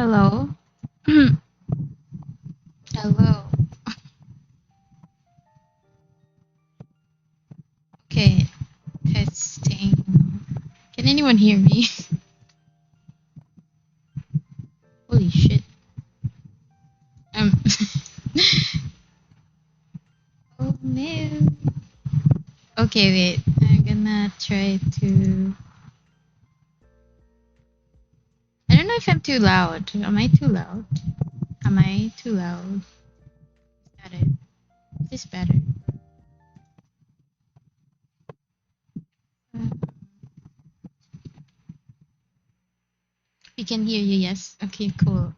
Hello. Hello. Okay, testing. Can anyone hear me? Holy shit. Um. Oh no. Okay, wait. I'm gonna try to. I don't know if I'm too loud. Am I too loud? Am I too loud? Is that it? Is this better? Uh, We can hear you, yes. Okay, cool.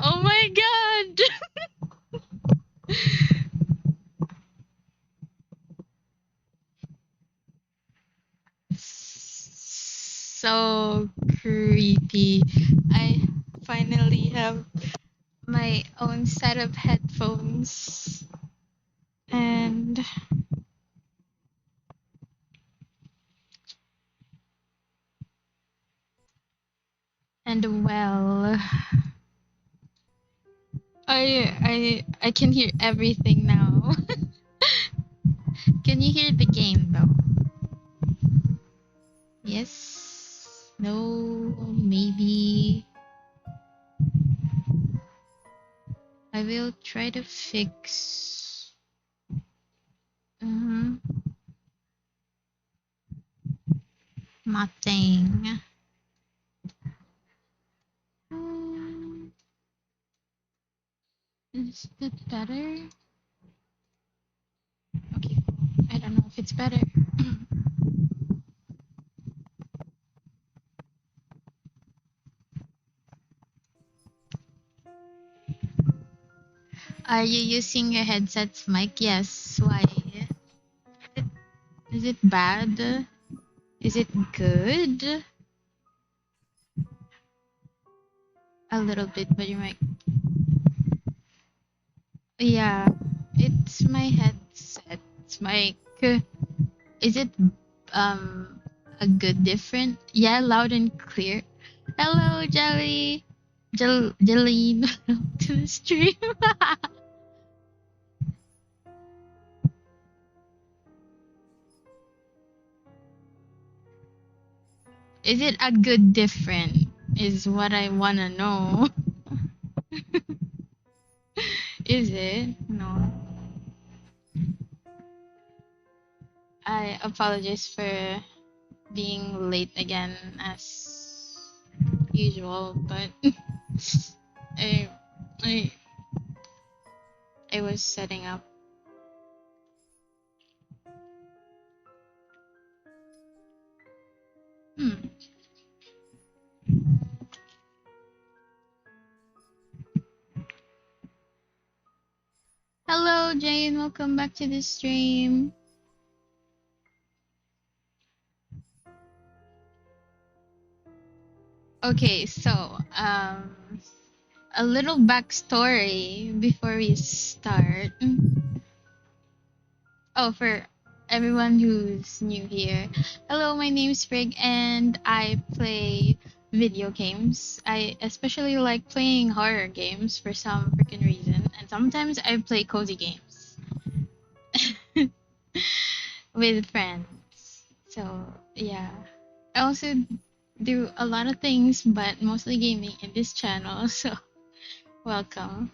Oh my god! So creepy. I finally have my own set of headphones and well, I can hear everything now. Can you hear the game though? Yes, no, maybe. I will try to fix. uh Nothing. Um, is that better? Okay, cool. I don't know if it's better. Are you using your headset's mic? Yes. Why? Is it bad? Is it good? A little bit, but you might. Yeah, it's my headset's mic. Is it um a good different? Yeah, loud and clear. Hello, Jelly. Jelly to the stream. Is it a good different? Is what I wanna know. Is it? No. I apologize for being late again as usual, but I I I was setting up. Hmm. Hello, Jane. Welcome back to the stream. Okay, so a little backstory before we start. Oh, for everyone who's new here, hello, my name is Frig, and I play video games. I especially like playing horror games for some freaking reason, and sometimes I play cozy games with friends. So, yeah. I also do a lot of things, but mostly gaming in this channel, so welcome.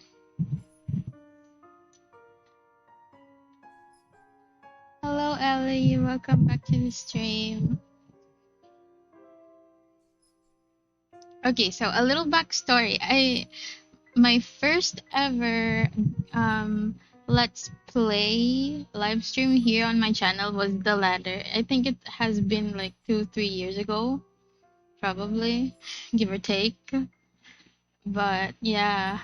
Hello, Ellie. Welcome back to the stream. Okay, so a little backstory. My first ever let's play live stream here on my channel was The Ladder. I think it has been like 2-3 years ago, probably, give or take. But yeah,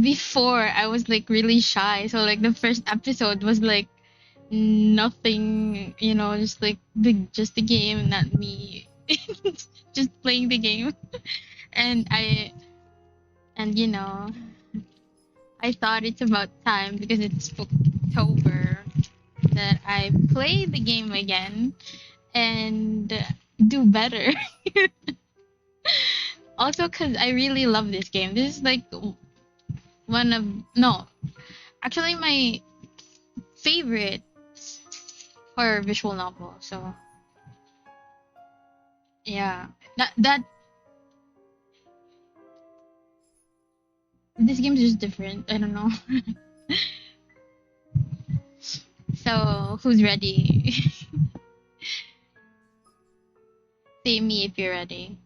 before I was like really shy, so like the first episode was like nothing, just like the game, not me, just playing the game. And I thought it's about time because it's October that I play the game again and do better. Also, because I really love this game. This is like one of no, actually my favorite horror visual novel. So yeah, that this game is just different. I don't know. So who's ready? Say me if you're ready.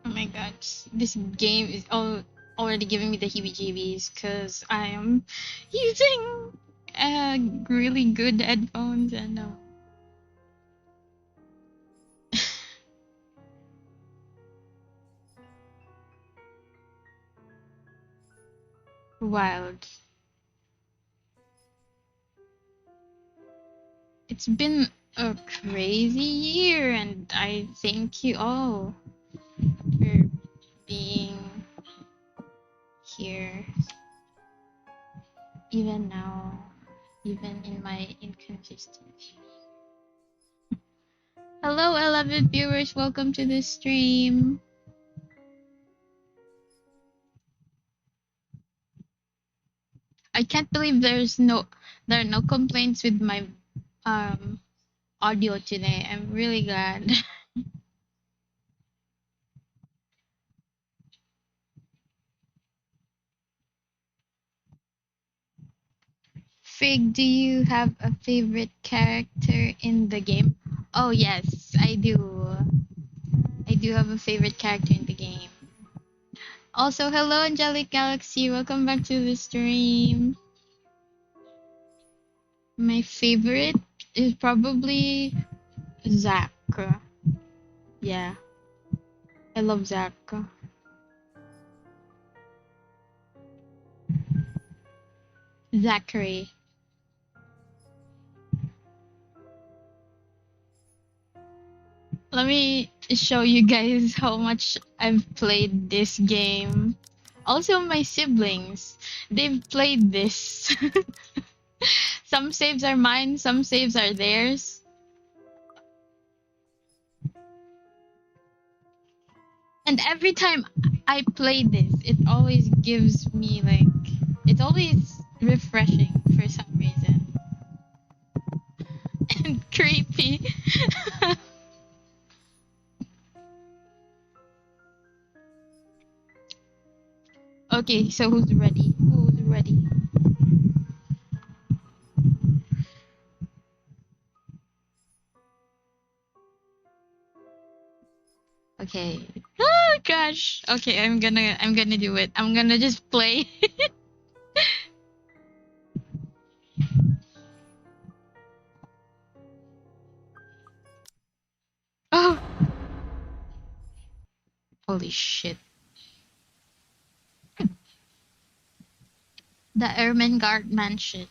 Oh my god, this game is already giving me the heebie-jeebies because I am using really good headphones and wild. It's been a crazy year, and I thank you all for being here, even now, even in my inconsistency. Hello, 11 viewers. Welcome to the stream. I can't believe there are no complaints with my um audio today. I'm really glad. Fig, do you have a favorite character in the game? Oh yes, I do. I do have a favorite character in the game. Also, hello Angelic Galaxy. Welcome back to the stream. My favorite is probably Zach. Yeah, I love Zach. Zachary. Let me show you guys how much I've played this game. Also, my siblings, they've played this. Some saves are mine, some saves are theirs. And every time I play this, it always gives me like, it's always refreshing for some reason. And creepy. Okay, so who's ready? Who's ready? Okay. Oh gosh. Okay, I'm gonna do it. I'm gonna just play. Oh, holy shit. The Ermengarde Mansion.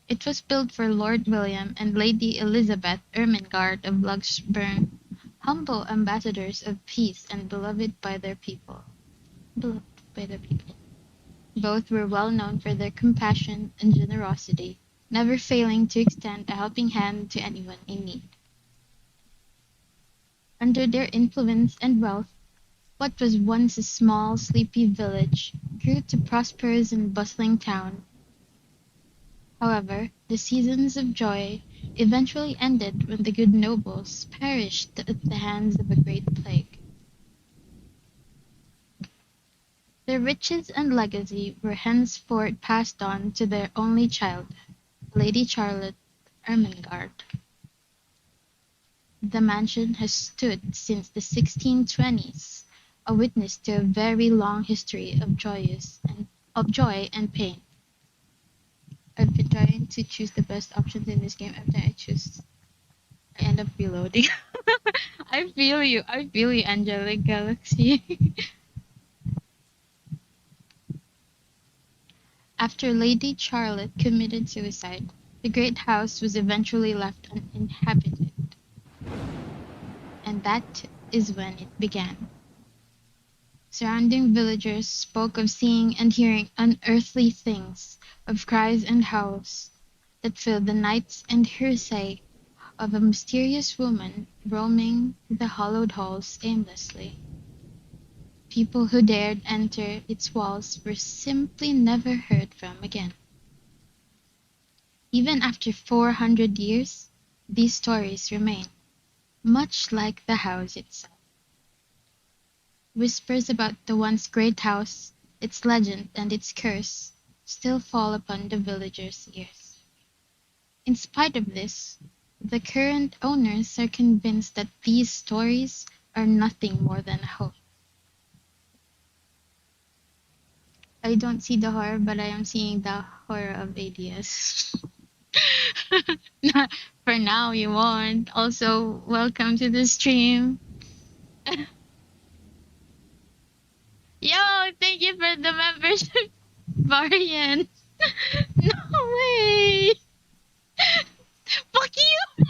It was built for Lord William and Lady Elizabeth Ermengarde of Luxburn, humble ambassadors of peace and beloved by their people. Beloved by their people. Both were well known for their compassion and generosity, never failing to extend a helping hand to anyone in need. Under their influence and wealth, what was once a small, sleepy village grew to prosperous and bustling town. However, the seasons of joy eventually ended when the good nobles perished at the hands of a great plague. Their riches and legacy were henceforth passed on to their only child, Lady Charlotte Ermengarde. The mansion has stood since the 1620s, a witness to a very long history of joy and pain. I've been trying to choose the best options in this game. After I end up reloading. I feel you. I feel you, Angelic Galaxy. After Lady Charlotte committed suicide, the great house was eventually left uninhabited, and that is when it began. Surrounding villagers spoke of seeing and hearing unearthly things, of cries and howls that filled the nights, and hearsay of a mysterious woman roaming the hallowed halls aimlessly. People who dared enter its walls were simply never heard from again. Even after 400 years, these stories remain, much like the house itself. Whispers about the once great house, its legend and its curse, still fall upon the villagers' ears. In spite of this, the current owners are convinced that these stories are nothing more than a hoax. I don't see the horror, but I am seeing the horror of ADS. For now, you won't. Also, welcome to the stream. Yo, thank you for the membership, Varian. No way. Fuck you.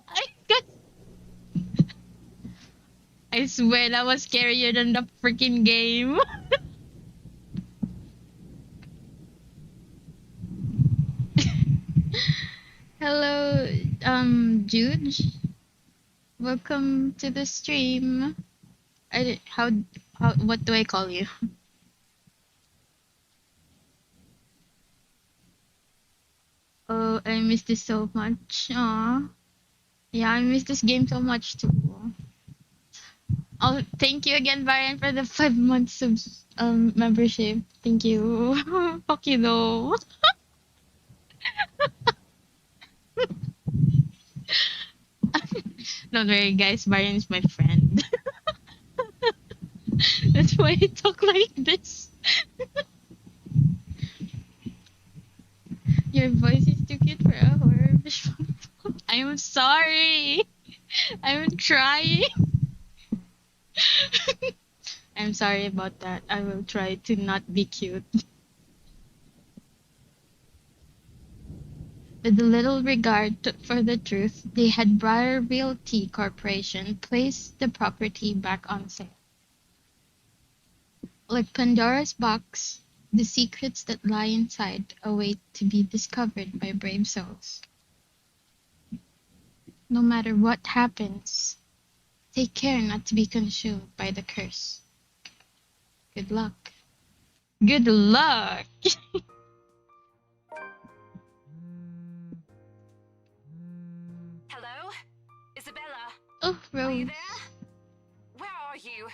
I got. I swear that was scarier than the freaking game. Hello, Jude. Welcome to the stream. How what do I call you? Oh, I miss this so much. Aw. Yeah, I miss this game so much too. Oh, thank you again, Brian, for the 5 months of membership. Thank you. Fuck you though. Don't worry, guys. Brian is my friend. That's why I talk like this. Your voice is too cute for a horror visual. I'm sorry. I'm trying. I'm sorry about that. I will try to not be cute. With little regard for the truth, they had Briar Realty Corporation place the property back on sale. Like Pandora's box, the secrets that lie inside await to be discovered by brave souls. No matter what happens, take care not to be consumed by the curse. Good luck. Good luck! Hello? Isabella? Oh, Are you Rose. there? Where are you?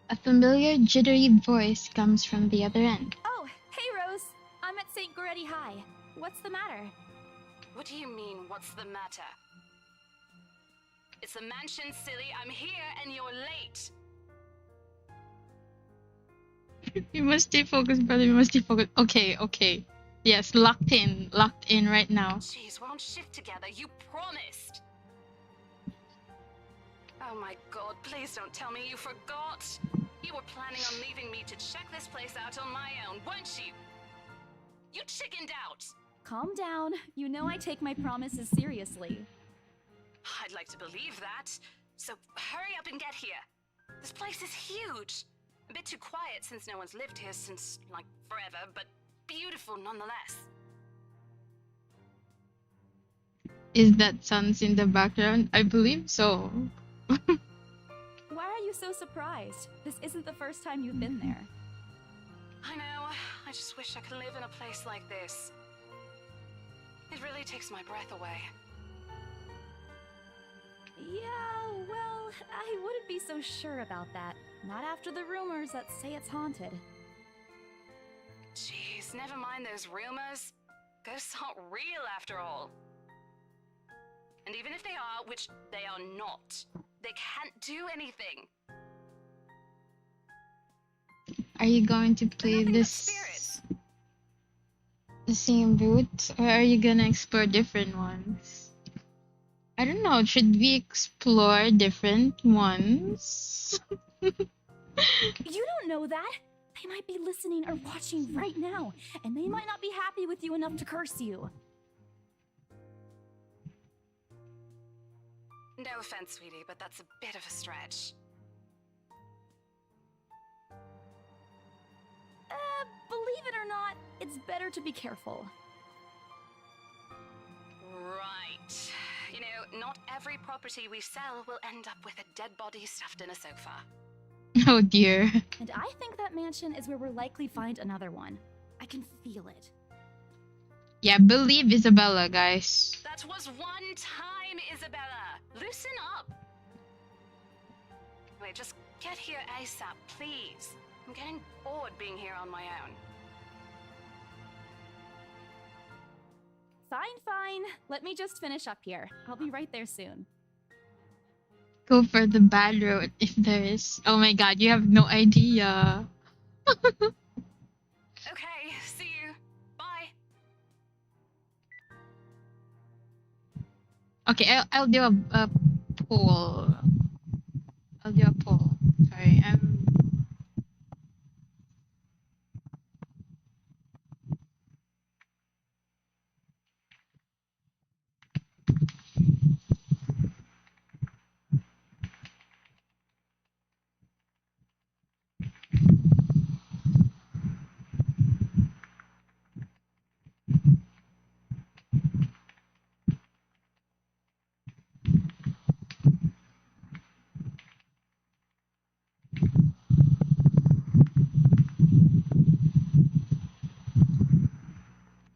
A familiar jittery voice comes from the other end. Oh, hey Rose. I'm at St. Goretti High. What's the matter? What do you mean, what's the matter? It's a mansion, silly. I'm here and you're late. You must stay focused, brother. You must stay focused. Okay, okay. Yes, locked in right now. Jeez, we're on shift together. You promised. Oh my god, please don't tell me you forgot. You were planning on leaving me to check this place out on my own, weren't you? You chickened out. Calm down. You know I take my promises seriously. I'd like to believe that. So hurry up and get here. This place is huge. A bit too quiet since no one's lived here since, like, forever, but beautiful nonetheless. Is that Suns in the background? I believe so. Why are you so surprised? This isn't the first time you've been there. I know. I just wish I could live in a place like this. It really takes my breath away. Yeah, well, I wouldn't be so sure about that. Not after the rumors that say it's haunted. Jeez, never mind those rumors. Ghosts aren't real after all. And even if they are, which they are not, they can't do anything. Are you going to They're play nothing but this spirits. the same route, or are you gonna explore different ones? I don't know. Should we explore different ones? You don't know that. They might be listening or watching right now, and they might not be happy with you enough to curse you. No offense, sweetie, but that's a bit of a stretch. Believe it or not, it's better to be careful. Right. You know, not every property we sell will end up with a dead body stuffed in a sofa. Oh dear. And I think that mansion is where we'll likely find another one. I can feel it. Yeah, believe Isabella, guys. That was one time, Isabella. Loosen up. Wait, just get here ASAP, please. I'm getting bored being here on my own. Fine. Let me just finish up here. I'll be right there soon. Go for the bad road if there is. Oh my god, you have no idea. Okay, see you. Bye. Okay, I'll do a poll. I'll do a poll. Sorry,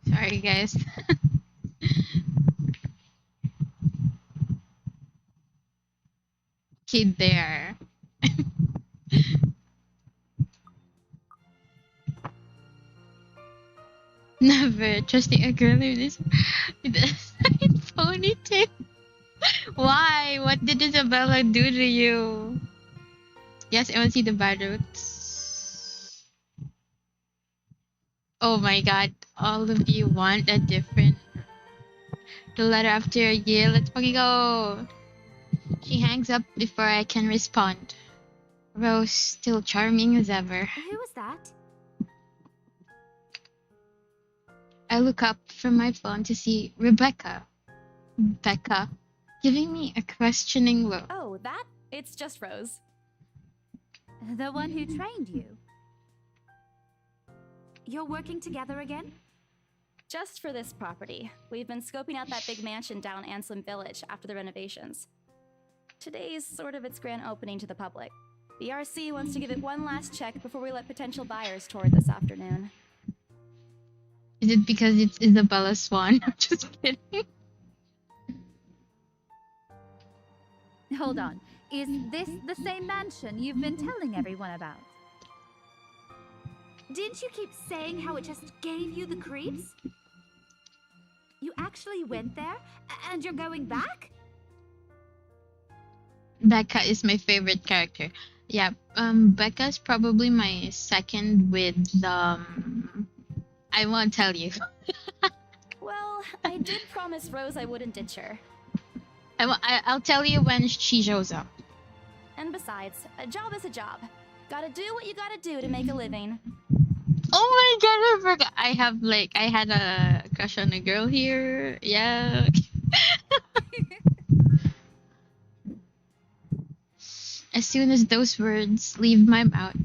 sorry guys. Kid there. Never trusting a girl with a side ponytail. Why? What did Isabella do to you? Yes, I want to see the bad roads. Oh my god, all of you want a different. The letter after a year. Let's fucking go. She hangs up before I can respond. Rose, still charming as ever. Who was that? I look up from my phone to see Rebecca. Becca, giving me a questioning look. Oh, that? It's just Rose. The one who trained you? You're working together again? Just for this property. We've been scoping out that big mansion down Anslem Village after the renovations. Today's sort of its grand opening to the public. The RC wants to give it one last check before we let potential buyers tour it this afternoon. Is it because it's Isabella Swan? I'm just kidding. Hold on. Is this the same mansion you've been telling everyone about? Didn't you keep saying how it just gave you the creeps? You actually went there? And you're going back? Becca is my favorite character. Yeah, Becca's probably my second with I won't tell you. Well, I did promise Rose I wouldn't ditch her. I'll tell you when she shows up. And besides, a job is a job. Gotta do what you gotta do to make a living. Oh my god, I forgot. I had a crush on a girl here. Yeah. As soon as those words leave my mouth,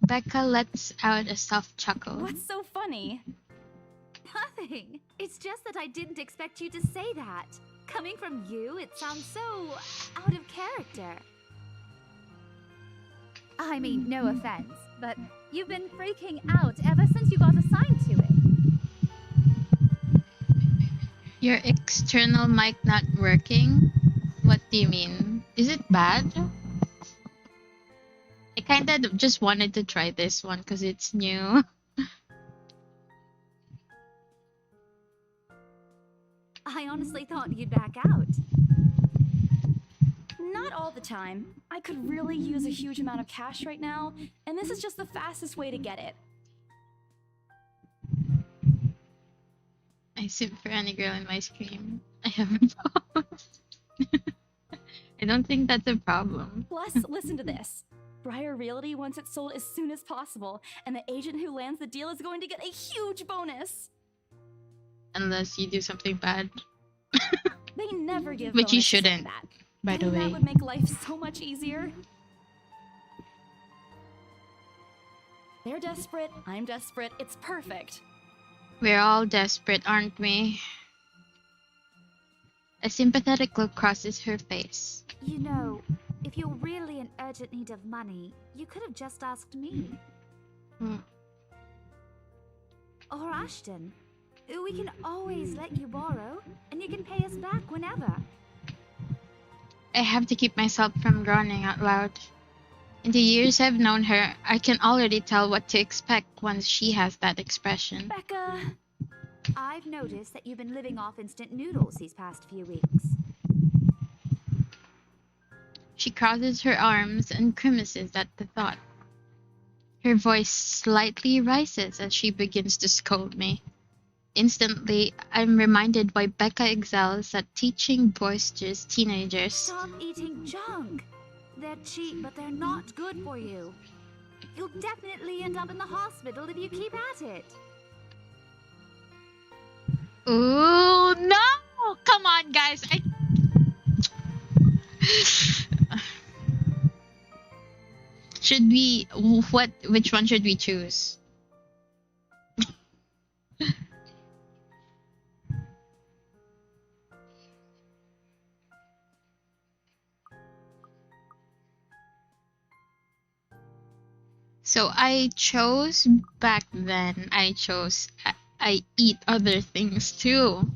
Becca lets out a soft chuckle. What's so funny? Nothing. It's just that I didn't expect you to say that. Coming from you, it sounds so out of character. I mean, no offense, but you've been freaking out ever since you got assigned to it. Your external mic not working? What do you mean? Is it bad? I kinda just wanted to try this one because it's new. I honestly thought you'd back out. Not all the time. I could really use a huge amount of cash right now, and this is just the fastest way to get it. I simp for any girl in my stream. I haven't paused. I don't think that's a problem. Plus, listen to this. Briar Realty wants it sold as soon as possible, and the agent who lands the deal is going to get a huge bonus. Unless you do something bad. They never give But you bonuses like shouldn't. that. by the Getting that way. would make life so much easier. They're desperate, I'm desperate, it's perfect. We're all desperate, aren't we? A sympathetic look crosses her face. You know, if you're really in urgent need of money, you could have just asked me. Hmm. Or Ashton. We can always let you borrow, and you can pay us back whenever. I have to keep myself from groaning out loud. In the years I've known her, I can already tell what to expect once she has that expression. Becca, I've noticed that you've been living off instant noodles these past few weeks. She crosses her arms and grimaces at the thought. Her voice slightly rises as she begins to scold me. Instantly, I'm reminded why Becca excels at teaching boisterous teenagers. Stop eating junk! They're cheap, but they're not good for you. You'll definitely end up in the hospital if you keep at it. Ooh, no! Come on, guys. Should we... Which one should we choose? So I chose back then. I eat other things too.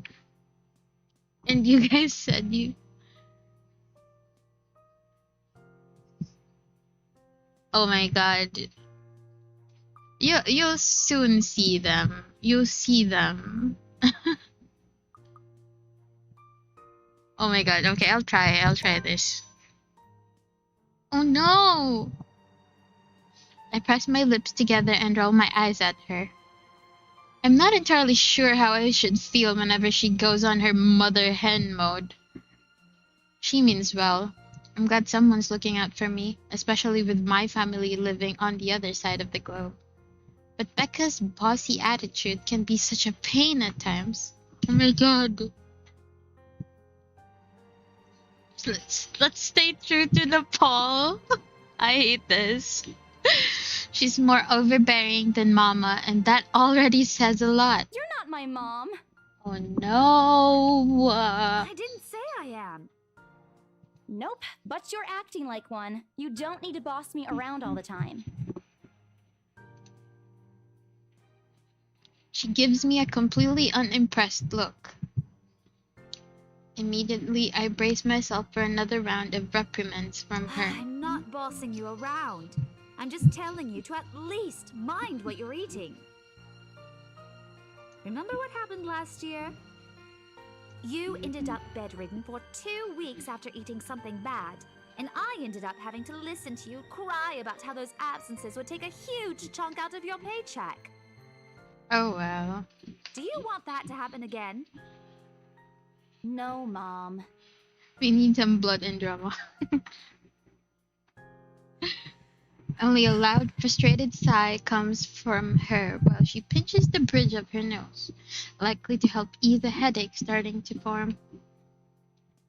And you guys said you... Oh my god. You'll soon see them. You'll see them. Oh my god. Okay, I'll try this. Oh no! I press my lips together and roll my eyes at her. I'm not entirely sure how I should feel whenever she goes on her mother hen mode. She means well. I'm glad someone's looking out for me, especially with my family living on the other side of the globe. But Becca's bossy attitude can be such a pain at times. Oh my god. Let's stay true to the Paul. I hate this. She's more overbearing than Mama, and that already says a lot. you're not my mom. Oh no. I didn't say I am. Nope, but you're acting like one. You don't need to boss me around all the time. She gives me a completely unimpressed look. Immediately, I brace myself for another round of reprimands from her. I'm not bossing you around. I'm just telling you to at least mind what you're eating. Remember what happened last year? You ended up bedridden for 2 weeks after eating something bad, and I ended up having to listen to you cry about how those absences would take a huge chunk out of your paycheck. Oh well. Do you want that to happen again? No, Mom. We need some blood and drama. Only a loud, frustrated sigh comes from her while she pinches the bridge of her nose, likely to help ease the headache starting to form.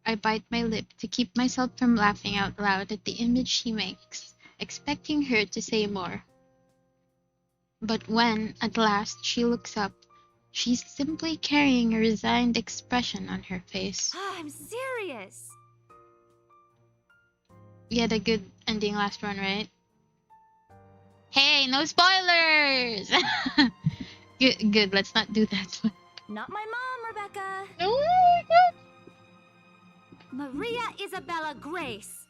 I bite my lip to keep myself from laughing out loud at the image she makes, expecting her to say more. But when, at last, she looks up, she's simply carrying a resigned expression on her face. I'm serious. We had a good ending last one, right? Hey, no spoilers! Good, let's not do that one. Not my mom, Rebecca. No! Maria Isabella Grace.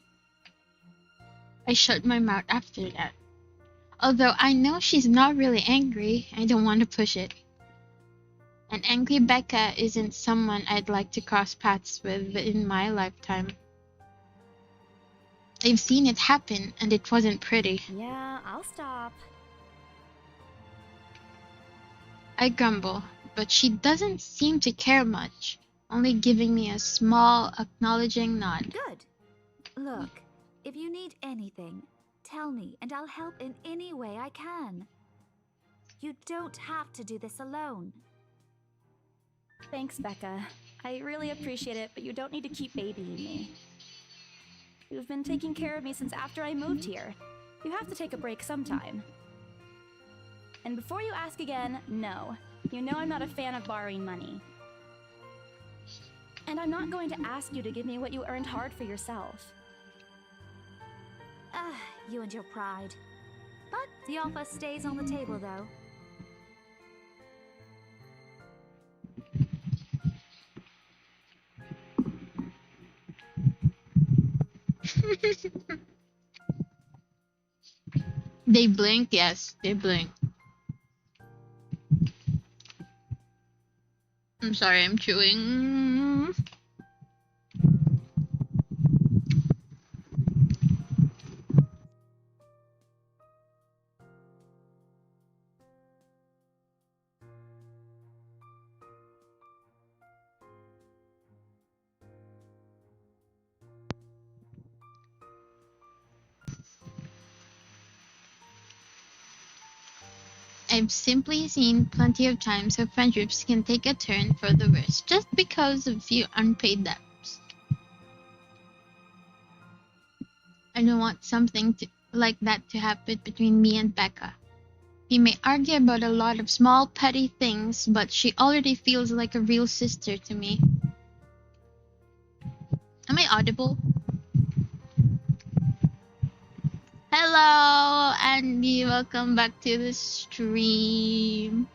I shut my mouth after that. Although I know she's not really angry, I don't want to push it. An angry Becca isn't someone I'd like to cross paths with in my lifetime. I've seen it happen, and it wasn't pretty. Yeah, I'll stop. I grumble, but she doesn't seem to care much, only giving me a small, acknowledging nod. Good. Look, if you need anything, tell me and I'll help in any way I can. You don't have to do this alone. Thanks, Becca. I really appreciate it, but you don't need to keep babying me. You've been taking care of me since after I moved here. You have to take a break sometime. And before you ask again, no. You know I'm not a fan of borrowing money. And I'm not going to ask you to give me what you earned hard for yourself. You and your pride. But the offer stays on the table, though. They blink, yes, they blink. I'm sorry, I'm chewing. I've simply seen plenty of times how friendships can take a turn for the worse just because of a few unpaid debts. I don't want something like that to happen between me and Becca. We may argue about a lot of small petty things, but she already feels like a real sister to me. Am I audible? Hello, Andy. Welcome back to the stream.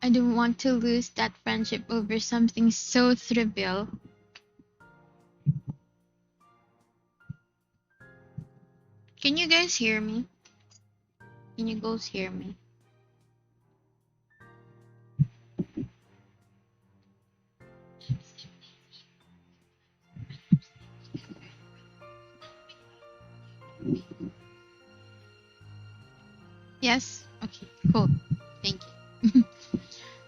I don't want to lose that friendship over something so trivial. Can you guys hear me? Can you guys hear me? Yes? Okay, cool. Thank you.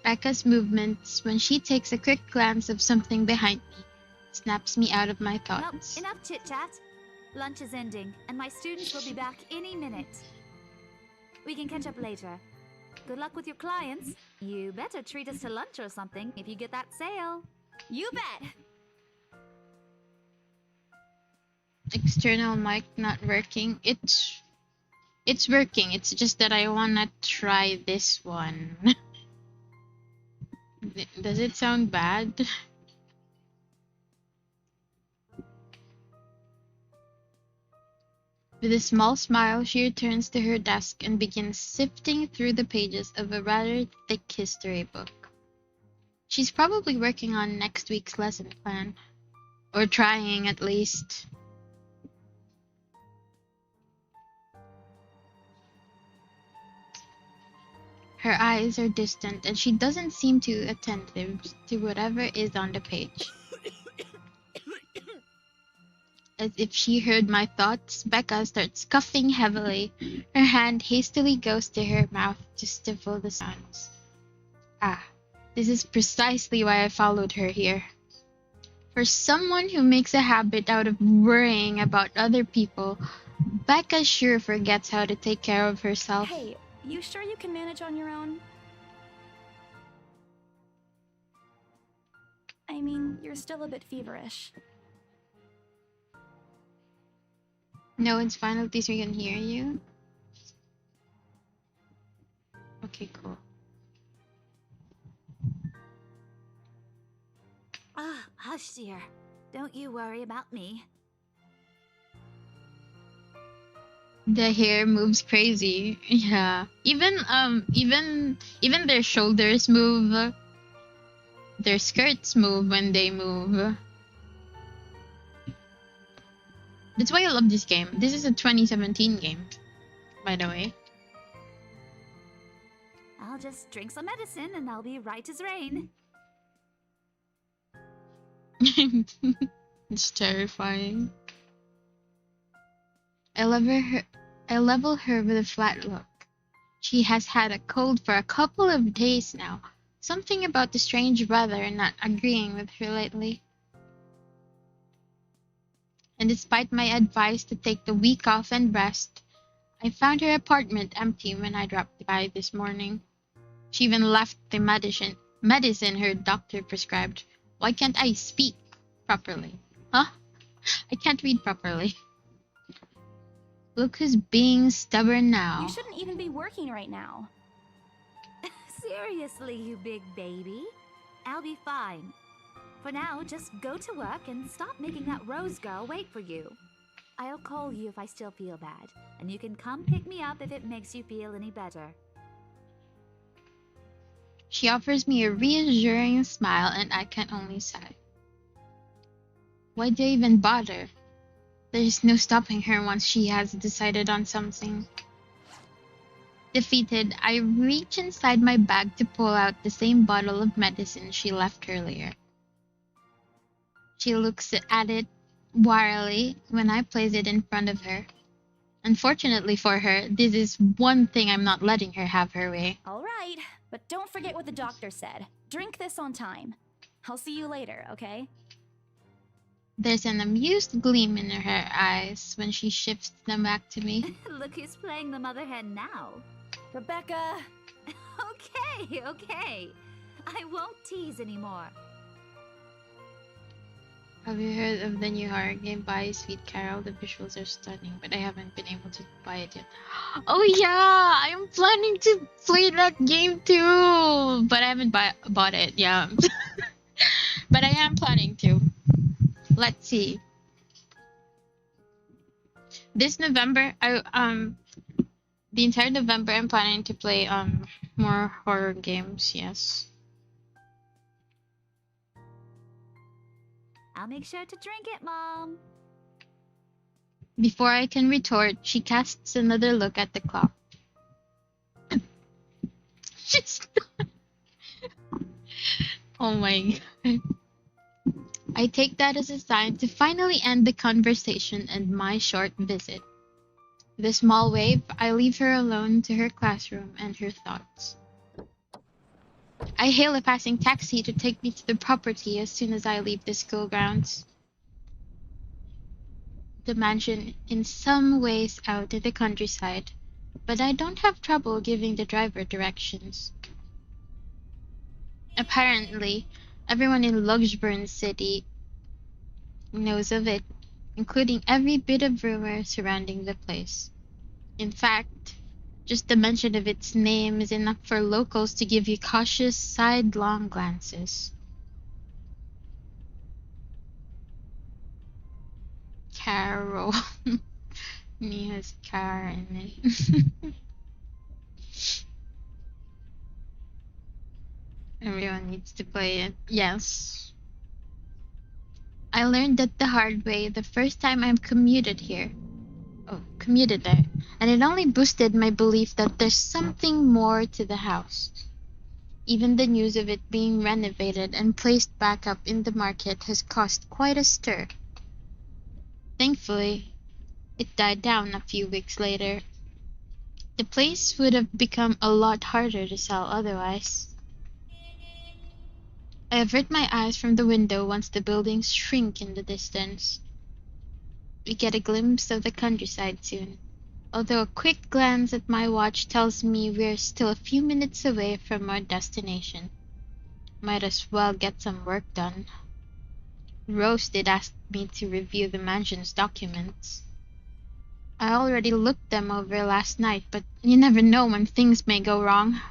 Becca's movements when she takes a quick glance of something behind me snaps me out of my Well, thoughts. enough chit-chat. Lunch is ending, and my students will be back any minute. We can catch up later. Good luck with your clients. You better treat us to lunch or something if you get that sale. You bet! External mic not working. It's working. It's just that I wanna try this one. Does it sound bad? With a small smile, she returns to her desk and begins sifting through the pages of a rather thick history book. She's probably working on next week's lesson plan. Or trying, at least. Her eyes are distant, and she doesn't seem too attentive to whatever is on the page. As if she heard my thoughts, Becca starts coughing heavily. Her hand hastily goes to her mouth to stifle the sounds. Ah, this is precisely why I followed her here. For someone who makes a habit out of worrying about other people, Becca sure forgets how to take care of herself. Hey, you sure you can manage on your own? I mean, you're still a bit feverish. No, it's fine. At least we can hear you. Okay, cool. Hush, dear. Don't you worry about me. The hair moves crazy. Yeah. Even their shoulders move. Their skirts move when they move. That's why I love this game. This is a 2017 game, by the way. I'll just drink some medicine and I'll be right as rain. It's terrifying. I level her with a flat look. She has had a cold for a couple of days now. Something about the strange weather not agreeing with her lately. And despite my advice to take the week off and rest, I found her apartment empty when I dropped by this morning. She even left the medicine her doctor prescribed Why can't I speak properly? Huh? I can't read properly. Look who's being stubborn You now. shouldn't even be working right now. Seriously, you big baby. I'll be fine. For now, just go to work and stop making that Rose girl wait for you. I'll call you if I still feel bad, and you can come pick me up if it makes you feel any better. She offers me a reassuring smile, and I can only sigh. Why do I even bother? There's no stopping her once she has decided on something. Defeated, I reach inside my bag to pull out the same bottle of medicine she left earlier. She looks at it warily when I place it in front of her. Unfortunately for her, this is one thing I'm not letting her have her way. All right, but don't forget what the doctor said. Drink this on time. I'll see you later, okay? There's an amused gleam in her eyes when she shifts them back to me. Look who's playing the mother hen now. Rebecca! Okay. I won't tease anymore. Have you heard of the new horror game, Buy Sweet Carol? The visuals are stunning, but I haven't been able to buy it yet. Oh yeah! I'm planning to play that game too! But I haven't bought it, yeah. But I am planning to. Let's see. This November, the entire November, I'm planning to play more horror games. Yes. I'll make sure to drink it, Mom. Before I can retort, she casts another look at the clock. She's Oh my god. I take that as a sign to finally end the conversation and my short visit. With a small wave, I leave her alone to her classroom and her thoughts. I hail a passing taxi to take me to the property as soon as I leave the school grounds. The mansion in some ways out in the countryside, but I don't have trouble giving the driver directions. Apparently, everyone in Luxburn City knows of it, including every bit of rumor surrounding the place. In fact, just the mention of its name is enough for locals to give you cautious, sidelong glances. Carol. Mia's car in it. Everyone needs to play it. Yes. I learned that the hard way the first time I commuted there, and it only boosted my belief that there's something more to the house. Even the news of it being renovated and placed back up in the market has caused quite a stir. Thankfully, it died down a few weeks later. The place would have become a lot harder to sell otherwise. I avert my eyes from the window once the buildings shrink in the distance. We get a glimpse of the countryside soon, although a quick glance at my watch tells me we're still a few minutes away from our destination. Might as well get some work done. Rose did ask me to review the mansion's documents. I already looked them over last night, but you never know when things may go wrong.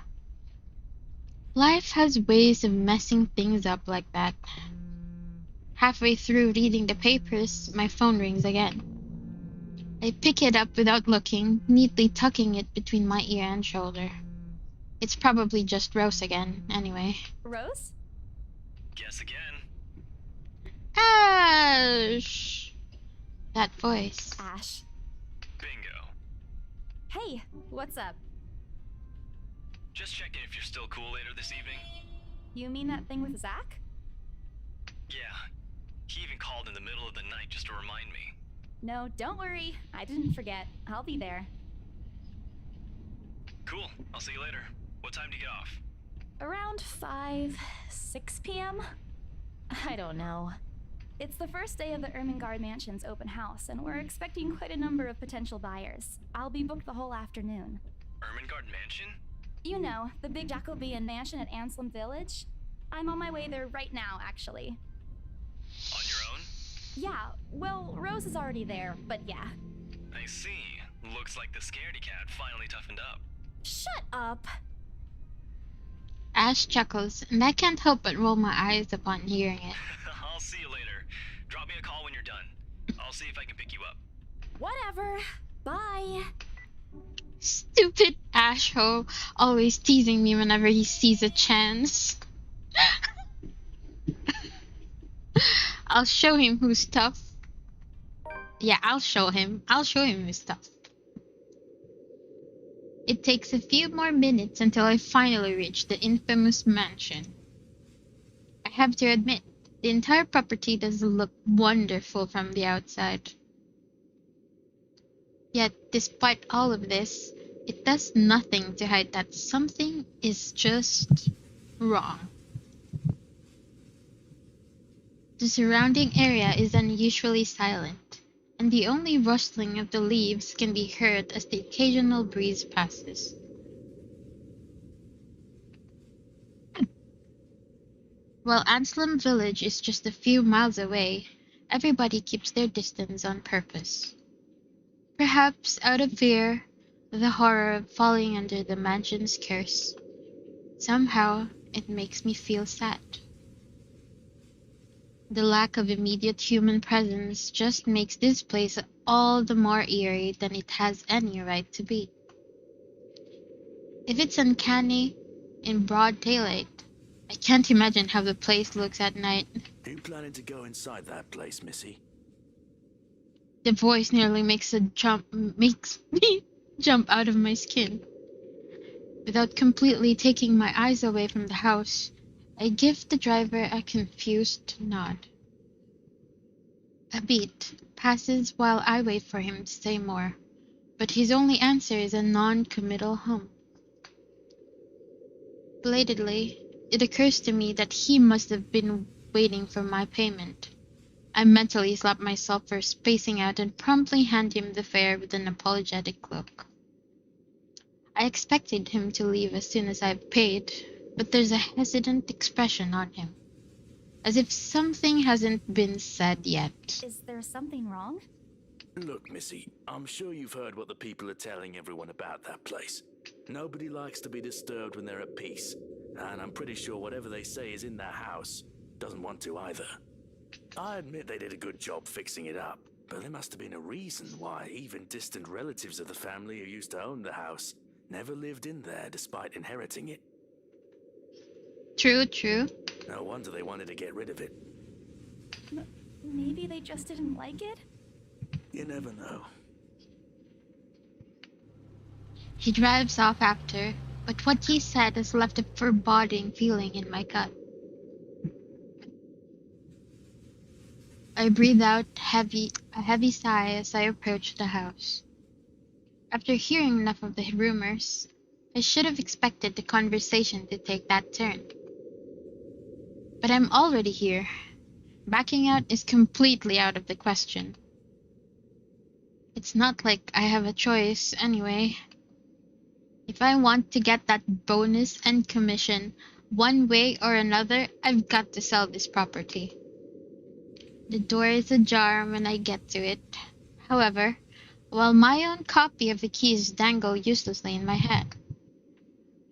Life has ways of messing things up like that. Halfway through reading the papers, my phone rings again. I pick it up without looking, neatly tucking it between my ear and shoulder. It's probably just Rose again, anyway. Rose? Guess again. Ash! That voice. Ash. Bingo. Hey, what's up? Just checking if you're still cool later this evening. You mean that thing with Zach? Yeah. He even called in the middle of the night just to remind me. No, don't worry. I didn't forget. I'll be there. Cool. I'll see you later. What time do you get off? Around 6 p.m.? I don't know. It's the first day of the Ermengarde Mansion's open house, and we're expecting quite a number of potential buyers. I'll be booked the whole afternoon. Ermengarde Mansion? You know, the big Jacobean mansion at Anslem Village. I'm on my way there right now, actually. On your own? Yeah, well, Rose is already there, but yeah. I see. Looks like the scaredy cat finally toughened up. Shut up! Ash chuckles, and I can't help but roll my eyes upon hearing it. I'll see you later. Drop me a call when you're done. I'll see if I can pick you up. Whatever. Bye. Stupid Ashho, always teasing me whenever he sees a chance. I'll show him who's tough. Yeah, I'll show him. I'll show him who's tough. It takes a few more minutes until I finally reach the infamous mansion. I have to admit, the entire property does look wonderful from the outside. Yet, despite all of this, it does nothing to hide that something is just wrong. The surrounding area is unusually silent, and the only rustling of the leaves can be heard as the occasional breeze passes. While Anslem village is just a few miles away, everybody keeps their distance on purpose. Perhaps out of fear, the horror of falling under the mansion's curse. Somehow, it makes me feel sad. The lack of immediate human presence just makes this place all the more eerie than it has any right to be. If it's uncanny in broad daylight, I can't imagine how the place looks at night. Are you planning to go inside that place, Missy? The voice nearly makes me jump out of my skin. Without completely taking my eyes away from the house, I give the driver a confused nod. A beat passes while I wait for him to say more, but his only answer is a non-committal hum. Belatedly, it occurs to me that he must have been waiting for my payment. I mentally slap myself for spacing out and promptly hand him the fare with an apologetic look. I expected him to leave as soon as I've paid, but there's a hesitant expression on him, as if something hasn't been said yet. Is there something wrong? Look, Missy, I'm sure you've heard what the people are telling everyone about that place. Nobody likes to be disturbed when they're at peace, and I'm pretty sure whatever they say is in their house doesn't want to either. I admit they did a good job fixing it up, but there must have been a reason why even distant relatives of the family who used to own the house never lived in there despite inheriting it. True, true. No wonder they wanted to get rid of it. Maybe they just didn't like it? You never know. He drives off after, but what he said has left a foreboding feeling in my gut. I breathe out a heavy sigh as I approach the house. After hearing enough of the rumors, I should have expected the conversation to take that turn. But I'm already here. Backing out is completely out of the question. It's not like I have a choice anyway. If I want to get that bonus and commission, one way or another, I've got to sell this property. The door is ajar when I get to it. However, while my own copy of the keys dangle uselessly in my hand,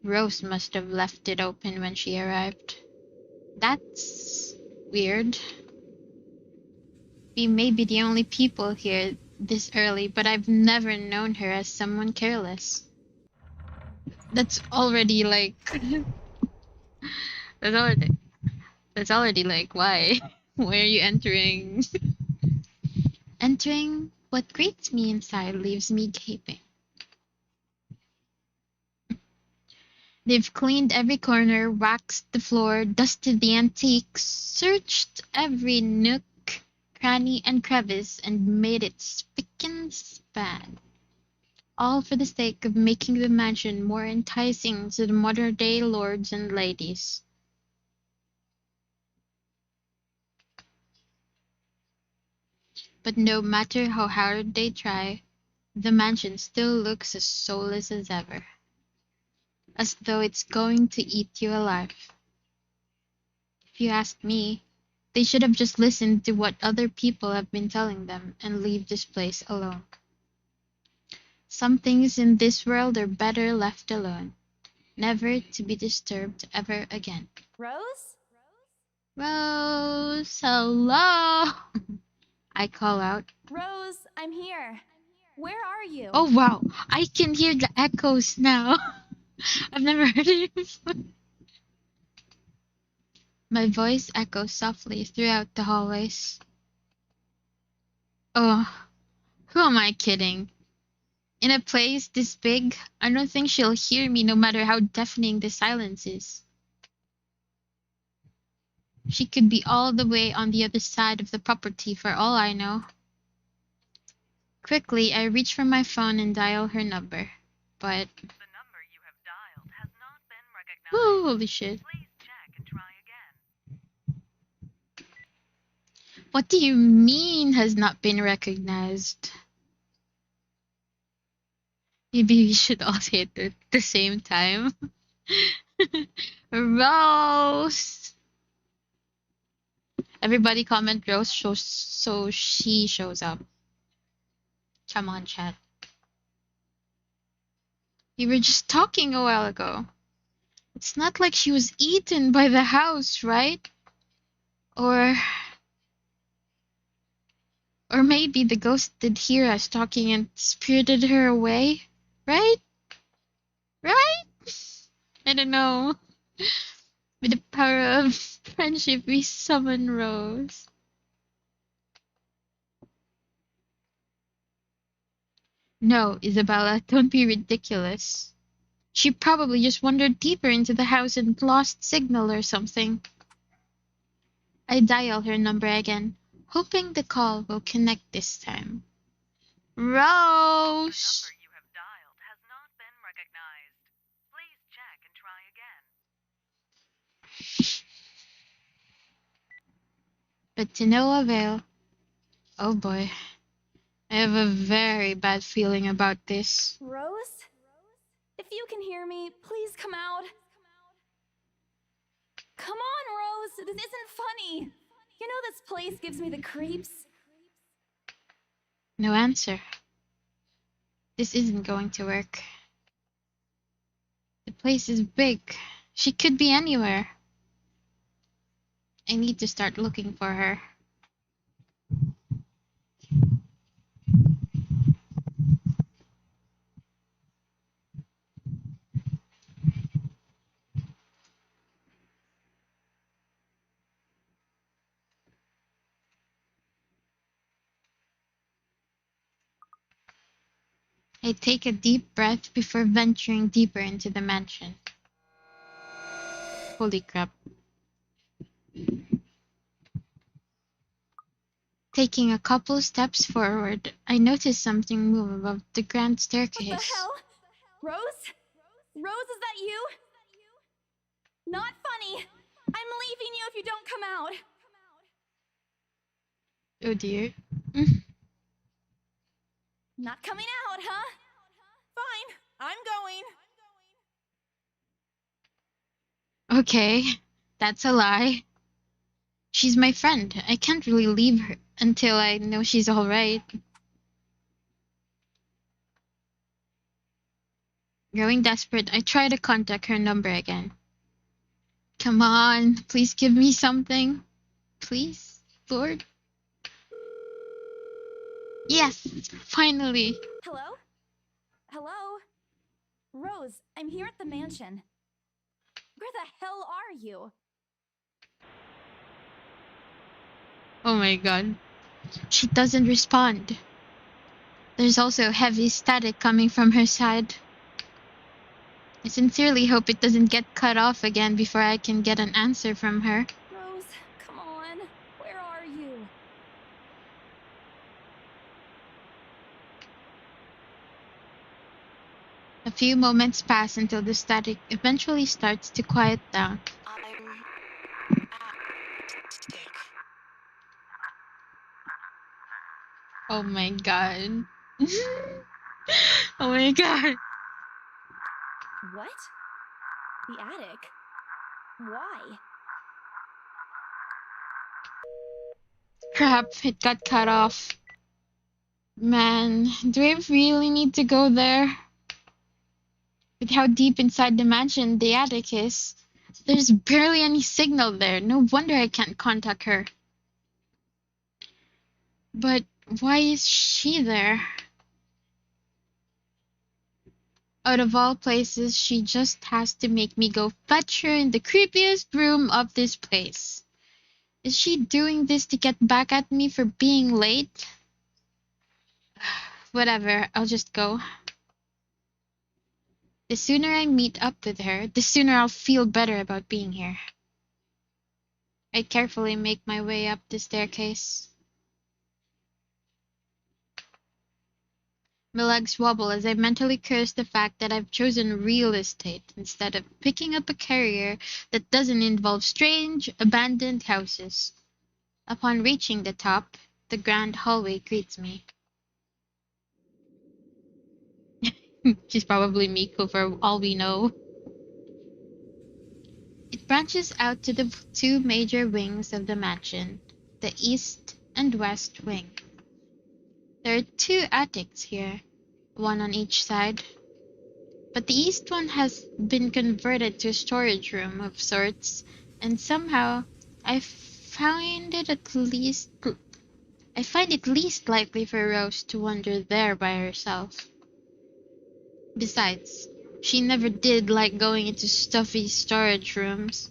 Rose must have left it open when she arrived. That's weird. We may be the only people here this early, but I've never known her as someone careless. That's already like that's already like why? Why are you entering? Entering what greets me inside leaves me gaping. They've cleaned every corner, waxed the floor, dusted the antiques, searched every nook, cranny, and crevice, and made it spick and span. All for the sake of making the mansion more enticing to the modern-day lords and ladies. But no matter how hard they try, the mansion still looks as soulless as ever, as though it's going to eat you alive. if you ask me. They should have just listened to what other people have been telling them and leave this place alone. Some things in this world are better left alone, never to be disturbed ever again. Rose? Rose, hello! I call out. Rose, I'm here. Where are you? Oh wow, I can hear the echoes now. I've never heard it before. My voice echoes softly throughout the hallways. Oh, who am I kidding? In a place this big, I don't think she'll hear me no matter how deafening the silence is. She could be all the way on the other side of the property for all I know. Quickly, I reach for my phone and dial her number. But The number you have dialed has not been recognized. holy shit. Please check and try again. What do you mean has not been recognized? Maybe we should all say it at the same time. Rose! Everybody comment Rose so she shows up. Come on, chat. We were just talking a while ago. It's not like she was eaten by the house, right? Or maybe the ghost did hear us talking and spirited her away, right? Right? I don't know. With the power of friendship, we summon Rose. No, Isabella, don't be ridiculous. She probably just wandered deeper into the house and lost signal or something. I dial her number again, hoping the call will connect this time. The Rose! number you have dialed has not been recognized. Please check and try again. But to no avail. Oh boy. I have a very bad feeling about this. Rose? If you can hear me, please come out. Come on, Rose. This isn't funny. You know this place gives me the creeps. No answer. This isn't going to work. The place is big. She could be anywhere. I need to start looking for her. I take a deep breath before venturing deeper into the mansion. Holy crap. Taking a couple steps forward, I notice something move above the grand staircase. What the hell? Rose? Rose, is that you? Not funny. I'm leaving you if you don't come out. Oh dear. Not coming out, huh? Fine, I'm going. Okay, that's a lie. She's my friend. I can't really leave her until I know she's alright. Growing desperate, I try to contact her number again. Come on, please give me something. Please, Lord. Yes, finally. Hello? Hello? Rose, I'm here at the mansion. Where the hell are you? Oh my god. She doesn't respond. There's also heavy static coming from her side. I sincerely hope it doesn't get cut off again before I can get an answer from her. Rose, come on. Where are you? A few moments pass until the static eventually starts to quiet down. I'm sick. Oh my god. Oh my god. What? The attic? Why? Crap, it got cut off. Man, do I really need to go there? With how deep inside the mansion the attic is, there's barely any signal there. No wonder I can't contact her. But why is she there? Out of all places, she just has to make me go fetch her in the creepiest room of this place. Is she doing this to get back at me for being late? Whatever, I'll just go. The sooner I meet up with her, the sooner I'll feel better about being here. I carefully make my way up the staircase. My legs wobble as I mentally curse the fact that I've chosen real estate instead of picking up a career that doesn't involve strange, abandoned houses. Upon reaching the top, the grand hallway greets me. She's probably Miko for all we know. It branches out to the two major wings of the mansion, the east and west wing. There are two attics here, one on each side, but the east one has been converted to a storage room of sorts, and somehow I find it least likely for Rose to wander there by herself. Besides, she never did like going into stuffy storage rooms.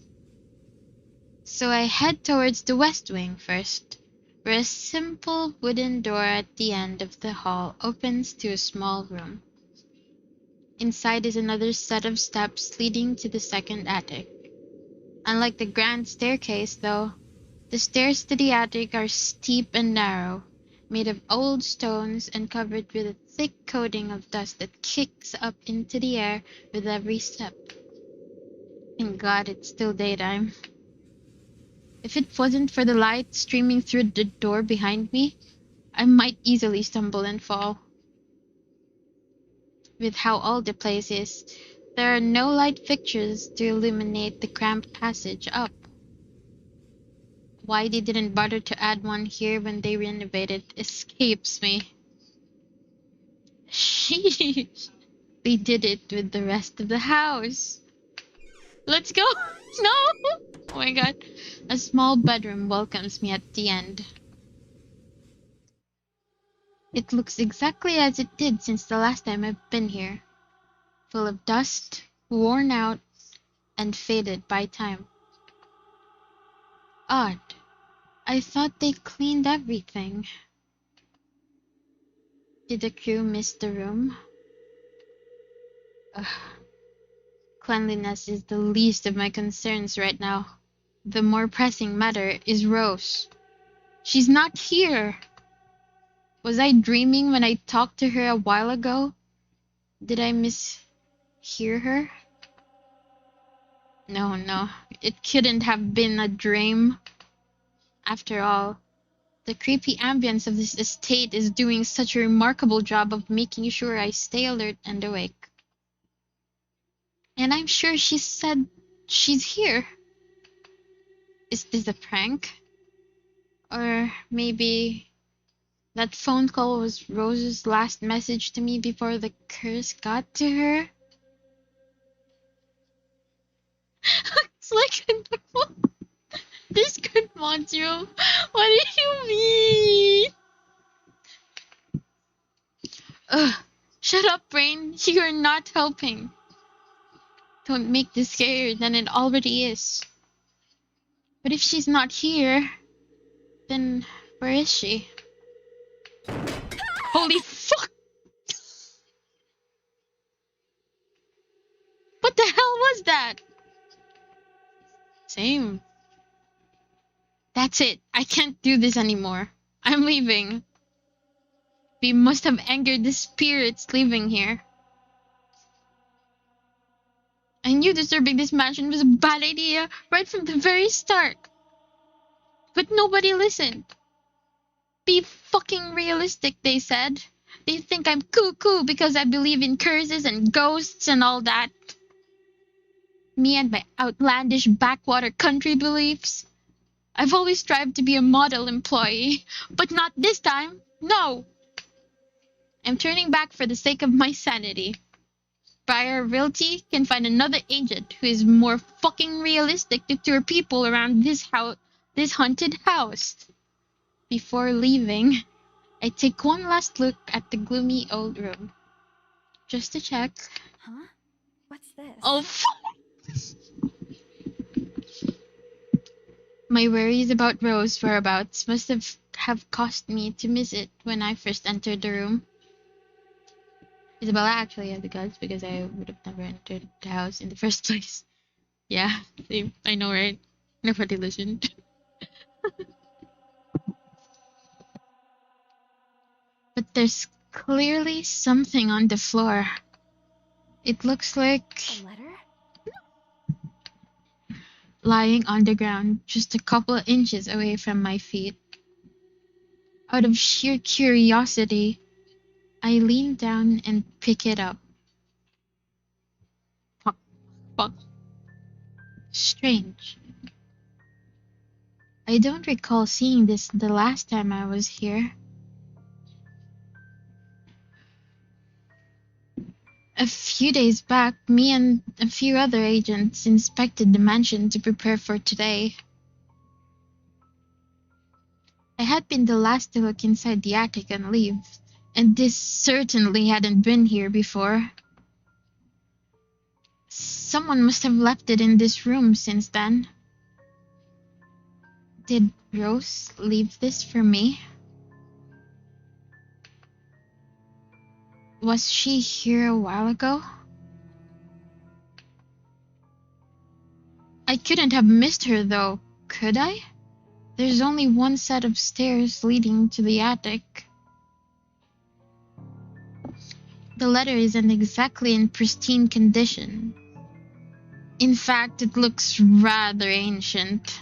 So I head towards the west wing first, where a simple wooden door at the end of the hall opens to a small room. Inside is another set of steps leading to the second attic. Unlike the grand staircase, though, the stairs to the attic are steep and narrow, made of old stones and covered with a thick coating of dust that kicks up into the air with every step. Thank God it's still daytime. If it wasn't for the light streaming through the door behind me, I might easily stumble and fall. With how old the place is, there are no light fixtures to illuminate the cramped passage up. Why they didn't bother to add one here when they renovated escapes me. Sheesh. They did it with the rest of the house. Let's go! No! Oh my god. A small bedroom welcomes me at the end. It looks exactly as it did since the last time I've been here. Full of dust, worn out, and faded by time. Odd. I thought they cleaned everything. Did the crew miss the room? Ugh. Cleanliness is the least of my concerns right now. The more pressing matter is Rose. She's not here. Was I dreaming when I talked to her a while ago? Did I mishear her? No, it couldn't have been a dream. After all, the creepy ambience of this estate is doing such a remarkable job of making sure I stay alert and awake. And I'm sure she said she's here. Is this a prank? Or maybe that phone call was Rose's last message to me before the curse got to her? It's like a this good monster. What do you mean? Ugh. Shut up, brain. You're not helping. Don't make this scarier than it already is. But if she's not here, then where is she? Holy fuck! What the hell was that? Same. That's it. I can't do this anymore. I'm leaving. We must have angered the spirits living here. I knew disturbing this mansion was a bad idea right from the very start. But nobody listened. Be fucking realistic, they said. They think I'm cuckoo because I believe in curses and ghosts and all that. Me and my outlandish backwater country beliefs. I've always strived to be a model employee, but not this time. No! I'm turning back for the sake of my sanity. Briar Realty can find another agent who is more fucking realistic to tour people around this haunted house. Before leaving, I take one last look at the gloomy old room. Just to check. Huh? What's this? Oh, my worries about Rose whereabouts must have caused me to miss it when I first entered the room. Isabella actually had the guts because I would have never entered the house in the first place. Yeah, see, I know, right? Nobody listened. But there's clearly something on the floor. It looks like A letter? lying on the ground, just a couple of inches away from my feet. Out of sheer curiosity, I lean down and pick it up. Fuck. Strange. I don't recall seeing this the last time I was here. A few days back, me and a few other agents inspected the mansion to prepare for today. I had been the last to look inside the attic and leave, and this certainly hadn't been here before. Someone must have left it in this room since then. Did Rose leave this for me? Was she here a while ago? I couldn't have missed her though, could I? There's only one set of stairs leading to the attic. The letter isn't exactly in pristine condition. In fact, it looks rather ancient.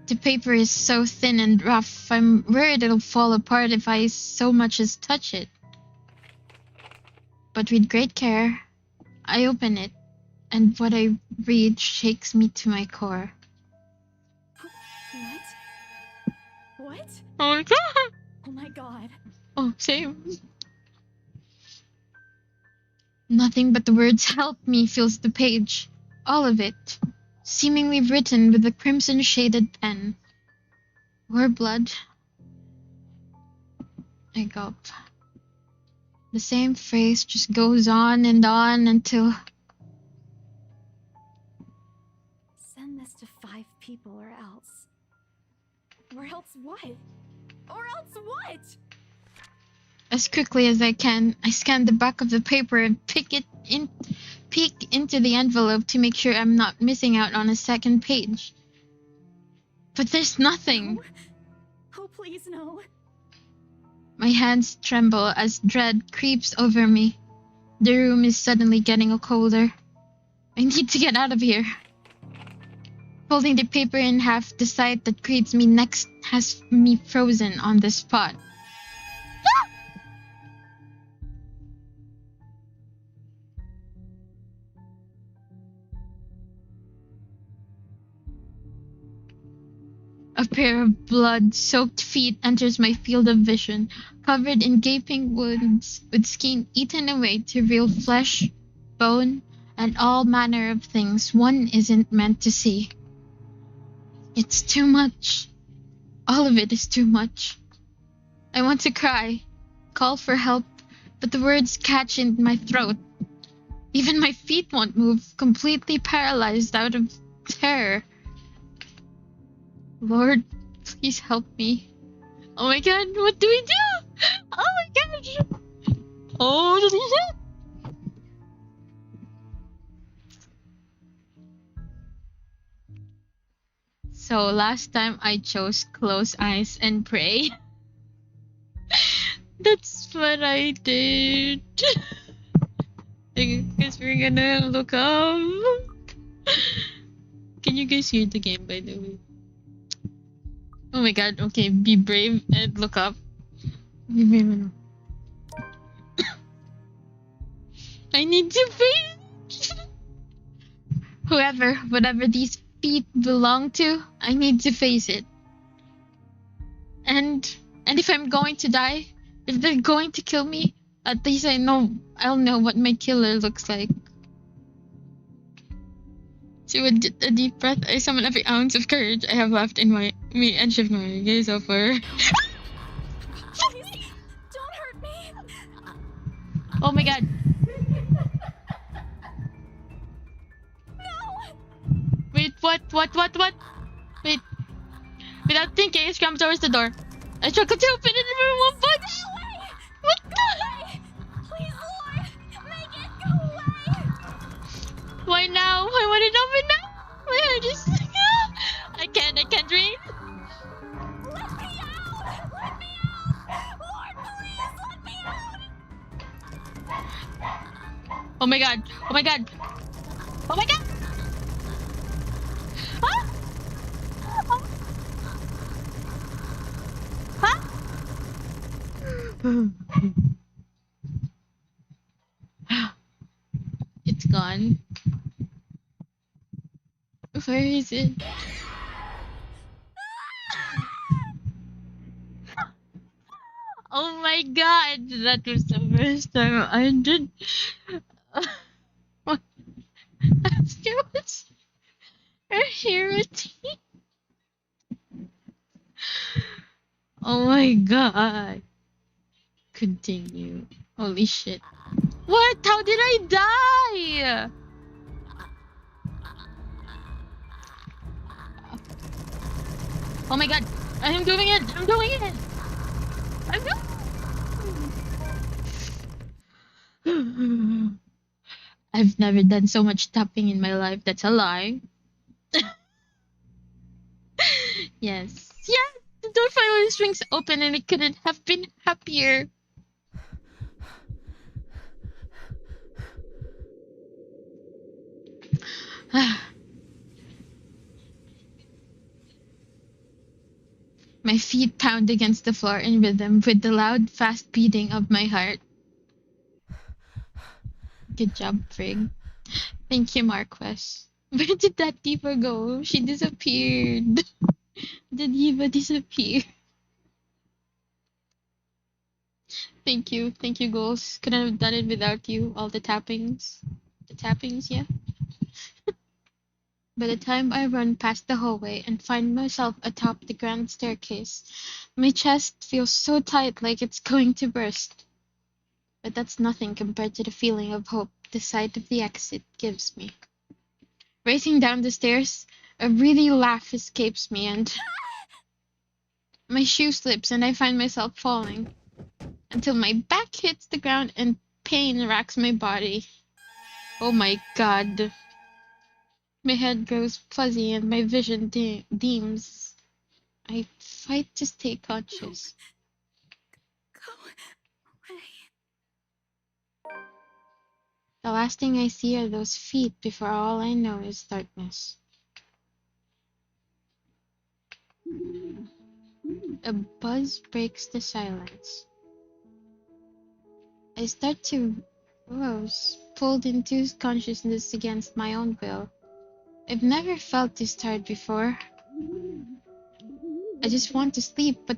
The paper is so thin and rough, I'm worried it'll fall apart if I so much as touch it. But with great care, I open it, and what I read shakes me to my core. What? Oh my god! Oh my god. Oh, same. Nothing but the words "help me" fills the page. All of it, seemingly written with a crimson-shaded pen. Or blood. I gulp. The same phrase just goes on until... Send this to 5 people or else. Or else what? Or else what? As quickly as I can, I scan the back of the paper and peek into the envelope to make sure I'm not missing out on a second page. But there's nothing. No. Oh, please, no. My hands tremble as dread creeps over me. The room is suddenly getting colder. I need to get out of here. Folding the paper in half, the sight that greets me next has me frozen on the spot. A pair of blood-soaked feet enters my field of vision, covered in gaping wounds, with skin eaten away to reveal flesh, bone, and all manner of things one isn't meant to see. It's too much. All of it is too much. I want to cry, call for help, but the words catch in my throat. Even my feet won't move, completely paralyzed out of terror. Lord, please help me. Oh my god, what do we do? Oh my gosh. Oh shit. So last time I chose close eyes and pray. That's what I did. I guess we're gonna look up. Can you guys hear the game, by the way? Oh my god, okay, be brave and look up. Be brave and I need to pay. Whatever these feet belong to, I need to face it. And if I'm going to die, if they're going to kill me, at least I'll know what my killer looks like. To a deep breath, I summon every ounce of courage I have left in me and shift my gaze over. Please, don't hurt me. Oh my god. No. Wait, what? Wait. Without thinking, I scrambled towards the door. I struggled to open it in one punch. What the? Please, Lord, make it go away. Why now? I want it open now. My heart is. I can't breathe. Let me out. Let me out. Lord, please, let me out. Oh my god. Oh my god. Oh my god. Huh? Huh? It's gone. Where is it? Oh my god, that was the first time I did. What? It was her heritage. Oh my god. Continue. Holy shit. What? How did I die? Oh my god. I'm doing it. I'm doing it. I'm doing I've never done so much tapping in my life. That's a lie. Yes. Yeah. The door finally swings open and it couldn't have been happier. My feet pound against the floor in rhythm with the loud, fast beating of my heart. Good job, Frig. Thank you, Marquess. Where did that diva go? She disappeared. The diva disappeared. Thank you, Ghost. Couldn't have done it without you. All the tappings. Yeah. By the time I run past the hallway and find myself atop the grand staircase, my chest feels so tight like it's going to burst. But that's nothing compared to the feeling of hope the sight of the exit gives me. Racing down the stairs, a really laugh escapes me and my shoe slips and I find myself falling until my back hits the ground and pain racks my body. Oh my god. My head grows fuzzy and my vision dims. I fight to stay conscious. Go away. The last thing I see are those feet before all I know is darkness. A buzz breaks the silence. I start to rose, pulled into consciousness against my own will. I've never felt this tired before. I just want to sleep, but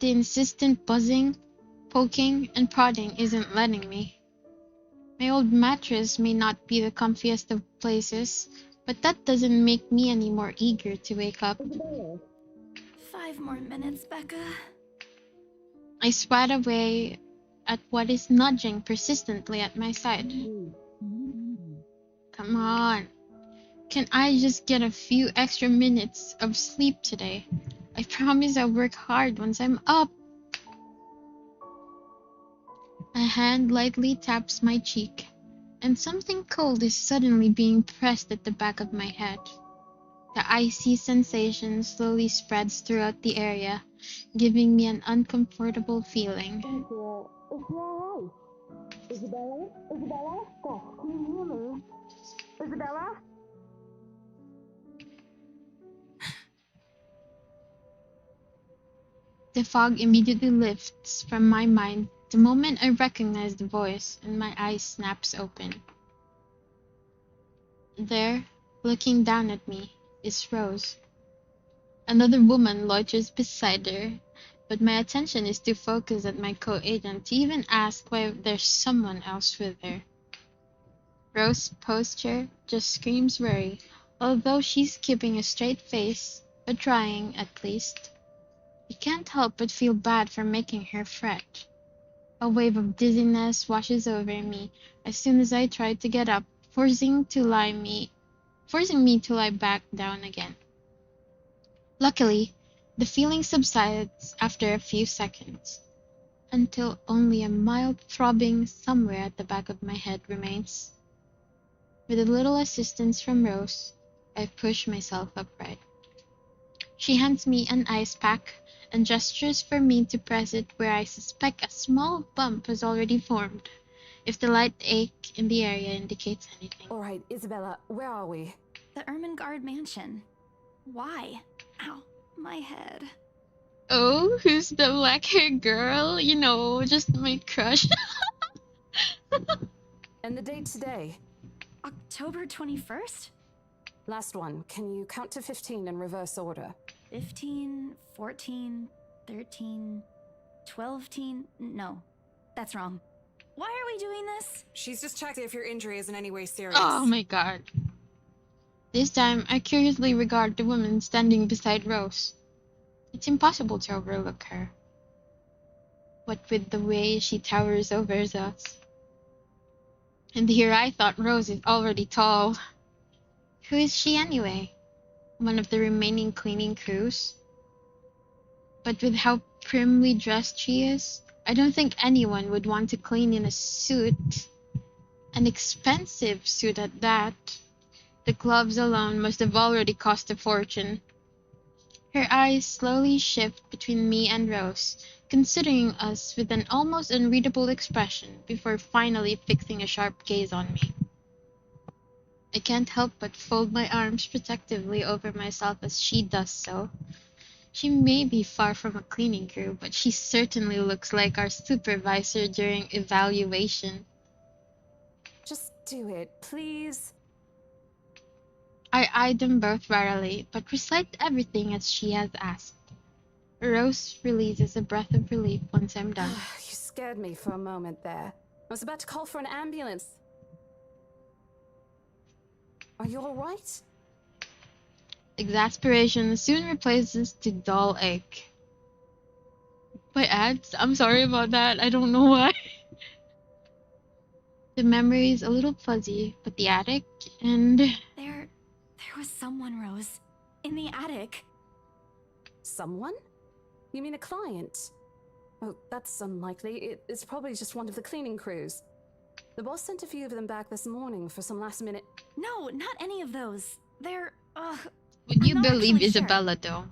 the insistent buzzing, poking, and prodding isn't letting me. My old mattress may not be the comfiest of places, but that doesn't make me any more eager to wake up. 5 more minutes, Becca. I swat away at what is nudging persistently at my side. Come on. Can I just get a few extra minutes of sleep today? I promise I'll work hard once I'm up. A hand lightly taps my cheek, and something cold is suddenly being pressed at the back of my head. The icy sensation slowly spreads throughout the area, giving me an uncomfortable feeling. Isabella? Stop. Can you hear me? Isabella? The fog immediately lifts from my mind the moment I recognize the voice and my eyes snaps open. There, looking down at me, is Rose. Another woman loiters beside her, but my attention is too focused at my co-agent to even ask why there's someone else with her. Rose's posture just screams worry, although she's keeping a straight face, but trying at least. I can't help but feel bad for making her fret. A wave of dizziness washes over me as soon as I try to get up, forcing me to lie back down again. Luckily, the feeling subsides after a few seconds, until only a mild throbbing somewhere at the back of my head remains. With a little assistance from Rose, I push myself upright. She hands me an ice pack and gestures for me to press it where I suspect a small bump has already formed, if the light ache in the area indicates anything. All right, Isabella, where are we? The Ermengarde mansion. Why? Ow, my head. Oh, who's the black-haired girl? You know, just my crush. And the date today? October 21st? Last one. Can you count to 15 in reverse order? 15, 14, 13, 12. No, that's wrong. Why are we doing this? She's just checked if your injury is in any way serious. Oh my god. This time, I curiously regard the woman standing beside Rose. It's impossible to overlook her. What with the way she towers over us. And here I thought Rose is already tall. Who is she anyway? One of the remaining cleaning crews? But with how primly dressed she is, I don't think anyone would want to clean in a suit. An expensive suit at that. The gloves alone must have already cost a fortune. Her eyes slowly shift between me and Rose, considering us with an almost unreadable expression before finally fixing a sharp gaze on me. I can't help but fold my arms protectively over myself as she does so. She may be far from a cleaning crew, but she certainly looks like our supervisor during evaluation. Just do it, please. I eyed them both warily, but recite everything as she has asked. Rose releases a breath of relief once I'm done. You scared me for a moment there. I was about to call for an ambulance. Are you all right? Exasperation soon replaces to dull ache. My ads? I'm sorry about that. I don't know why. The memory's a little fuzzy, but the attic and... There was someone, Rose. In the attic. Someone? You mean a client? Oh, that's unlikely. It's probably just one of the cleaning crews. The boss sent a few of them back this morning for some last-minute... No, not any of those. They're, Would you I'm not believe actually sure. Isabella, though?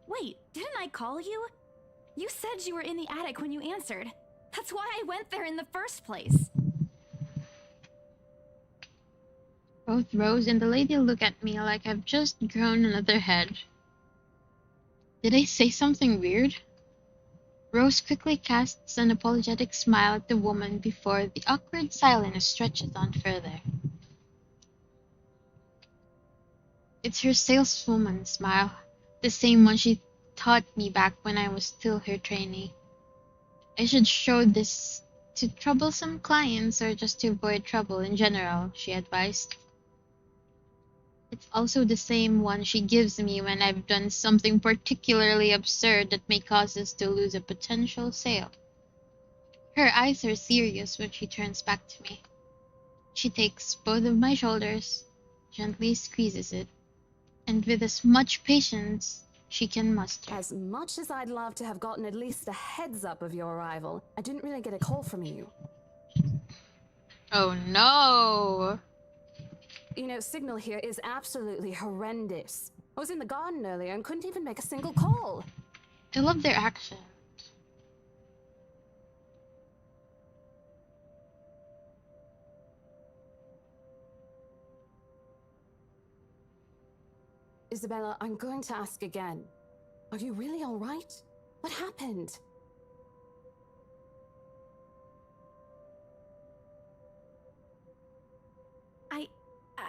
Wait, didn't I call you? You said you were in the attic when you answered. That's why I went there in the first place. Both Rose and the lady look at me like I've just grown another head. Did I say something weird? Rose quickly casts an apologetic smile at the woman before the awkward silence stretches on further. It's her saleswoman smile, the same one she taught me back when I was still her trainee. I should show this to troublesome clients or just to avoid trouble in general, she advised. It's also the same one she gives me when I've done something particularly absurd that may cause us to lose a potential sale. Her eyes are serious when she turns back to me. She takes both of my shoulders, gently squeezes it, and with as much patience she can muster. As much as I'd love to have gotten at least a heads up of your arrival, I didn't really get a call from you. Oh no! You know, signal here is absolutely horrendous. I was in the garden earlier and couldn't even make a single call. I love their accent. Isabella, I'm going to ask again. Are you really all right? What happened?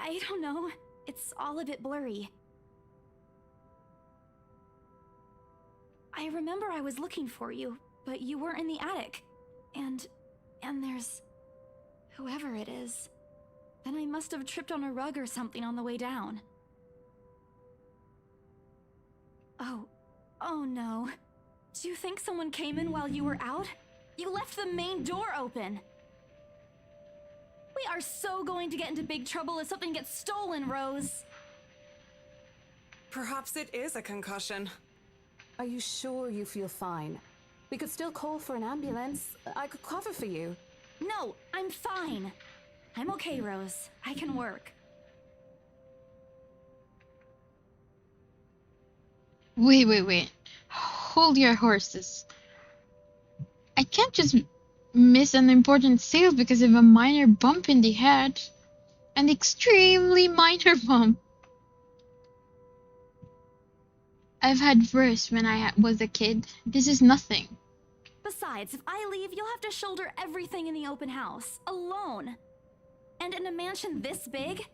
I I don't know. It's all a bit blurry. I remember I was looking for you, but you weren't in the attic. And there's... whoever it is. Then I must have tripped on a rug or something on the way down. Oh no. Do you think someone came in while you were out? You left the main door open! We are so going to get into big trouble if something gets stolen, Rose! Perhaps it is a concussion. Are you sure you feel fine? We could still call for an ambulance. I could cover for you. No, I'm fine. I'm okay, Rose. I can work. Wait. Hold your horses. I can't just miss an important sale because of a minor bump in the head. An extremely minor bump. I've had worse when I was a kid. This is nothing. Besides, if I leave, you'll have to shoulder everything in the open house, alone. And in a mansion this big?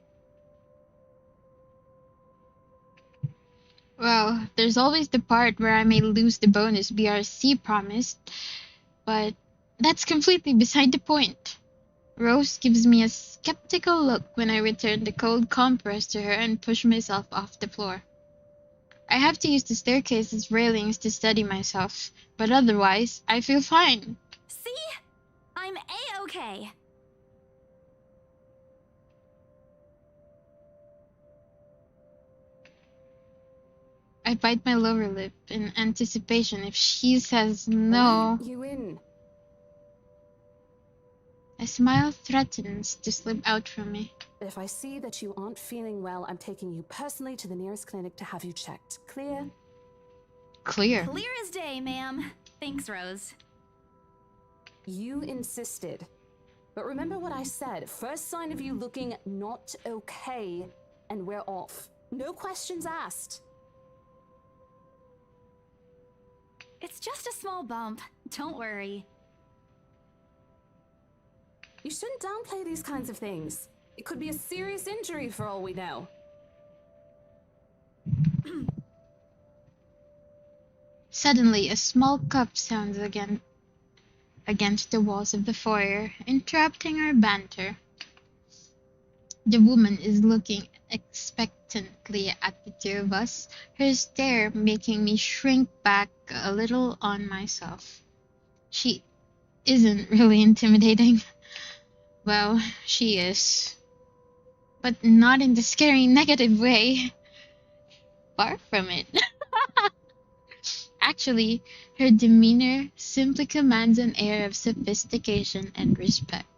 Well, there's always the part where I may lose the bonus BRC promised, but that's completely beside the point. Rose gives me a skeptical look when I return the cold compress to her and push myself off the floor. I have to use the staircase's railings to steady myself, but otherwise, I feel fine. See? I'm A-okay. I bite my lower lip in anticipation if she says Why no. aren't you in? A smile threatens to slip out from me. If I see that you aren't feeling well, I'm taking you personally to the nearest clinic to have you checked. Clear? Clear. Clear as day, ma'am. Thanks, Rose. You insisted. But remember what I said. First sign of you looking not okay, and we're off. No questions asked. It's just a small bump. Don't worry. You shouldn't downplay these kinds of things. It could be a serious injury for all we know. Suddenly, a small cup sounds again against the walls of the foyer, interrupting our banter. The woman is looking expectantly at the two of us, her stare making me shrink back a little on myself. She isn't really intimidating. Well, she is. But not in the scary negative way. Far from it. Actually, her demeanor simply commands an air of sophistication and respect.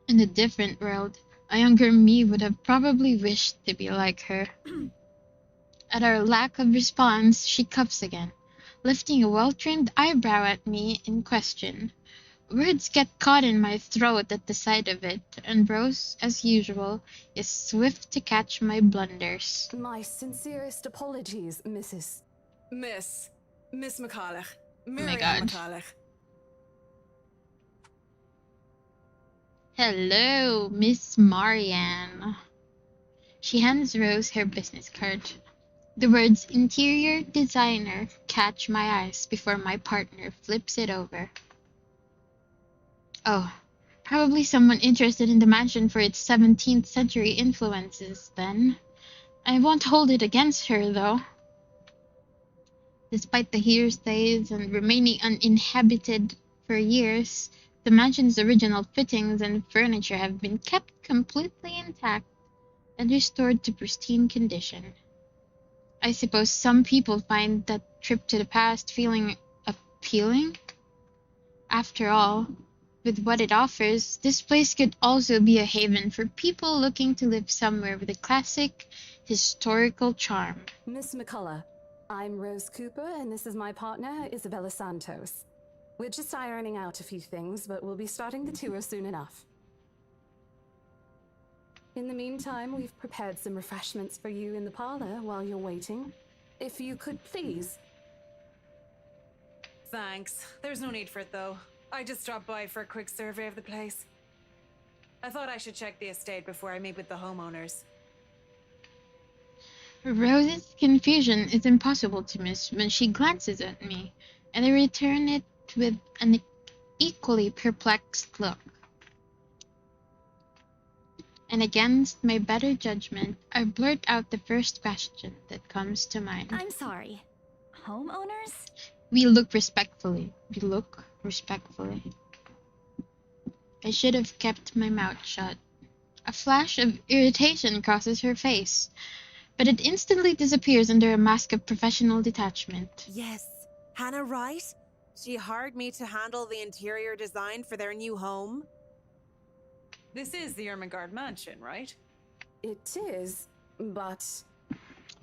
In a different world, a younger me would have probably wished to be like her. At our lack of response, she cups again, lifting a well-trimmed eyebrow at me in question. Words get caught in my throat at the sight of it, and Rose, as usual, is swift to catch my blunders. My sincerest apologies, Mrs. Miss McCulloch. my Miriam God. McCulloch. Hello, Miss Marianne. She hands Rose her business card. The words interior designer catch my eyes before my partner flips it over. Oh, probably someone interested in the mansion for its 17th century influences, then. I won't hold it against her, though. Despite the hearsays and remaining uninhabited for years, the mansion's original fittings and furniture have been kept completely intact and restored to pristine condition. I suppose some people find that trip to the past feeling appealing? After all, with what it offers, this place could also be a haven for people looking to live somewhere with a classic, historical charm. Miss McCullough, I'm Rose Cooper, and this is my partner, Isabella Santos. We're just ironing out a few things, but we'll be starting the tour soon enough. In the meantime, we've prepared some refreshments for you in the parlor while you're waiting. If you could please. Thanks. There's no need for it, though. I just dropped by for a quick survey of the place. I thought I should check the estate before I meet with the homeowners. Rose's confusion is impossible to miss when she glances at me, and I return it with an equally perplexed look. And against my better judgment, I blurt out the first question that comes to mind. I'm sorry. Homeowners? We look respectfully. I should have kept my mouth shut. A flash of irritation crosses her face, but it instantly disappears under a mask of professional detachment. Yes. Hannah, right? She hired me to handle the interior design for their new home. This is the Ermengarde mansion, right? It is, but...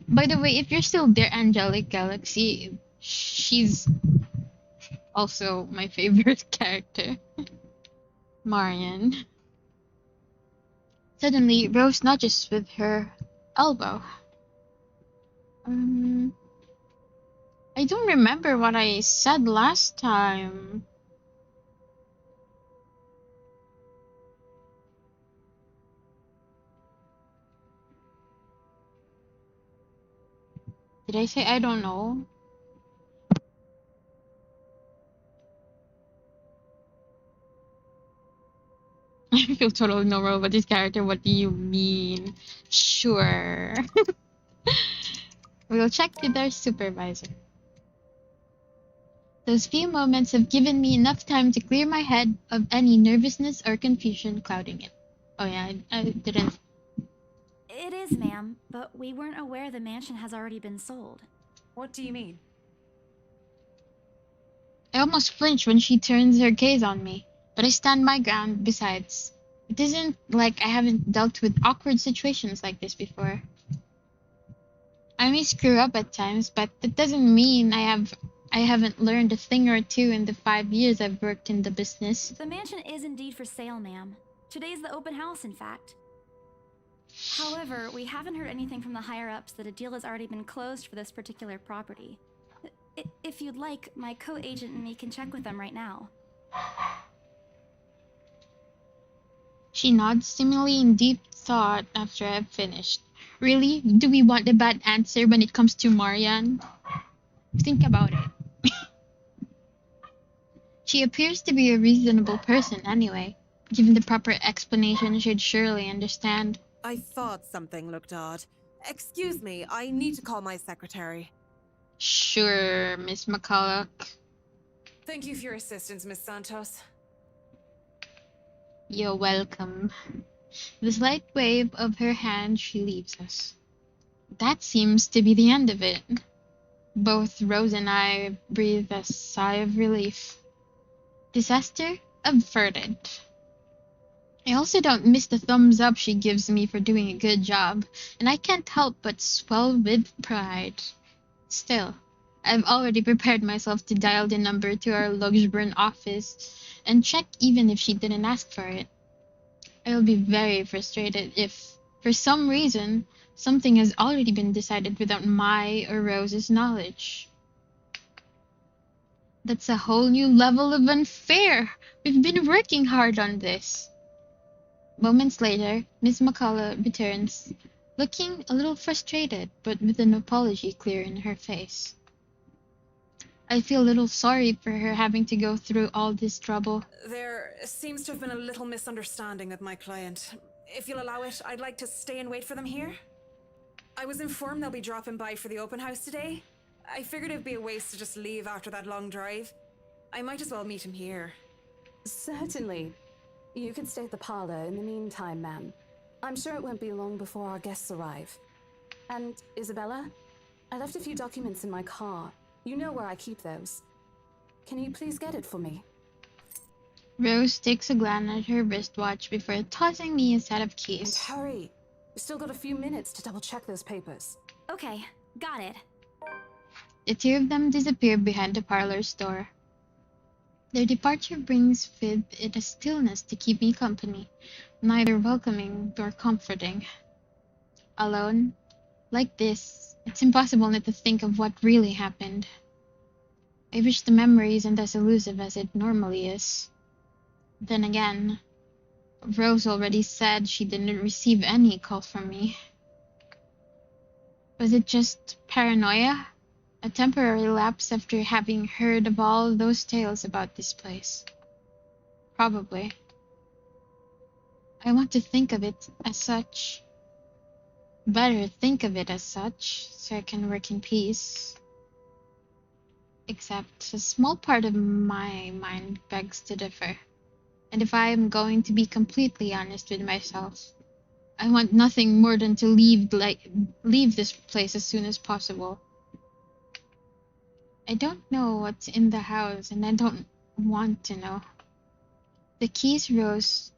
By the way, if you're still there, Angelic Galaxy, she's also my favorite character. Marian. Suddenly, Rose nudges with her elbow. I don't remember what I said last time. Did I say I don't know? I feel totally normal about this character. What do you mean? Sure. We'll check with our supervisor. Those few moments have given me enough time to clear my head of any nervousness or confusion clouding it. Oh yeah, I didn't. It is, ma'am, but we weren't aware the mansion has already been sold. What do you mean? I almost flinch when she turns her gaze on me, but I stand my ground. Besides, it isn't like I haven't dealt with awkward situations like this before. I may screw up at times, but that doesn't mean I haven't learned a thing or two in the 5 years I've worked in the business. The mansion is indeed for sale, ma'am. Today's the open house, in fact. However, we haven't heard anything from the higher-ups that a deal has already been closed for this particular property. If you'd like, my co-agent and me can check with them right now. She nods seemingly in deep thought after I've finished. Really? Do we want a bad answer when it comes to Marian? Think about it. She appears to be a reasonable person anyway. Given the proper explanation, she'd surely understand. I thought something looked odd. Excuse me, I need to call my secretary. Sure, Miss McCulloch. Thank you for your assistance, Miss Santos. You're welcome. With a slight wave of her hand, she leaves us. That seems to be the end of it. Both Rose and I breathe a sigh of relief. Disaster averted. I also don't miss the thumbs up she gives me for doing a good job, and I can't help but swell with pride. Still, I've already prepared myself to dial the number to our Luxburn office and check even if she didn't ask for it. I'll be very frustrated if, for some reason, something has already been decided without my or Rose's knowledge. That's a whole new level of unfair. We've been working hard on this. Moments later, Miss McCullough returns, looking a little frustrated, but with an apology clear in her face. I feel a little sorry for her having to go through all this trouble. There seems to have been a little misunderstanding with my client. If you'll allow it, I'd like to stay and wait for them here. I was informed they'll be dropping by for the open house today. I figured it'd be a waste to just leave after that long drive. I might as well meet him here. Certainly. You can stay at the parlor in the meantime, ma'am. I'm sure it won't be long before our guests arrive. And, Isabella, I left a few documents in my car. You know where I keep those. Can you please get it for me? Rose takes a glance at her wristwatch before tossing me a set of keys. And hurry! We've still got a few minutes to double-check those papers. Okay, got it. The two of them disappear behind the parlor's door. Their departure brings with it a stillness to keep me company, neither welcoming nor comforting. Alone, like this, it's impossible not to think of what really happened. I wish the memory isn't as elusive as it normally is. Then again, Rose already said she didn't receive any call from me. Was it just paranoia? A temporary lapse after having heard of all those tales about this place? Probably. I want to think of it as such. Better think of it as such, so I can work in peace. Except a small part of my mind begs to differ. And if I am going to be completely honest with myself, I want nothing more than to leave this place as soon as possible. I don't know what's in the house, and I don't want to know. The keys Rose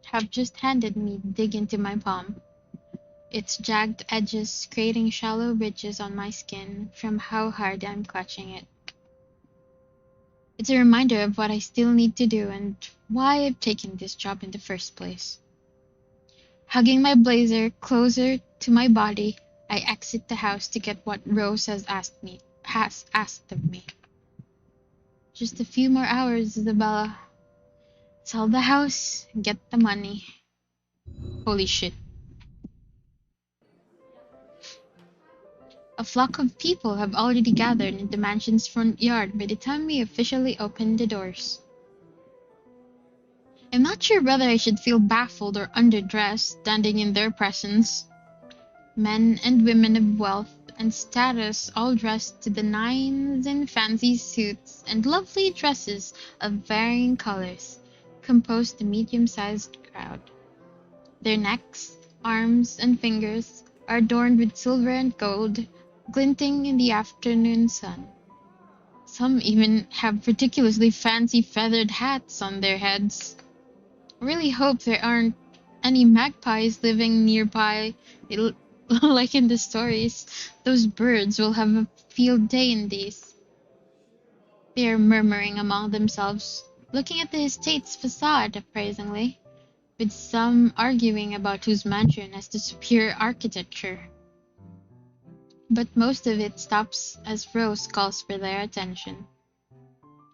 have just handed me dig into my palm, its jagged edges creating shallow ridges on my skin from how hard I'm clutching it. It's a reminder of what I still need to do and why I've taken this job in the first place. Hugging my blazer closer to my body, I exit the house to get what Rose has asked of me. Just a few more hours, Isabella. Sell the house, get the money. Holy shit. A flock of people have already gathered in the mansion's front yard by the time we officially open the doors. I'm not sure whether I should feel baffled or underdressed standing in their presence. Men and women of wealth and status all dressed to the nines in fancy suits and lovely dresses of varying colors composed the medium-sized crowd. Their necks, arms, and fingers are adorned with silver and gold, glinting in the afternoon sun. Some even have ridiculously fancy feathered hats on their heads. I really hope there aren't any magpies living nearby. Like in the stories, those birds will have a field day in these. They are murmuring among themselves, looking at the estate's facade appraisingly, with some arguing about whose mansion has the superior architecture. But most of it stops as Rose calls for their attention.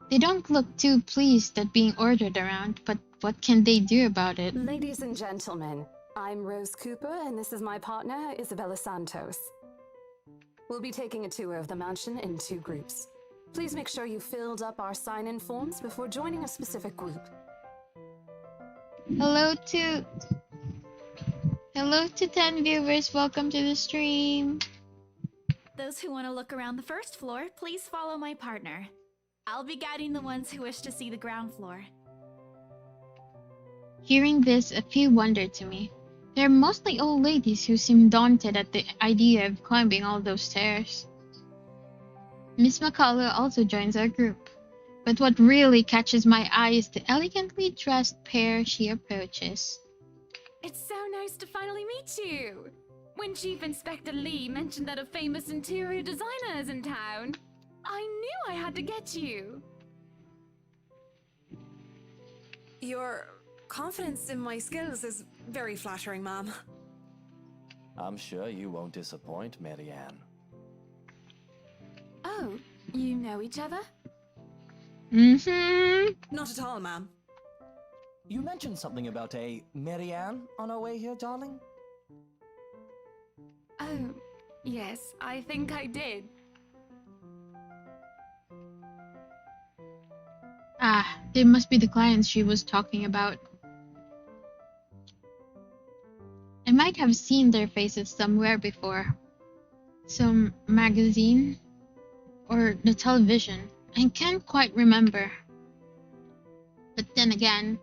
They don't look too pleased at being ordered around, but what can they do about it? Ladies and gentlemen, I'm Rose Cooper, and this is my partner, Isabella Santos. We'll be taking a tour of the mansion in 2 groups. Please make sure you filled up our sign-in forms before joining a specific group. Hello to 10 viewers. Welcome to the stream. Those who want to look around the first floor, please follow my partner. I'll be guiding the ones who wish to see the ground floor. Hearing this, a few wondered to me. They're mostly old ladies who seem daunted at the idea of climbing all those stairs. Miss McCullough also joins our group, but what really catches my eye is the elegantly dressed pair she approaches. It's so nice to finally meet you! When Chief Inspector Lee mentioned that a famous interior designer is in town, I knew I had to get you! Your confidence in my skills is very flattering, ma'am. I'm sure you won't disappoint, Marianne. Oh, you know each other? Not at all, ma'am. You mentioned something about a Marianne on our way here, darling? Oh, yes, I think I did. Ah, they must be the clients she was talking about. I might have seen their faces somewhere before. Some magazine? Or the television. I can't quite remember. But then again,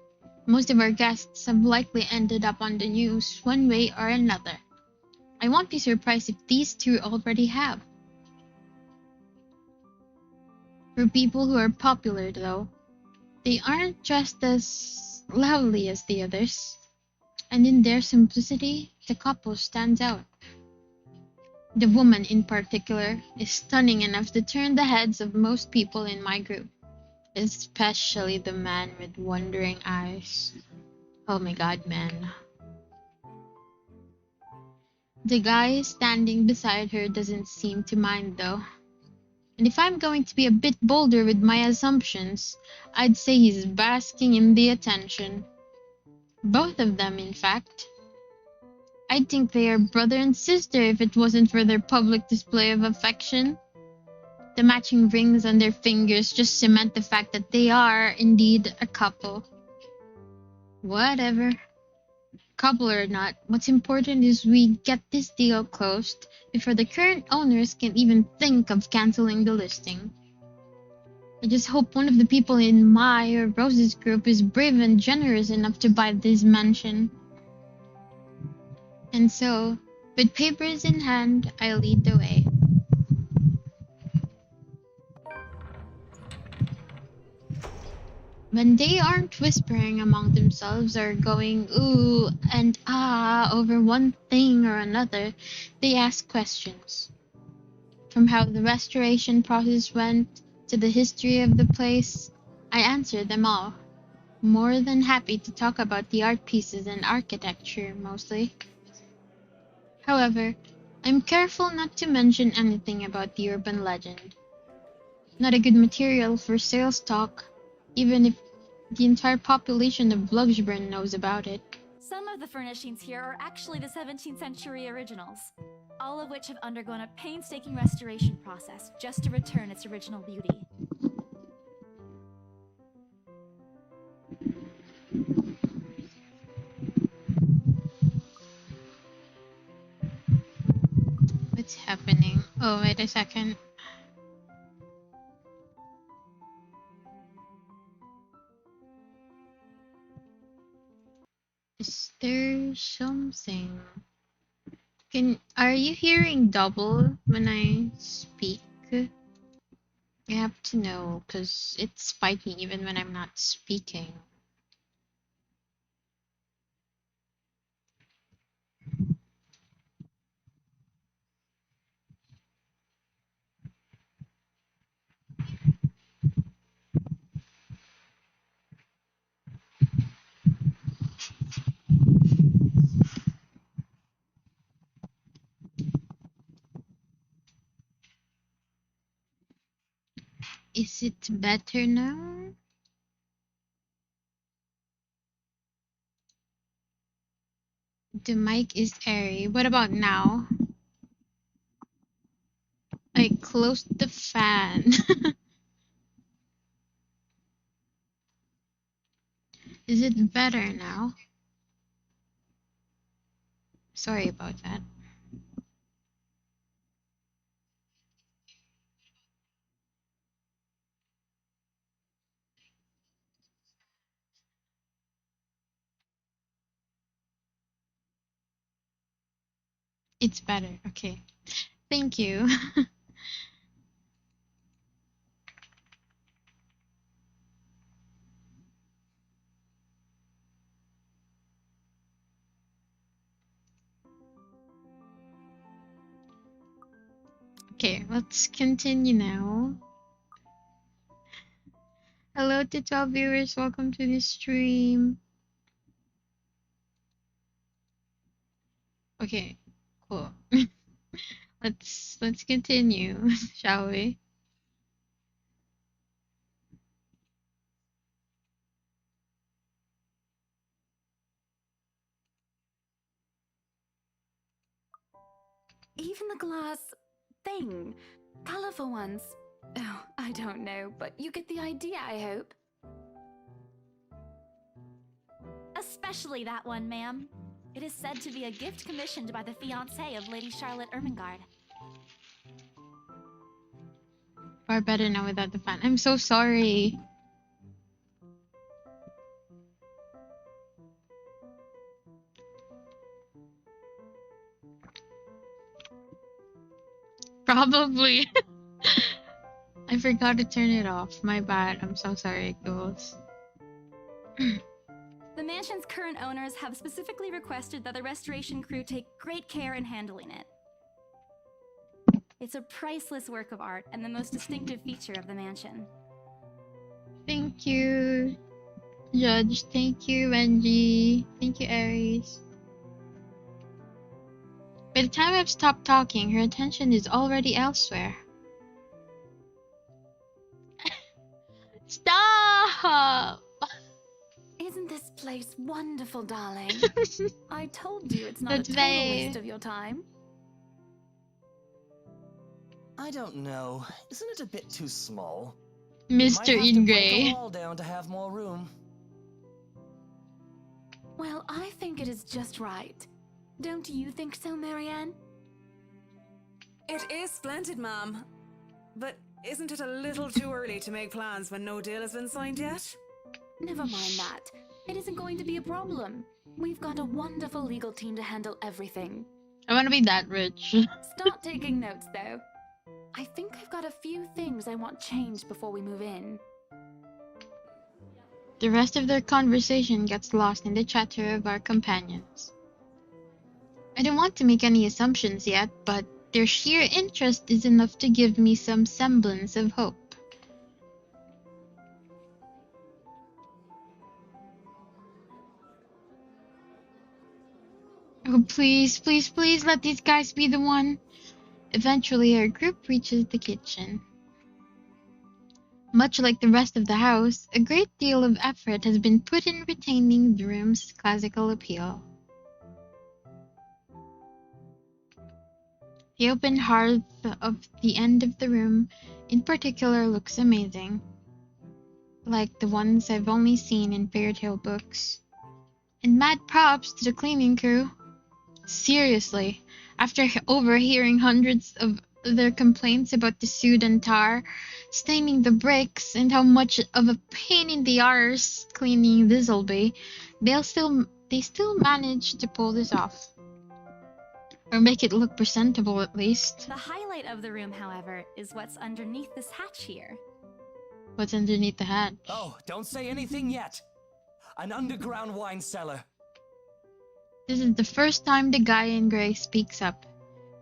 most of our guests have likely ended up on the news one way or another. I won't be surprised if these two already have. For people who are popular, though, they aren't dressed as loudly as the others, and in their simplicity, the couple stands out. The woman in particular is stunning enough to turn the heads of most people in my group, especially the man with wondering eyes. Oh my god, man. The guy standing beside her doesn't seem to mind though. And if I'm going to be a bit bolder with my assumptions, I'd say he's basking in the attention. Both of them, in fact. I'd think they are brother and sister if it wasn't for their public display of affection. The matching rings on their fingers just cement the fact that they are indeed a couple. Whatever. Couple or not, what's important is we get this deal closed before the current owners can even think of canceling the listing. I just hope one of the people in my or Rose's group is brave and generous enough to buy this mansion. And so, with papers in hand, I lead the way. When they aren't whispering among themselves or going ooh and ah over one thing or another, they ask questions. From how the restoration process went to the history of the place, I answer them all. More than happy to talk about the art pieces and architecture, mostly. However, I'm careful not to mention anything about the urban legend. Not a good material for sales talk, even if the entire population of Blogsburn knows about it. Some of the furnishings here are actually the 17th century originals, all of which have undergone a painstaking restoration process just to return its original beauty. What's happening? Oh, wait a second. Is there something? Are you hearing double when I speak? I have to know, because it's spiky even when I'm not speaking. Is it better now? The mic is airy. What about now? I closed the fan. Is it better now? Sorry about that. It's better. Okay. Thank you. Okay, let's continue now. Hello to 12 viewers. Welcome to the stream. Okay, cool. Let's continue, shall we? Even the glass thing. Colorful ones. Oh, I don't know, but you get the idea, I hope. Especially that one, ma'am. It is said to be a gift commissioned by the fiancé of Lady Charlotte Ermengarde. Far better now without the fan. I'm so sorry. Probably. I forgot to turn it off. My bad. I'm so sorry, girls. The mansion's current owners have specifically requested that the restoration crew take great care in handling it. It's a priceless work of art and the most distinctive feature of the mansion. Thank you, Judge. Thank you, Renji. Thank you, Aries. By the time I've stopped talking, her attention is already elsewhere. Stop! It's Isn't this place wonderful, darling? I told you it's not That's a total very waste of your time. I don't know. Isn't it a bit too small? We might Mr. have in to break a Grey. wall down to have more room. Well, I think it is just right. Don't you think so, Marianne? It is splendid, ma'am. But isn't it a little too early to make plans when no deal has been signed yet? Never mind that. It isn't going to be a problem. We've got a wonderful legal team to handle everything. I want to be that rich. Start taking notes, though. I think I've got a few things I want changed before we move in. The rest of their conversation gets lost in the chatter of our companions. I don't want to make any assumptions yet, but their sheer interest is enough to give me some semblance of hope. Oh, please, please, please let these guys be the one. Eventually, our group reaches the kitchen. Much like the rest of the house, a great deal of effort has been put in retaining the room's classical appeal. The open hearth of the end of the room, in particular, looks amazing, like the ones I've only seen in fairy tale books. And mad props to the cleaning crew. Seriously, after overhearing hundreds of their complaints about the soot and tar staining the bricks and how much of a pain in the arse cleaning this'll be, they still manage to pull this off. Or make it look presentable at least. The highlight of the room, however, is what's underneath this hatch here. What's underneath the hatch? Oh, don't say anything yet. An underground wine cellar. This is the first time the guy in gray speaks up.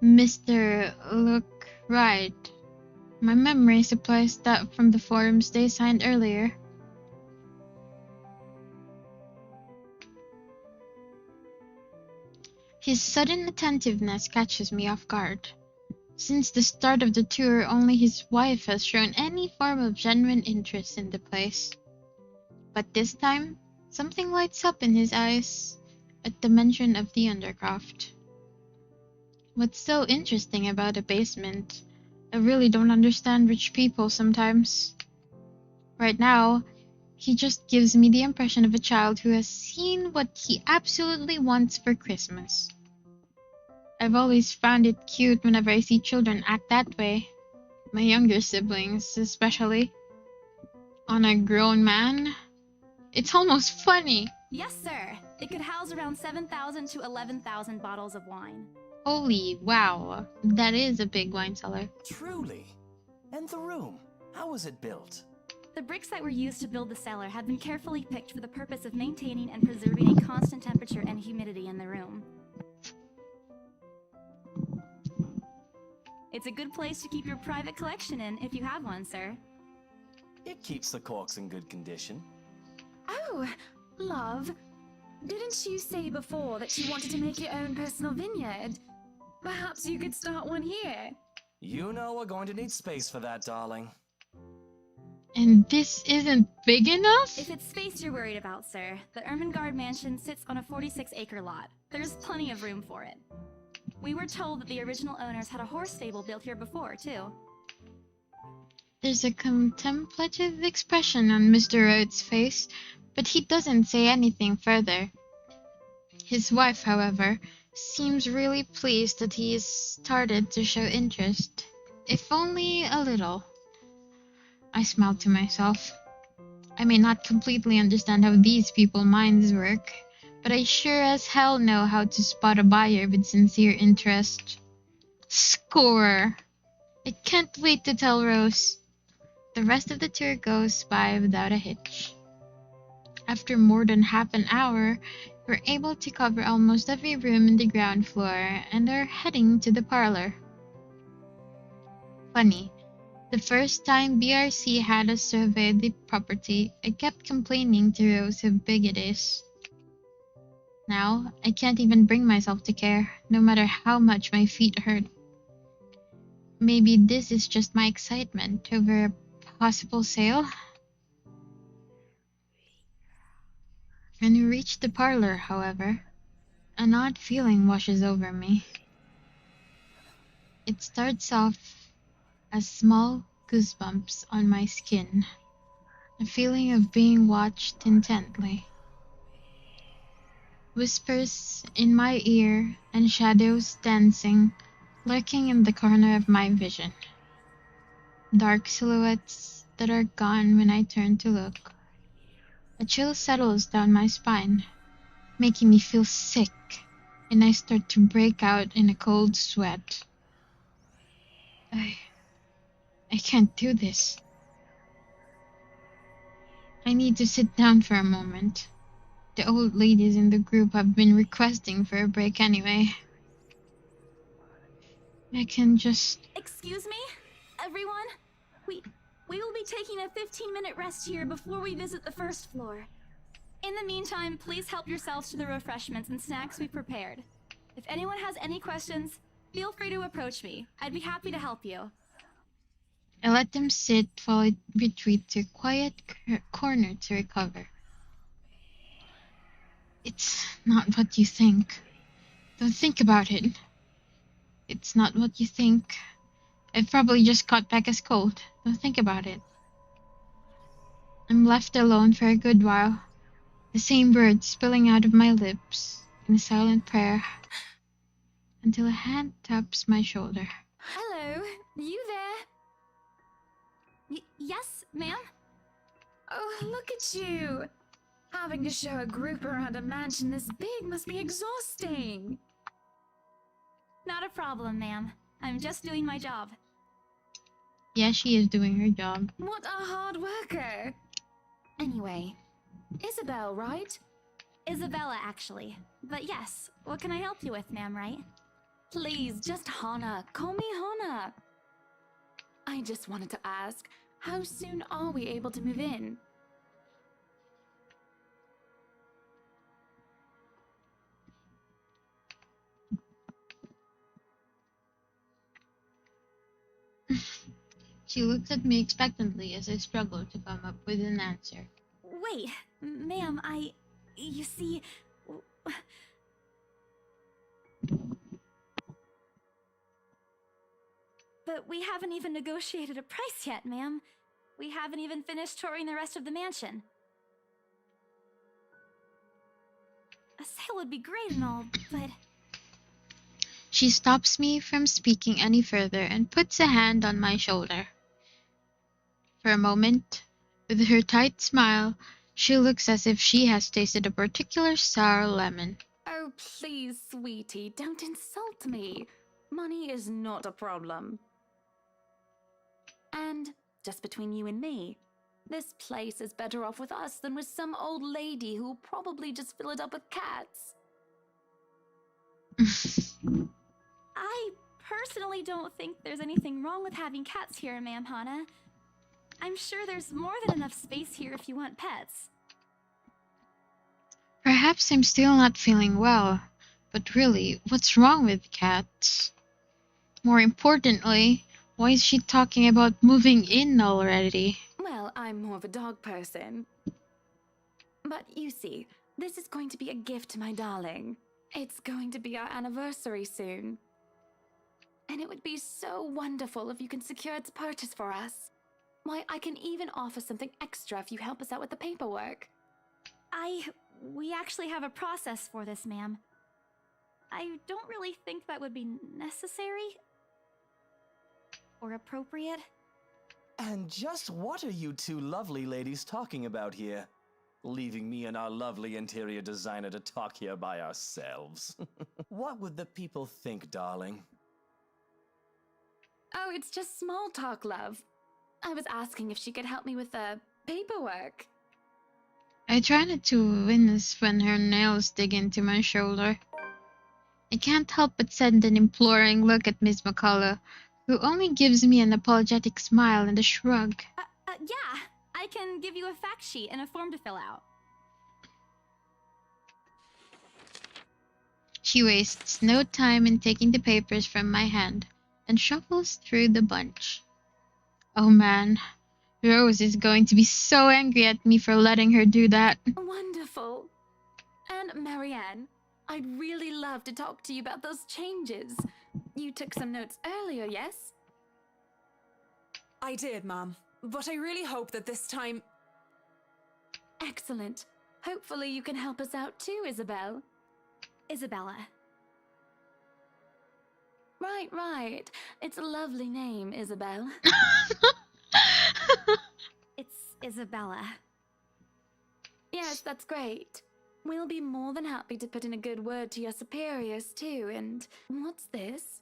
Mr. Look right. My memory supplies that from the forums they signed earlier. His sudden attentiveness catches me off guard. Since the start of the tour, only his wife has shown any form of genuine interest in the place. But this time, something lights up in his eyes at the mention of the undercroft. What's so interesting about a basement? I really don't understand rich people sometimes. Right now, he just gives me the impression of a child who has seen what he absolutely wants for Christmas. I've always found it cute whenever I see children act that way. My younger siblings, especially. On a grown man, it's almost funny. Yes, sir. It could house around 7,000 to 11,000 bottles of wine. Holy wow, that is a big wine cellar. Truly. And the room, how was it built? The bricks that were used to build the cellar have been carefully picked for the purpose of maintaining and preserving a constant temperature and humidity in the room. It's a good place to keep your private collection in if you have one, sir. It keeps the corks in good condition. Oh, love. Didn't you say before that you wanted to make your own personal vineyard? Perhaps you could start one here. You know we're going to need space for that, darling. And this isn't big enough? If it's space you're worried about, sir, the Ermengarde mansion sits on a 46-acre lot. There's plenty of room for it. We were told that the original owners had a horse stable built here before, too. There's a contemplative expression on Mr. Rhodes' face, but he doesn't say anything further. His wife, however, seems really pleased that he has started to show interest, if only a little. I smile to myself. I may not completely understand how these people's minds work, but I sure as hell know how to spot a buyer with sincere interest. Score! I can't wait to tell Rose. The rest of the tour goes by without a hitch. After more than half an hour, we're able to cover almost every room in the ground floor and are heading to the parlor. Funny, the first time BRC had us survey the property, I kept complaining to Rose how big it is. Now, I can't even bring myself to care, no matter how much my feet hurt. Maybe this is just my excitement over a possible sale? When we reach the parlor, however, an odd feeling washes over me. It starts off as small goosebumps on my skin, a feeling of being watched intently. Whispers in my ear and shadows dancing, lurking in the corner of my vision. Dark silhouettes that are gone when I turn to look. A chill settles down my spine, making me feel sick, and I start to break out in a cold sweat. I can't do this. I need to sit down for a moment. The old ladies in the group have been requesting for a break anyway. I can just... Excuse me, everyone? We will be taking a 15-minute rest here before we visit the first floor. In the meantime, please help yourselves to the refreshments and snacks we prepared. If anyone has any questions, feel free to approach me. I'd be happy to help you. I let them sit while I retreat to a quiet corner to recover. It's not what you think. Don't think about it. It's not what you think. I've probably just caught Becca's cold. Don't think about it. I'm left alone for a good while, the same words spilling out of my lips in a silent prayer, until a hand taps my shoulder. Hello, you there? Yes, ma'am? Oh, look at you! Having to show a group around a mansion this big must be exhausting. Not a problem, ma'am. I'm just doing my job. Yeah, she is doing her job. What a hard worker! Anyway, Isabel, right? Isabella, actually. But yes, what can I help you with, ma'am, right? Please, just Hannah. Call me Hannah. I just wanted to ask, how soon are we able to move in? She looks at me expectantly as I struggle to come up with an answer. Wait, ma'am, you see... But we haven't even negotiated a price yet, ma'am. We haven't even finished touring the rest of the mansion. A sale would be great and all, but... She stops me from speaking any further and puts a hand on my shoulder. For a moment, with her tight smile, she looks as if she has tasted a particular sour lemon. Oh, please, sweetie, don't insult me. Money is not a problem. And, just between you and me, this place is better off with us than with some old lady who'll probably just fill it up with cats. I personally don't think there's anything wrong with having cats here, ma'am Hannah. I'm sure there's more than enough space here if you want pets. Perhaps I'm still not feeling well, but really, what's wrong with cats? More importantly, why is she talking about moving in already? Well, I'm more of a dog person. But you see, this is going to be a gift to my darling. It's going to be our anniversary soon. And it would be so wonderful if you can secure its purchase for us. Why, I can even offer something extra if you help us out with the paperwork. We actually have a process for this, ma'am. I don't really think that would be necessary. Or appropriate. And just what are you two lovely ladies talking about here? Leaving me and our lovely interior designer to talk here by ourselves. What would the people think, darling? Oh, it's just small talk, love. I was asking if she could help me with the paperwork. I try not to wince when her nails dig into my shoulder. I can't help but send an imploring look at Miss McCullough, who only gives me an apologetic smile and a shrug. Yeah, I can give you a fact sheet and a form to fill out. She wastes no time in taking the papers from my hand and shuffles through the bunch. Oh man, Rose is going to be so angry at me for letting her do that. Wonderful. Marianne, I'd really love to talk to you about those changes. You took some notes earlier, yes? I did, Mom. But I really hope that this time... Excellent. Hopefully you can help us out too, Isabel. Isabella. Right. It's a lovely name, Isabel. It's Isabella. Yes, that's great. We'll be more than happy to put in a good word to your superiors too, and what's this?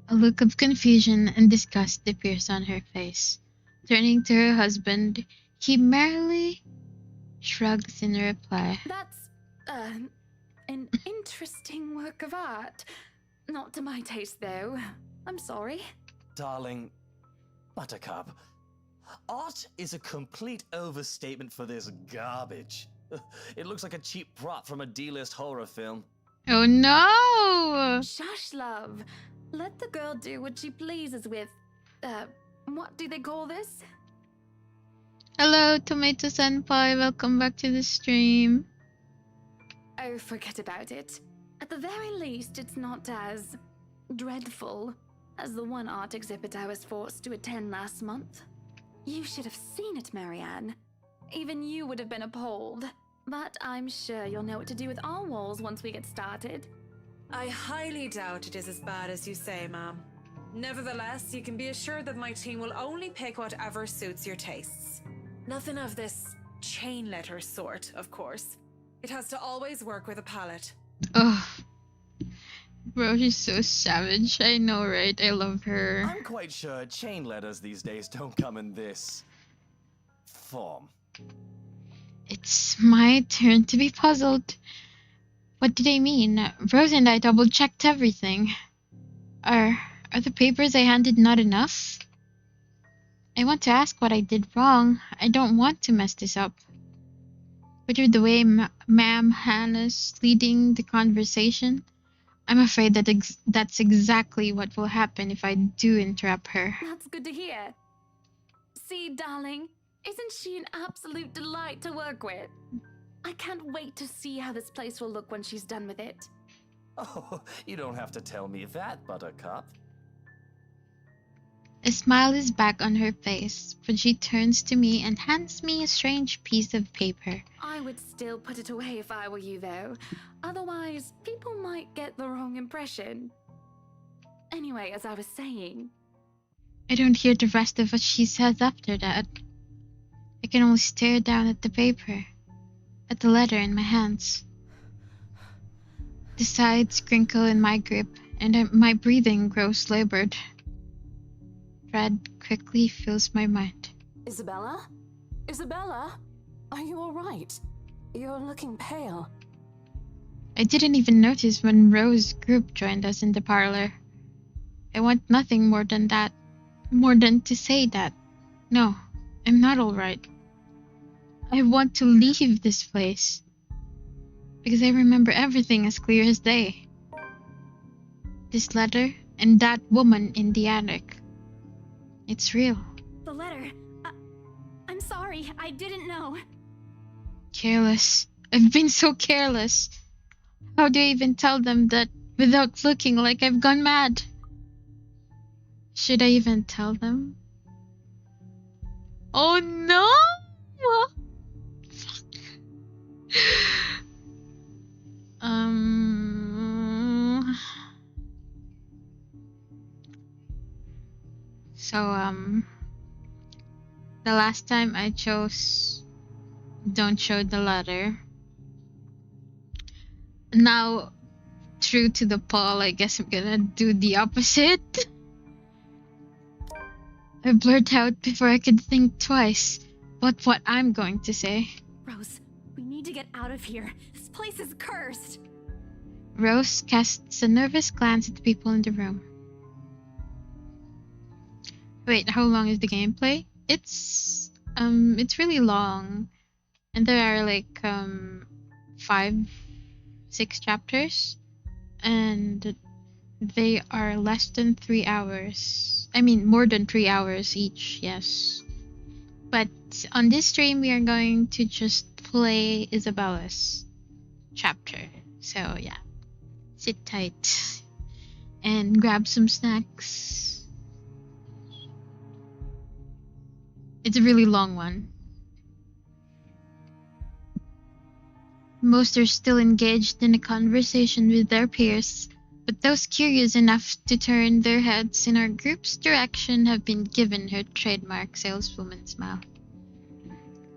A look of confusion and disgust appears on her face. Turning to her husband, he merely shrugs in reply. That's, an interesting work of art. Not to my taste, though. I'm sorry. Darling, Buttercup, art is a complete overstatement for this garbage. It looks like a cheap prop from a D-list horror film. Oh no! Shush, love. Let the girl do what she pleases with, what do they call this? Hello, Tomato Senpai. Welcome back to the stream. Oh, forget about it. At the very least, it's not as dreadful as the one art exhibit I was forced to attend last month. You should have seen it, Marianne. Even you would have been appalled. But I'm sure you'll know what to do with our walls once we get started. I highly doubt it is as bad as you say, Ma'am. Nevertheless, you can be assured that my team will only pick whatever suits your tastes. Nothing of this chain letter sort, of course. It has to always work with a palette. Ugh. Bro, she's so savage. I know, right? I love her. I'm quite sure chain letters these days don't come in this form. It's my turn to be puzzled. What do they mean? Rose and I double-checked everything. Are the papers I handed not enough? I want to ask what I did wrong. I don't want to mess this up. But with the way Ma'am Hannah's leading the conversation, I'm afraid that that's exactly what will happen if I do interrupt her. That's good to hear. See, darling, isn't she an absolute delight to work with? I can't wait to see how this place will look when she's done with it. Oh, you don't have to tell me that, Buttercup. A smile is back on her face, but she turns to me and hands me a strange piece of paper. I would still put it away if I were you, though. Otherwise, people might get the wrong impression. Anyway, as I was saying... I don't hear the rest of what she says after that. I can only stare down at the paper, at the letter in my hands. The sides crinkle in my grip, and my breathing grows labored. Dread quickly fills my mind. Isabella? Isabella? Are you alright? You're looking pale. I didn't even notice when Rose's group joined us in the parlor. I want nothing more than that. More than to say that. No, I'm not alright. I want to leave this place. Because I remember everything as clear as day. This letter and that woman in the attic. It's real. The letter. I'm sorry. I didn't know. Careless. I've been so careless. How do I even tell them that without looking like I've gone mad? Should I even tell them? Oh no! Fuck. The last time I chose don't show the letter. Now, true to the poll, I guess I'm gonna do the opposite. I blurt out before I could think twice about what I'm going to say. Rose, we need to get out of here. This place is cursed. Rose casts a nervous glance at the people in the room. Wait, how long is the gameplay? It's really long. And there are like 5-6 chapters. And they are less than 3 hours. I mean, more than 3 hours each, yes. But on this stream, we are going to just play Isabella's chapter. So yeah, sit tight and grab some snacks. It's a really long one. Most are still engaged in a conversation with their peers, but those curious enough to turn their heads in our group's direction have been given her trademark saleswoman smile.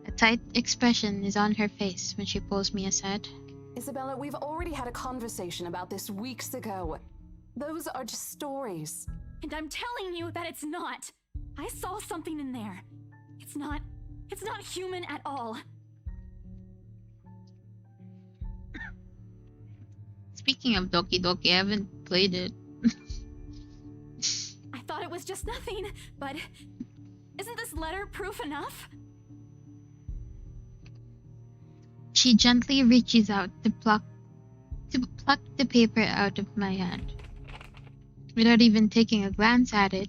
A tight expression is on her face when she pulls me aside. Isabella, we've already had a conversation about this weeks ago. Those are just stories. And I'm telling you that it's not. I saw something in there. It's not human at all. Speaking of Doki Doki, I haven't played it. I thought it was just nothing, but isn't this letter proof enough? She gently reaches out to pluck the paper out of my hand. Without even taking a glance at it,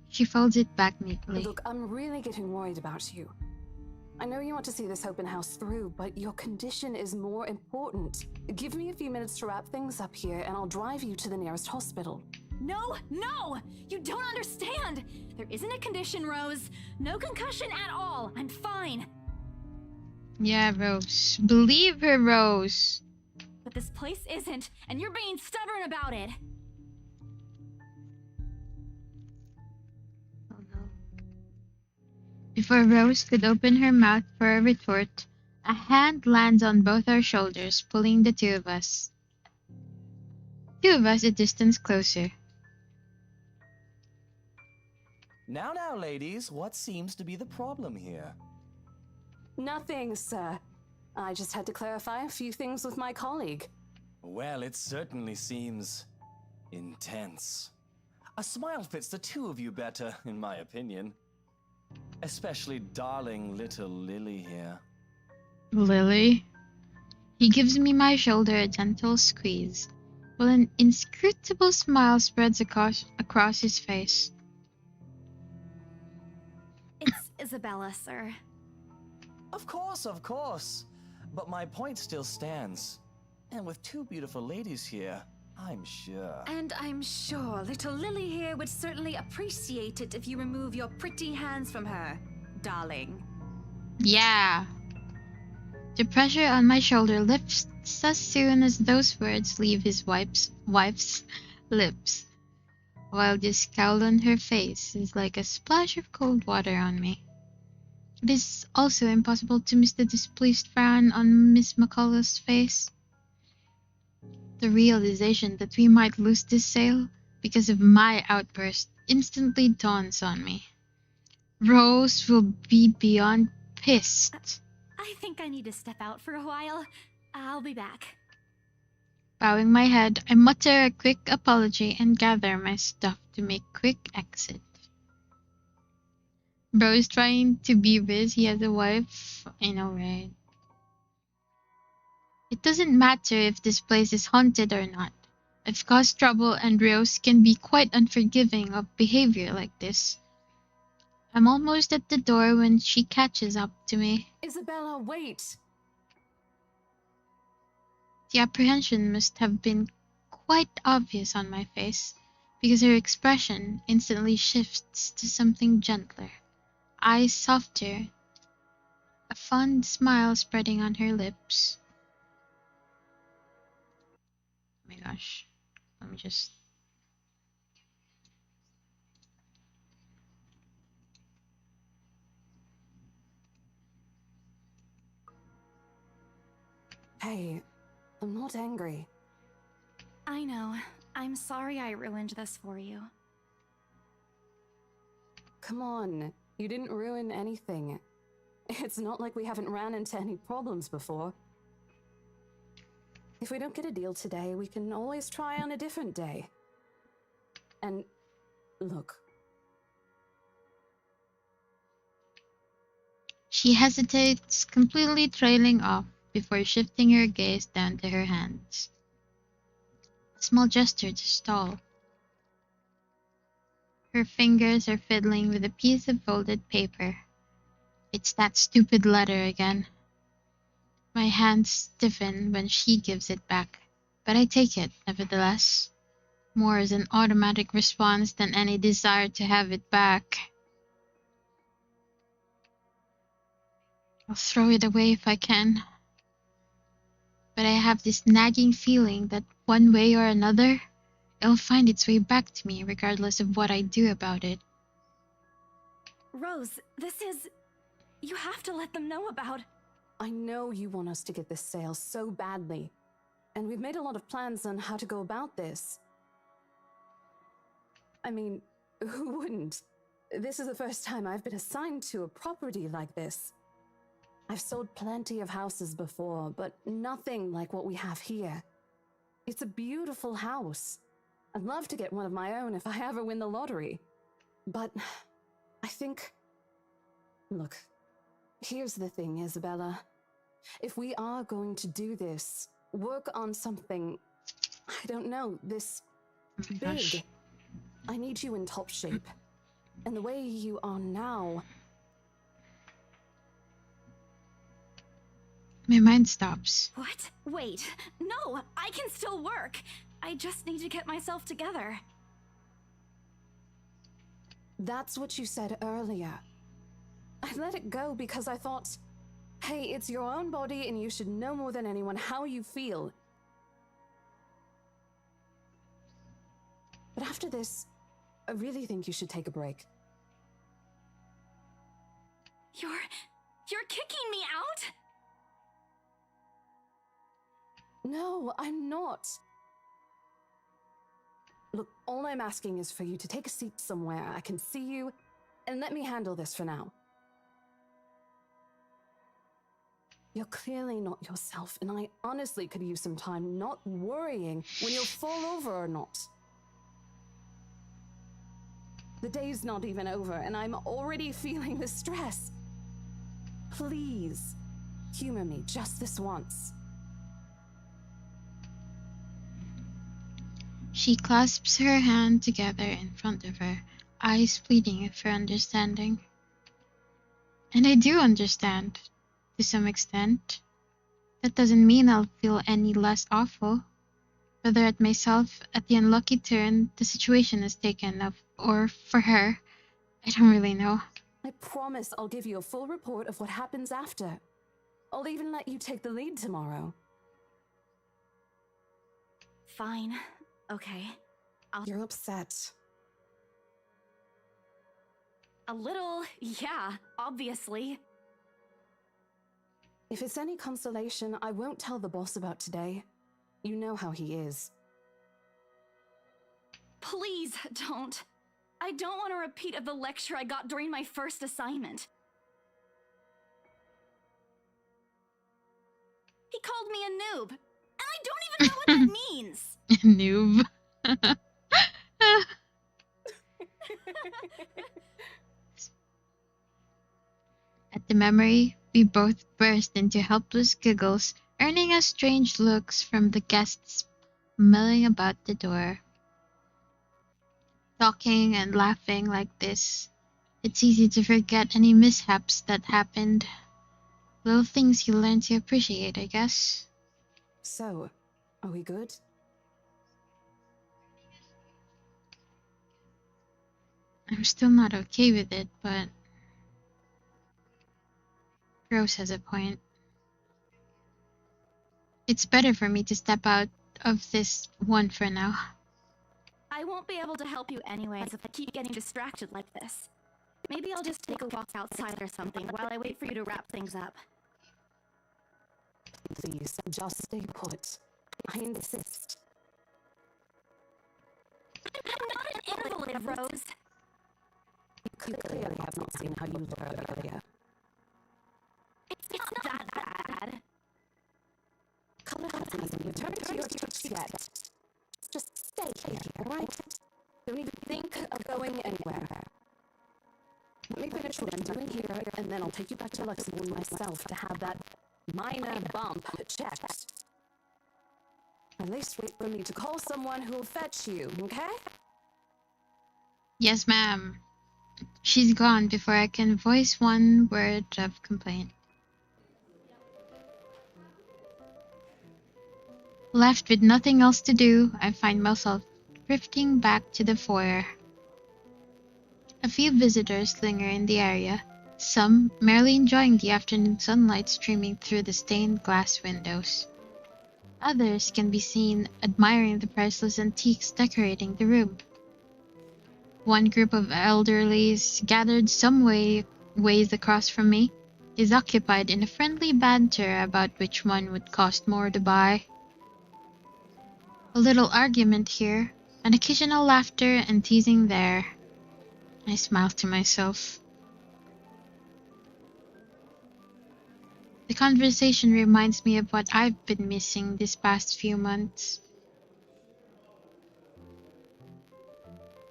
she folds it back neatly. Look, I'm really getting worried about you. I know you want to see this open house through, but your condition is more important. Give me a few minutes to wrap things up here, and I'll drive you to the nearest hospital. No! You don't understand! There isn't a condition, Rose. No concussion at all. I'm fine. Yeah, Rose. Believe her, Rose. But this place isn't, and you're being stubborn about it. Oh no. Before Rose could open her mouth for a retort, a hand lands on both our shoulders, pulling the two of us a distance closer. Now, ladies, what seems to be the problem here? Nothing, sir. I just had to clarify a few things with my colleague. Well, it certainly seems intense. A smile fits the two of you better, in my opinion. Especially darling little Lily here. Lily? He gives me my shoulder a gentle squeeze, while an inscrutable smile spreads across his face. It's Isabella, sir. Of course. But my point still stands. And with two beautiful ladies here, I'm sure. And I'm sure little Lily here would certainly appreciate it if you remove your pretty hands from her, darling. Yeah. The pressure on my shoulder lifts as soon as those words leave his wife's lips, while the scowl on her face is like a splash of cold water on me. It is also impossible to miss the displeased frown on Miss McCullough's face. The realization that we might lose this sale because of my outburst instantly dawns on me. Rose will be beyond pissed. I think I need to step out for a while. I'll be back. Bowing my head, I mutter a quick apology and gather my stuff to make quick exit. Bro is trying to be Riz. He has a wife. I know, right? It doesn't matter if this place is haunted or not. I've caused trouble and Rose can be quite unforgiving of behavior like this. I'm almost at the door when she catches up to me. Isabella, wait! The apprehension must have been quite obvious on my face, because her expression instantly shifts to something gentler, eyes softer, a fond smile spreading on her lips. Oh my gosh, let me just... Hey, I'm not angry. I know. I'm sorry I ruined this for you. Come on, you didn't ruin anything. It's not like we haven't ran into any problems before. If we don't get a deal today, we can always try on a different day. And look. She hesitates, completely trailing off before shifting her gaze down to her hands. A small gesture to stall. Her fingers are fiddling with a piece of folded paper. It's that stupid letter again. My hands stiffen when she gives it back, but I take it nevertheless, more as an automatic response than any desire to have it back. I'll throw it away if I can, but I have this nagging feeling that one way or another, it'll find its way back to me regardless of what I do about it. Rose, this is... You have to let them know about... I know you want us to get this sale so badly, and we've made a lot of plans on how to go about this. I mean, who wouldn't? This is the first time I've been assigned to a property like this. I've sold plenty of houses before, but nothing like what we have here. It's a beautiful house. I'd love to get one of my own if I ever win the lottery. But I think... Look, here's the thing, Isabella. If we are going to do this, work on something, I don't know, this big, I need you in top shape. And the way you are now... My mind stops. What? Wait. No, I can still work. I just need to get myself together. That's what you said earlier. I let it go because I thought, hey, it's your own body and you should know more than anyone how you feel. But after this, I really think you should take a break. You're kicking me out? No, I'm not. Look, all I'm asking is for you to take a seat somewhere I can see you, and let me handle this for now. You're clearly not yourself, and I honestly could use some time not worrying when you'll fall over or not. The day's not even over, and I'm already feeling the stress. Please, humor me just this once. She clasps her hand together in front of her, eyes pleading for understanding. And I do understand, to some extent. That doesn't mean I'll feel any less awful, whether at myself, at the unlucky turn the situation has taken, or for her. I don't really know. I promise I'll give you a full report of what happens after. I'll even let you take the lead tomorrow. Fine. Okay. You're upset. A little, yeah, obviously. If it's any consolation, I won't tell the boss about today. You know how he is. Please don't. I don't want a repeat of the lecture I got during my first assignment. He called me a noob, and I don't even know what that means. Noob. At the memory, we both burst into helpless giggles, earning us strange looks from the guests milling about the door. Talking and laughing like this, it's easy to forget any mishaps that happened. Little things you learn to appreciate, I guess. So, are we good? I'm still not okay with it, but Rose has a point. It's better for me to step out of this one for now. I won't be able to help you anyways if I keep getting distracted like this. Maybe I'll just take a walk outside or something while I wait for you to wrap things up. Please, just stay put. I insist. I'm not an invalid, Rose. You clearly have not seen how you look earlier. It's not that bad. Color hasn't even returned to your church yet. Just stay here, alright? Don't even think of going anywhere. Let me finish what I'm doing here, and then I'll take you back to Luxembourg myself to have that minor bump checked. At least wait for me to call someone who'll fetch you, okay? Yes, ma'am. She's gone before I can voice one word of complaint. Left with nothing else to do, I find myself drifting back to the foyer. A few visitors linger in the area, some merely enjoying the afternoon sunlight streaming through the stained glass windows. Others can be seen admiring the priceless antiques decorating the room. One group of elderlies, gathered some ways across from me, is occupied in a friendly banter about which one would cost more to buy. A little argument here, an occasional laughter and teasing there. I smile to myself. The conversation reminds me of what I've been missing these past few months.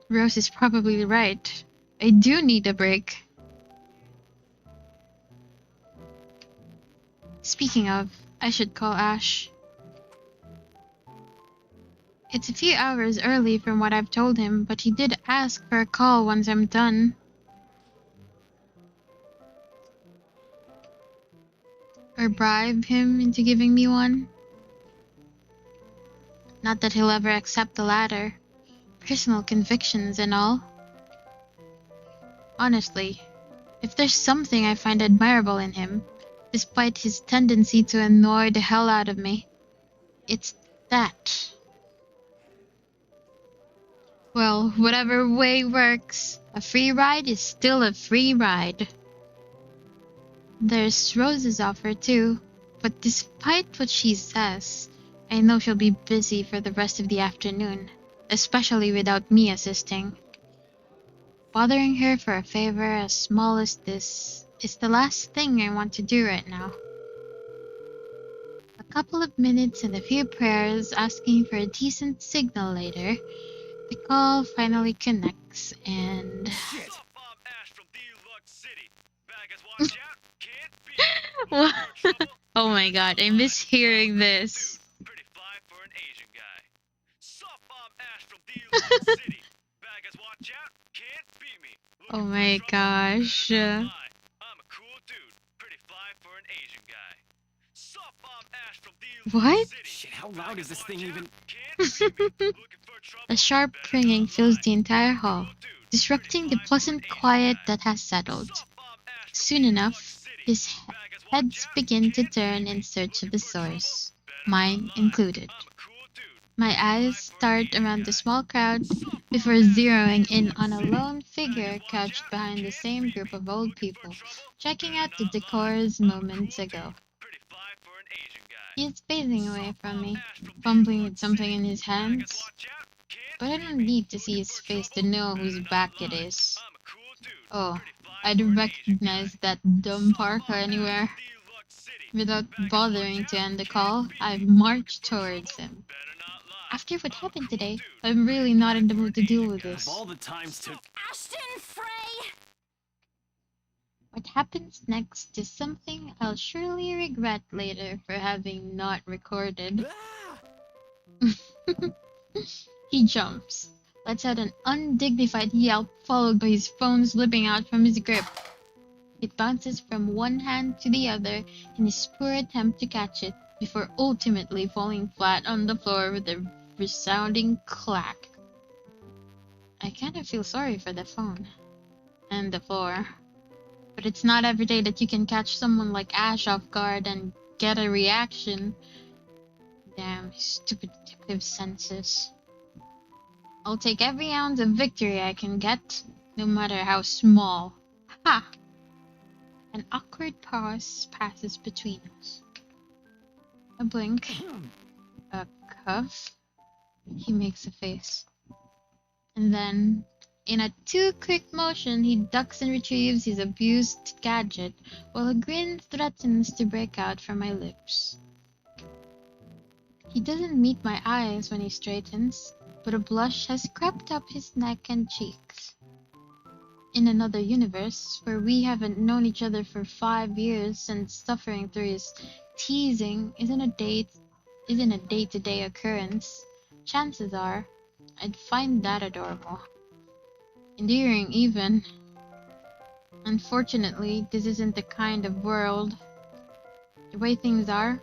Rose is probably right. I do need a break. Speaking of, I should call Ash. It's a few hours early from what I've told him, but he did ask for a call once I'm done. Or bribe him into giving me one. Not that he'll ever accept the latter. Personal convictions and all. Honestly, if there's something I find admirable in him, despite his tendency to annoy the hell out of me, it's that. Well, whatever way works, a free ride is still a free ride. There's Rose's offer too, but despite what she says, I know she'll be busy for the rest of the afternoon, especially without me assisting. Bothering her for a favor as small as this is the last thing I want to do right now. A couple of minutes and a few prayers asking for a decent signal later, the call finally connects and... Shit! Ash from Deluxe City. Baggers, watch out. Can't be. What? Oh my god, I miss hearing this. Pretty fly for an Asian guy. Soft bomb Ash from Deluxe City. Baggers, watch out. Can't beat me. Oh my gosh. I'm a cool dude. Pretty fly for an Asian guy. Soft bomb Ash from Deluxe What? City. Shit, how loud is this thing even? A sharp ringing fills the entire hall, disrupting the pleasant quiet that has settled. Soon enough, his heads begin to turn in search of the source, mine included. My eyes start around the small crowd before zeroing in on a lone figure crouched behind the same group of old people, checking out the decors moments ago. He is phasing away from me, fumbling with something in his hands. But I don't need to see his face to know whose back it is. Oh, I'd recognize that dumb parka anywhere. Without bothering to end the call, I marched towards him. After what happened today, I'm really not in the mood to deal with this. All the times to Ashton Frey! What happens next is something I'll surely regret later for having not recorded. He jumps, lets out an undignified yelp followed by his phone slipping out from his grip. It bounces from one hand to the other in his poor attempt to catch it, before ultimately falling flat on the floor with a resounding clack. I kind of feel sorry for the phone. And the floor. But it's not every day that you can catch someone like Ash off guard and get a reaction. Damn, stupid detective senses. I'll take every ounce of victory I can get, no matter how small. Ha! An awkward pause passes between us. A blink. A cuff. He makes a face. And then, in a too-quick motion, he ducks and retrieves his abused gadget, while a grin threatens to break out from my lips. He doesn't meet my eyes when he straightens, but a blush has crept up his neck and cheeks. In another universe, where we haven't known each other for 5 years and suffering through his teasing isn't a day-to-day occurrence, chances are I'd find that adorable. Endearing, even. Unfortunately, this isn't the kind of world. The way things are,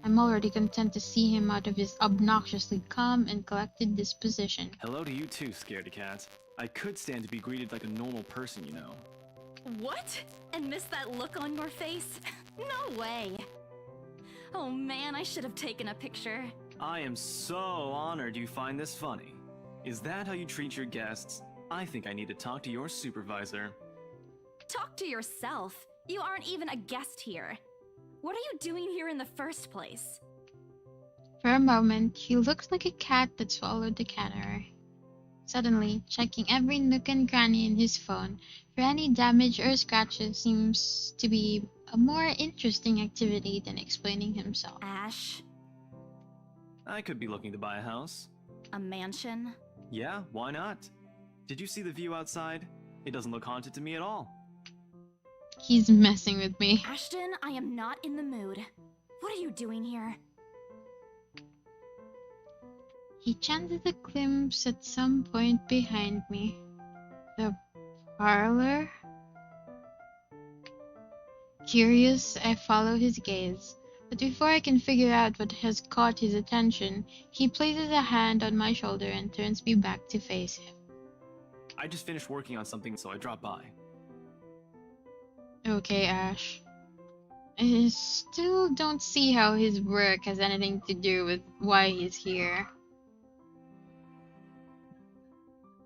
I'm already content to see him out of his obnoxiously calm and collected disposition. Hello to you too, scaredy cat. I could stand to be greeted like a normal person, you know. What? And miss that look on your face? No way. Oh man, I should have taken a picture. I am so honored you find this funny. Is that how you treat your guests? I think I need to talk to your supervisor. Talk to yourself. You aren't even a guest here. What are you doing here in the first place? For a moment, he looks like a cat that swallowed the canary. Suddenly, checking every nook and cranny in his phone for any damage or scratches seems to be a more interesting activity than explaining himself. Ash, I could be looking to buy a house. a mansion? Yeah, why not? Did you see the view outside? It doesn't look haunted to me at all. He's messing with me. Ashton, I am not in the mood. What are you doing here? He chanted a glimpse at some point behind me. The parlor? Curious, I follow his gaze, but before I can figure out what has caught his attention, he places a hand on my shoulder and turns me back to face him. I just finished working on something, so I dropped by. Okay, Ash. I still don't see how his work has anything to do with why he's here.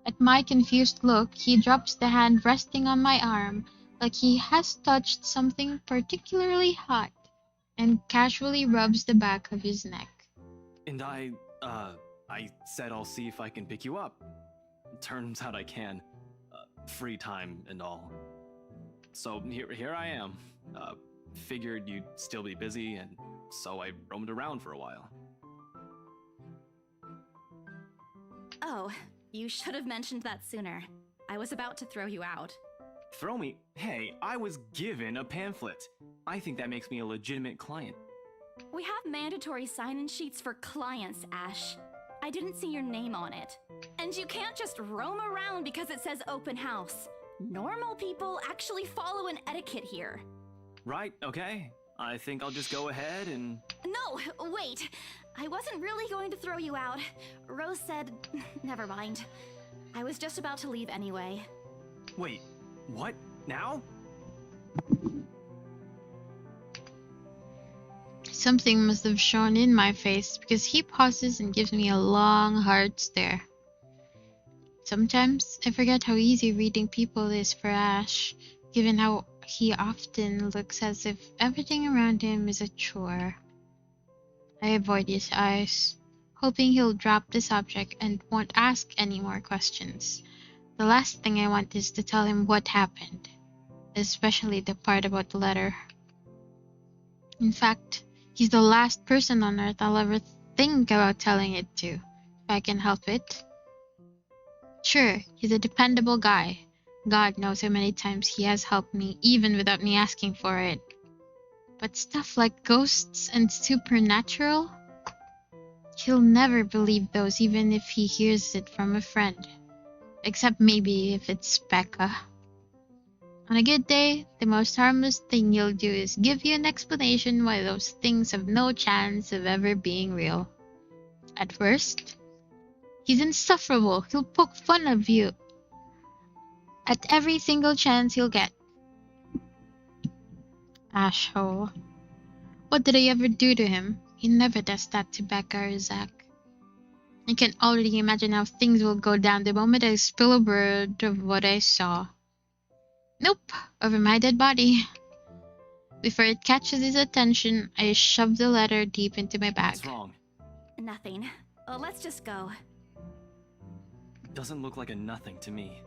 At my confused look, he drops the hand resting on my arm, like he has touched something particularly hot, and casually rubs the back of his neck. And I said I'll see if I can pick you up. Turns out I can. Free time and all. So here I am. Figured you'd still be busy, and so I roamed around for a while. Oh, you should have mentioned that sooner. I was about to throw you out. Throw me? Hey, I was given a pamphlet. I think that makes me a legitimate client. We have mandatory sign-in sheets for clients, Ash. I didn't see your name on it. And you can't just roam around because it says open house. Normal people actually follow an etiquette here. Right, okay. I think I'll just go ahead and... No, wait. I wasn't really going to throw you out. Rose said... Never mind. I was just about to leave anyway. Wait, what? Now? Something must have shown in my face because he pauses and gives me a long, hard stare. Sometimes I forget how easy reading people is for Ash, given how he often looks as if everything around him is a chore. I avoid his eyes, hoping he'll drop the subject and won't ask any more questions. The last thing I want is to tell him what happened, especially the part about the letter. In fact, he's the last person on earth I'll ever think about telling it to, if I can help it. Sure, he's a dependable guy. God knows how many times he has helped me, even without me asking for it. But stuff like ghosts and supernatural? He'll never believe those, even if he hears it from a friend. Except maybe if it's Becca. On a good day, the most harmless thing he'll do is give you an explanation why those things have no chance of ever being real. At worst, he's insufferable. He'll poke fun of you at every single chance he'll get. Asshole. What did I ever do to him? He never does that to Becca or Zach. I can already imagine how things will go down the moment I spill a word of what I saw. Nope, over my dead body. Before it catches his attention, I shove the letter deep into my bag. What's wrong? Nothing. Let's just go. Doesn't look like a nothing to me.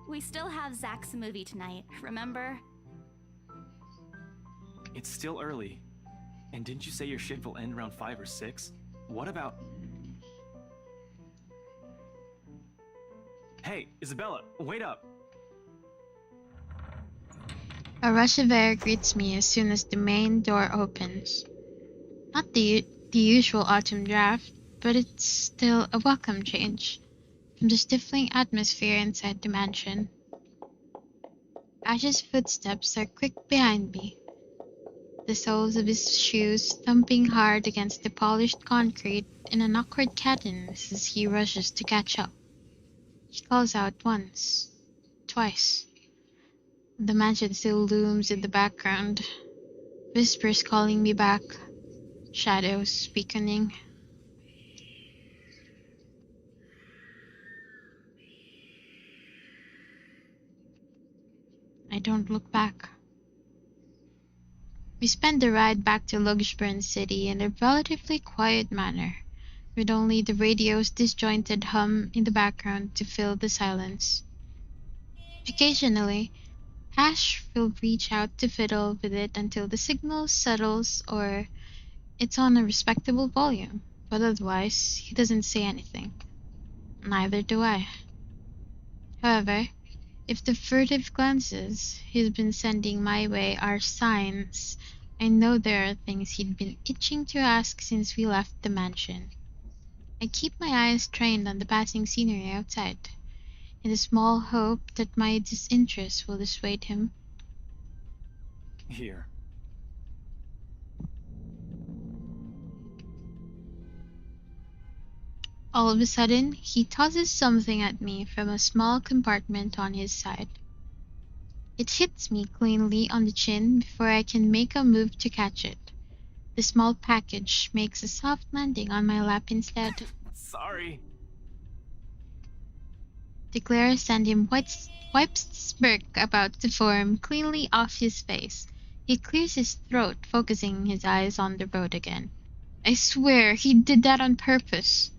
We still have Zach's movie tonight, remember? It's still early. And didn't you say your shift will end around 5 or 6? What about... Hey, Isabella, wait up! A rush of air greets me as soon as the main door opens. Not the usual autumn draft, but it's still a welcome change from the stifling atmosphere inside the mansion. Ash's footsteps are quick behind me. the soles of his shoes thumping hard against the polished concrete in an awkward cadence as he rushes to catch up. He calls out once, twice. The mansion still looms in the background, whispers calling me back, shadows beckoning. I don't look back. We spend the ride back to Luxburn City in a relatively quiet manner, with only the radio's disjointed hum in the background to fill the silence. Occasionally, Ash will reach out to fiddle with it until the signal settles or it's on a respectable volume, but otherwise, he doesn't say anything. Neither do I. However, if the furtive glances he's been sending my way are signs, I know there are things he'd been itching to ask since we left the mansion. I keep my eyes trained on the passing scenery outside, in the small hope that my disinterest will dissuade him. Here. All of a sudden, he tosses something at me from a small compartment on his side. It hits me cleanly on the chin before I can make a move to catch it. The small package makes a soft landing on my lap instead. Sorry. The glare sent him wipes the smirk about to form cleanly off his face. He clears his throat, focusing his eyes on the road again. I swear he did that on purpose.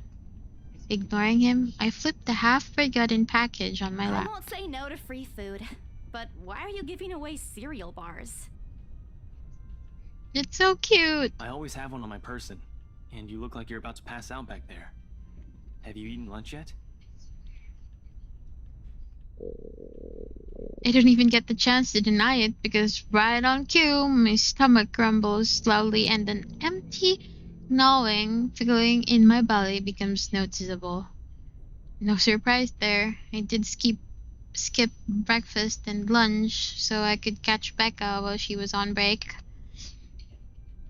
Ignoring him, I flipped the half-forgotten package on my I lap. won't say no to free food, but why are you giving away cereal bars? It's so cute. I always have one on my person, and you look like you're about to pass out back there. Have you eaten lunch yet? I don't even get the chance to deny it because right on cue, my stomach grumbles loudly and an empty, gnawing feeling in my belly becomes noticeable. No surprise there. I did skip breakfast and lunch so I could catch Becca while she was on break.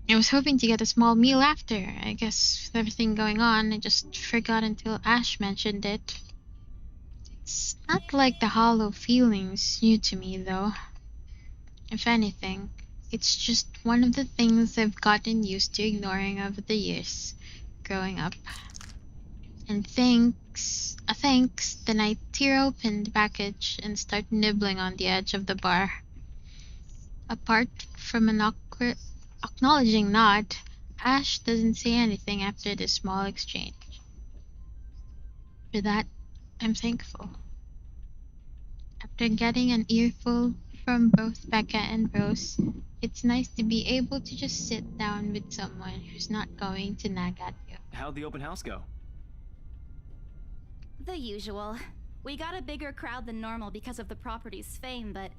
I was hoping to get a small meal after. I guess with everything going on, I just forgot until Ash mentioned it. It's not like the hollow feeling's new to me, though. If anything, it's just one of the things I've gotten used to ignoring over the years, growing up. And thanks, then I tear open the package and start nibbling on the edge of the bar. Apart from an awkward, acknowledging nod, Ash doesn't say anything after this small exchange. For that, I'm thankful. After getting an earful from both Becca and Rose, it's nice to be able to just sit down with someone who's not going to nag at you. How'd the open house go? The usual. We got a bigger crowd than normal because of the property's fame, but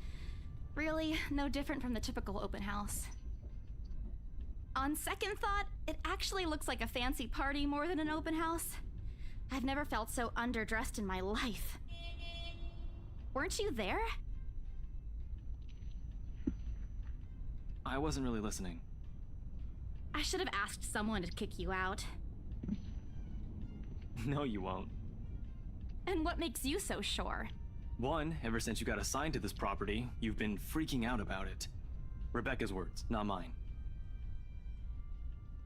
really no different from the typical open house. On second thought, it actually looks like a fancy party more than an open house. I've never felt so underdressed in my life. Weren't you there? I wasn't really listening. I should have asked someone to kick you out. No, you won't. And what makes you so sure? One, ever since you got assigned to this property, you've been freaking out about it. Rebecca's words, not mine.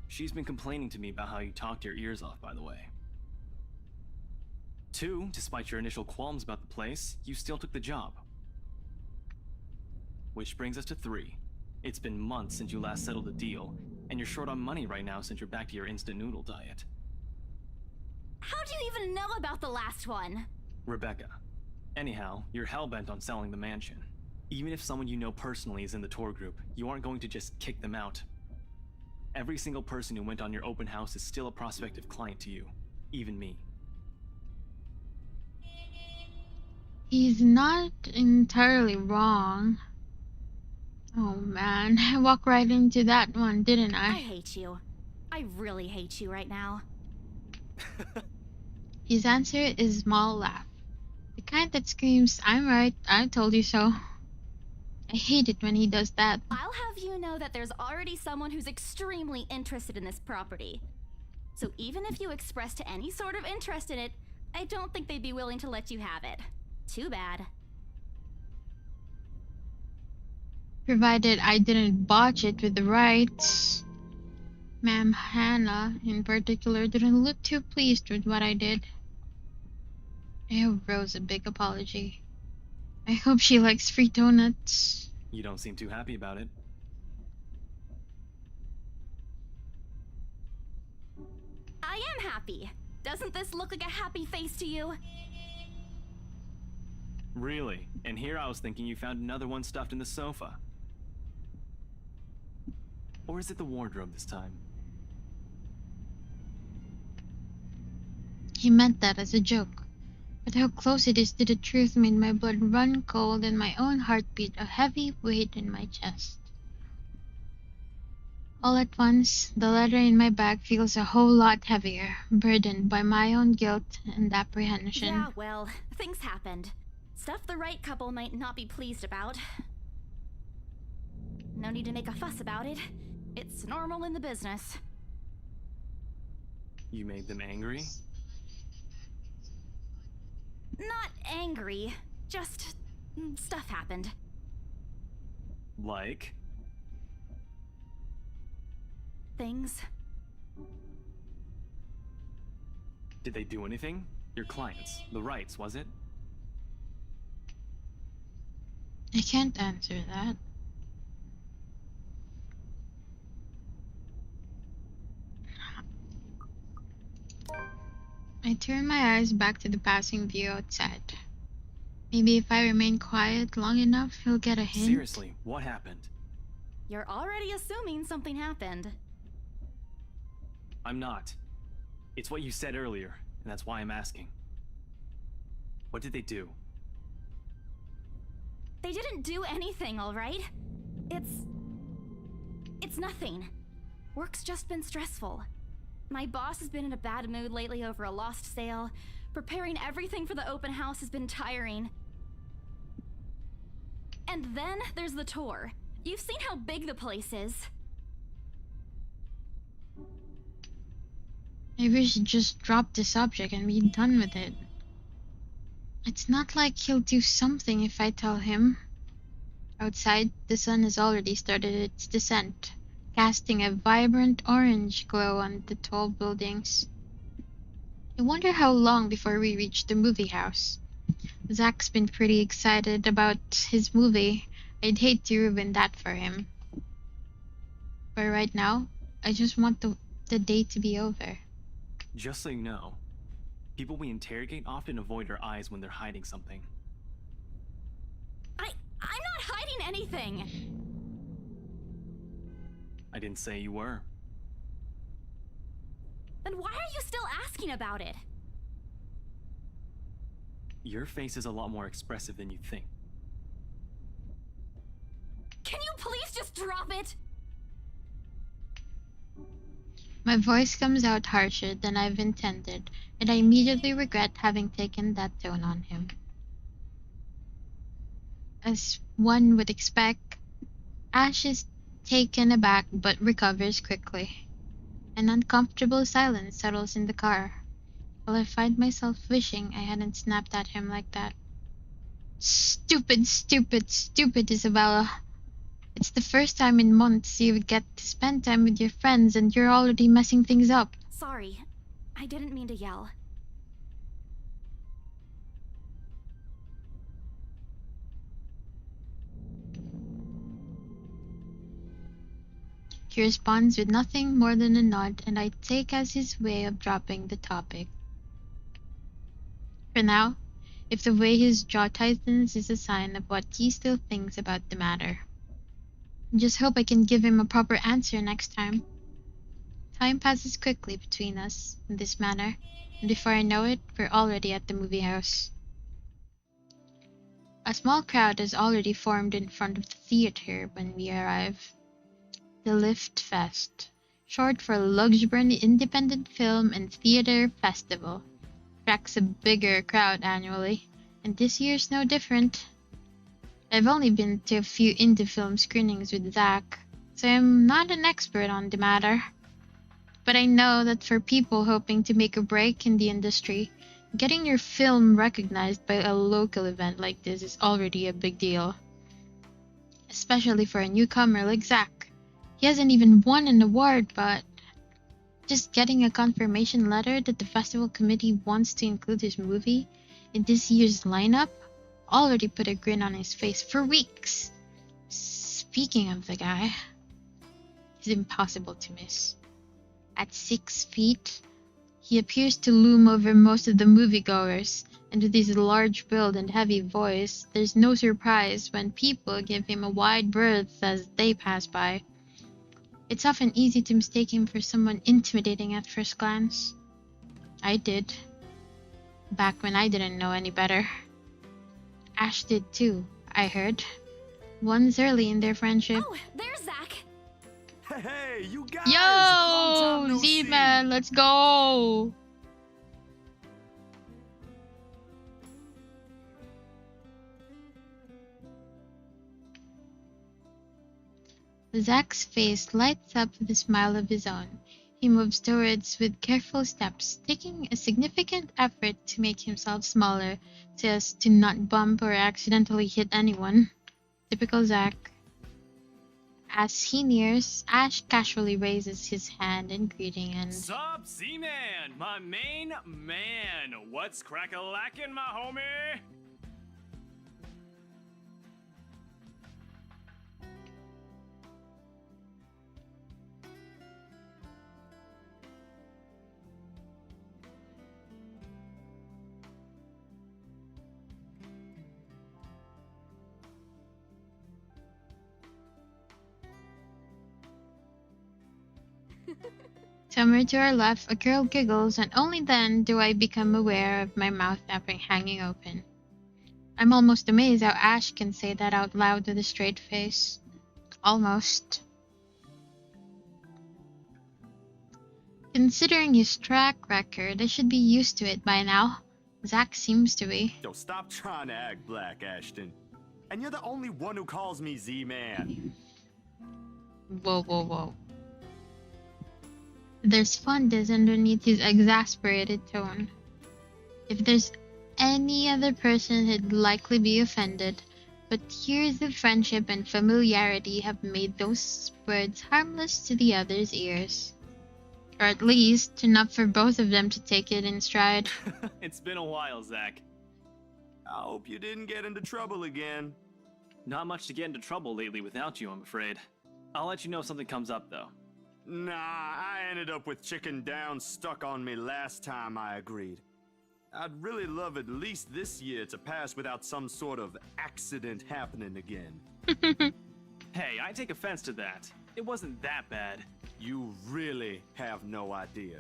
She's been complaining to me about how you talked your ears off, by the way. Two, despite your initial qualms about the place, you still took the job. Which brings us to three. It's been months since you last settled a deal, and you're short on money right now since you're back to your instant noodle diet. How do you even know about the last one? Rebecca. Anyhow, you're hellbent on selling the mansion. Even if someone you know personally is in the tour group, you aren't going to just kick them out. Every single person who went on your open house is still a prospective client to you, even me. He's not entirely wrong. Oh man, I walked right into that one, didn't I? I hate you. I really hate you right now. His answer is a small laugh. The kind that screams, I'm right, I told you so. I hate it when he does that. I'll have you know that there's already someone who's extremely interested in this property. So even if you expressed any sort of interest in it, I don't think they'd be willing to let you have it. Too bad. Provided I didn't botch it with the rights. Ma'am Hannah, in particular, didn't look too pleased with what I did. I owe Rose a big apology. I hope she likes free donuts. You don't seem too happy about it. I am happy. Doesn't this look like a happy face to you? Really? And here I was thinking you found another one stuffed in the sofa. Or is it the wardrobe this time? He meant that as a joke. But how close it is to the truth made my blood run cold and my own heart beat a heavy weight in my chest. All at once, the letter in my bag feels a whole lot heavier, burdened by my own guilt and apprehension. Yeah, well, things happened. Stuff the right couple might not be pleased about. No need to make a fuss about it. It's normal in the business. You made them angry? Not angry, just stuff happened. Like? Things. Did they do anything? Your clients, the rights, was it? I can't answer that. I turn my eyes back to the passing view outside. Maybe if I remain quiet long enough, he'll get a hint. Seriously, what happened? You're already assuming something happened. I'm not. It's what you said earlier, and that's why I'm asking. What did they do? They didn't do anything, all right? It's nothing. Work's just been stressful. My boss has been in a bad mood lately over a lost sale. Preparing everything for the open house has been tiring. And then there's the tour. You've seen how big the place is. I wish he'd just drop the subject and be done with it. It's not like he'll do something if I tell him. Outside, the sun has already started its descent, casting a vibrant orange glow on the tall buildings. I wonder how long before we reach the movie house. Zach's been pretty excited about his movie. I'd hate to ruin that for him. But right now, I just want the day to be over. Just so you know, people we interrogate often avoid our eyes when they're hiding something. I'm not hiding anything! I didn't say you were. Then why are you still asking about it? Your face is a lot more expressive than you think. Can you please just drop it? My voice comes out harsher than I've intended, and I immediately regret having taken that tone on him. As one would expect, Ash is taken aback but recovers quickly. An uncomfortable silence settles in the car, while I find myself wishing I hadn't snapped at him like that. Stupid, stupid, stupid, Isabella. It's the first time in months you would get to spend time with your friends and you're already messing things up. Sorry, I didn't mean to yell. He responds with nothing more than a nod, and I take as his way of dropping the topic. For now, if the way his jaw tightens is a sign of what he still thinks about the matter. I just hope I can give him a proper answer next time. Time passes quickly between us in this manner, and before I know it, we're already at the movie house. A small crowd has already formed in front of the theater when we arrive. The Lift Fest, short for Luxburn Independent Film and Theater Festival, attracts a bigger crowd annually, and this year's no different. I've only been to a few indie film screenings with Zach, so I'm not an expert on the matter. But I know that for people hoping to make a break in the industry, getting your film recognized by a local event like this is already a big deal. Especially for a newcomer like Zach. He hasn't even won an award, but just getting a confirmation letter that the festival committee wants to include his movie in this year's lineup already put a grin on his face for weeks. Speaking of the guy, he's impossible to miss. At 6 feet, he appears to loom over most of the moviegoers, and with his large build and heavy voice, there's no surprise when people give him a wide berth as they pass by. It's often easy to mistake him for someone intimidating at first glance. I did, back when I didn't know any better. Ash did too, I heard. Once early in their friendship. Oh, there's Zach! Hey, you guys! Yo, Z-Man, let's go! Zach's face lights up with a smile of his own. He moves towards with careful steps, taking a significant effort to make himself smaller so as to not bump or accidentally hit anyone. Typical Zach. As he nears, Ash casually raises his hand in greeting and... Sup, Z-Man, my main man. What's crack-a-lackin', my homie? Somewhere to our left, a girl giggles, and only then do I become aware of my mouth napping hanging open. I'm almost amazed how Ash can say that out loud with a straight face. Almost. Considering his track record, I should be used to it by now. Zach seems to be. Yo, stop trying to act black, Ashton. And you're the only one who calls me Z-Man. Whoa, whoa, whoa. There's fondness underneath his exasperated tone. If there's any other person, he'd likely be offended, but years of friendship and familiarity have made those words harmless to the other's ears. Or at least, enough for both of them to take it in stride. It's been a while, Zach. I hope you didn't get into trouble again. Not much to get into trouble lately without you, I'm afraid. I'll let you know if something comes up, though. Nah, I ended up with chicken down stuck on me last time I agreed. I'd really love at least this year to pass without some sort of accident happening again. Hey, I take offense to that. It wasn't that bad. You really have no idea.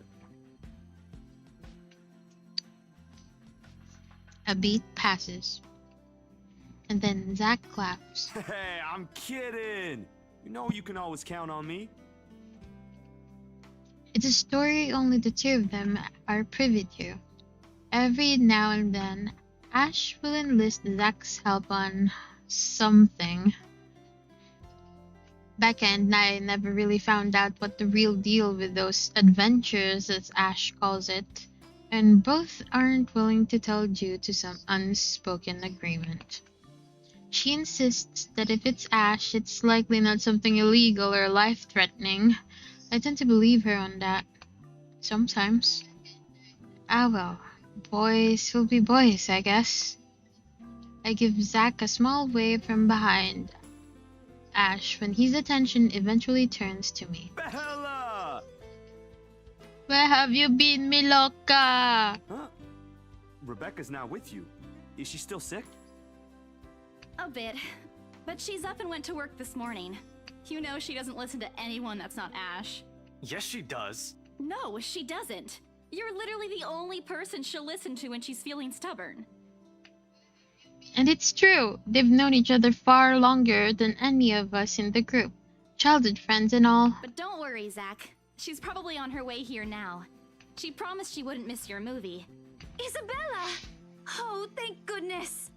A beat passes. And then Zach claps. Hey, I'm kidding! You know you can always count on me. It's a story only the two of them are privy to. Every now and then, Ash will enlist Zach's help on something. Becca and I never really found out what the real deal with those adventures, as Ash calls it, and both aren't willing to tell due to some unspoken agreement. She insists that if it's Ash, it's likely not something illegal or life-threatening. I tend to believe her on that. Sometimes. Ah well, boys will be boys, I guess. I give Zach a small wave from behind Ash when his attention eventually turns to me. Bella! Where have you been, mi loca? Huh? Rebecca's not with you. Is she still sick? A bit. But she's up and went to work this morning. You know she doesn't listen to anyone that's not Ash. Yes, she does. No, she doesn't. You're literally the only person she'll listen to when she's feeling stubborn. And it's true. They've known each other far longer than any of us in the group. Childhood friends and all. But don't worry, Zach. She's probably on her way here now. She promised she wouldn't miss your movie. Isabella! Oh, thank goodness.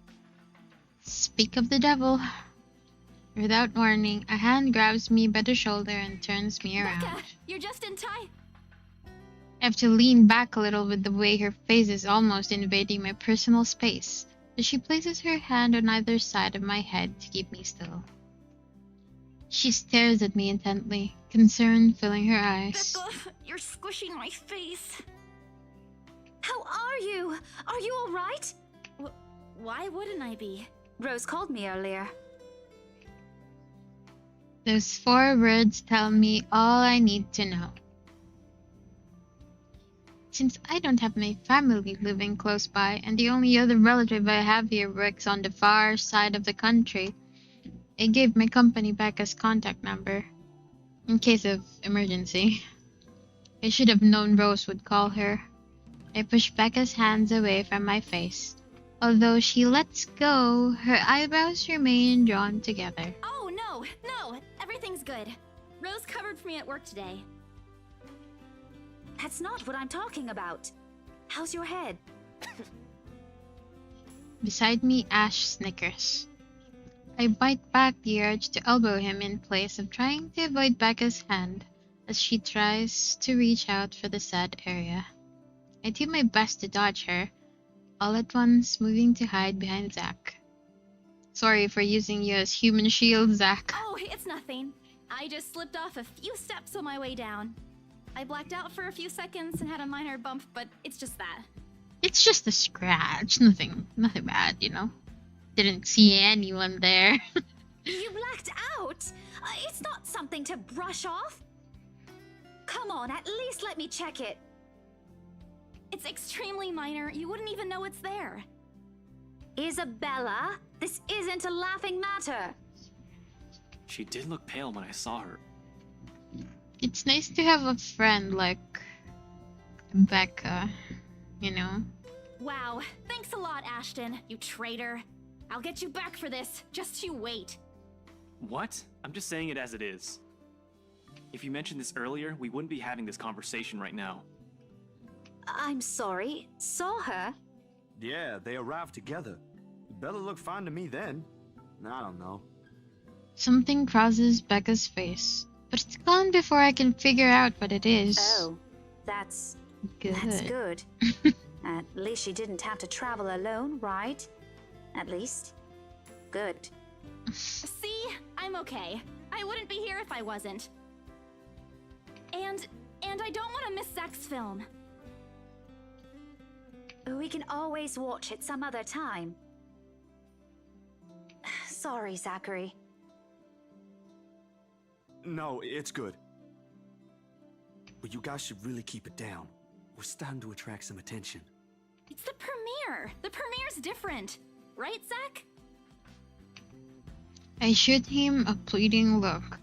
Speak of the devil. Without warning, a hand grabs me by the shoulder and turns me around. Becca, you're just in time. I have to lean back a little with the way her face is almost invading my personal space, as she places her hand on either side of my head to keep me still. She stares at me intently, concern filling her eyes. Becca, you're squishing my face. How are you? Are you all right? Why wouldn't I be? Rose called me earlier. Those 4 words tell me all I need to know. Since I don't have my family living close by, and the only other relative I have here works on the far side of the country, I gave my company Becca's contact number, in case of emergency. I should have known Rose would call her. I push Becca's hands away from my face. Although she lets go, her eyebrows remain drawn together. Oh, no, everything's good. Rose covered for me at work today. That's not what I'm talking about. How's your head? Beside me, Ash snickers. I bite back the urge to elbow him in place of trying to avoid Becca's hand as she tries to reach out for the sad area. I do my best to dodge her, all at once moving to hide behind Zach. Sorry for using you as human shield, Zach. Oh, it's nothing. I just slipped off a few steps on my way down. I blacked out for a few seconds and had a minor bump, but it's just that. It's just a scratch, nothing bad, you know. Didn't see anyone there. You blacked out? It's not something to brush off. Come on, at least let me check it. It's extremely minor. You wouldn't even know it's there. Isabella, this isn't a laughing matter. She did look pale when I saw her. It's nice to have a friend like Becca, you know? Wow, thanks a lot, Ashton, you traitor. I'll get you back for this. Just you wait. What? I'm just saying it as it is. If you mentioned this earlier, we wouldn't be having this conversation right now. I'm sorry. Saw her? Yeah, they arrived together. Bella looked fine to me then. I don't know. Something crosses Becca's face, but it's gone before I can figure out what it is. Oh, that's good. That's good. At least she didn't have to travel alone, right? At least. Good. See? I'm okay. I wouldn't be here if I wasn't. And I don't want to miss Zach's film. We can always watch it some other time. Sorry, Zachary. No, it's good. But you guys should really keep it down. We're starting to attract some attention. It's the premiere. The premiere's different. Right, Zach? I shoot him a pleading look.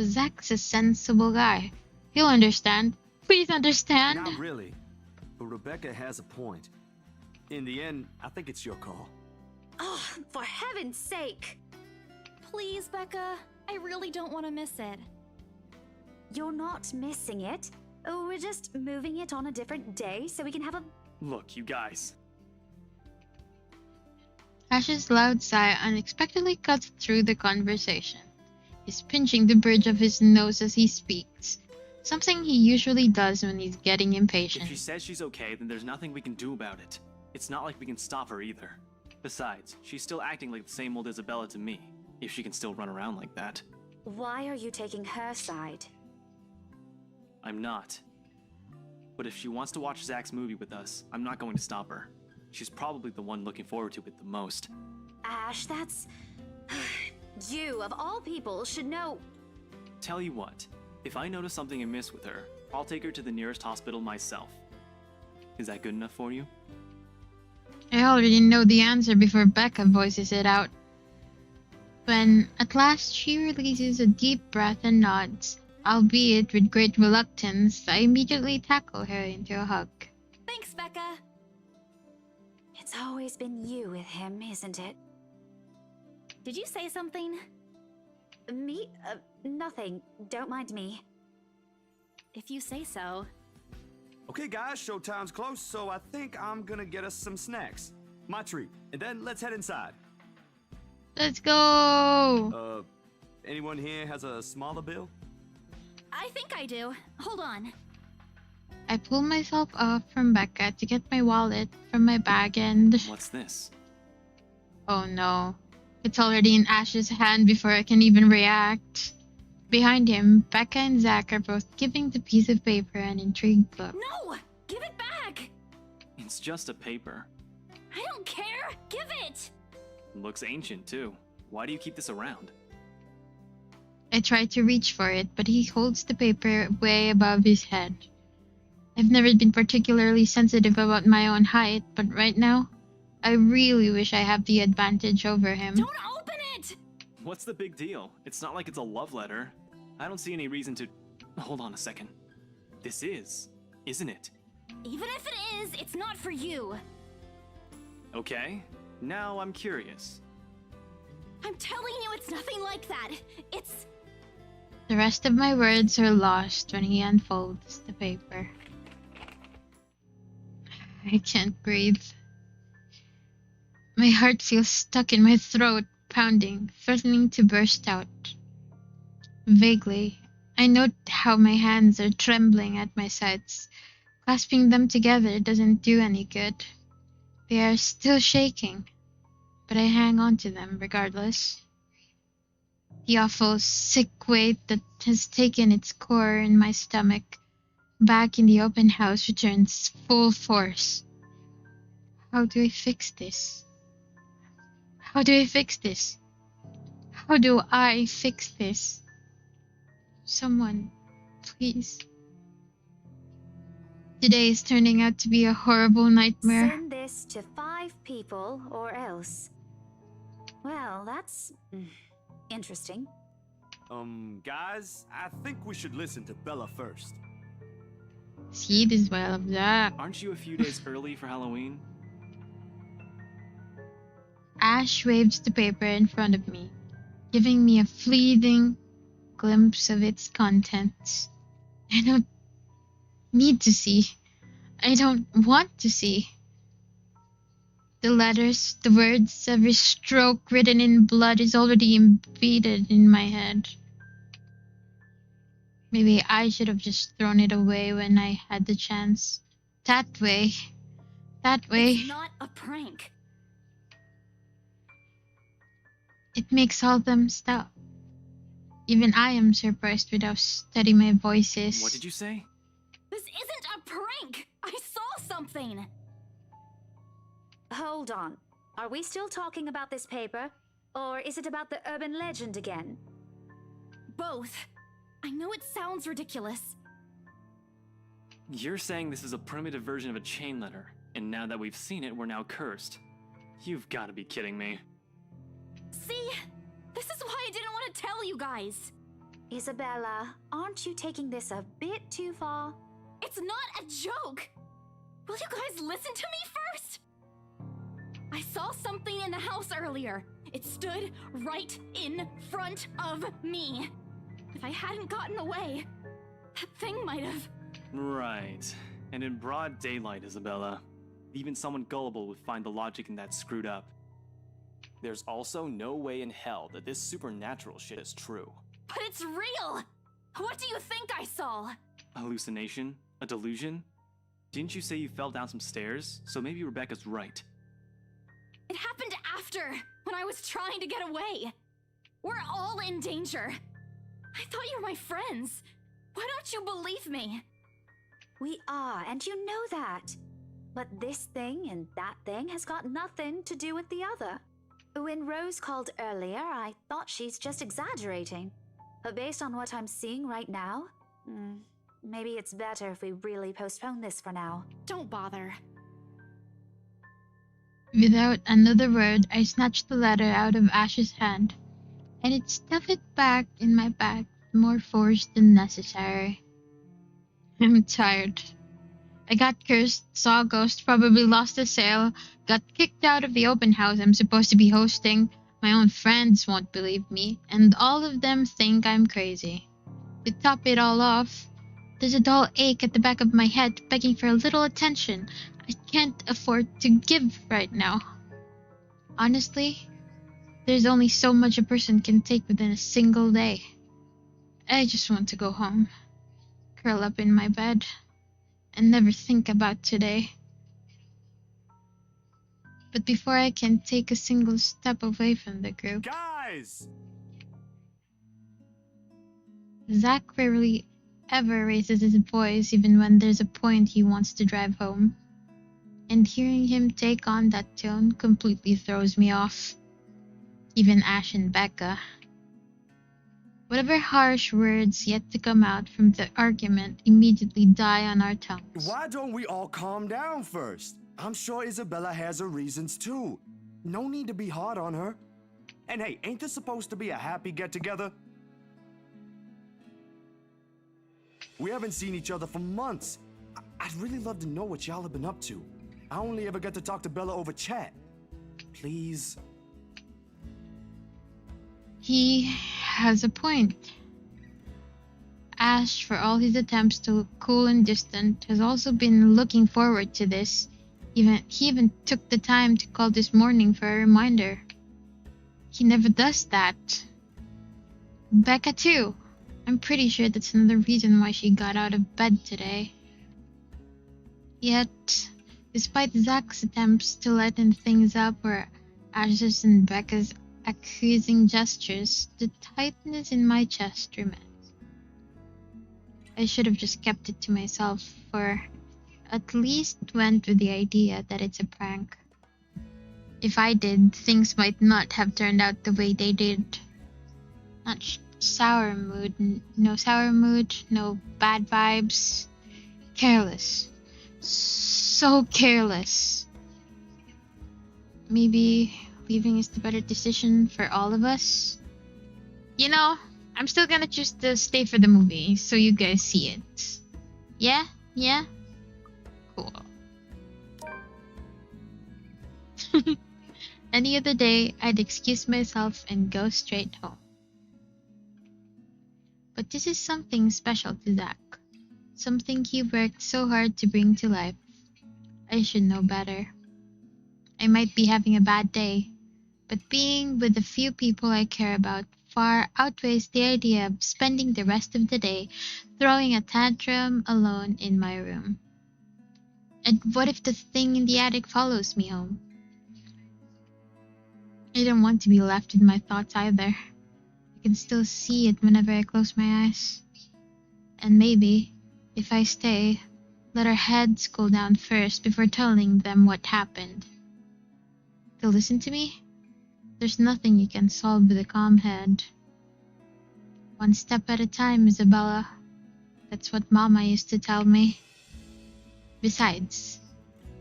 Zach's a sensible guy. He'll understand. Please understand. Not really. But Rebecca has a point. In the end, I think it's your call. Oh, for heaven's sake! Please, Becca. I really don't want to miss it. You're not missing it. Oh, we're just moving it on a different day so we can have a... Look, you guys. Ash's loud sigh unexpectedly cuts through the conversation. He's pinching the bridge of his nose as he speaks, something he usually does when he's getting impatient. If she says she's okay, then there's nothing we can do about it. It's not like we can stop her either. Besides, she's still acting like the same old Isabella to me, if she can still run around like that. Why are you taking her side? I'm not. But if she wants to watch Zach's movie with us, I'm not going to stop her. She's probably the one looking forward to it the most. Ash, that's... You, of all people, should know... Tell you what, if I notice something amiss with her, I'll take her to the nearest hospital myself. Is that good enough for you? I already know the answer before Becca voices it out. When, at last, she releases a deep breath and nods, albeit with great reluctance, I immediately tackle her into a hug. Thanks, Becca. It's always been you with him, isn't it? Did you say something? Me? Nothing. Don't mind me. If you say so. Okay, guys, showtime's close, so I think I'm gonna get us some snacks. My treat. And then let's head inside. Let's go! Anyone here has a smaller bill? I think I do. Hold on. I pull myself off from Becca to get my wallet from my bag and... What's this? Oh no. It's already in Ash's hand before I can even react. Behind him, Becca and Zach are both giving the piece of paper an intrigued look. No! Give it back! It's just a paper. I don't care! Give it! Looks ancient, too. Why do you keep this around? I try to reach for it, but he holds the paper way above his head. I've never been particularly sensitive about my own height, but right now, I really wish I have the advantage over him. Don't open it! What's the big deal? It's not like it's a love letter. I don't see any reason to... Hold on a second. This is, isn't it? Even if it is, it's not for you. Okay, now I'm curious. I'm telling you it's nothing like that. It's... The rest of my words are lost when he unfolds the paper. I can't breathe. My heart feels stuck in my throat, pounding, threatening to burst out. Vaguely, I note how my hands are trembling at my sides. Clasping them together doesn't do any good. They are still shaking, but I hang on to them regardless. The awful, sick weight that has taken its core in my stomach back in the open house returns full force. How do I fix this? How do I fix this? How do I fix this? Someone, please. Today is turning out to be a horrible nightmare. Send this to 5 people or else. Well, that's interesting. Guys, I think we should listen to Bella first. See, this is why I love that. Aren't you a few days early for Halloween? Ash waves the paper in front of me, giving me a fleeting glimpse of its contents. I don't need to see. I don't want to see. The letters, the words, every stroke written in blood is already embedded in my head. Maybe I should have just thrown it away when I had the chance. That way. It's not a prank. It makes all them stop. Even I am surprised with how steady my voice is. What did you say? This isn't a prank! I saw something! Hold on. Are we still talking about this paper? Or is it about the urban legend again? Both. I know it sounds ridiculous. You're saying this is a primitive version of a chain letter, and now that we've seen it, we're now cursed. You've got to be kidding me. See? This is why I didn't want to tell you guys. Isabella, aren't you taking this a bit too far? It's not a joke! Will you guys listen to me first? I saw something in the house earlier. It stood right in front of me. If I hadn't gotten away, that thing might have... Right. And in broad daylight, Isabella. Even someone gullible would find the logic in that screwed up. There's also no way in hell that this supernatural shit is true. But it's real! What do you think I saw? A hallucination? A delusion? Didn't you say you fell down some stairs? So maybe Rebecca's right. It happened after, when I was trying to get away. We're all in danger. I thought you were my friends. Why don't you believe me? We are, and you know that. But this thing and that thing has got nothing to do with the other. When Rose called earlier, I thought she's just exaggerating. But based on what I'm seeing right now, maybe it's better if we really postpone this for now. Don't bother. Without another word, I snatched the letter out of Ash's hand, and it stuffed it back in my bag with more force than necessary. I'm tired. I got cursed, saw a ghost, probably lost a sale, got kicked out of the open house I'm supposed to be hosting, my own friends won't believe me, and all of them think I'm crazy. To top it all off, there's a dull ache at the back of my head begging for a little attention I can't afford to give right now. Honestly, There's only so much a person can take within a single day. I just want to go home, curl up in my bed, and never think about today. But before I can take a single step away from the group, Guys! Zach rarely ever raises his voice even when there's a point he wants to drive home. And hearing him take on that tone completely throws me off. Even Ash and Becca. Whatever harsh words yet to come out from the argument immediately die on our tongues. Why don't we all calm down first? I'm sure Isabella has her reasons too. No need to be hard on her. And hey, ain't this supposed to be a happy get-together? We haven't seen each other for months. I'd really love to know what y'all have been up to. I only ever get to talk to Bella over chat. Please. He has a point. Ash, for all his attempts to look cool and distant, has also been looking forward to this. He even took the time to call this morning for a reminder. He never does that. Becca too. I'm pretty sure that's another reason why she got out of bed today. Yet, despite Zach's attempts to lighten things up or Ash's and Becca's accusing gestures, the tightness in my chest remains. I should have just kept it to myself, or at least went with the idea that it's a prank. If I did, things might not have turned out the way they did. Not sour mood, no sour mood, no bad vibes. Careless. So careless. Maybe leaving is the better decision for all of us. You know, I'm still gonna choose to stay for the movie so you guys see it. Yeah? Yeah? Cool. Any other day, I'd excuse myself and go straight home. But this is something special to Zach. Something he worked so hard to bring to life. I should know better. I might be having a bad day, but being with the few people I care about far outweighs the idea of spending the rest of the day throwing a tantrum alone in my room. And what if the thing in the attic follows me home? I don't want to be left with my thoughts either. I can still see it whenever I close my eyes. And maybe, if I stay, let our heads cool down first before telling them what happened. They'll listen to me? There's nothing you can solve with a calm head. One step at a time, Isabella. That's what Mama used to tell me. Besides,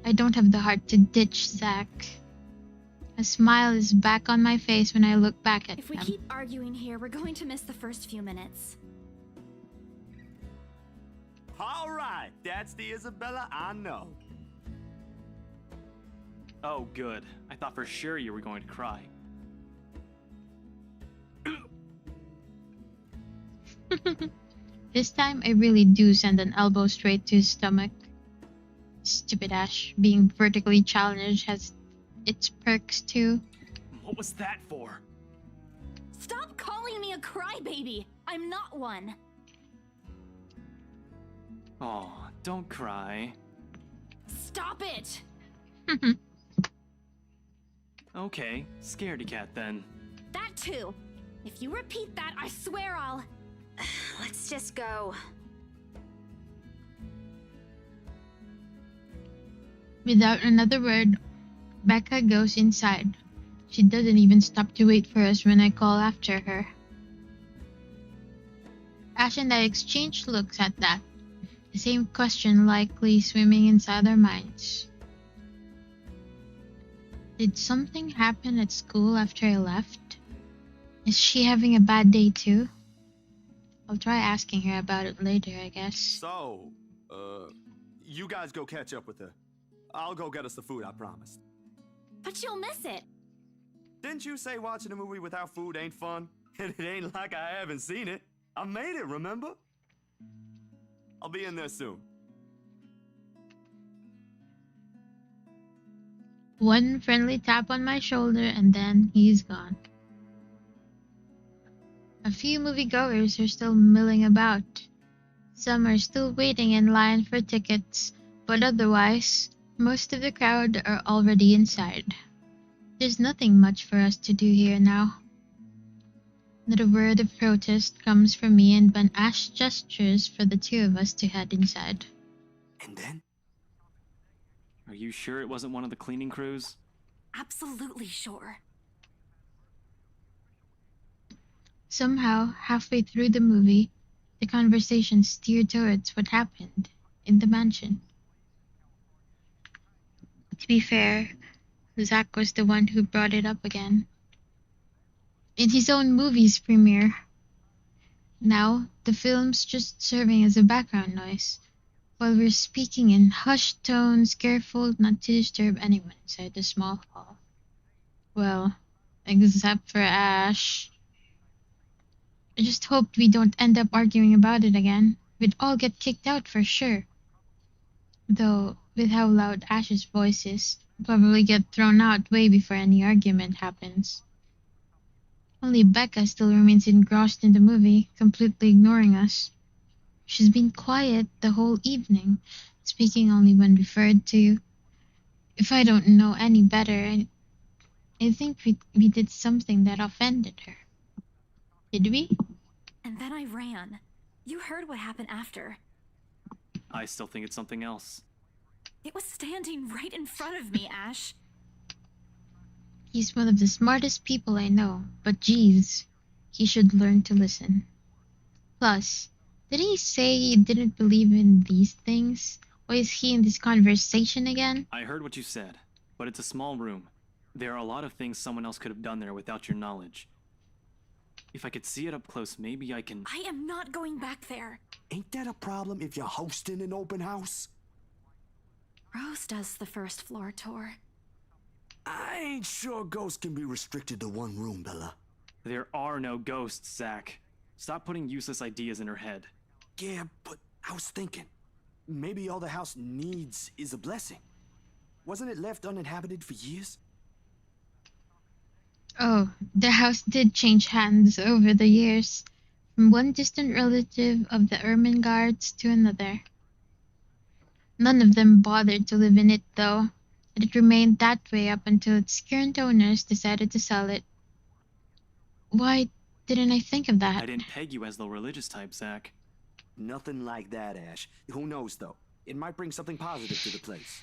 I don't have the heart to ditch Zach. A smile is back on my face when I look back at him. If we keep arguing here, we're going to miss the first few minutes. All right, that's the Isabella I know. Oh, good. I thought for sure you were going to cry. This time, I really do send an elbow straight to his stomach. Stupid Ash, being vertically challenged has its perks too. What was that for? Stop calling me a crybaby! I'm not one! Oh, don't cry. Stop it! Okay, scaredy cat then. That too! If you repeat that, I swear I'll... Let's just go. Without another word, Becca goes inside. She doesn't even stop to wait for us when I call after her. Ash and I exchange looks at that. The same question likely swimming inside our minds. Did something happen at school after I left? Is she having a bad day too? I'll try asking her about it later, I guess. So, you guys go catch up with her. I'll go get us the food I promised. But you'll miss it! Didn't you say watching a movie without food ain't fun? And it ain't like I haven't seen it. I made it, remember? I'll be in there soon. One friendly tap on my shoulder and then he's gone. A few moviegoers are still milling about. Some are still waiting in line for tickets, but otherwise, most of the crowd are already inside. There's nothing much for us to do here now. Not a word of protest comes from me, and Ben Ash gestures for the two of us to head inside. And then? Are you sure it wasn't one of the cleaning crews? Absolutely sure. Somehow, halfway through the movie, the conversation steered towards what happened in the mansion. To be fair, Zach was the one who brought it up again. In his own movie's premiere. Now, the film's just serving as a background noise, while we're speaking in hushed tones, careful not to disturb anyone inside the small hall. Well, except for Ash. I just hoped we don't end up arguing about it again. We'd all get kicked out for sure. Though, with how loud Ash's voice is, we'll probably get thrown out way before any argument happens. Only Becca still remains engrossed in the movie, completely ignoring us. She's been quiet the whole evening, speaking only when referred to. If I don't know any better, I think we did something that offended her. Did we? And then I ran. You heard what happened after. I still think it's something else. It was standing right in front of me, Ash. He's one of the smartest people I know, but geez, he should learn to listen. Plus, didn't he say he didn't believe in these things? Why is he in this conversation again? I heard what you said, but it's a small room. There are a lot of things someone else could have done there without your knowledge. If I could see it up close, maybe I can... I am not going back there. Ain't that a problem if you're hosting an open house? Rose does the first floor tour. I ain't sure ghosts can be restricted to one room, Bella. There are no ghosts, Zach. Stop putting useless ideas in her head. Yeah, but I was thinking, maybe all the house needs is a blessing. Wasn't it left uninhabited for years? Oh, the house did change hands over the years, from one distant relative of the Ermengardes to another. None of them bothered to live in it, though, and it remained that way up until its current owners decided to sell it. Why didn't I think of that? I didn't peg you as the religious type, Zach. Nothing like that, Ash. Who knows, though? It might bring something positive to the place.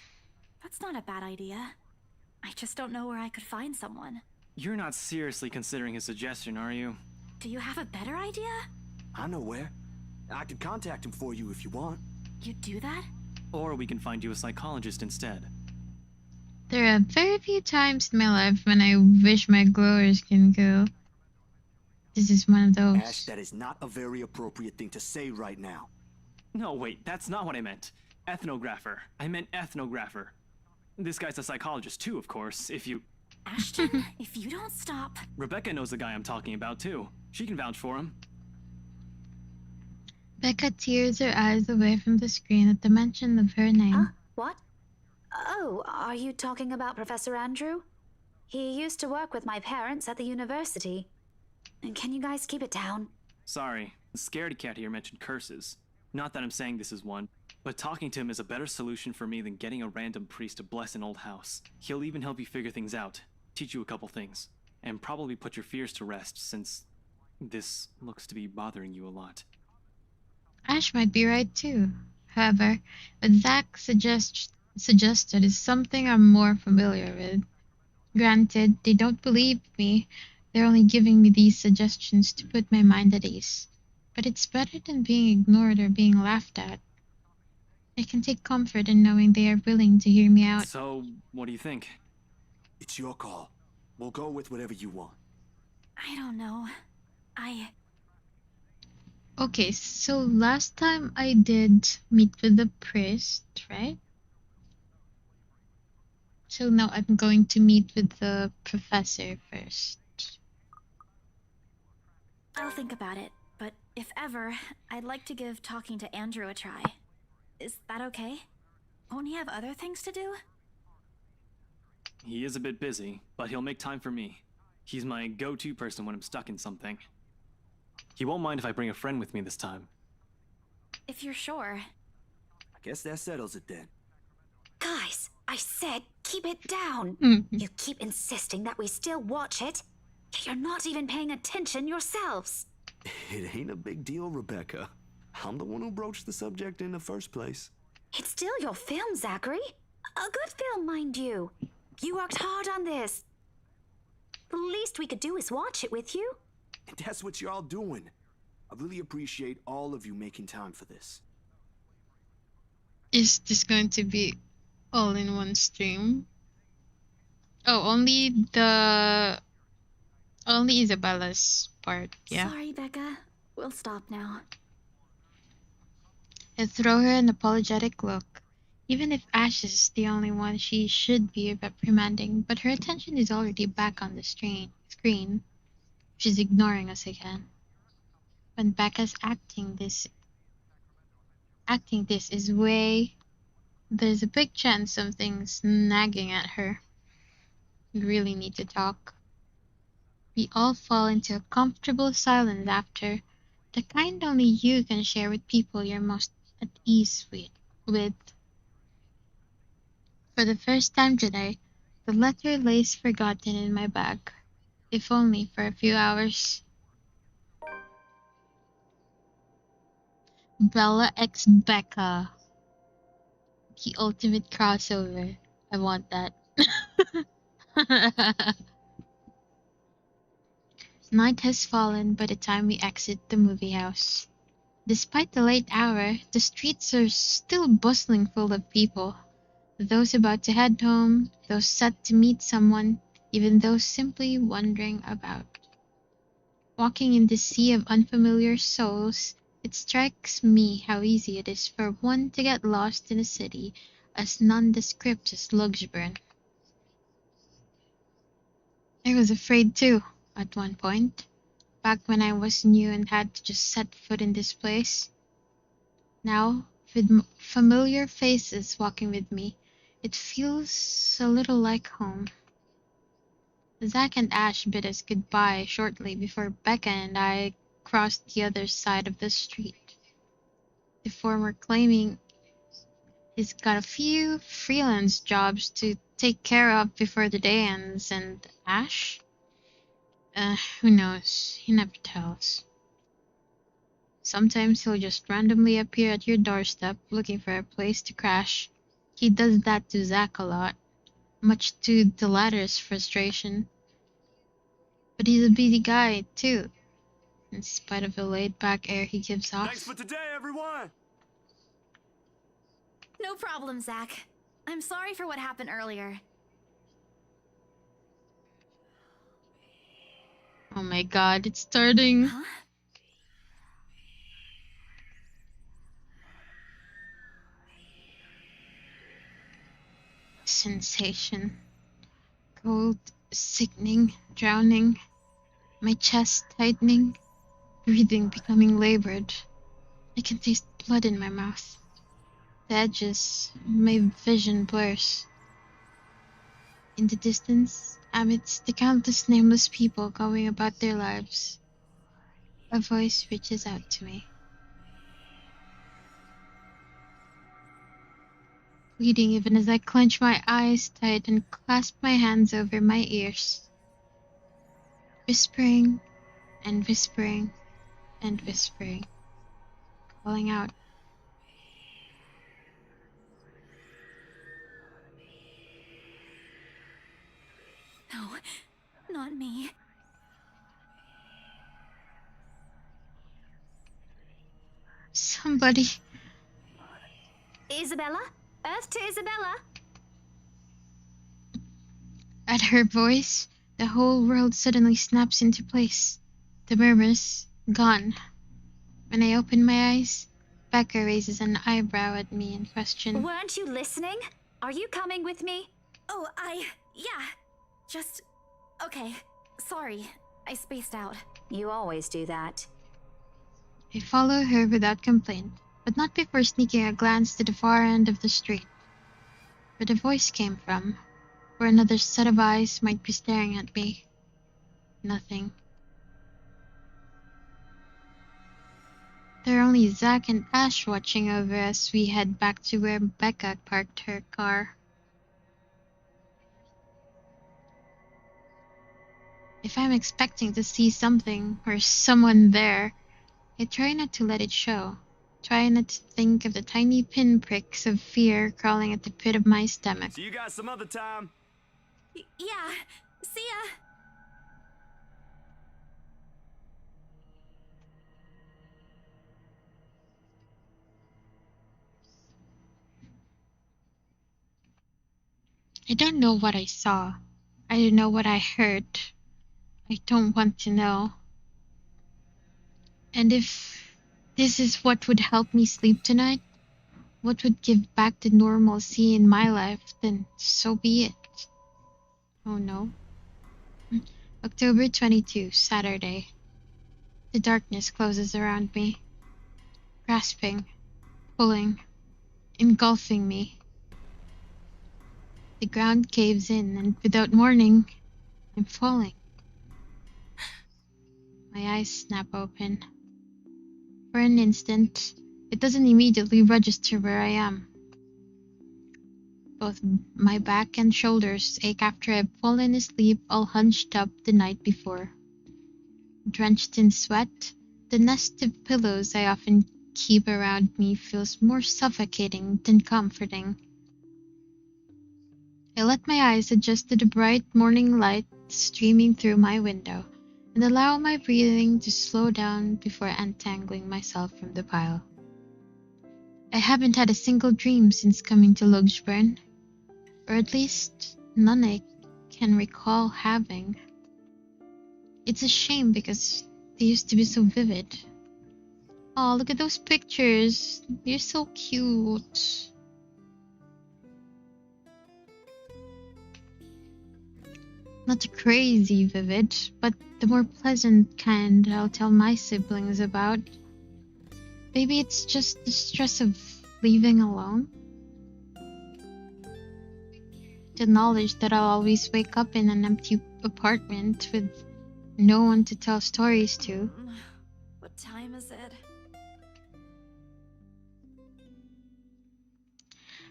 That's not a bad idea. I just don't know where I could find someone. You're not seriously considering his suggestion, are you? Do you have a better idea? I know where. I could contact him for you if you want. You'd do that? Or we can find you a psychologist instead. There are very few times in my life when I wish my glowers can go. This is one of those. Ash, that is not a very appropriate thing to say right now. No, wait, that's not what I meant. Ethnographer. I meant ethnographer. This guy's a psychologist too, of course, if you... Ashton, if you don't stop... Rebecca knows the guy I'm talking about too. She can vouch for him. Becca tears her eyes away from the screen at the mention of her name. What? Oh, are you talking about Professor Andrew? He used to work with my parents at the university. And can you guys keep it down? Sorry, the scaredy cat here mentioned curses. Not that I'm saying this is one, but talking to him is a better solution for me than getting a random priest to bless an old house. He'll even help you figure things out, teach you a couple things, and probably put your fears to rest since this looks to be bothering you a lot. Ash might be right too. However, what Zach suggested is something I'm more familiar with. Granted, they don't believe me. They're only giving me these suggestions to put my mind at ease. But it's better than being ignored or being laughed at. I can take comfort in knowing they are willing to hear me out. So, what do you think? It's your call. We'll go with whatever you want. I don't know. Okay, so last time I did meet with the priest, right? So now I'm going to meet with the professor first. I'll think about it, but if ever, I'd like to give talking to Andrew a try. Is that okay? Won't he have other things to do? He is a bit busy, but he'll make time for me. He's my go-to person when I'm stuck in something. He won't mind if I bring a friend with me this time. If you're sure. I guess that settles it then. Guys, I said keep it down. You keep insisting that we still watch it. You're not even paying attention yourselves. It ain't a big deal, Rebecca. I'm the one who broached the subject in the first place. It's still your film, Zachary. A good film, mind you. You worked hard on this. The least we could do is watch it with you. And that's what you're all doing. I really appreciate all of you making time for this. Is this going to be all in one stream? Oh, only Isabella's part, yeah. Sorry, Becca. We'll stop now. I throw her an apologetic look. Even if Ash is the only one she should be reprimanding, but her attention is already back on the screen. She's ignoring us again. When Becca's acting this is way, there's a big chance something's nagging at her. We really need to talk. We all fall into a comfortable silence after, the kind only you can share with people you're most at ease with. For the first time today, the letter lays forgotten in my bag, if only for a few hours. Bella x Becca. The ultimate crossover. I want that. Night has fallen by the time we exit the movie house. Despite the late hour, the streets are still bustling full of people. Those about to head home, those set to meet someone, even those simply wandering about. Walking in this sea of unfamiliar souls, it strikes me how easy it is for one to get lost in a city as nondescript as Luxburn. I was afraid too, at one point, back when I was new and had to just set foot in this place. Now, with familiar faces walking with me, it feels a little like home. Zach and Ash bid us goodbye shortly before Becca and I crossed the other side of the street. The former claiming he's got a few freelance jobs to take care of before the day ends, and Ash? Who knows? He never tells. Sometimes he'll just randomly appear at your doorstep looking for a place to crash. He does that to Zach a lot, much to the latter's frustration. But he's a busy guy, too, in spite of the laid-back air he gives off. Thanks for today, everyone! No problem, Zach. I'm sorry for what happened earlier. Oh my god, it's starting. Huh? Sensation. Cold, sickening, drowning. My chest tightening. Breathing becoming labored. I can taste blood in my mouth. The edges, my vision blurs. In the distance, amidst the countless nameless people going about their lives, a voice reaches out to me. Pleading even as I clench my eyes tight and clasp my hands over my ears. Whispering and whispering and whispering, calling out. No, not me. Somebody. Isabella? Earth to Isabella? At her voice, the whole world suddenly snaps into place. The murmurs gone. When I open my eyes, Becca raises an eyebrow at me in question. Weren't you listening? Are you coming with me? Oh, yeah. Just... okay. Sorry. I spaced out. You always do that. I follow her without complaint, but not before sneaking a glance to the far end of the street, where the voice came from, where another set of eyes might be staring at me. Nothing. There are only Zach and Ash watching over as we head back to where Becca parked her car. If I'm expecting to see something or someone there, I try not to let it show. Try not to think of the tiny pinpricks of fear crawling at the pit of my stomach. See you guys some other time. Yeah, see ya. I don't know what I saw. I don't know what I heard. I don't want to know. And if this is what would help me sleep tonight, what would give back the normalcy in my life, then so be it. Oh no. October 22, Saturday. The darkness closes around me, grasping, pulling, engulfing me. The ground caves in, and without warning, I'm falling. My eyes snap open. For an instant, it doesn't immediately register where I am. Both my back and shoulders ache after I've fallen asleep all hunched up the night before. Drenched in sweat, the nest of pillows I often keep around me feels more suffocating than comforting. I let my eyes adjust to the bright morning light streaming through my window and allow my breathing to slow down before untangling myself from the pile. I haven't had a single dream since coming to Logsburn, or at least none I can recall having. It's a shame because they used to be so vivid. Oh, look at those pictures. They're so cute. Not the crazy vivid, but the more pleasant kind I'll tell my siblings about. Maybe it's just the stress of leaving alone. The knowledge that I'll always wake up in an empty apartment with no one to tell stories to. What time is it?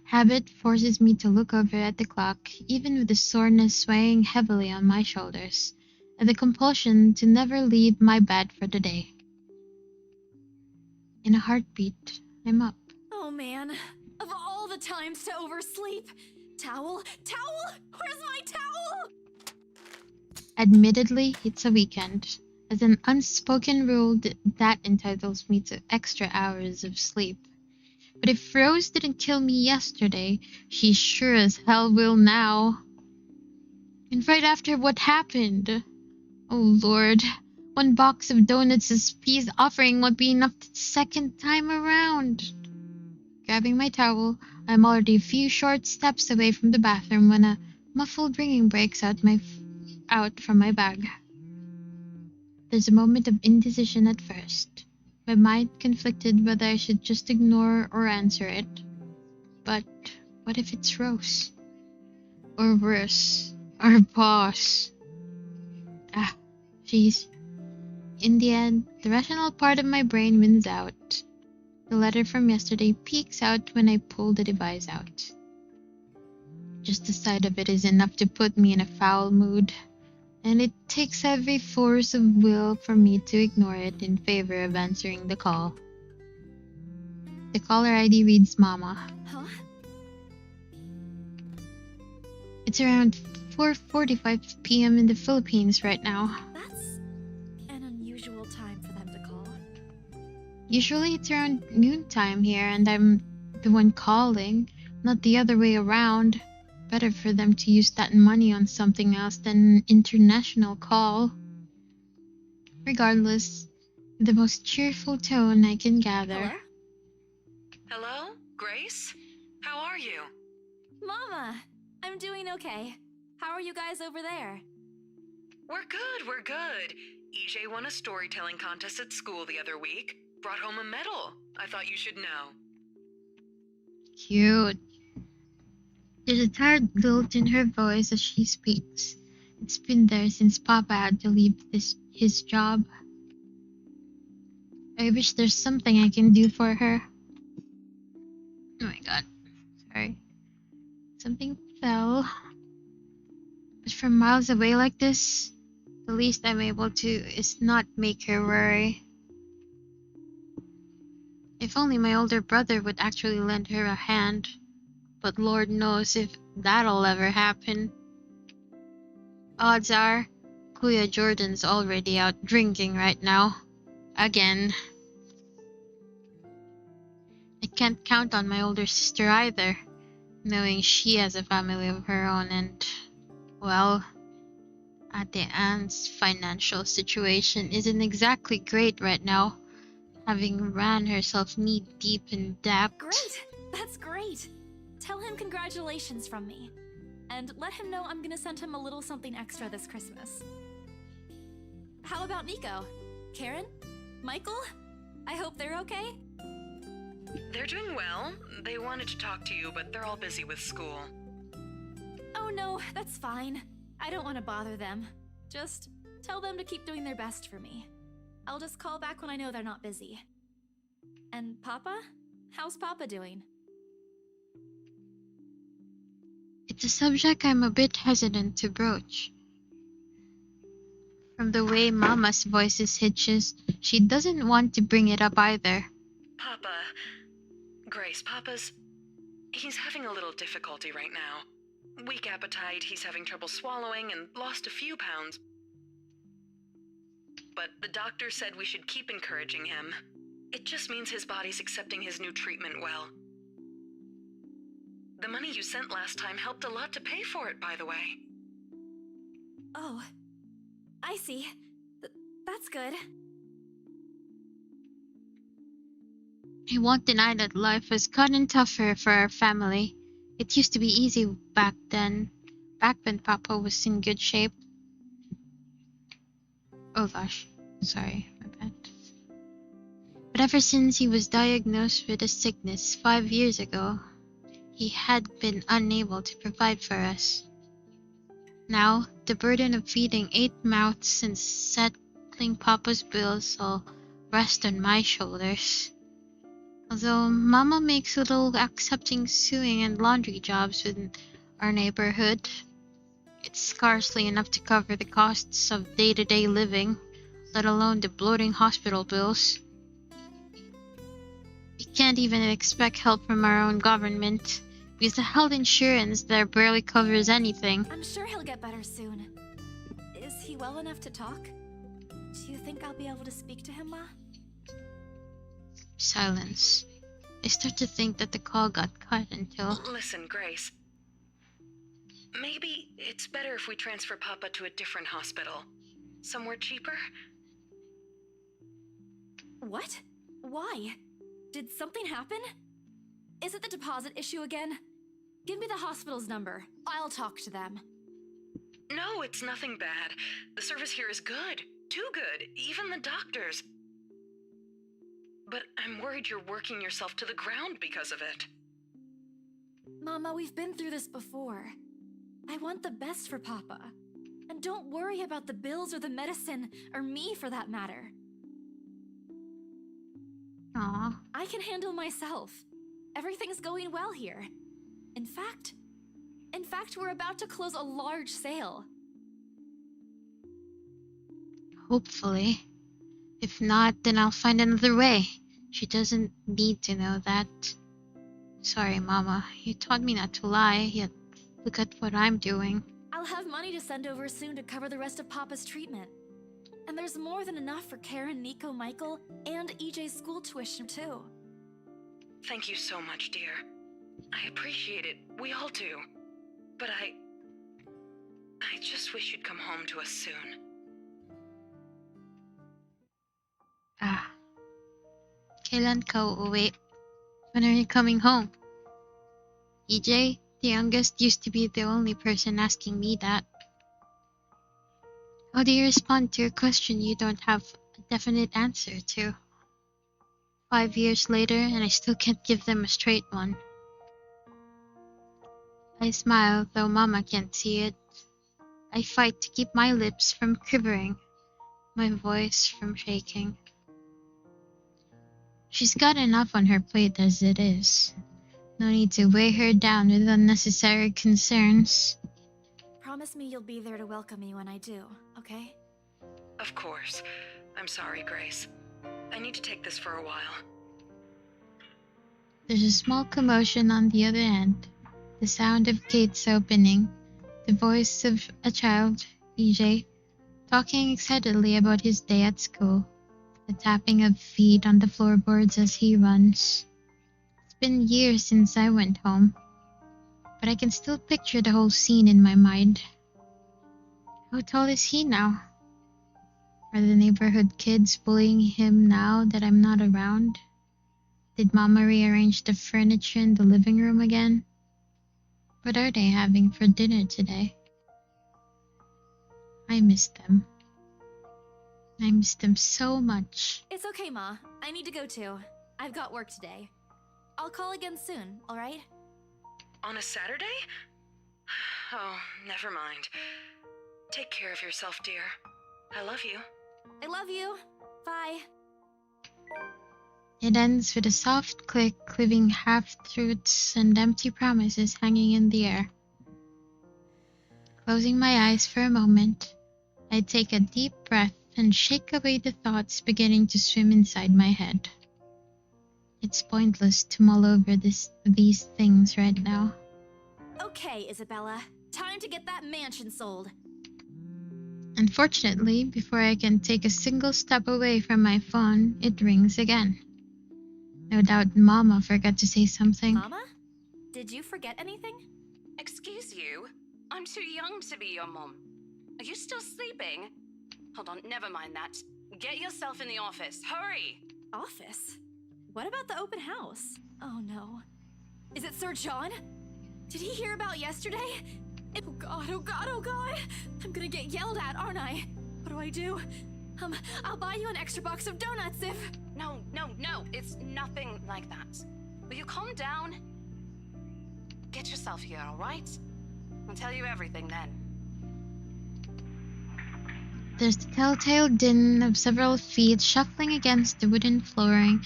Habit forces me to look over at the clock, even with the soreness weighing heavily on my shoulders, and the compulsion to never leave my bed for the day. In a heartbeat, I'm up. Oh man, of all the times to oversleep. Towel? Towel? Where's my towel? Admittedly, it's a weekend, as an unspoken rule that entitles me to extra hours of sleep. But if Rose didn't kill me yesterday, she sure as hell will now. And right after what happened. Oh Lord, one box of donuts as peace offering won't be enough the second time around. Grabbing my towel, I'm already a few short steps away from the bathroom when a muffled ringing breaks out from my bag. There's a moment of indecision at first. My mind conflicted whether I should just ignore or answer it. But what if it's Rose? Or worse, our boss? Jeez. In the end, the rational part of my brain wins out. The letter from yesterday peeks out when I pull the device out. Just the sight of it is enough to put me in a foul mood, and it takes every force of will for me to ignore it in favor of answering the call. The caller ID reads Mama. Huh? It's around 4:45 p.m. in the Philippines right now. That's an unusual time for them to call. Usually it's around noontime here, and I'm the one calling, not the other way around. Better for them to use that money on something else than an international call. Regardless, the most cheerful tone I can gather. Hello? Grace? How are you? Mama, I'm doing okay. How are you guys over there? We're good. EJ won a storytelling contest at school the other week. Brought home a medal. I thought you should know. Cute. There's a tired lilt in her voice as she speaks. It's been there since Papa had to leave his job. I wish there's something I can do for her. Oh my god. Sorry. Something fell. But from miles away like this, the least I'm able to is not make her worry. If only my older brother would actually lend her a hand. But Lord knows if that'll ever happen. Odds are, Kuya Jordan's already out drinking right now. Again. I can't count on my older sister either, knowing she has a family of her own and, well, Ate Anne's financial situation isn't exactly great right now, having ran herself knee-deep in debt. Great! That's great! Tell him congratulations from me. And let him know I'm gonna send him a little something extra this Christmas. How about Nico? Karen? Michael? I hope they're okay? They're doing well. They wanted to talk to you, but they're all busy with school. Oh no, that's fine. I don't want to bother them. Just tell them to keep doing their best for me. I'll just call back when I know they're not busy. And Papa? How's Papa doing? It's a subject I'm a bit hesitant to broach. From the way Mama's voice hitches, she doesn't want to bring it up either. Papa. Grace, he's having a little difficulty right now. Weak appetite, he's having trouble swallowing, and lost a few pounds. But the doctor said we should keep encouraging him. It just means his body's accepting his new treatment well. The money you sent last time helped a lot to pay for it, by the way. Oh, I see. That's good. I won't deny that life has gotten tougher for our family. It used to be easy back then, back when Papa was in good shape. Oh gosh, sorry, my bad. But ever since he was diagnosed with a sickness 5 years ago, he had been unable to provide for us. Now, the burden of feeding 8 mouths and settling Papa's bills all rest on my shoulders. Although Mama makes little accepting sewing and laundry jobs in our neighborhood, it's scarcely enough to cover the costs of day-to-day living, let alone the bloating hospital bills. We can't even expect help from our own government, because the health insurance there barely covers anything. I'm sure he'll get better soon. Is he well enough to talk? Do you think I'll be able to speak to him, Ma? Silence. I start to think that the call got cut until... Listen, Grace. Maybe it's better if we transfer Papa to a different hospital. Somewhere cheaper? What? Why? Did something happen? Is it the deposit issue again? Give me the hospital's number. I'll talk to them. No, it's nothing bad. The service here is good. Too good. Even the doctors. But I'm worried you're working yourself to the ground because of it. Mama, we've been through this before. I want the best for Papa. And don't worry about the bills or the medicine, or me for that matter. Aww. I can handle myself. Everything's going well here. In fact, we're about to close a large sale. Hopefully. If not, then I'll find another way. She doesn't need to know that. Sorry, Mama. You taught me not to lie, yet look at what I'm doing. I'll have money to send over soon to cover the rest of Papa's treatment. And there's more than enough for Karen, Nico, Michael, and EJ's school tuition, too. Thank you so much, dear. I appreciate it. We all do. But I just wish you'd come home to us soon. Kailan ka uuwi? When are you coming home? EJ, the youngest, used to be the only person asking me that. How do you respond to a question you don't have a definite answer to? 5 years later, and I still can't give them a straight one. I smile, though Mama can't see it. I fight to keep my lips from quivering, my voice from shaking. She's got enough on her plate as it is. No need to weigh her down with unnecessary concerns. Promise me you'll be there to welcome me when I do, okay? Of course. I'm sorry, Grace. I need to take this for a while. There's a small commotion on the other end. The sound of gates opening. The voice of a child, EJ, talking excitedly about his day at school. The tapping of feet on the floorboards as he runs. It's been years since I went home, but I can still picture the whole scene in my mind. How tall is he now? Are the neighborhood kids bullying him now that I'm not around? Did Mama rearrange the furniture in the living room again? What are they having for dinner today? I miss them. I miss them so much. It's okay, Ma. I need to go too. I've got work today. I'll call again soon, alright? On a Saturday? Oh, never mind. Take care of yourself, dear. I love you. I love you. Bye. It ends with a soft click, leaving half-truths and empty promises hanging in the air. Closing my eyes for a moment, I take a deep breath and shake away the thoughts beginning to swim inside my head. It's pointless to mull over these things right now. Okay, Isabella. Time to get that mansion sold. Unfortunately, before I can take a single step away from my phone, it rings again. No doubt Mama forgot to say something. Mama? Did you forget anything? Excuse you? I'm too young to be your mom. Are you still sleeping? Hold on, never mind that. Get yourself in the office. Hurry! Office? What about the open house? Oh no. Is it Sir John? Did he hear about yesterday? Oh god, oh god, oh god! I'm gonna get yelled at, aren't I? What do I do? I'll buy you an extra box of donuts if... No, it's nothing like that. Will you calm down? Get yourself here, alright? I'll tell you everything then. There's the telltale din of several feet shuffling against the wooden flooring,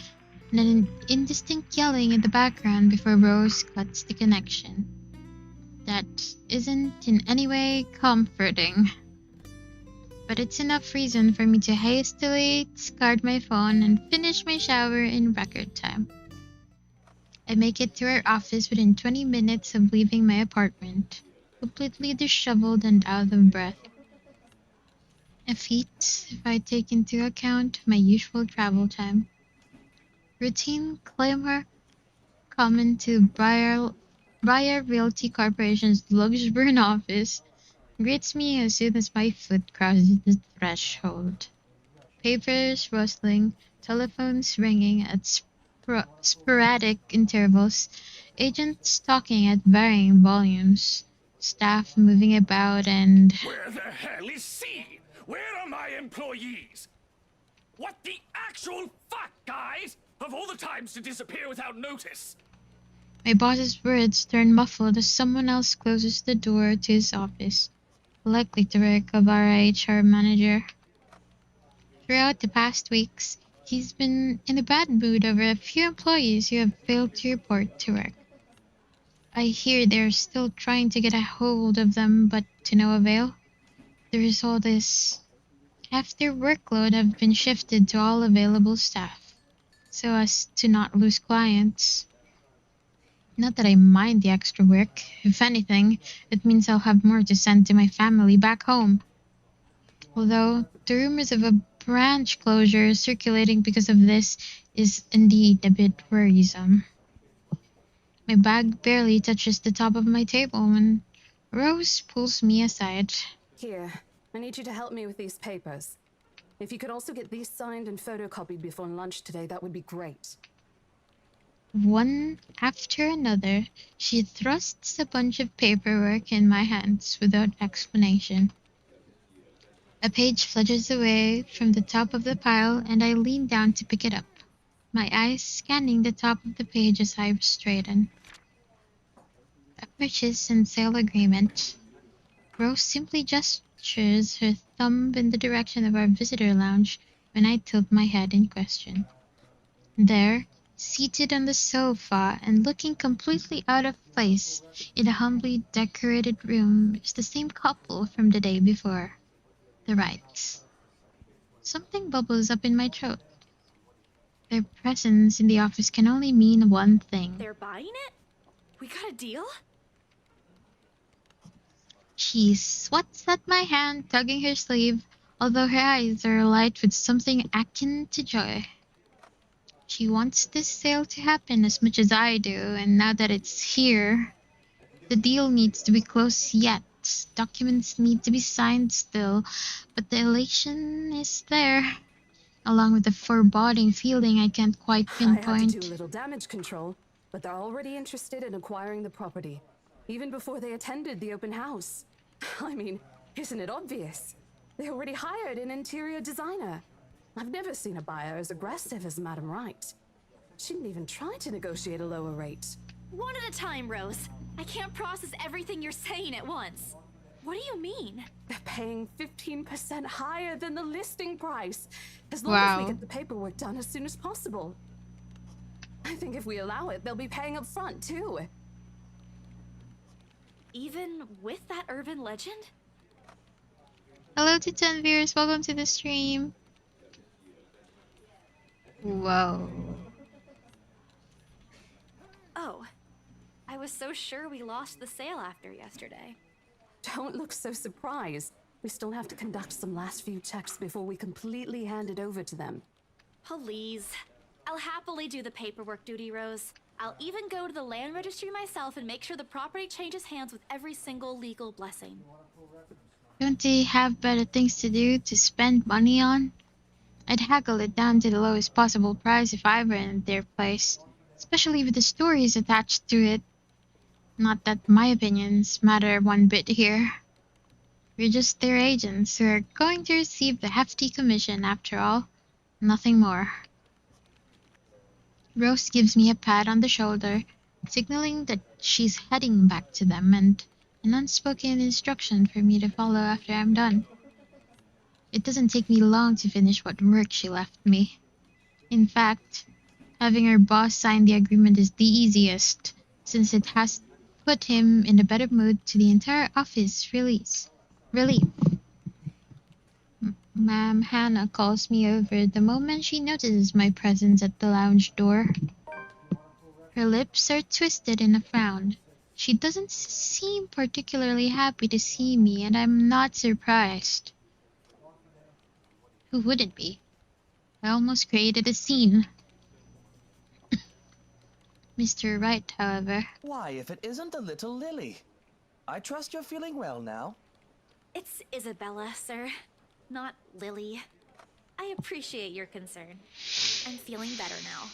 and an indistinct yelling in the background before Rose cuts the connection. That isn't in any way comforting. But it's enough reason for me to hastily discard my phone and finish my shower in record time. I make it to her office within 20 minutes of leaving my apartment, completely disheveled and out of breath. A feat if I take into account my usual travel time. Routine clamor common to Briar Realty Corporation's Luxburn office greets me as soon as my foot crosses the threshold. Papers rustling, telephones ringing at sporadic intervals, agents talking at varying volumes, staff moving about, and... Where the hell is C? Where are my employees? What the actual fuck, guys? Of all the times to disappear without notice. My boss's words turn muffled as someone else closes the door to his office, likely the work of our HR manager. Throughout the past weeks, he's been in a bad mood over a few employees who have failed to report to work. I hear they're still trying to get a hold of them, but to no avail. The result is, half their workload have been shifted to all available staff, so as to not lose clients. Not that I mind the extra work. If anything, it means I'll have more to send to my family back home. Although, the rumors of a branch closure circulating because of this is indeed a bit worrisome. My bag barely touches the top of my table when Rose pulls me aside. Here, I need you to help me with these papers. If you could also get these signed and photocopied before lunch today, that would be great. One after another, she thrusts a bunch of paperwork in my hands without explanation. A page flutters away from the top of the pile, and I lean down to pick it up, my eyes scanning the top of the page as I straighten. A purchase and sale agreement. Rose simply gestures her thumb in the direction of our visitor lounge when I tilt my head in question. There, seated on the sofa and looking completely out of place in a humbly decorated room, is the same couple from the day before. The Wrights. Something bubbles up in my throat. Their presence in the office can only mean one thing. They're buying it? We got a deal? She swats at my hand, tugging her sleeve, although her eyes are alight with something akin to joy. She wants this sale to happen as much as I do, and now that it's here, the deal needs to be closed yet. Documents need to be signed still, but the elation is there, along with the foreboding feeling I can't quite I had to do a pinpoint. little damage control, but they're already interested in acquiring the property, even before they attended the open house. I mean, isn't it obvious? They already hired an interior designer. I've never seen a buyer as aggressive as Madam Wright. She didn't even try to negotiate a lower rate. One at a time, Rose. I can't process everything you're saying at once. What do you mean? They're paying 15% higher than the listing price, as long as we Wow. get the paperwork done as soon as possible. I think if we allow it, they'll be paying up front, too. Even with that urban legend? Hello to 10 viewers, welcome to the stream. Whoa. Oh, I was so sure we lost the sale after yesterday. Don't look so surprised. We still have to conduct some last few checks before we completely hand it over to them. Please. I'll happily do the paperwork duty, Rose. I'll even go to the land registry myself and make sure the property changes hands with every single legal blessing. Don't they have better things to do to spend money on? I'd haggle it down to the lowest possible price if I were in their place, especially with the stories attached to it. Not that my opinions matter one bit here. We're just their agents who are going to receive the hefty commission after all, nothing more. Rose gives me a pat on the shoulder, signaling that she's heading back to them, and an unspoken instruction for me to follow after I'm done. It doesn't take me long to finish what work she left me. In fact, having her boss sign the agreement is the easiest, since it has put him in a better mood to the entire office relief. Ma'am Hannah calls me over the moment she notices my presence at the lounge door. Her lips are twisted in a frown. She doesn't seem particularly happy to see me, and I'm not surprised. Who wouldn't be? I almost created a scene. Mr. Wright, however. Why, if it isn't the little Lily. I trust you're feeling well now. It's Isabella, sir, not Lily. I appreciate your concern. I'm feeling better now.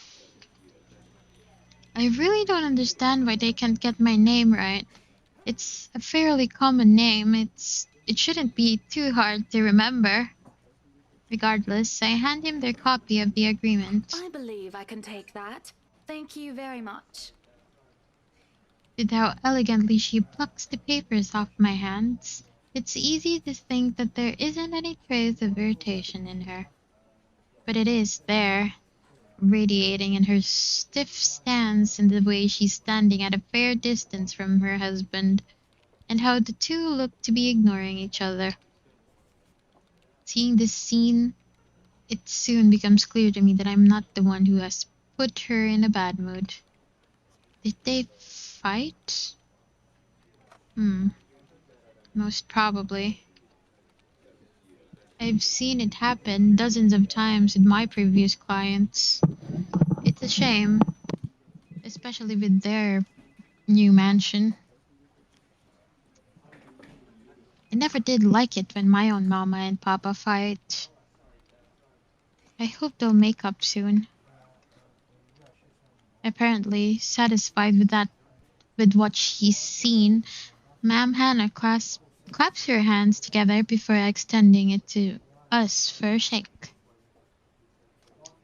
I really don't understand why they can't get my name right. It's a fairly common name. It shouldn't be too hard to remember. Regardless, I hand him their copy of the agreement. I believe I can take that. Thank you very much. With how elegantly she plucks the papers off my hands, it's easy to think that there isn't any trace of irritation in her. But it is there, radiating in her stiff stance and the way she's standing at a fair distance from her husband, and how the two look to be ignoring each other. Seeing this scene, it soon becomes clear to me that I'm not the one who has put her in a bad mood. Did they fight? Most probably. I've seen it happen dozens of times with my previous clients. It's a shame, especially with their new mansion. I never did like it when my own mama and papa fight. I hope they'll make up soon. Apparently, satisfied with what she's seen, Ma'am Hannah claps her hands together before extending it to us for a shake.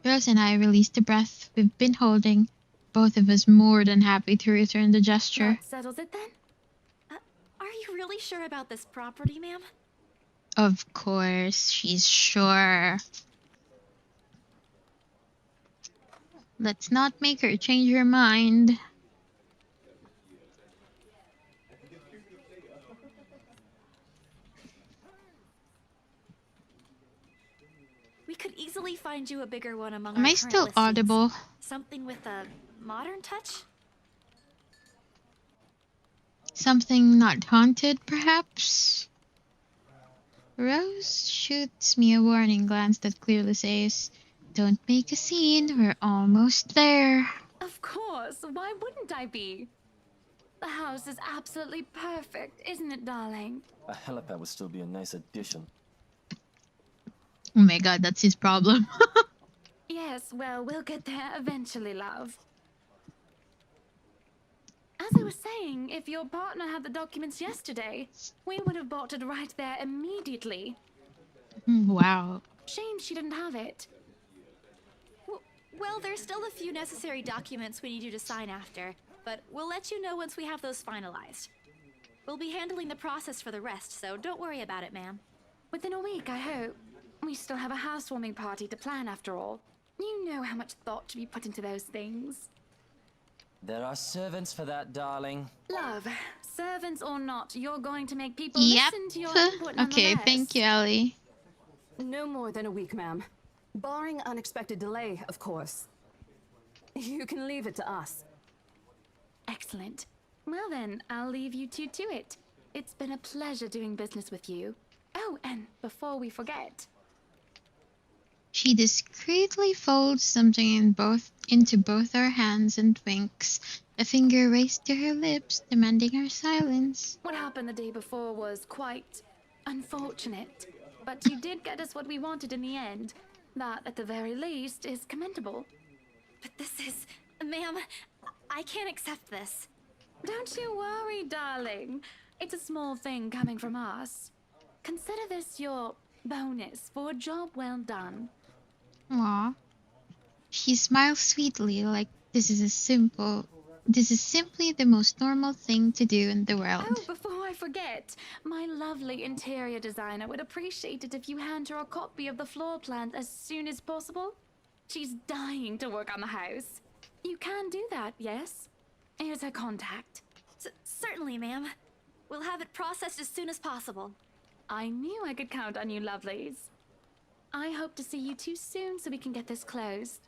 Rose and I released the breath we've been holding, both of us more than happy to return the gesture. That settles it then? Are you really sure about this property, ma'am? Of course, she's sure. Let's not make her change her mind. We could easily find you a bigger one among Am our I current still listings. audible? Something with a modern touch? Something not haunted, perhaps? Rose shoots me a warning glance that clearly says, "Don't make a scene, we're almost there." Of course, why wouldn't I be? The house is absolutely perfect, isn't it, darling? A helipad would still be a nice addition. Oh my god, that's his problem. Yes, well, we'll get there eventually, love. As I was saying, if your partner had the documents yesterday, we would have bought it right there immediately. Wow. Shame she didn't have it. Well, there's still a few necessary documents we need you to sign after, but we'll let you know once we have those finalized. We'll be handling the process for the rest, so don't worry about it, ma'am. Within a week, I hope. We still have a housewarming party to plan after all. You know how much thought should be put into those things. There are servants for that, darling. Love, servants or not, you're going to make people Yep. listen to your input Okay, nonetheless. thank you, Ellie. No more than a week, ma'am. Barring unexpected delay, of course. You can leave it to us. Excellent. Well then, I'll leave you two to it. It's been a pleasure doing business with you. Oh, and before we forget... She discreetly folds something into both her hands and winks, a finger raised to her lips, demanding her silence. What happened the day before was quite unfortunate, but you did get us what we wanted in the end. That, at the very least, is commendable. But this is... Ma'am, I can't accept this. Don't you worry, darling. It's a small thing coming from us. Consider this your bonus for a job well done. Aw. She smiles sweetly, like this is simply the most normal thing to do in the world. Oh, before I forget, my lovely interior designer would appreciate it if you hand her a copy of the floor plan as soon as possible. She's dying to work on the house. You can do that, yes? Here's her contact. Certainly, ma'am. We'll have it processed as soon as possible. I knew I could count on you, lovelies. I hope to see you two soon so we can get this closed.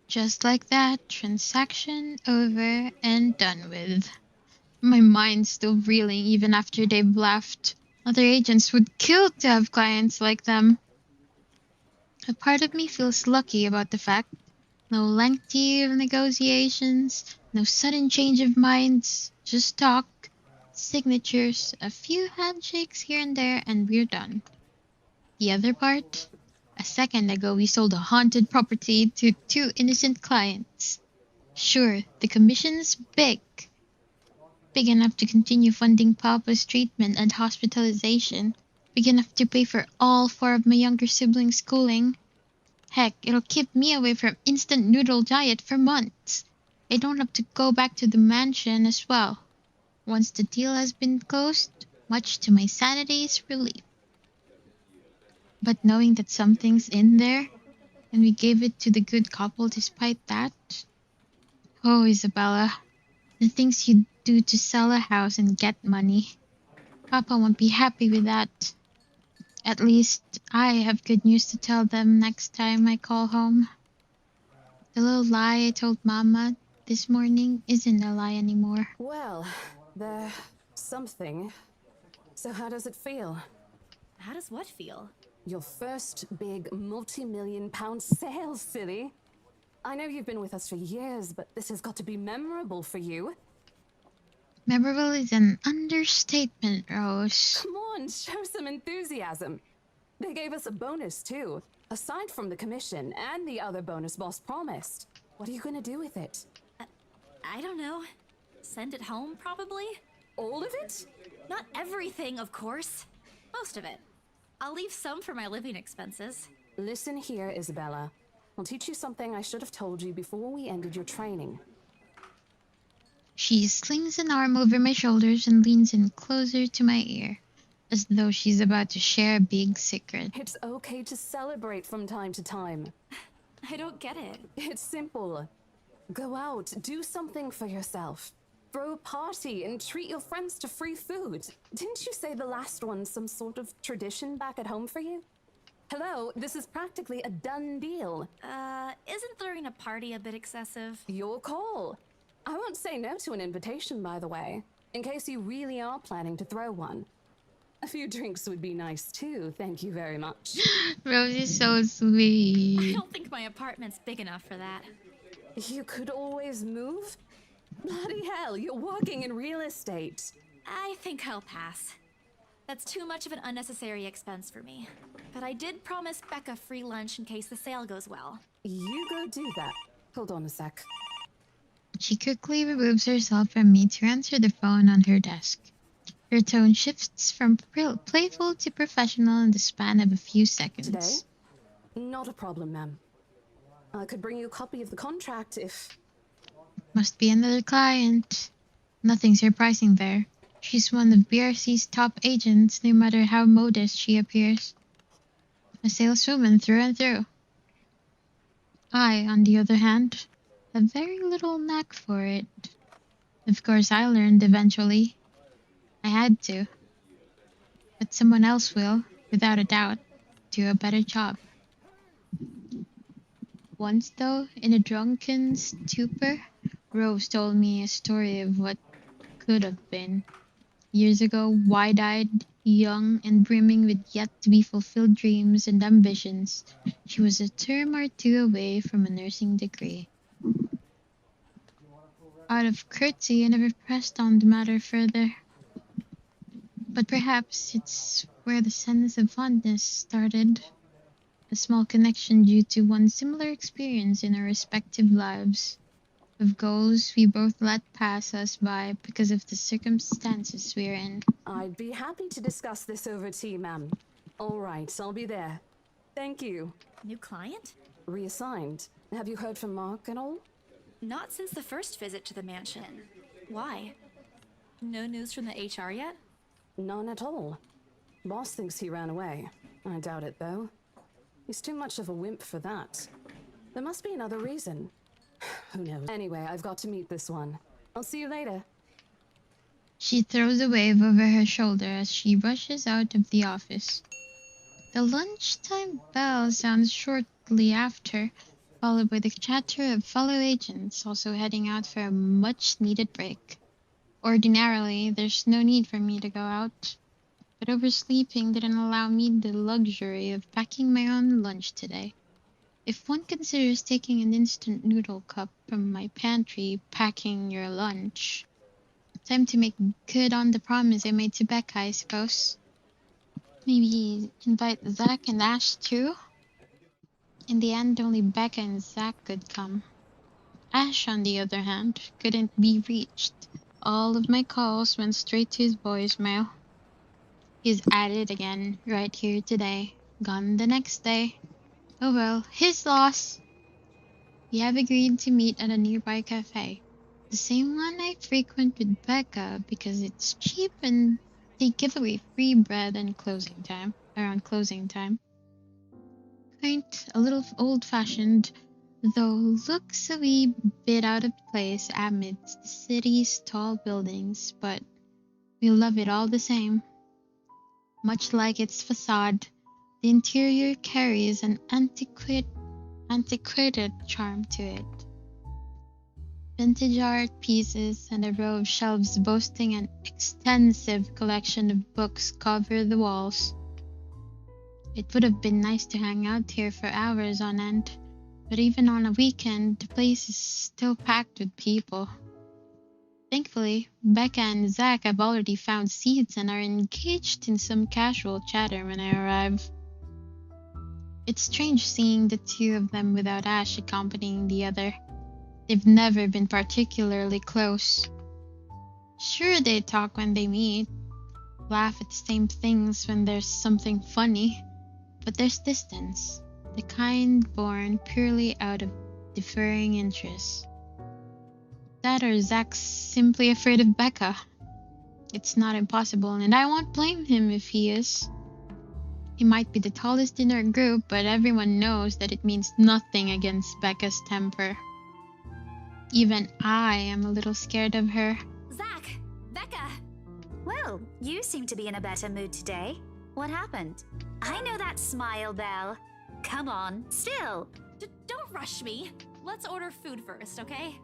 Just like that, transaction over and done with. My mind's still reeling even after they've left. Other agents would kill to have clients like them. A part of me feels lucky about the fact no lengthy negotiations, no sudden change of minds, just talk, signatures, a few handshakes here and there, and we're done. The other part? A second ago we sold a haunted property to 2 innocent clients. Sure, the commission's big. Big enough to continue funding Papa's treatment and hospitalization. Big enough to pay for all 4 of my younger siblings' schooling. Heck, it'll keep me away from instant noodle diet for months. I don't have to go back to the mansion as well. Once the deal has been closed, much to my sanity's relief. But knowing that something's in there, and we gave it to the good couple despite that. Oh, Isabella, the things you do to sell a house and get money. Papa won't be happy with that. At least I have good news to tell them next time I call home. The little lie I told Mama this morning isn't a lie anymore. Well, there's something. So how does it feel? How does what feel? Your first big multi-million-pound sale, silly. I know you've been with us for years, but this has got to be memorable for you. Memorable is an understatement, Rose. Come on, show some enthusiasm. They gave us a bonus, too. Aside from the commission and the other bonus boss promised. What are you gonna do with it? I don't know. Send it home, probably? All of it? Not everything, of course. Most of it. I'll leave some for my living expenses. Listen here, Isabella. I'll teach you something I should have told you before we ended your training. She slings an arm over my shoulders and leans in closer to my ear, as though she's about to share a big secret. It's okay to celebrate from time to time. I don't get it. It's simple. Go out, do something for yourself. Throw a party and treat your friends to free food. Didn't you say the last one's some sort of tradition back at home for you? Hello, this is practically a done deal. Isn't throwing a party a bit excessive? Your call. I won't say no to an invitation, by the way, in case you really are planning to throw one. A few drinks would be nice too, thank you very much. Rose is so I sweet. don't think my apartment's big enough for that. You could always move? Bloody hell, you're working in real estate. I think I'll pass. That's too much of an unnecessary expense for me. But I did promise Becca free lunch in case the sale goes well. You go do that. Hold on a sec. She quickly removes herself from me to answer the phone on her desk. Her tone shifts from playful to professional in the span of a few seconds. Today? Not a problem, ma'am. I could bring you a copy of the contract if... Must be another client. Nothing surprising there. She's one of BRC's top agents, no matter how modest she appears. A saleswoman through and through. I, on the other hand, have very little knack for it. Of course, I learned eventually. I had to. But someone else will, without a doubt, do a better job. Once, though, in a drunken stupor, Rose told me a story of what could have been. Years ago, wide-eyed, young, and brimming with yet-to-be-fulfilled dreams and ambitions, she was a term or two away from a nursing degree. Out of courtesy, I never pressed on the matter further. But perhaps it's where the sense of fondness started. A small connection due to one similar experience in our respective lives. Of goals we both let pass us by because of the circumstances we're in. I'd be happy to discuss this over tea, ma'am. All right, I'll be there. Thank you. New client? Reassigned. Have you heard from Mark at all? Not since the first visit to the mansion. Why? No news from the HR yet? None at all. Boss thinks he ran away. I doubt it, though. He's too much of a wimp for that. There must be another reason. Who knows? Anyway, I've got to meet this one. I'll see you later. She throws a wave over her shoulder as she rushes out of the office. The lunchtime bell sounds shortly after, followed by the chatter of fellow agents also heading out for a much-needed break. Ordinarily, there's no need for me to go out, but oversleeping didn't allow me the luxury of packing my own lunch today. If one considers taking an instant noodle cup from my pantry packing your lunch, time to make good on the promise I made to Becca, I suppose. Maybe invite Zach and Ash too? In the end, only Becca and Zach could come. Ash, on the other hand, couldn't be reached. All of my calls went straight to his voicemail. He's at it again, right here today, gone the next day. Oh well, his loss. We have agreed to meet at a nearby cafe. The same one I frequent with Becca because it's cheap and they give away free bread and around closing time. Quaint, a little old-fashioned, though looks a wee bit out of place amidst the city's tall buildings, but we love it all the same. Much like its facade, the interior carries an antiquated charm to it. Vintage art pieces and a row of shelves boasting an extensive collection of books cover the walls. It would have been nice to hang out here for hours on end, but even on a weekend, the place is still packed with people. Thankfully, Becca and Zach have already found seats and are engaged in some casual chatter when I arrive. It's strange seeing the two of them without Ash accompanying the other. They've never been particularly close. Sure, they talk when they meet, laugh at the same things when there's something funny, but there's distance, the kind born purely out of differing interests. That or Zach's simply afraid of Becca. It's not impossible, and I won't blame him if he is. He might be the tallest in our group, but everyone knows that it means nothing against Becca's temper. Even I am a little scared of her. Zach! Becca! Well, you seem to be in a better mood today. What happened? I know that smile, Belle. Come on, still. Don't rush me. Let's order food first, okay?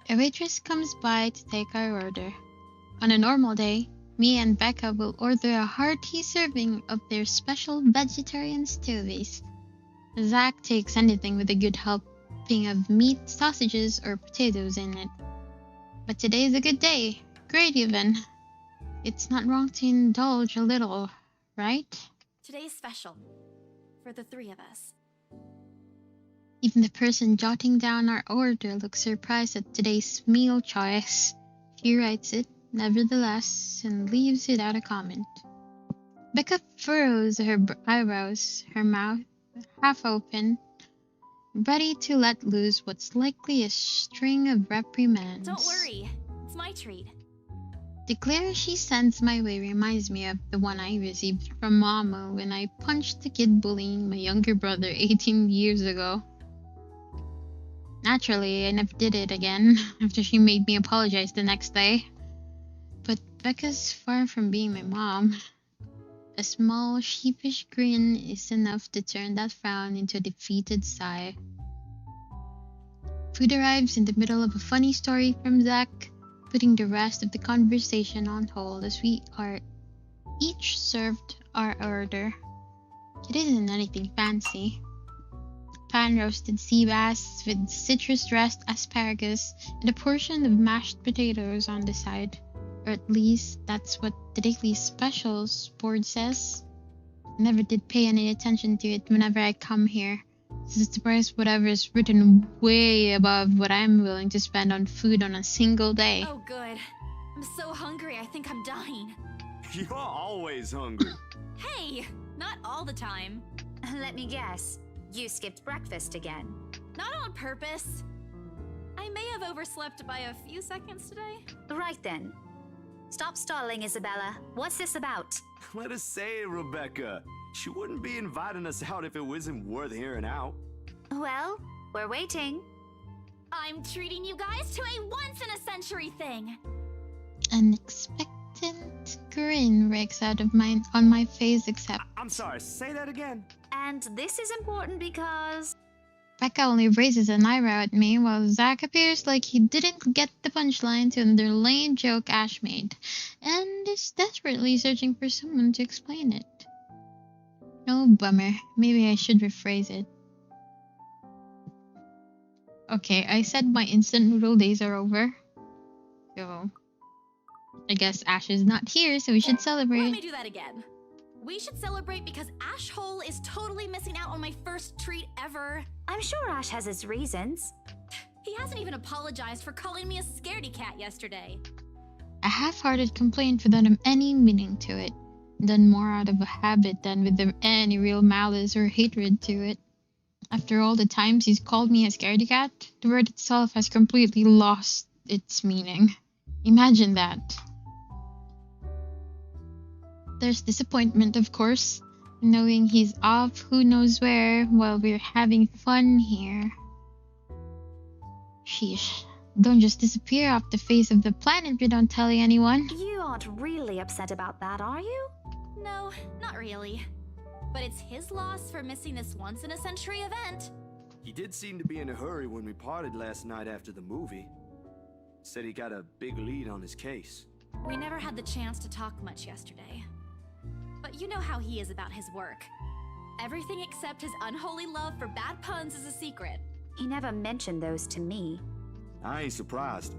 A waitress comes by to take our order. On a normal day, me and Becca will order a hearty serving of their special vegetarian stewies. Zach takes anything with a good helping of meat, sausages, or potatoes in it. But today is a good day. Great even. It's not wrong to indulge a little, right? Today's special. For the three of us. Even the person jotting down our order looks surprised at today's meal choice. She writes it, nevertheless, and leaves without a comment. Becca furrows her eyebrows, her mouth half open, ready to let loose what's likely a string of reprimands. Don't worry, it's my treat. The glare she sends my way reminds me of the one I received from Mama when I punched the kid bullying my younger brother 18 years ago. Naturally, I never did it again after she made me apologize the next day. But Becca's far from being my mom. A small, sheepish grin is enough to turn that frown into a defeated sigh. Food arrives in the middle of a funny story from Zach, putting the rest of the conversation on hold as we are each served our order. It isn't anything fancy. Pan-roasted sea bass with citrus-dressed asparagus and a portion of mashed potatoes on the side. Or at least that's what the daily specials board says. I never did pay any attention to it whenever I come here. Since the price whatever is written way above what I'm willing to spend on food on a single day. Oh good. I'm so hungry I think I'm dying. You're always hungry. Hey! Not all the time. Let me guess. You skipped breakfast again. Not on purpose. I may have overslept by a few seconds today. Right then. Stop stalling, Isabella. What's this about? Let us say, Rebecca. She wouldn't be inviting us out if it wasn't worth hearing out. Well, we're waiting. I'm treating you guys to a once-in-a-century thing. An expectant grin breaks out of on my face except... I'm sorry, say that again. And this is important because... Becca only raises an eyebrow at me while Zach appears like he didn't get the punchline to another lame joke Ash made and is desperately searching for someone to explain it. No bummer. Maybe I should rephrase it. Okay, I said my instant noodle days are over. So, I guess Ash is not here, so we should celebrate. Let me do that again. We should celebrate because Ash Hole is totally missing out on my first treat ever. I'm sure Ash has his reasons. He hasn't even apologized for calling me a scaredy cat yesterday. A half-hearted complaint without any meaning to it. Done more out of a habit than with any real malice or hatred to it. After all the times he's called me a scaredy cat, the word itself has completely lost its meaning. Imagine that. There's disappointment, of course, knowing he's off who knows where while we're having fun here. Sheesh, don't just disappear off the face of the planet without telling anyone. You aren't really upset about that, are you? No, not really. But it's his loss for missing this once-in-a-century event. He did seem to be in a hurry when we parted last night after the movie. Said he got a big lead on his case. We never had the chance to talk much yesterday. But you know how he is about his work. Everything except his unholy love for bad puns is a secret. He never mentioned those to me. I ain't surprised.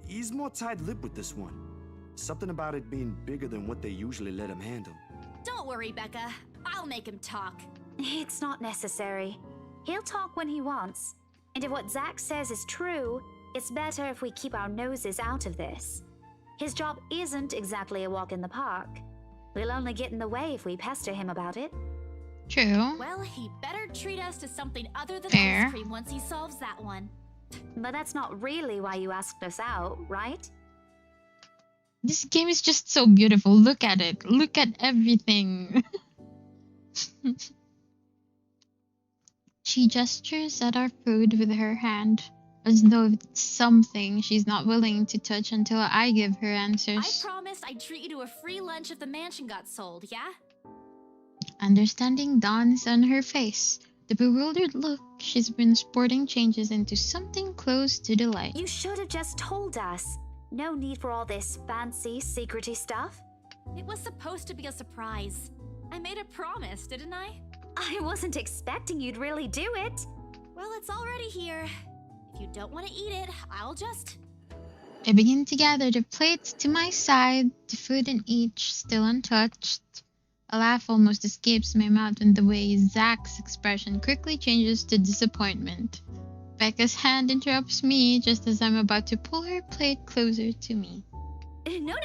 He's more tight-lipped with this one. Something about it being bigger than what they usually let him handle. Don't worry, Becca. I'll make him talk. It's not necessary. He'll talk when he wants. And if what Zach says is true, it's better if we keep our noses out of this. His job isn't exactly a walk in the park. We'll only get in the way if we pester him about it. True. Well, he better treat us to something other than Fair. ice cream once he solves that one. But that's not really why you asked us out, right? This game is just so beautiful. Look at it. Look at everything. She gestures at our food with her hand, as though it's something she's not willing to touch until I give her I answers. promised I'd treat you to a free lunch if the mansion got sold, yeah? Understanding dawns on her face. The bewildered look she's been sporting changes into something close to delight. You should have just told us. No need for all this fancy, secrety stuff. It was supposed to be a surprise. I made a promise, didn't I? I wasn't expecting you'd really do it. Well, it's already here. If you don't want to eat it, I'll just... I begin to gather the plates to my side, the food in each still untouched. A laugh almost escapes my mouth when the way Zach's expression quickly changes to disappointment. Becca's hand interrupts me just as I'm about to pull her plate closer to me. No,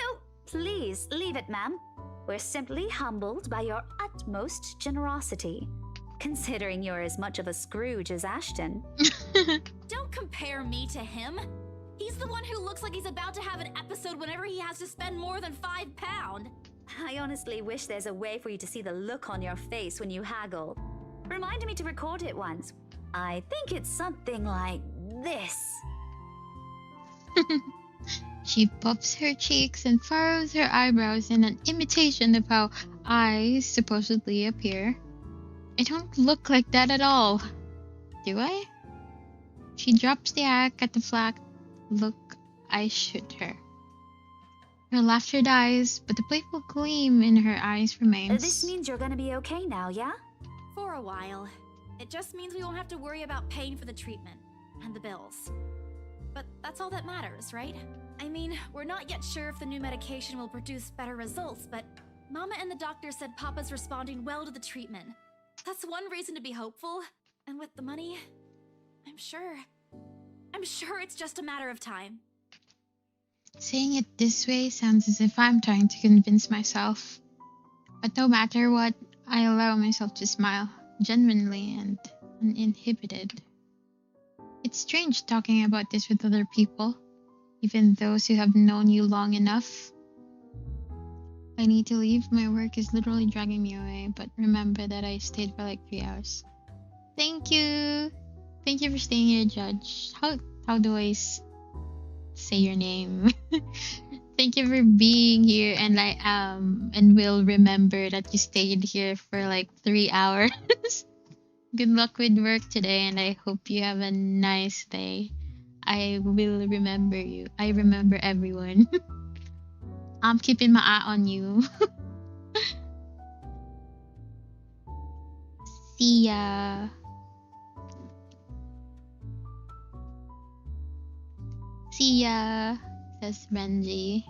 please leave it, ma'am. We're simply humbled by your utmost generosity, considering you're as much of a Scrooge as Ashton. Don't compare me to him. He's the one who looks like he's about to have an episode whenever he has to spend more than £5. I honestly wish there's a way for you to see the look on your face when you haggle. Reminded me to record it once. I think it's something like this. She puffs her cheeks and furrows her eyebrows in an imitation of how eyes supposedly appear. I don't look like that at all. Do I? She drops the act at the flat look I shoot her. Her laughter dies, but the playful gleam in her eyes remains. This means you're gonna be okay now, yeah? For a while. It just means we won't have to worry about paying for the treatment and the bills. But that's all that matters, right? I mean, we're not yet sure if the new medication will produce better results, but Mama and the doctor said Papa's responding well to the treatment. That's one reason to be hopeful. And with the money, I'm sure it's just a matter of time. Saying it this way sounds as if I'm trying to convince myself. But no matter what, I allow myself to smile, genuinely and uninhibited. It's strange talking about this with other people, even those who have known you long enough. I need to leave. My work is literally dragging me away, but remember that I stayed for like 3 hours. Thank you! Thank you for staying here, Judge. How do I say your name? Thank you for being here, and and will remember that you stayed here for like 3 hours. Good luck with work today, and I hope you have a nice day. I will remember you. I remember everyone. I'm keeping my eye on you. See ya. See ya, says Renji.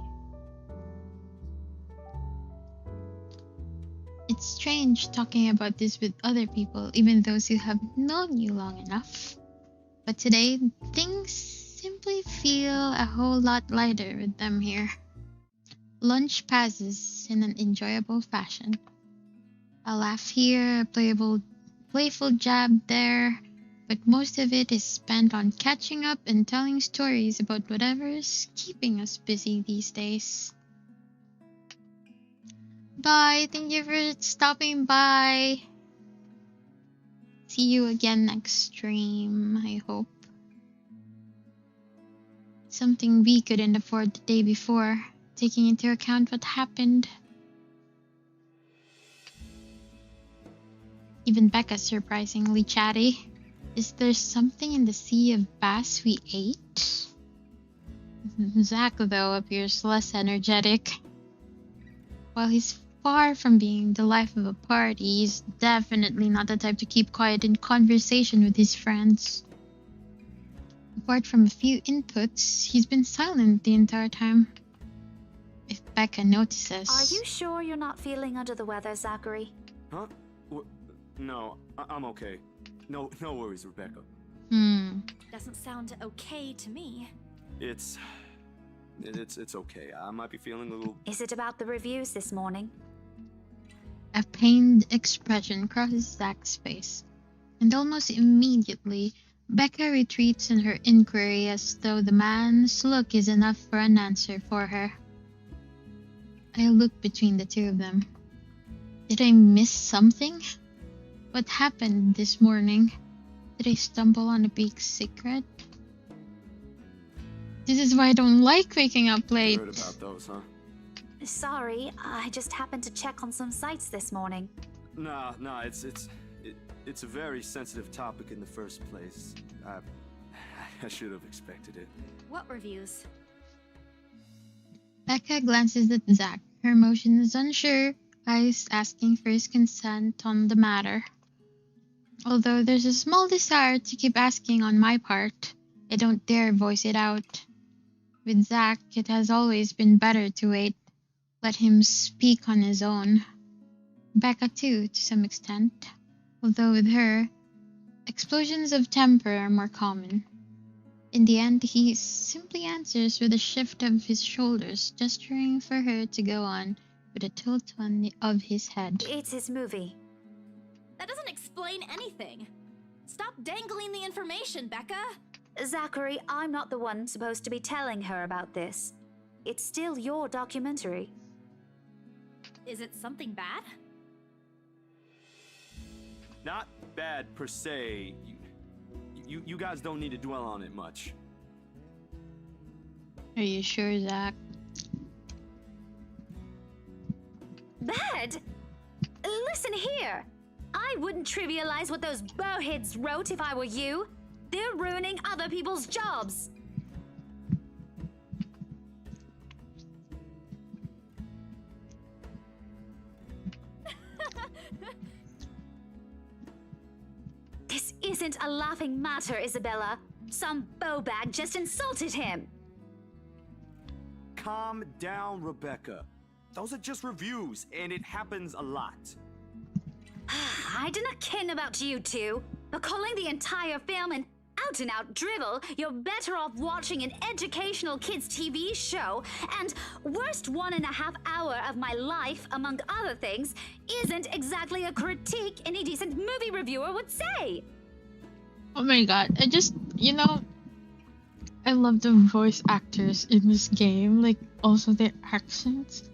It's strange talking about this with other people, even those who have known you long enough. But today, things simply feel a whole lot lighter with them here. Lunch passes in an enjoyable fashion. A laugh here, a playful jab there, but most of it is spent on catching up and telling stories about whatever is keeping us busy these days. Bye. Thank you for stopping by. See you again next stream, I hope. Something we couldn't afford the day before, taking into account what happened. Even Becca's surprisingly chatty. Is there something in the sea of bass we ate? Zach, though, appears less energetic. While he's far from being the life of a party, he's definitely not the type to keep quiet in conversation with his friends. Apart from a few inputs, he's been silent the entire time. If Becca notices... Are you sure you're not feeling under the weather, Zachary? Huh? No, I'm okay. No worries, Rebecca. Doesn't sound okay to me. It's okay. I might be feeling a little... Is it about the reviews this morning? A pained expression crosses Zach's face, and almost immediately, Becca retreats in her inquiry as though the man's look is enough for an answer for her. I look between the two of them. The Did I miss something? What happened this morning? Did I stumble on a big secret? This is why I don't like waking up late. Heard about those, huh? Sorry, I just happened to check on some sites this morning. Nah, it's a very sensitive topic in the first place. I should have expected it. What reviews? Becca glances at Zach. Her emotion is unsure, eyes asking for his consent on the matter. Although there's a small desire to keep asking on my part, I don't dare voice it out. With Zach, it has always been better to wait. Let him speak on his own. Becca too, to some extent. Although with her, explosions of temper are more common. In the end, he simply answers with a shift of his shoulders, gesturing for her to go on with a tilt of his head. It's his movie. That doesn't explain anything. Stop dangling the information, Becca. Zachary, I'm not the one supposed to be telling her about this. It's still your documentary. Is it something bad? Not bad per se. You guys don't need to dwell on it much. Are you sure, Zach? Bad? Listen here. I wouldn't trivialize what those bowheads wrote if I were you. They're ruining other people's jobs. This isn't a laughing matter, Isabella. Some bowbag just insulted him. Calm down, Rebecca. Those are just reviews, and it happens a lot. I do not ken about you two, but calling the entire film an out-and-out drivel, you're better off watching an educational kids' TV show, and worst 1.5 hour of my life, among other things, isn't exactly a critique any decent movie reviewer would say. Oh my god, I love the voice actors in this game, like, also their accents.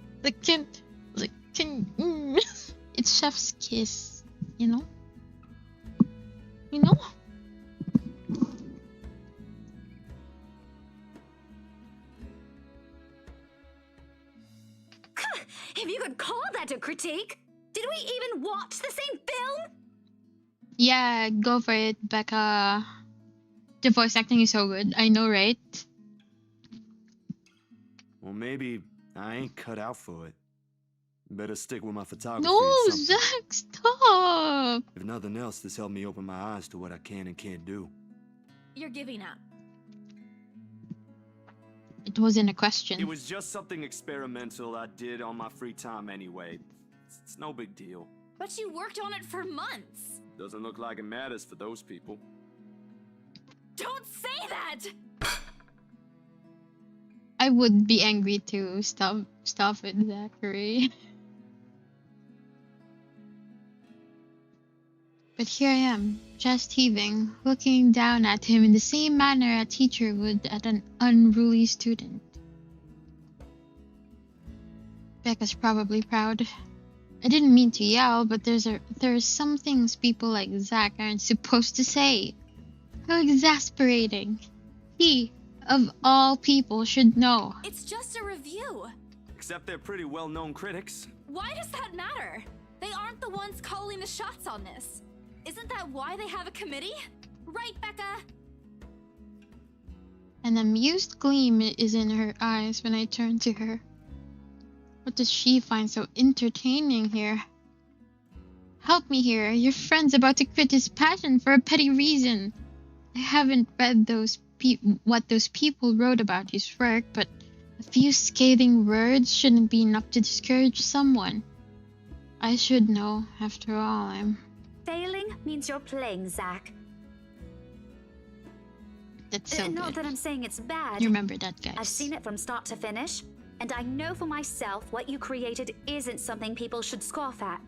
It's chef's kiss, you know? If you could call that a critique, did we even watch the same film? Yeah, go for it, Becca. The voice acting is so good, I know, right? Well, maybe I ain't cut out for it. Better stick with my photography. No, or something. Zach, stop! If nothing else, this helped me open my eyes to what I can and can't do. You're giving up. It wasn't a question. It was just something experimental I did on my free time anyway. It's no big deal. But you worked on it for months. Doesn't look like it matters for those people. Don't say that! I would be angry too. Stop it, Zachary. But here I am, chest heaving, looking down at him in the same manner a teacher would at an unruly student. Becca's probably proud. I didn't mean to yell, but there are some things people like Zach aren't supposed to say. How exasperating. He, of all people, should know. It's just a review. Except they're pretty well-known critics. Why does that matter? They aren't the ones calling the shots on this. Isn't that why they have a committee? Right, Becca? An amused gleam is in her eyes when I turn to her. What does she find so entertaining here? Help me here. Your friend's about to quit his passion for a petty reason. I haven't read what those people wrote about his work, but a few scathing words shouldn't be enough to discourage someone. I should know, after all. Failing means you're playing, Zach. That's so Not good. that I'm saying it's bad. You remember that, guys. I've seen it from start to finish, and I know for myself what you created isn't something people should scoff at.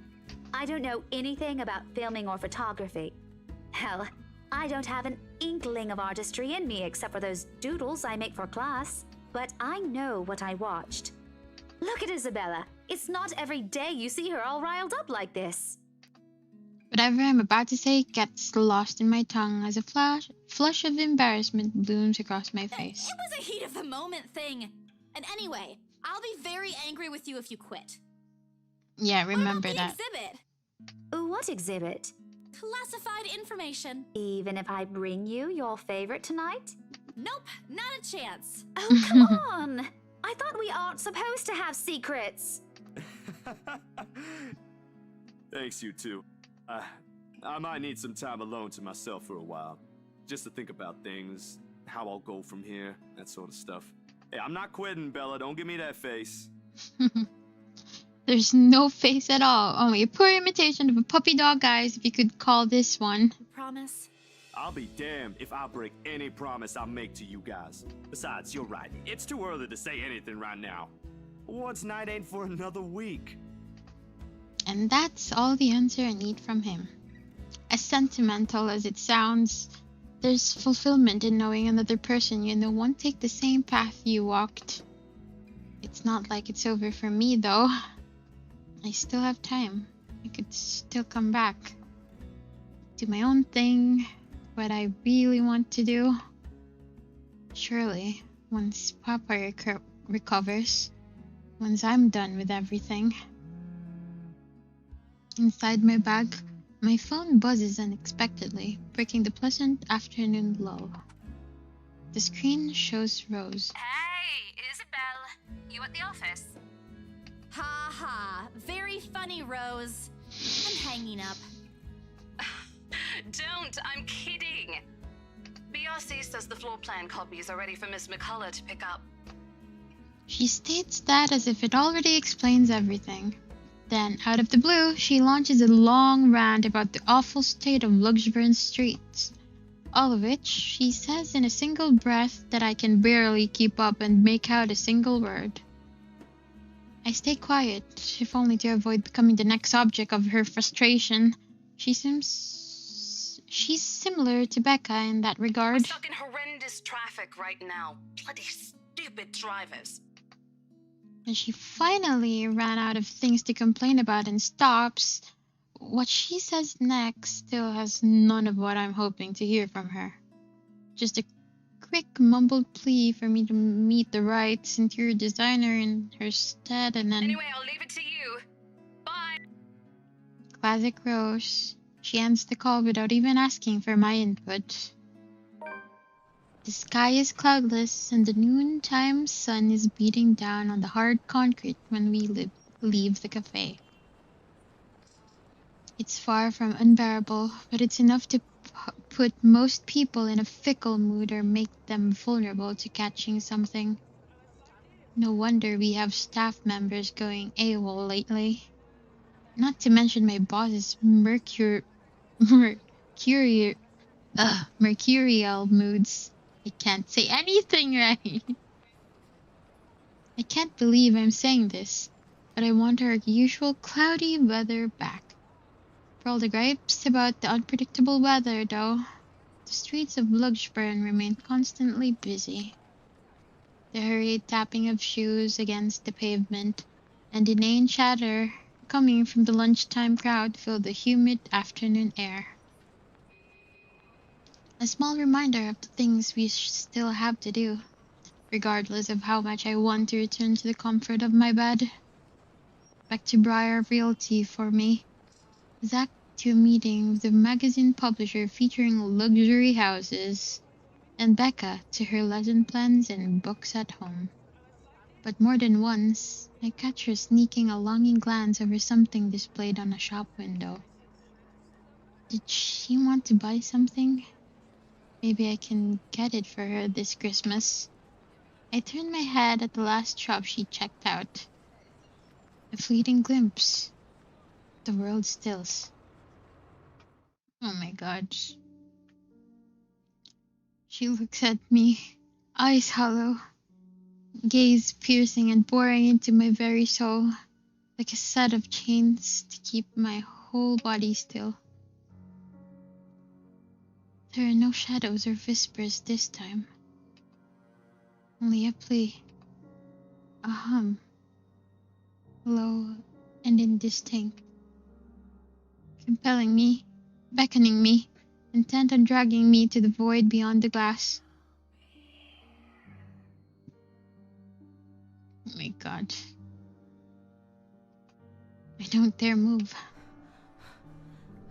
I don't know anything about filming or photography. Hell, I don't have an inkling of artistry in me except for those doodles I make for class. But I know what I watched. Look at Isabella. It's not every day you see her all riled up like this. Whatever I'm about to say gets lost in my tongue as a flush of embarrassment blooms across my face. It was a heat of the moment thing. And anyway, I'll be very angry with you if you quit. Yeah, remember what about the that. exhibit? What exhibit? Classified information. Even if I bring you your favorite tonight? Nope, not a chance. Oh, come on! I thought we aren't supposed to have secrets. Thanks, you two. I might need some time alone to myself for a while. Just to think about things, how I'll go from here, that sort of stuff. Hey, I'm not quitting, Bella. Don't give me that face. There's no face at all. Only a poor imitation of a puppy dog eyes, if you could call this one. Promise? I'll be damned if I break any promise I make to you guys. Besides, you're right. It's too early to say anything right now. What's night ain't for another week? And that's all the answer I need from him. As sentimental as it sounds, there's fulfillment in knowing another person you know won't take the same path you walked. It's not like it's over for me, though. I still have time. I could still come back. Do my own thing. What I really want to do. Surely, once Papa recovers. Once I'm done with everything. Inside my bag, my phone buzzes unexpectedly, breaking the pleasant afternoon lull. The screen shows Rose. Hey, Isabel. You at the office? Ha ha. Very funny, Rose. I'm hanging up. Don't, I'm kidding. BRC says the floor plan copies are ready for Miss McCullough to pick up. She states that as if it already explains everything. Then, out of the blue, she launches a long rant about the awful state of Luxburn streets. All of which she says in a single breath that I can barely keep up and make out a single word. I stay quiet, if only to avoid becoming the next object of her frustration. She's similar to Becca in that regard. We're stuck in horrendous traffic right now. Bloody stupid drivers. When she finally ran out of things to complain about and stops, what she says next still has none of what I'm hoping to hear from her. Just a quick mumbled plea for me to meet the right interior designer in her stead, and then... Anyway, I'll leave it to you. Bye! Classic Rose. She ends the call without even asking for my input. The sky is cloudless, and the noontime sun is beating down on the hard concrete when we leave the cafe. It's far from unbearable, but it's enough to put most people in a fickle mood or make them vulnerable to catching something. No wonder we have staff members going AWOL lately. Not to mention my boss's mercurial moods. I can't say anything right. I can't believe I'm saying this, but I want our usual cloudy weather back. For all the gripes about the unpredictable weather, though, the streets of Luxburn remain constantly busy. The hurried tapping of shoes against the pavement and inane chatter coming from the lunchtime crowd fill the humid afternoon air. A small reminder of the things we still have to do, regardless of how much I want to return to the comfort of my bed. Back to Briar Realty for me. Zach to a meeting with the magazine publisher featuring luxury houses, and Becca to her lesson plans and books at home. But more than once, I catch her sneaking a longing glance over something displayed on a shop window. Did she want to buy something? Maybe I can get it for her this Christmas. I turned my head at the last shop she checked out. A fleeting glimpse. The world stills. Oh my god. She looks at me, eyes hollow, gaze piercing and boring into my very soul, like a set of chains to keep my whole body still. There are no shadows or whispers this time. Only a plea, a hum. low and indistinct, compelling me, beckoning me, intent on dragging me to the void beyond the glass. Oh my god. I don't dare move.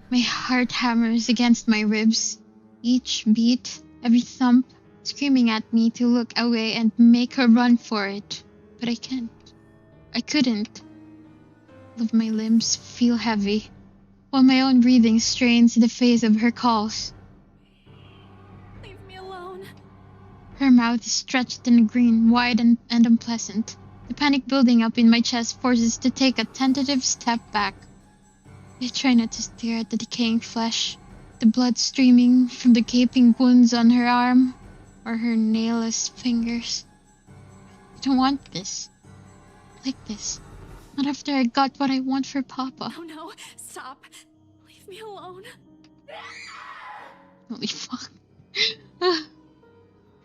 My heart hammers against my ribs, each beat, every thump, screaming at me to look away and make her run for it. But I can't. I couldn't. All of my limbs feel heavy, while my own breathing strains in the face of her calls. Leave me alone. Her mouth is stretched in a grin, wide and unpleasant. The panic building up in my chest forces to take a tentative step back. I try not to stare at the decaying flesh, the blood streaming from the gaping wounds on her arm or her nailless fingers. I don't want this. Like this. Not after I got what I want for Papa. Oh no, stop. Leave me alone. Holy fuck.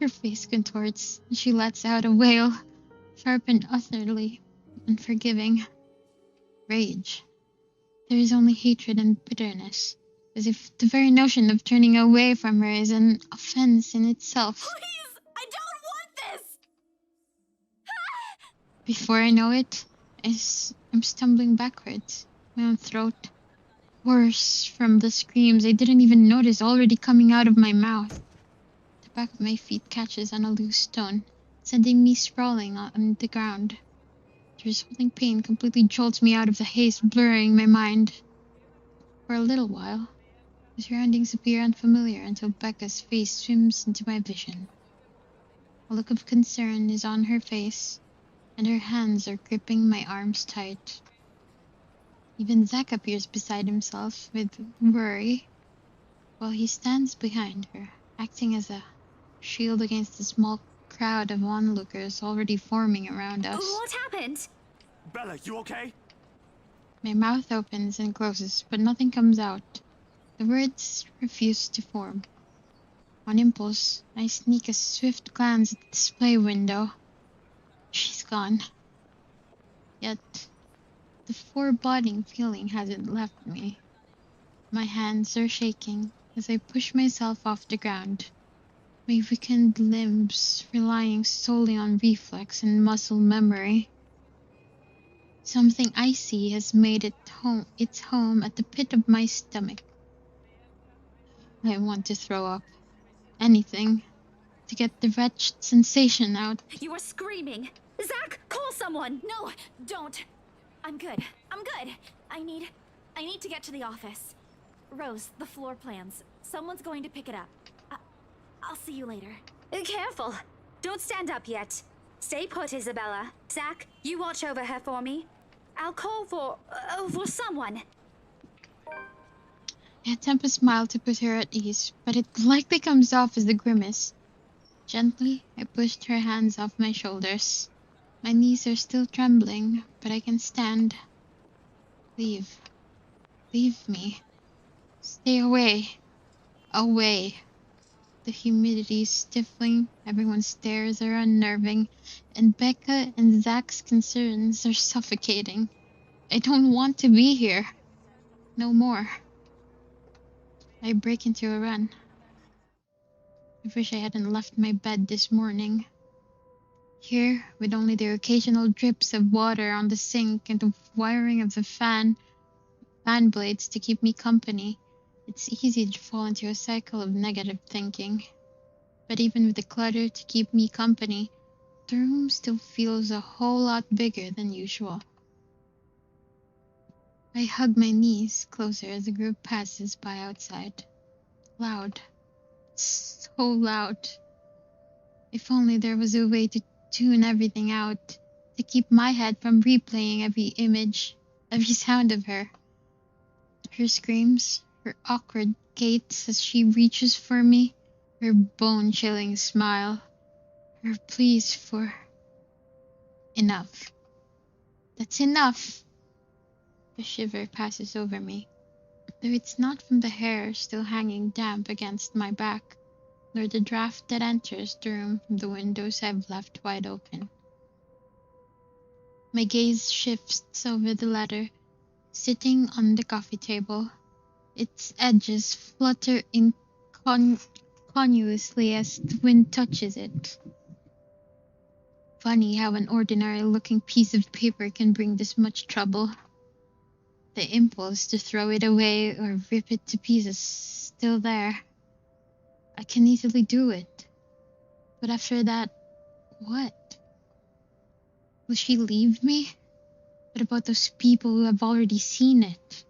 Her face contorts, and she lets out a wail, sharp and utterly unforgiving. Rage. There is only hatred and bitterness, as if the very notion of turning away from her is an offense in itself. Please! I don't want this! Before I know it, I'm stumbling backwards, my own throat. Worse, from the screams I didn't even notice already coming out of my mouth. The back of my feet catches on a loose stone, sending me sprawling on the ground. The resulting pain completely jolts me out of the haze, blurring my mind. For a little while, the surroundings appear unfamiliar until Becca's face swims into my vision. A look of concern is on her face, and her hands are gripping my arms tight. Even Zack appears beside himself with worry, while he stands behind her, acting as a shield against the small crowd of onlookers already forming around us. What happened? Bella, you okay? My mouth opens and closes, but nothing comes out. The words refuse to form. On impulse, I sneak a swift glance at the display window. She's gone. Yet, the foreboding feeling hasn't left me. My hands are shaking as I push myself off the ground, my weakened limbs relying solely on reflex and muscle memory. Something icy has made its home at the pit of my stomach. I want to throw up. Anything to get the wretched sensation out. You are screaming! Zack, call someone! No, don't. I'm good. I'm good. I need to get to the office. Rose, the floor plans. Someone's going to pick it up. I'll see you later. Careful! Don't stand up yet. Stay put, Isabella. Zack, you watch over her for me. I'll call for someone. I attempt a smile to put her at ease, but it likely comes off as a grimace. Gently, I pushed her hands off my shoulders. My knees are still trembling, but I can stand. Leave. Leave me. Stay away. Away. The humidity is stifling, everyone's stares are unnerving, and Becca and Zack's concerns are suffocating. I don't want to be here. No more. I break into a run. I wish I hadn't left my bed this morning. Here, with only the occasional drips of water on the sink and the wiring of the fan blades to keep me company, it's easy to fall into a cycle of negative thinking. But even with the clutter to keep me company, the room still feels a whole lot bigger than usual. I hug my knees closer as the group passes by outside. Loud. So loud. If only there was a way to tune everything out, to keep my head from replaying every image, every sound of her. Her screams, her awkward gaits as she reaches for me, her bone-chilling smile, her pleas for enough. That's enough! A shiver passes over me, though it's not from the hair still hanging damp against my back, nor the draft that enters the room from the windows I've left wide open. My gaze shifts over the letter, sitting on the coffee table. Its edges flutter inconspicuously as the wind touches it. Funny how an ordinary-looking piece of paper can bring this much trouble. The impulse to throw it away or rip it to pieces is still there. I can easily do it. But after that, what? Will she leave me? What about those people who have already seen it?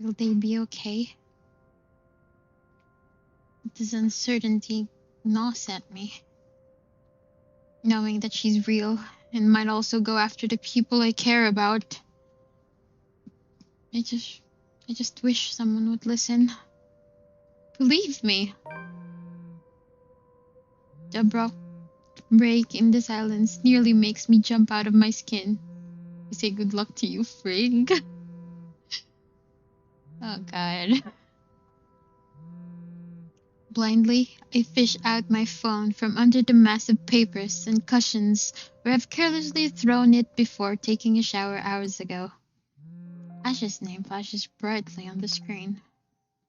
Will they be okay? This uncertainty gnaws at me, knowing that she's real and might also go after the people I care about. I just wish someone would listen. Believe me. The abrupt break in the silence nearly makes me jump out of my skin. I say good luck to you, Frig. Oh god. Blindly, I fish out my phone from under the mass of papers and cushions where I've carelessly thrown it before taking a shower hours ago. Ash's name flashes brightly on the screen.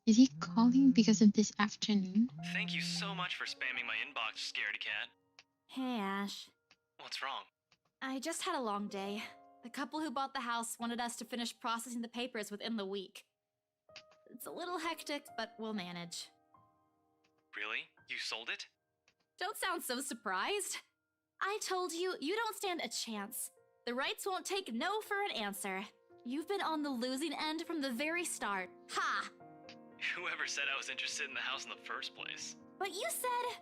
Is he calling because of this afternoon? Thank you so much for spamming my inbox, scaredy cat. Hey, Ash. What's wrong? I just had a long day. The couple who bought the house wanted us to finish processing the papers within the week. It's a little hectic, but we'll manage. Really? You sold it? Don't sound so surprised. I told you, you don't stand a chance. The rights won't take no for an answer. You've been on the losing end from the very start. Ha! Whoever said I was interested in the house in the first place? But you said...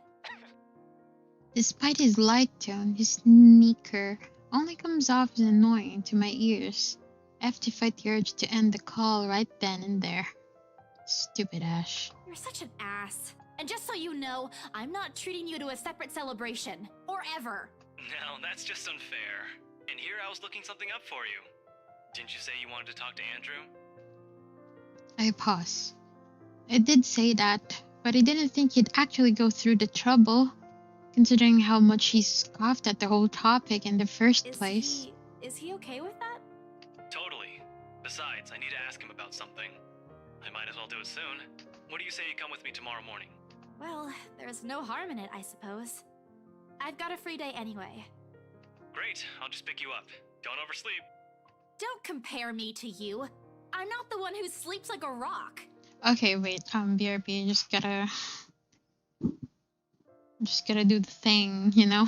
Despite his light tone, his sneaker only comes off as annoying to my ears. I have to fight the urge to end the call right then and there. Stupid Ash. You're such an ass. And just so you know, I'm not treating you to a separate celebration. Or ever. No, that's just unfair. And here I was looking something up for you. Didn't you say you wanted to talk to Andrew? I pause. I did say that, but I didn't think he'd actually go through the trouble, considering how much he scoffed at the whole topic in the first place. Is he okay with that? Totally. Besides, I need to ask him about something. I might as well do it soon. What do you say you come with me tomorrow morning? Well, there's no harm in it, I suppose. I've got a free day anyway. Great, I'll just pick you up. Don't oversleep. Don't compare me to you. I'm not the one who sleeps like a rock. Okay, wait, BRB, just gotta do the thing, you know?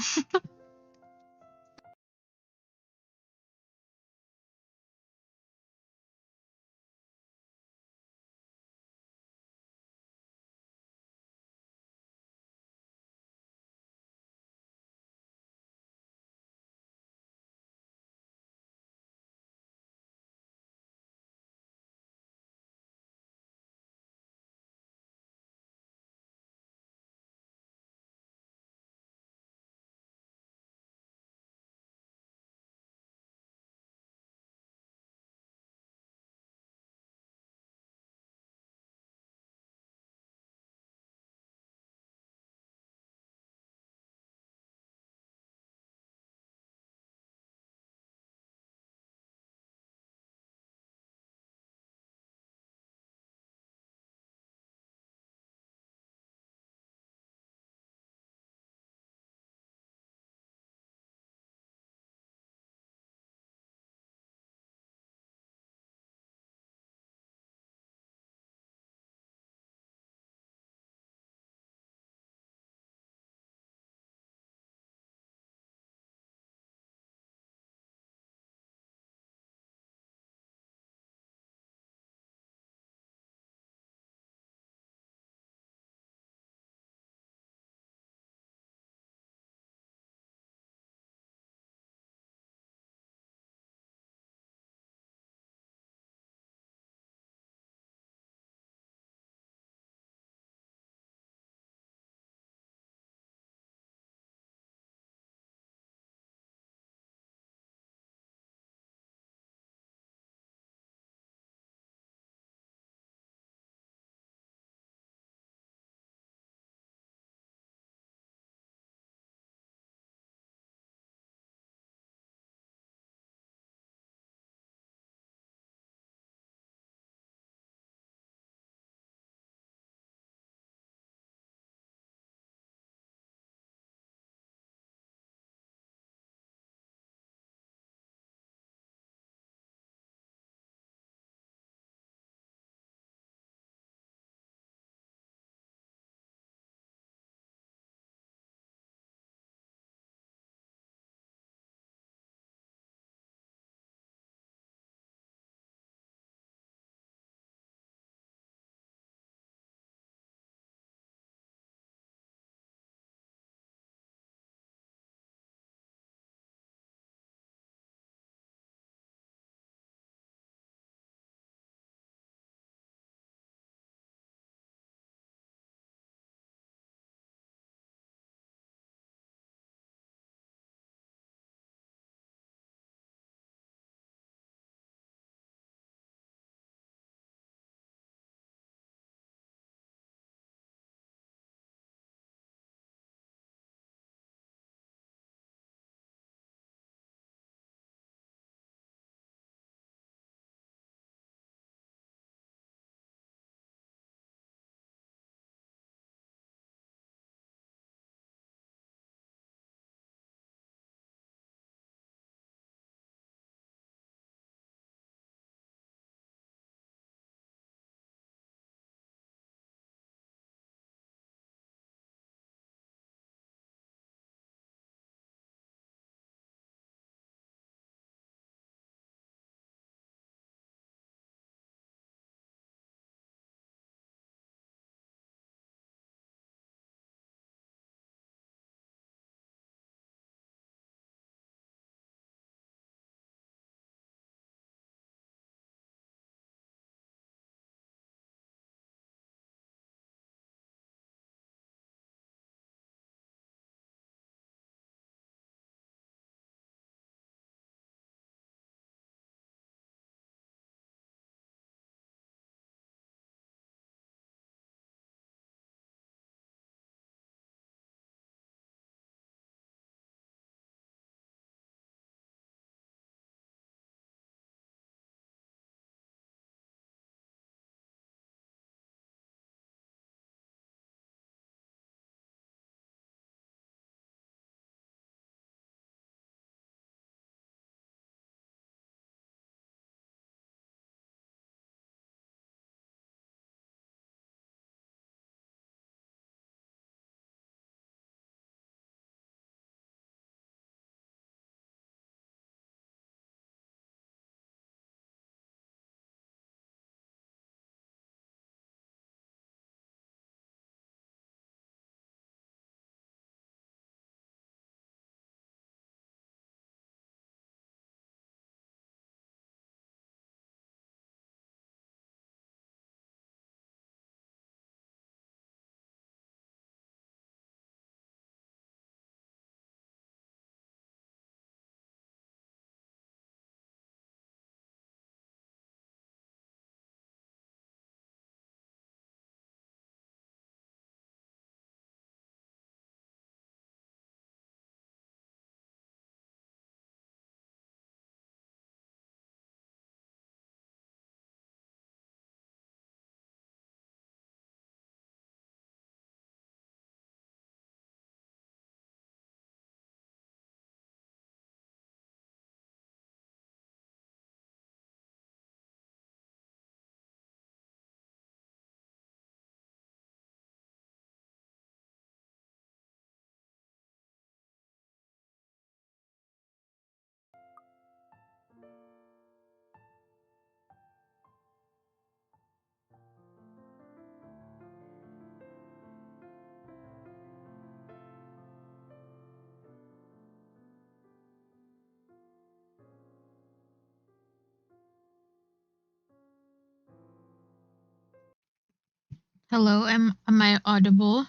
Hello, am I audible?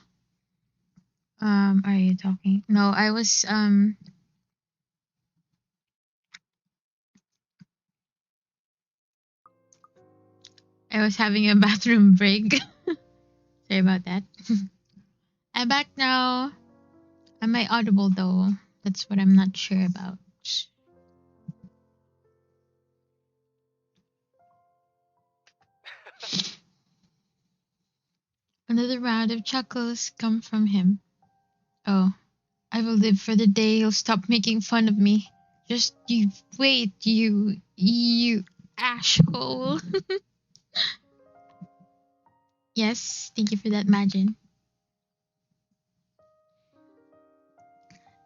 Are you talking? No, I was having a bathroom break. Sorry about that. I'm back now. Am I audible though? That's what I'm not sure about. Another round of chuckles come from him. Oh, I will live for the day he'll stop making fun of me. Just you wait, you asshole. Yes, thank you for that, Majin.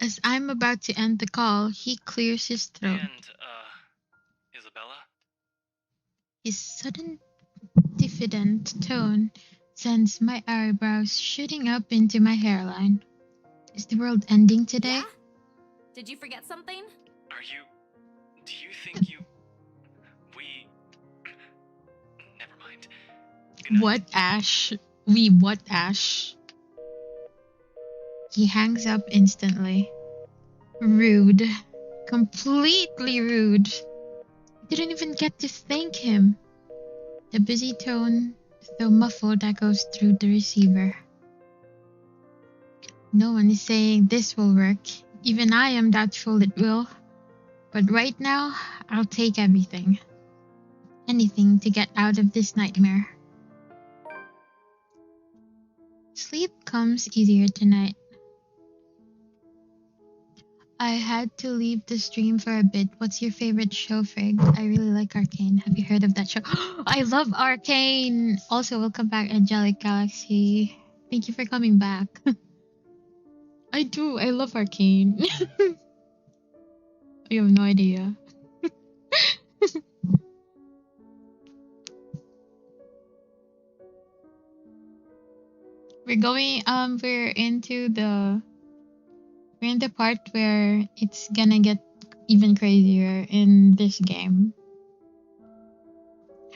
As I'm about to end the call, he clears his throat. And, Isabella? His sudden, diffident tone sends my eyebrows shooting up into my hairline. Is the world ending today? Yeah? Did you forget something? Do you think never mind. What, Ash? What, Ash? He hangs up instantly. Rude. Completely rude. I didn't even get to thank him. The busy tone, though muffled, echoes through the receiver. No one is saying this will work. Even I am doubtful it will. But right now, I'll take everything. Anything to get out of this nightmare. Sleep comes easier tonight. I had to leave the stream for a bit. What's your favorite show, Frig? I really like Arcane. Have you heard of that show? I love Arcane! Also, welcome back, Angelic Galaxy. Thank you for coming back. I do. I love Arcane. You have no idea. We're in the part where it's gonna get even crazier in this game.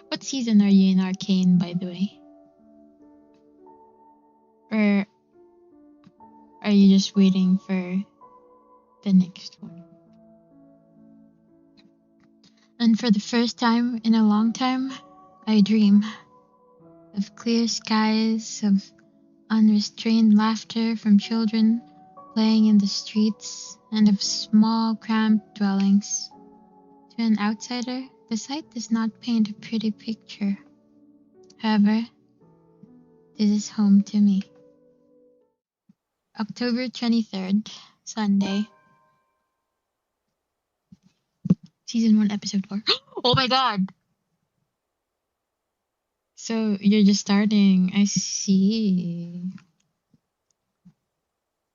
What season are you in Arcane, by the way? Or are you just waiting for the next one? And for the first time in a long time, I dream of clear skies, of unrestrained laughter from children playing in the streets, and of small, cramped dwellings. To an outsider, the sight does not paint a pretty picture. However, this is home to me. October 23rd, Sunday. Season 1, Episode 4. Oh my god! So, you're just starting. I see.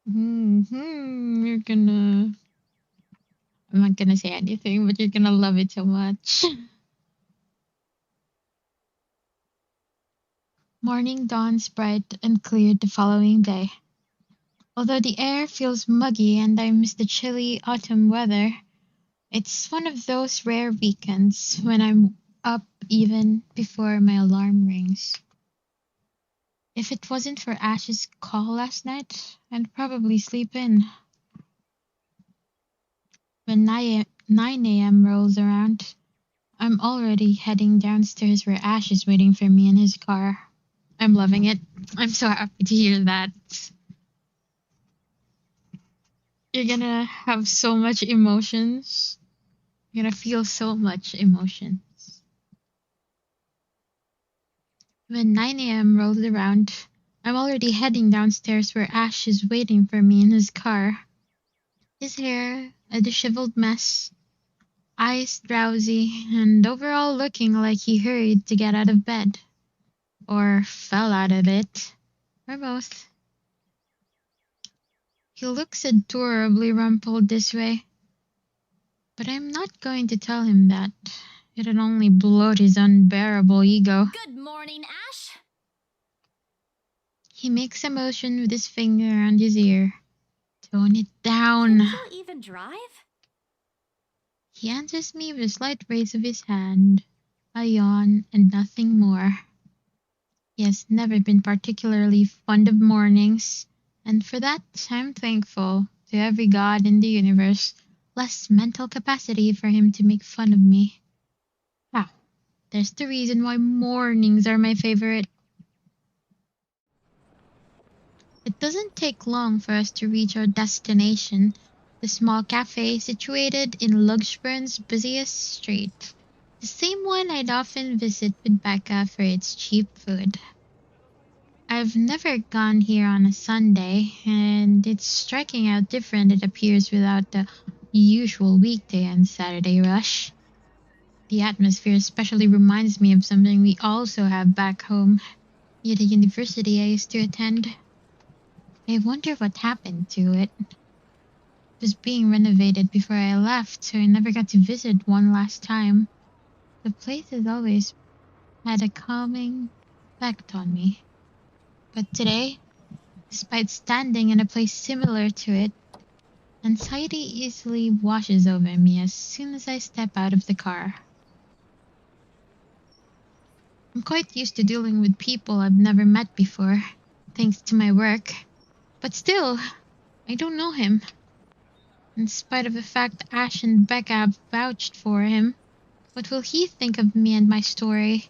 You're gonna... I'm not gonna say anything, but you're gonna love it so much. Morning dawns bright and clear the following day. Although the air feels muggy and I miss the chilly autumn weather, it's one of those rare weekends when I'm up even before my alarm rings. If it wasn't for Ash's call last night, I'd probably sleep in. When 9 a.m. rolls around, I'm already heading downstairs where Ash is waiting for me in his car. I'm loving it. I'm so happy to hear that. You're gonna have so much emotions. You're gonna feel so much emotions. When 9 a.m. rolls around, I'm already heading downstairs where Ash is waiting for me in his car. His hair a disheveled mess, eyes drowsy, and overall looking like he hurried to get out of bed. Or fell out of it. Or both. He looks adorably rumpled this way. But I'm not going to tell him that. It'd only bloat his unbearable ego. Good morning, Ash. He makes a motion with his finger on his ear. Tone it down. Can you even drive? He answers me with a slight raise of his hand, a yawn, and nothing more. He has never been particularly fond of mornings, and for that I'm thankful to every god in the universe, less mental capacity for him to make fun of me. Ah, there's the reason why mornings are my favorite. It doesn't take long for us to reach our destination, the small cafe situated in Lugsburn's busiest street. The same one I'd often visit with Becca for its cheap food. I've never gone here on a Sunday, and it's striking how different it appears without the usual weekday and Saturday rush. The atmosphere especially reminds me of something we also have back home, near the university I used to attend. I wonder what happened to it. It was being renovated before I left, so I never got to visit one last time. The place has always had a calming effect on me. But today, despite standing in a place similar to it, anxiety easily washes over me as soon as I step out of the car. I'm quite used to dealing with people I've never met before, thanks to my work. But still, I don't know him. In spite of the fact Ash and Becca have vouched for him, what will he think of me and my story?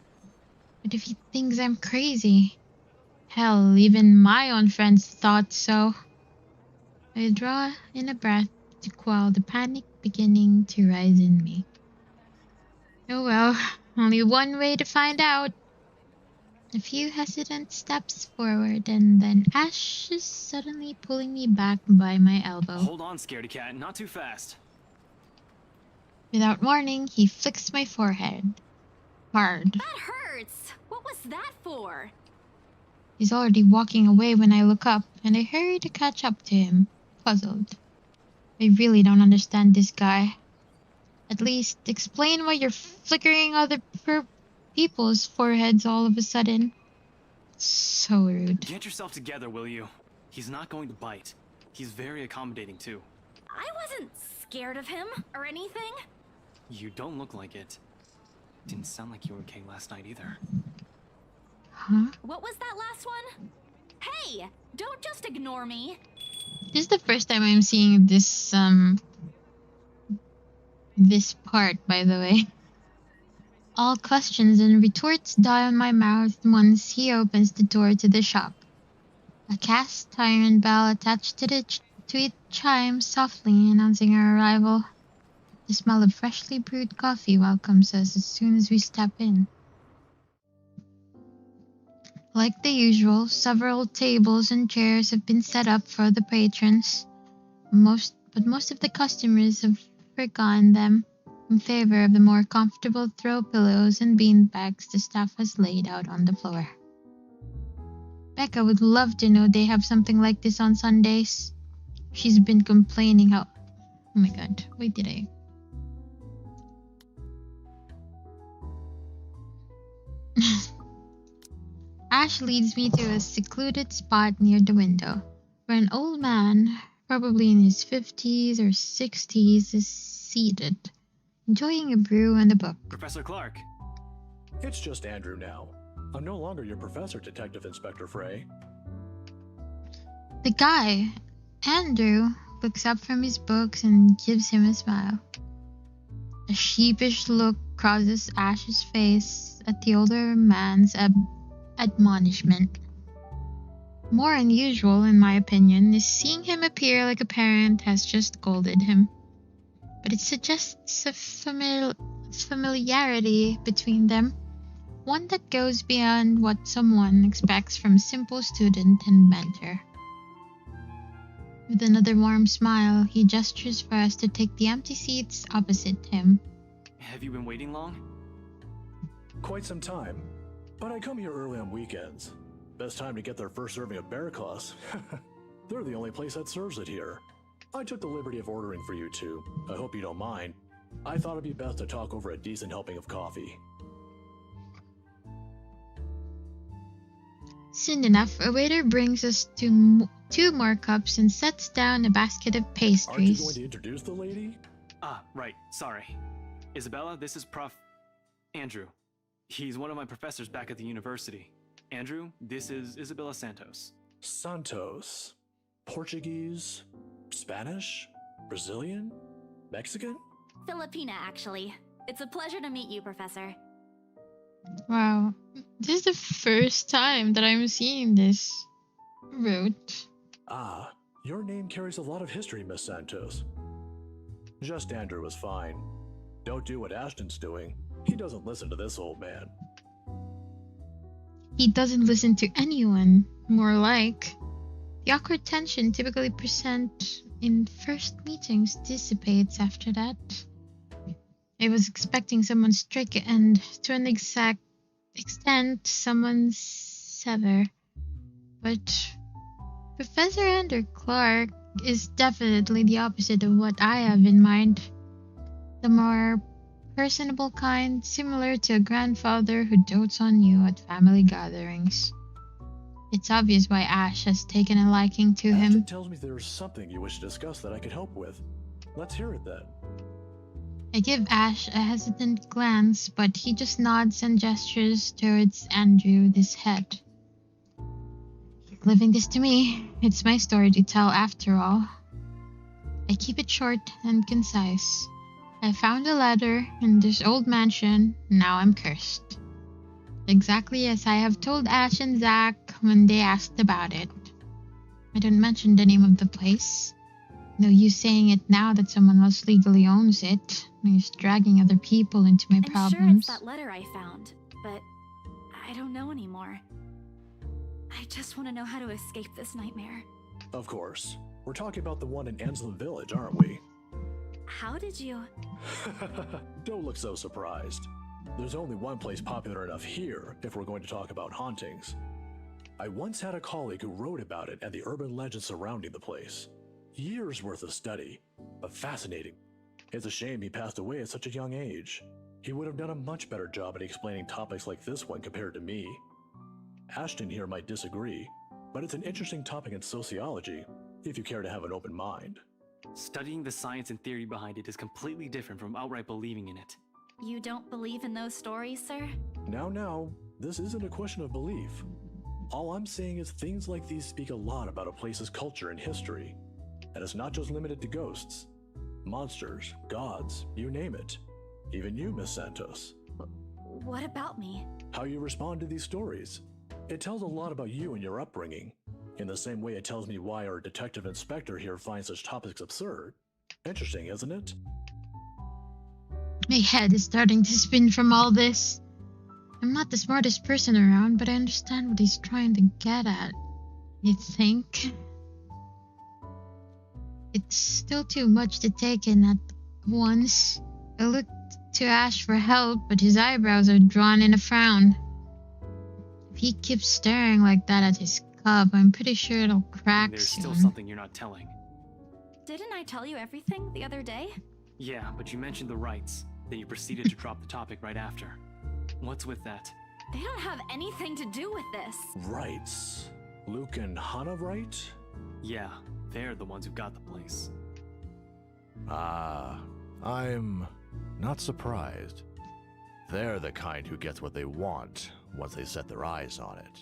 What if he thinks I'm crazy? Hell, even my own friends thought so. I draw in a breath to quell the panic beginning to rise in me. Oh well, only one way to find out. A few hesitant steps forward, and then Ash is suddenly pulling me back by my elbow. Hold on, scaredy cat, not too fast. Without warning, he flicks my forehead. Hard. That hurts! What was that for? He's already walking away when I look up, and I hurry to catch up to him, puzzled. I really don't understand this guy. At least, explain why you're flickering other people's foreheads all of a sudden. So rude. Get yourself together, will you? He's not going to bite. He's very accommodating, too. I wasn't scared of him or anything. You don't look like it. Didn't sound like you were okay last night either. Huh? What was that last one? Hey, don't just ignore me. This is the first time I'm seeing this part, by the way. All questions and retorts die on my mouth once he opens the door to the shop. A cast iron bell attached to it chimes softly, announcing our arrival. The smell of freshly brewed coffee welcomes us as soon as we step in. Like the usual, several tables and chairs have been set up for the patrons. Most of the customers have forgone them in favor of the more comfortable throw pillows and bean bags the staff has laid out on the floor. Becca would love to know they have something like this on Sundays. She's been complaining how... Oh my god, wait, did I... Ash leads me to a secluded spot near the window, where an old man, probably in his 50s or 60s, is seated, enjoying a brew and a book. Professor Clark. It's just Andrew now. I'm no longer your professor, Detective Inspector Frey. The guy, Andrew, looks up from his books and gives him a smile. A sheepish look crosses Ash's face at the older man's admonishment. More unusual, in my opinion, is seeing him appear like a parent has just scolded him. But it suggests a familiarity between them, one that goes beyond what someone expects from a simple student and mentor. With another warm smile, he gestures for us to take the empty seats opposite him. Have you been waiting long? Quite some time. But I come here early on weekends. Best time to get their first serving of bear claws. They're the only place that serves it here. I took the liberty of ordering for you two. I hope you don't mind. I thought it'd be best to talk over a decent helping of coffee. Soon enough, a waiter brings us two more cups and sets down a basket of pastries. Aren't you going to introduce the lady? Ah, right, sorry. Isabella, this is Prof. Andrew. He's one of my professors back at the university. Andrew, this is Isabella Santos. Santos. Portuguese? Spanish? Brazilian? Mexican? Filipina, actually. It's a pleasure to meet you, Professor. Wow. This is the first time that I'm seeing this wrote. Ah, your name carries a lot of history, Miss Santos. Just Andrew is fine. Don't do what Ashton's doing. He doesn't listen to this old man. He doesn't listen to anyone. More like, the awkward tension typically present in first meetings dissipates after that. I was expecting someone strict and, to an exact extent, someone sever. But Professor Andrew Clark is definitely the opposite of what I have in mind. The more personable kind, similar to a grandfather who dotes on you at family gatherings. It's obvious why Ash has taken a liking to him. Ashton tells me there's something you wish to discuss that I could help with. Let's hear it then. I give Ash a hesitant glance, but he just nods and gestures towards Andrew with his head. He's leaving this to me. It's my story to tell after all. I keep it short and concise. I found a ladder in this old mansion, now I'm cursed. Exactly as I have told Ash and Zach when they asked about it. I don't mention the name of the place. No use saying it now that someone else legally owns it. No use dragging other people into my I'm sure problems. it's that letter I found, but I don't know anymore. I just want to know how to escape this nightmare. Of course. We're talking about the one in Anslem Village, aren't we? How did you... Don't look so surprised. There's only one place popular enough here if we're going to talk about hauntings. I once had a colleague who wrote about it and the urban legends surrounding the place. Years worth of study, but fascinating. It's a shame he passed away at such a young age. He would have done a much better job at explaining topics like this one compared to me. Ashton here might disagree, but it's an interesting topic in sociology, if you care to have an open mind. Studying the science and theory behind it is completely different from outright believing in it. You don't believe in those stories, sir? Now, this isn't a question of belief. All I'm saying is things like these speak a lot about a place's culture and history. And it's not just limited to ghosts. Monsters, gods, you name it. Even you, Miss Santos. What about me? How you respond to these stories. It tells a lot about you and your upbringing. In the same way it tells me why our detective inspector here finds such topics absurd. Interesting, isn't it? My head is starting to spin from all this. I'm not the smartest person around, but I understand what he's trying to get at. You think? It's still too much to take in at once. I looked to Ash for help, but his eyebrows are drawn in a frown. If he keeps staring like that at his cup, I'm pretty sure it'll crack There's soon. still something you're not telling. Didn't I tell you everything the other day? Yeah, but you mentioned the rights. Then you proceeded to drop the topic right after. What's with that? They don't have anything to do with this. Rights. Luke and Hannah, right? Yeah, they're the ones who got the place. Ah, I'm not surprised. They're the kind who gets what they want once they set their eyes on it.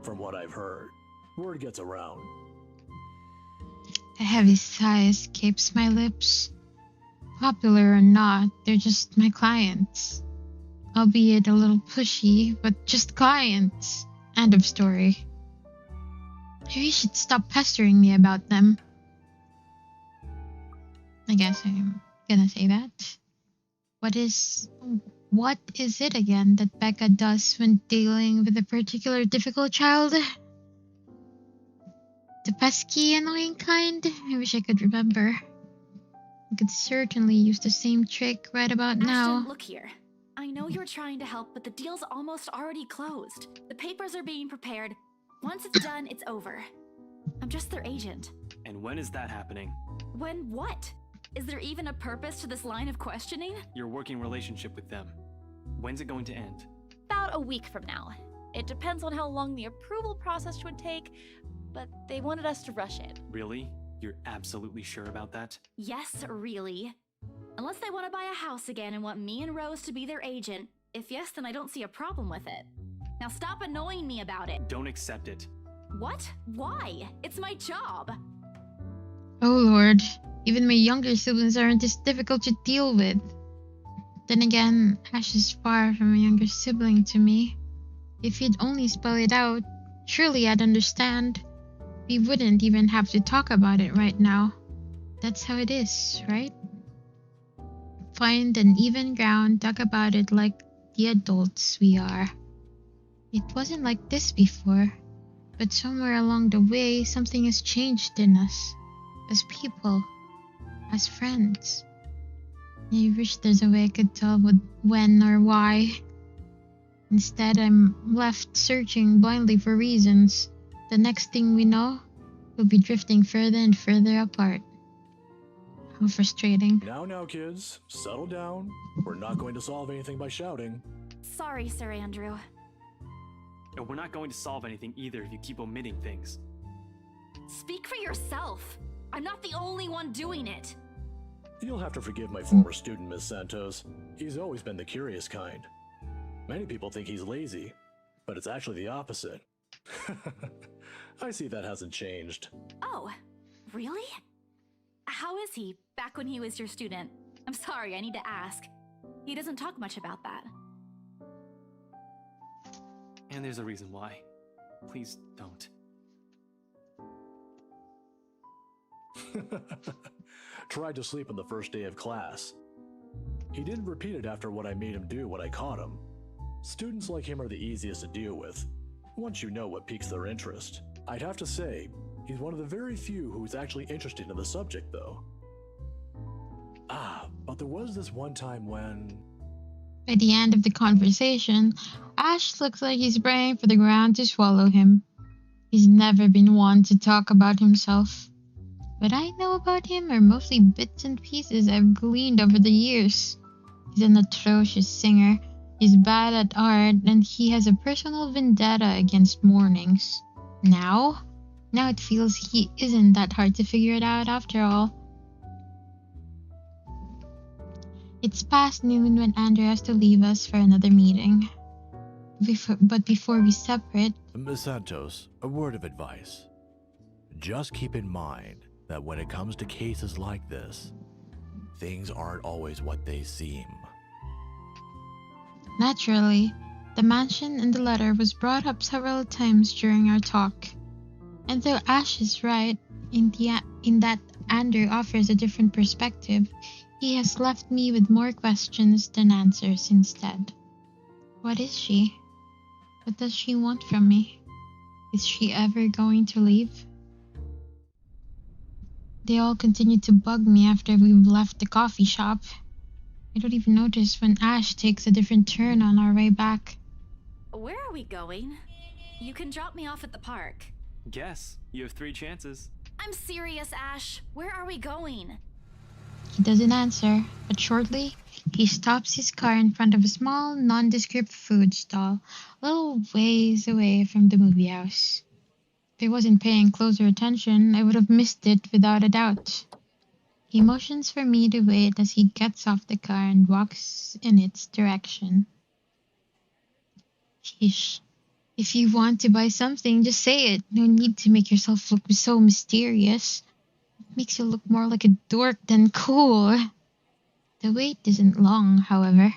From what I've heard, word gets around. A heavy sigh escapes my lips. Popular or not, they're just my clients. Albeit a little pushy, but just clients. End of story. Maybe you should stop pestering me about them. I guess I'm gonna say that. What is it again that Becca does when dealing with a particular difficult child? The pesky, annoying kind? I wish I could remember. I could certainly use the same trick right about now. Ashton, look here. I know you're trying to help, but the deal's almost already closed. The papers are being prepared. Once it's done, it's over. I'm just their agent. And when is that happening? When what? Is there even a purpose to this line of questioning? Your working relationship with them. When's it going to end? About a week from now. It depends on how long the approval process would take, but they wanted us to rush it. Really? You're absolutely sure about that? Yes, really. Unless they want to buy a house again and want me and Rose to be their agent. If yes, then I don't see a problem with it. Now stop annoying me about it. Don't accept it. What? Why? It's my job. Oh lord, even my younger siblings aren't this difficult to deal with. Then again, Ash is far from a younger sibling to me. If he'd only spell it out, surely I'd understand. We wouldn't even have to talk about it right now. That's how it is, right? Find an even ground, talk about it like the adults we are. It wasn't like this before, but somewhere along the way, something has changed in us. As people, as friends. I wish there's a way I could tell when or why. Instead, I'm left searching blindly for reasons. The next thing we know, we'll be drifting further and further apart. How frustrating. Now, kids, settle down. We're not going to solve anything by shouting. Sorry, Sir Andrew. And we're not going to solve anything either if you keep omitting things. Speak for yourself. I'm not the only one doing it. You'll have to forgive my former student, Miss Santos. He's always been the curious kind. Many people think he's lazy, but it's actually the opposite. I see that hasn't changed. Oh, really? How is he back when he was your student? I'm sorry, I need to ask. He doesn't talk much about that. And there's a reason why. Please don't. Tried to sleep on the first day of class. He didn't repeat it after what I made him do when I caught him. Students like him are the easiest to deal with, once you know what piques their interest. I'd have to say, he's one of the very few who's actually interested in the subject, though. But there was this one time when... By the end of the conversation, Ash looks like he's praying for the ground to swallow him. He's never been one to talk about himself. What I know about him are mostly bits and pieces I've gleaned over the years. He's an atrocious singer, he's bad at art, and he has a personal vendetta against mornings. Now it feels he isn't that hard to figure it out after all. It's past noon when Andrew has to leave us for another meeting. But before we separate... Miss Santos, a word of advice. Just keep in mind that when it comes to cases like this, things aren't always what they seem. Naturally, the mansion in the letter was brought up several times during our talk. And though Ash is right in that Andrew offers a different perspective, he has left me with more questions than answers instead. What is she? What does she want from me? Is she ever going to leave? They all continue to bug me after we've left the coffee shop. I don't even notice when Ash takes a different turn on our way back. Where are we going? You can drop me off at the park. Guess. You have 3 chances. I'm serious, Ash. Where are we going? He doesn't answer, but shortly, he stops his car in front of a small, nondescript food stall, a little ways away from the movie house. If I wasn't paying closer attention, I would have missed it without a doubt. He motions for me to wait as he gets off the car and walks in its direction. Sheesh. If you want to buy something, just say it. No need to make yourself look so mysterious. It makes you look more like a dork than cool. The wait isn't long, however.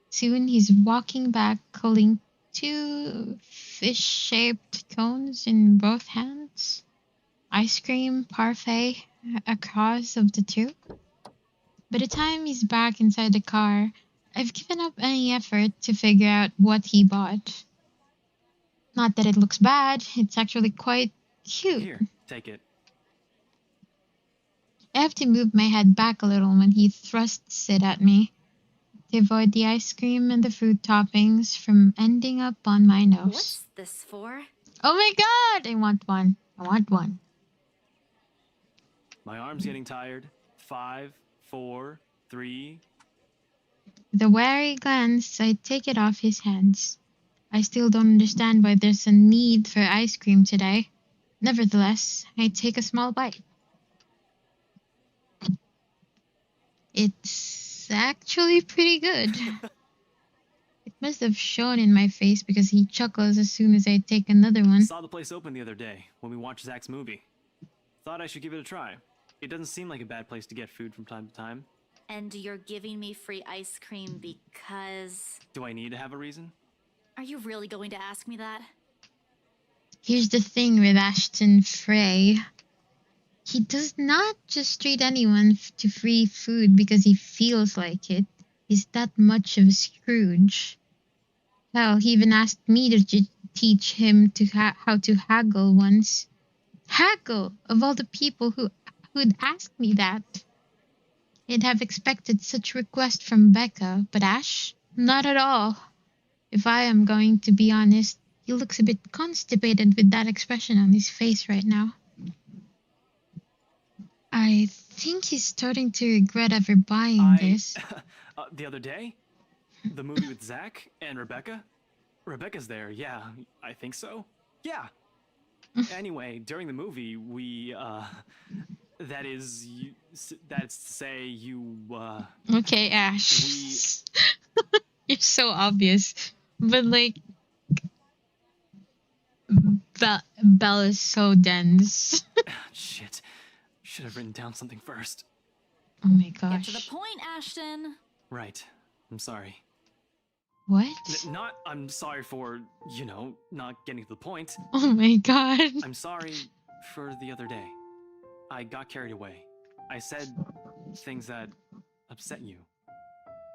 Soon he's walking back, holding 2 fish-shaped cones in both hands. Ice cream, parfait, a cross of the 2. By the time he's back inside the car, I've given up any effort to figure out what he bought. Not that it looks bad, it's actually quite cute. Here, take it. I have to move my head back a little when he thrusts it at me, to avoid the ice cream and the fruit toppings from ending up on my nose. What's this for? Oh my god! I want one. I want one. My arm's getting tired. 5, 4, 3. With a wary glance, I take it off his hands. I still don't understand why there's a need for ice cream today. Nevertheless, I take a small bite. It's actually pretty good. Must have shown in my face because he chuckles as soon as I take another one. Saw the place open the other day when we watched Zach's movie. Thought I should give it a try. It doesn't seem like a bad place to get food from time to time. And you're giving me free ice cream because... Do I need to have a reason? Are you really going to ask me that? Here's the thing with Ashton Frey. He does not just treat anyone to free food because he feels like it. He's that much of a Scrooge. Hell, he even asked me to teach him to how to haggle once. Haggle! Of all the people who'd ask me that. I'd have expected such request from Becca, but Ash? Not at all. If I am going to be honest, he looks a bit constipated with that expression on his face right now. I think he's starting to regret ever buying this. The other day? The movie with Zach and Rebecca? Rebecca's there, yeah, I think so. Yeah. Anyway, during the movie, we, that's to say, you, Okay, Ash. You're so obvious. But, like, Belle is so dense. Shit. Should have written down something first. Oh my Get gosh. to the point, Ashton. Right. I'm sorry. What? I'm sorry for, not getting to the point. Oh my god. I'm sorry for the other day. I got carried away. I said things that upset you.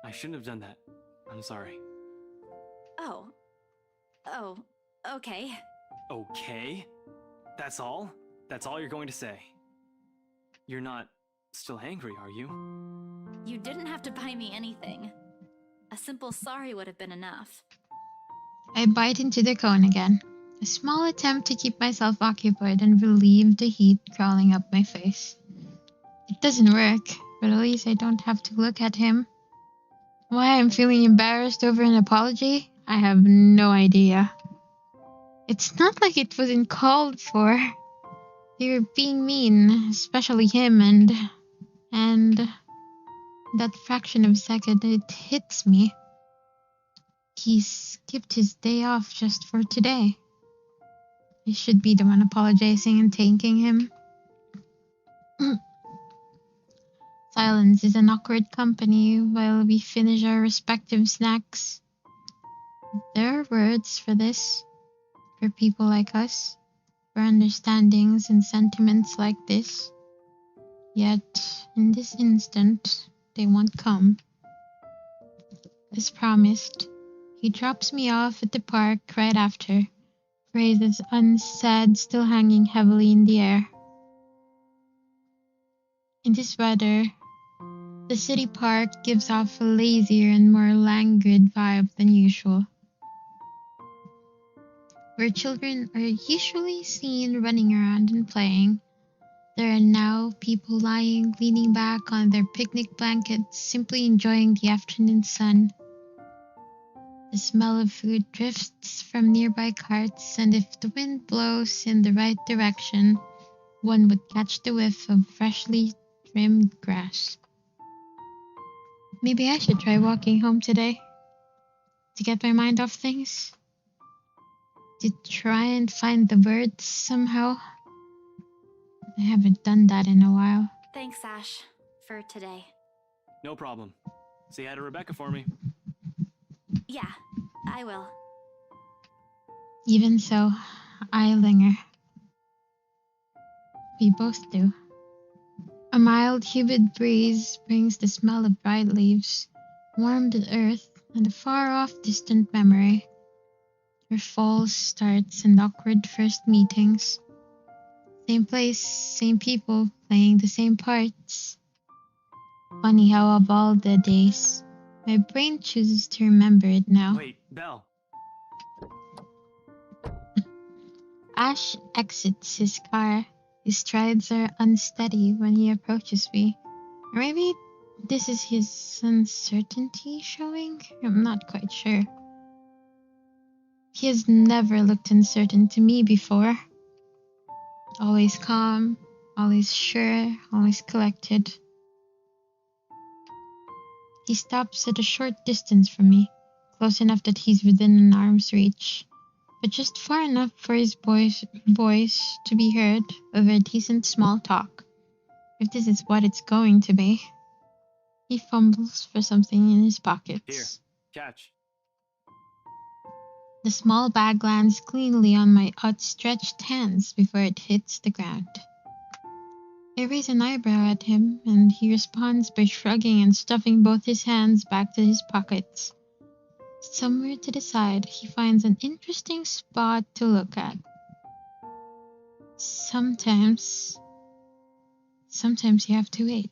I shouldn't have done that. I'm sorry. Oh, okay. Okay? That's all? That's all you're going to say? You're not still angry, are you? You didn't have to buy me anything. A simple sorry would have been enough. I bite into the cone again. A small attempt to keep myself occupied and relieve the heat crawling up my face. It doesn't work, but at least I don't have to look at him. Why I'm feeling embarrassed over an apology? I have no idea. It's not like it wasn't called for. They were being mean, especially him, and that fraction of a second it hits me. He skipped his day off just for today. I should be the one apologizing and thanking him. Silence is an awkward company while we finish our respective snacks. There are words for this, for people like us, for understandings and sentiments like this. Yet, in this instant, they won't come. As promised, he drops me off at the park right after, phrases unsaid still hanging heavily in the air. In this weather, the city park gives off a lazier and more languid vibe than usual. Where children are usually seen running around and playing, there are now people lying, leaning back on their picnic blankets, simply enjoying the afternoon sun. The smell of food drifts from nearby carts, and if the wind blows in the right direction, one would catch the whiff of freshly trimmed grass. Maybe I should try walking home today to get my mind off things. To try and find the words somehow. I haven't done that in a while. Thanks, Ash, for today. No problem. Say hi to Rebecca for me. Yeah, I will. Even so, I linger. We both do. A mild, humid breeze brings the smell of dried leaves, warmed earth, and a far-off distant memory. Where fall starts and awkward first meetings. Same place, same people, playing the same parts. Funny how of all the days, my brain chooses to remember it now. Wait, Belle. Ash exits his car. His strides are unsteady when he approaches me. Or maybe this is his uncertainty showing? I'm not quite sure. He has never looked uncertain to me before. Always calm, always sure, always collected. He stops at a short distance from me, close enough that he's within an arm's reach, but just far enough for his voice to be heard over decent small talk, if this is what it's going to be. He fumbles for something in his pockets. Here, catch. The small bag lands cleanly on my outstretched hands before it hits the ground. I raise an eyebrow at him, and he responds by shrugging and stuffing both his hands back to his pockets. Somewhere to the side, he finds an interesting spot to look at. Sometimes you have to wait.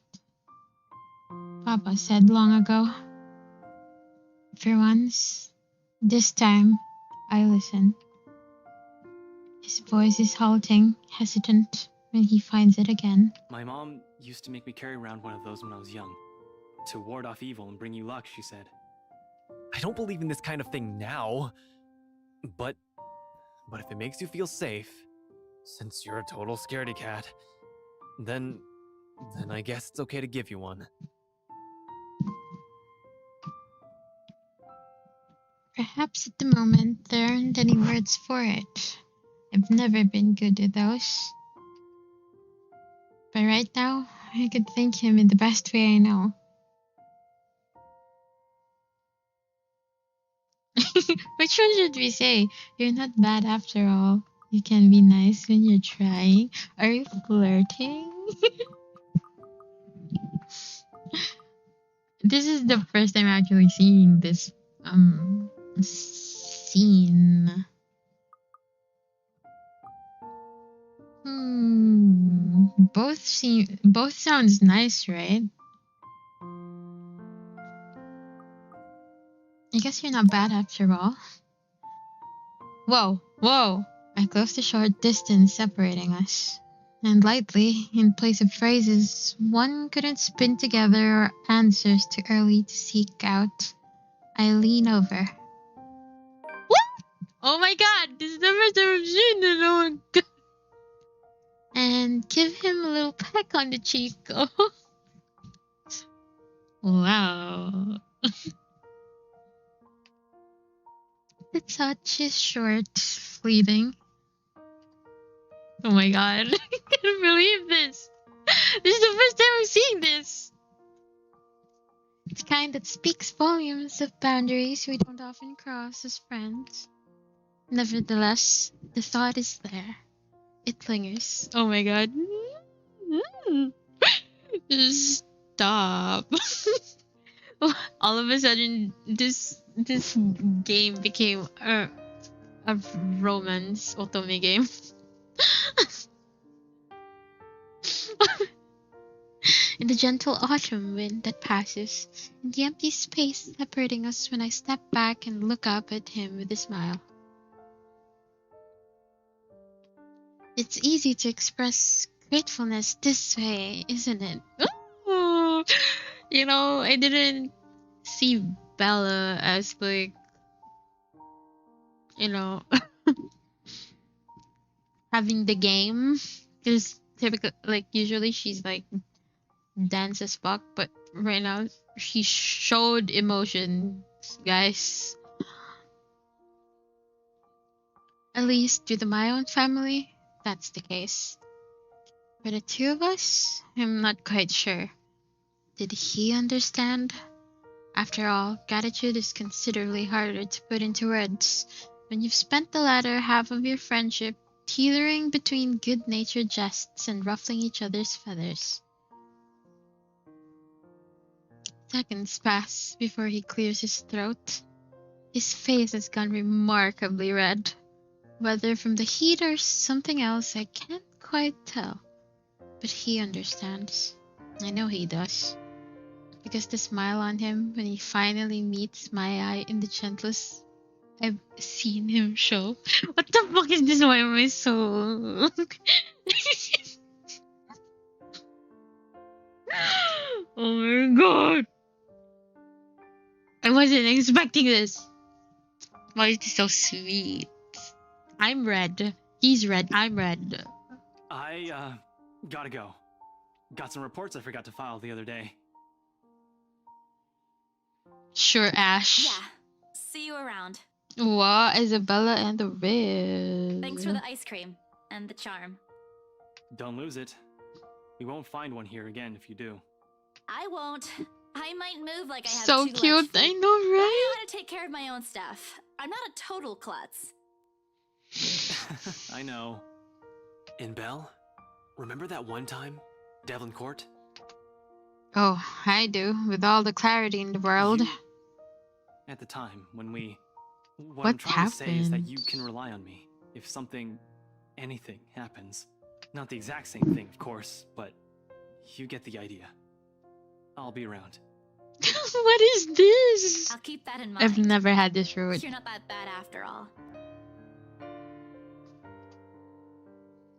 Papa said long ago. For once, this time, I listen. His voice is halting, hesitant, when he finds it again. My mom used to make me carry around one of those when I was young. To ward off evil and bring you luck, she said. I don't believe in this kind of thing now. But if it makes you feel safe, since you're a total scaredy cat, then I guess it's okay to give you one. Perhaps at the moment there aren't any words for it. I've never been good at those. But right now, I could thank him in the best way I know. Which one should we say? You're not bad after all. You can be nice when you're trying. Are you flirting? This is the first time actually seeing this scene. Both sounds nice, right? I guess you're not bad after all. Whoa! I closed the short distance separating us. And lightly, in place of phrases one couldn't spin together or answers too early to seek out, I lean over. What? Oh my god! This is the first time I've seen it! Oh my god! And give him a little peck on the cheek. Oh. Wow. The touch is short, fleeting. Oh my god, I can't believe this. This is the first time I'm seeing this. It's kind that speaks volumes of boundaries we don't often cross as friends. Nevertheless, the thought is there. It lingers. Oh my god. Stop. All of a sudden, this game became a romance otome game. In the gentle autumn wind that passes, in the empty space separating us when I step back and look up at him with a smile. It's easy to express gratefulness this way, isn't it? Ooh. You know, I didn't see Bella as like, you know, having the game, because typically, like, usually she's like dense as fuck, but right now she showed emotions, guys. At least with my own family, that's the case. For the two of us, I'm not quite sure. Did he understand? After all, gratitude is considerably harder to put into words when you've spent the latter half of your friendship teetering between good-natured jests and ruffling each other's feathers. Seconds pass before he clears his throat. His face has gone remarkably red. Whether from the heat or something else, I can't quite tell. But he understands. I know he does. Because the smile on him when he finally meets my eye in the gentlest I've seen him show. What the fuck is this? Why am I so... Oh my god! I wasn't expecting this. Why is this so sweet? I'm red. He's red. I'm red. I, gotta go. Got some reports I forgot to file the other day. Sure, Ash. Yeah. See you around. Wow, Isabella and the Riz. Thanks for the ice cream and the charm. Don't lose it. We won't find one here again if you do. I won't. I might move like I have So two cute, left feet, I know, but I right? know how to take care of my own stuff. I'm not a total klutz. I know. In Belle, remember that one time? Devlin Court? Oh, I do, with all the clarity in the world. At the time, when we... What What I'm trying to say is that happened? you can rely on me. If something... anything happens. Not the exact same thing, of course, but... you get the idea. I'll be around. What is this? I'll keep that in mind. I've never had this route. You're not that bad after all.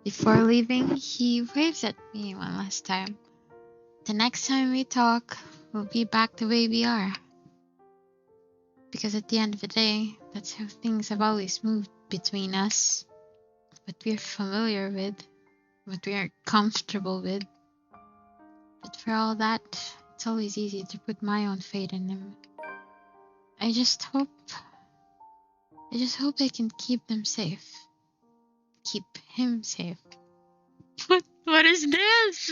Before leaving, he waves at me one last time. The next time we talk, we'll be back the way we are. Because at the end of the day, that's how things have always moved between us. What we're familiar with, what we are comfortable with. But for all that, it's always easy to put my own fate in them. I just hope I can keep them safe. Keep him safe. What is this?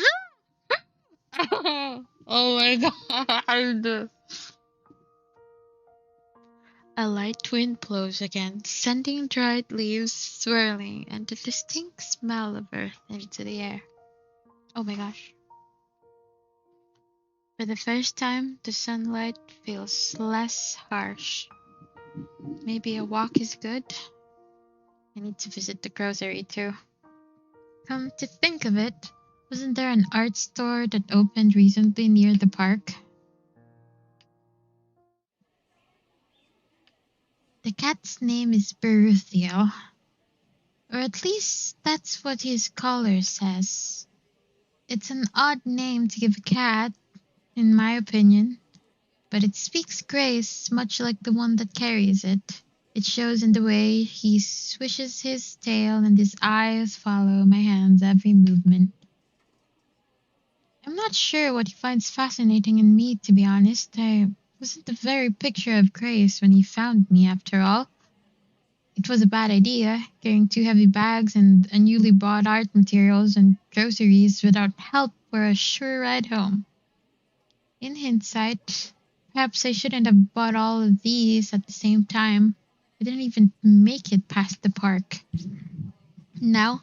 Oh my god. A light wind blows again, sending dried leaves swirling and the distinct smell of earth into the air. Oh my gosh. For the first time, the sunlight feels less harsh. Maybe a walk is good. I need to visit the grocery too. Come to think of it, wasn't there an art store that opened recently near the park? The cat's name is Beruthiel. Or at least that's what his collar says. It's an odd name to give a cat, in my opinion, but it speaks grace much like the one that carries it. It shows in the way he swishes his tail and his eyes follow my hand's every movement. I'm not sure what he finds fascinating in me, to be honest. I wasn't the very picture of grace when he found me, after all. It was a bad idea, carrying 2 heavy bags and a newly bought art materials and groceries without help for a sure ride home. In hindsight, perhaps I shouldn't have bought all of these at the same time. I didn't even make it past the park. Now,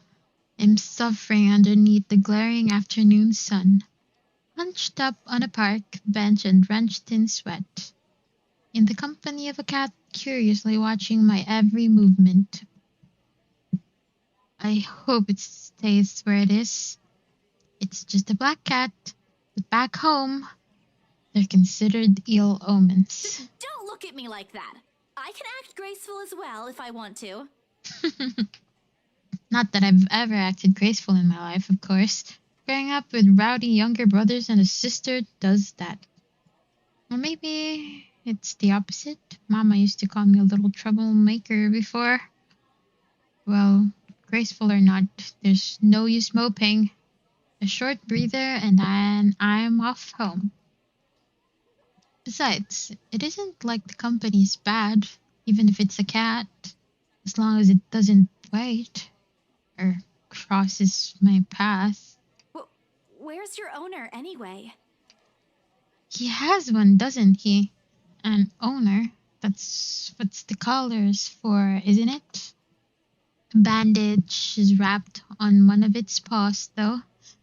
I'm suffering underneath the glaring afternoon sun, hunched up on a park bench and drenched in sweat, in the company of a cat curiously watching my every movement. I hope it stays where it is. It's just a black cat, but back home, they're considered ill omens. Don't look at me like that. I can act graceful as well if I want to. Not that I've ever acted graceful in my life, of course. Growing up with rowdy younger brothers and a sister does that. Or maybe it's the opposite. Mama used to call me a little troublemaker before. Well, graceful or not, there's no use moping. A short breather and then I'm off home. Besides, it isn't like the company's bad, even if it's a cat, as long as it doesn't bite or crosses my path. Where's your owner, anyway? He has one, doesn't he? An owner. That's what the collar's for, isn't it? A bandage is wrapped on one of its paws, though.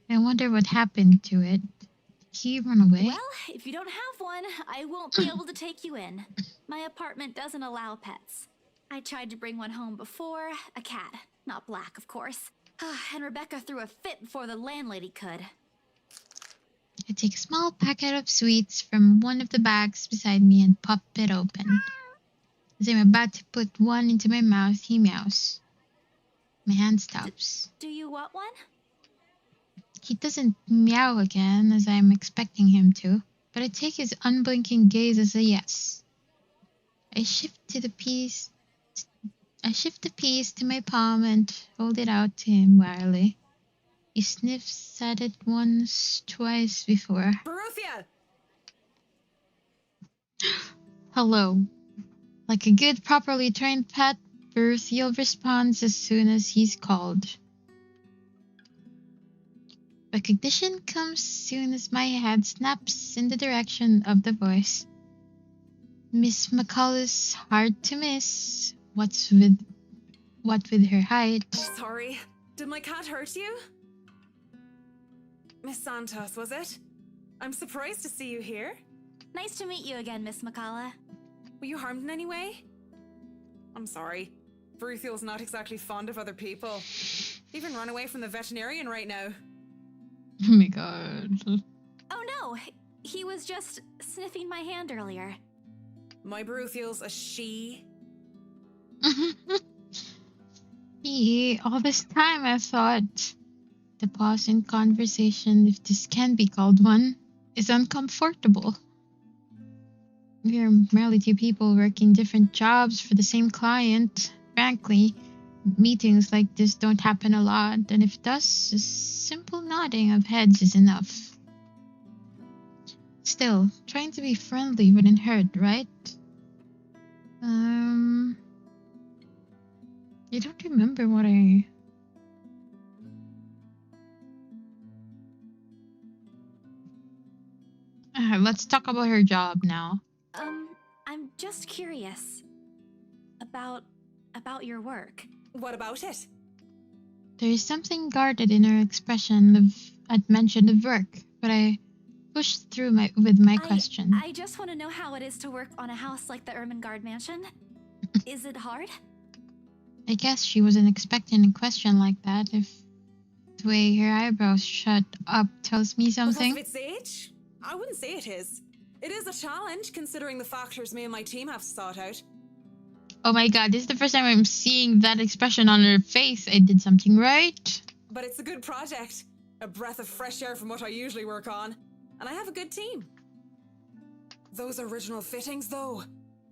I wonder what happened to it. Did he run away? Well, if you don't have one, I won't be able to take you in. My apartment doesn't allow pets. I tried to bring one home before, a cat. Not black, of course. And Rebecca threw a fit before the landlady could. I take a small packet of sweets from one of the bags beside me and pop it open. As I'm about to put one into my mouth, he meows. My hand stops. Do you want one? He doesn't meow again as I'm expecting him to, but I take his unblinking gaze as a yes. I shift the piece to my palm and hold it out to him warily. He sniffs at it once, twice before. Baruthia! Hello. Like a good, properly trained pet, Berthiel responds as soon as he's called. Recognition comes soon as my head snaps in the direction of the voice. Miss McCullough's hard to miss. What with her height? I'm sorry. Did my cat hurt you? Miss Santos, was it? I'm surprised to see you here. Nice to meet you again, Miss McCullough. Were you harmed in any way? I'm sorry. Berthiel's not exactly fond of other people. Even run away from the veterinarian right now. Oh my god. Oh no, he was just sniffing my hand earlier. My Berthiel's a she. All this time I thought the pause in conversation, if this can be called one, is uncomfortable. We are merely two people working different jobs for the same client. Frankly, meetings like this don't happen a lot, and if it does, a simple nodding of heads is enough. Still, trying to be friendly wouldn't hurt, right? I don't remember what I... let's talk about her job now. I'm just curious about your work. What about it? There is something guarded in her expression at mention of work, but I pushed through with my question. I just want to know how it is to work on a house like the Ermengarde mansion. Is it hard? I guess she wasn't expecting a question like that. If the way her eyebrows shut up tells me something. Because of its age? I wouldn't say it is. It is a challenge, considering the factors me and my team have sought out. Oh my god, this is the first time I'm seeing that expression on her face. I did something right. But it's a good project. A breath of fresh air from what I usually work on. And I have a good team. Those original fittings, though.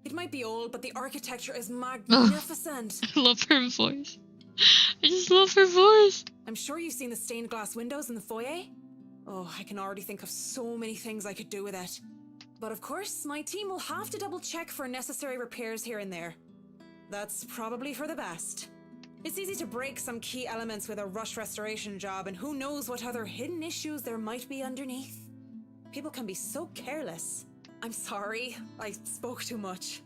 It might be old, but the architecture is magnificent. I love her voice. I just love her voice. I'm sure you've seen the stained glass windows in the foyer. Oh, I can already think of so many things I could do with it. But of course, my team will have to double check for necessary repairs here and there. That's probably for the best. It's easy to break some key elements with a rush restoration job, and who knows what other hidden issues there might be underneath. People can be so careless. I'm sorry, I spoke too much.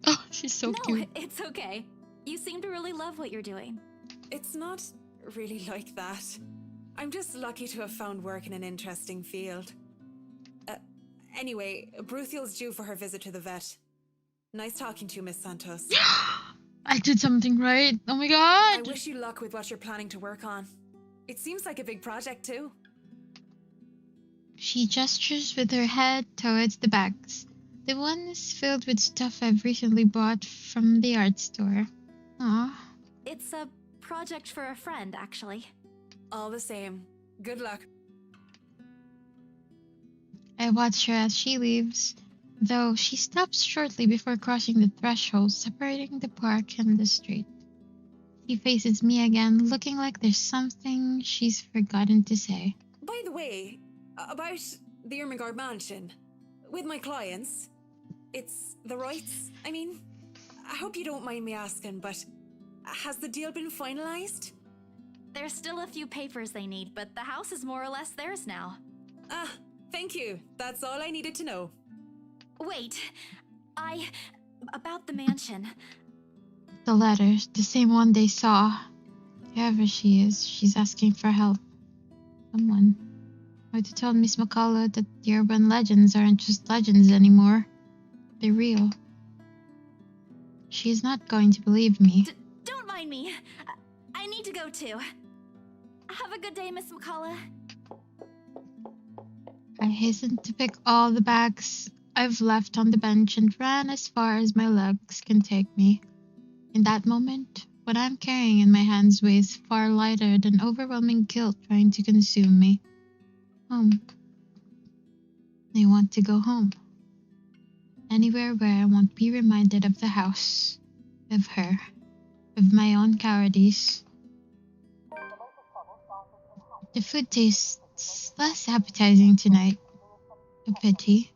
Oh, she's so cute. No, it's okay. You seem to really love what you're doing. It's not really like that. I'm just lucky to have found work in an interesting field. Anyway, Berthiel's due for her visit to the vet. Nice talking to you, Miss Santos. I did something right. Oh my god. I wish you luck with what you're planning to work on. It seems like a big project, too. She gestures with her head towards the bags. The one is filled with stuff I've recently bought from the art store. Aw. It's a project for a friend, actually. All the same. Good luck. I watch her as she leaves, though she stops shortly before crossing the threshold separating the park and the street. She faces me again, looking like there's something she's forgotten to say. By the way, about the Ermengarde mansion, with my clients, it's the rights. I mean, I hope you don't mind me asking, but has the deal been finalized? There's still a few papers they need, but the house is more or less theirs now. Ah, thank you. That's all I needed to know. Wait, about the mansion. The letter, the same one they saw. Whoever she is, she's asking for help. Someone. Or to tell Miss McCullough that the urban legends aren't just legends anymore. They're real. She is not going to believe me. Don't mind me. I need to go too. Have a good day, Miss McCullough. I hastened to pick all the bags I've left on the bench and ran as far as my legs can take me. In that moment, what I'm carrying in my hands weighs far lighter than overwhelming guilt trying to consume me. Home. I want to go home. Anywhere where I won't be reminded of the house, of her, of my own cowardice. The food tastes less appetizing tonight. A pity.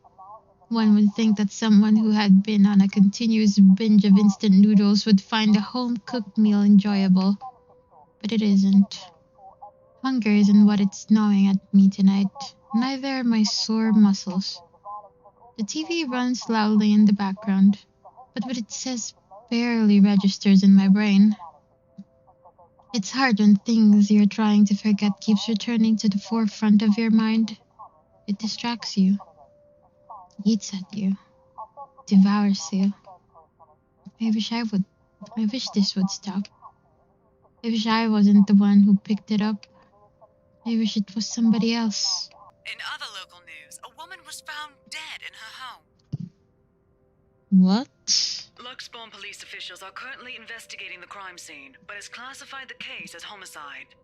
One would think that someone who had been on a continuous binge of instant noodles would find a home-cooked meal enjoyable, but it isn't. Hunger isn't what it's gnawing at me tonight, neither are my sore muscles. The TV runs loudly in the background, but what it says barely registers in my brain. It's hard when things you're trying to forget keeps returning to the forefront of your mind. It distracts you, eats at you, devours you. I wish I would. I wish this would stop. I wish I wasn't the one who picked it up. I wish it was somebody else. In other local news, a woman was found dead in her home. What? Luxbourne police officials are currently investigating the crime scene, but has classified the case as homicide.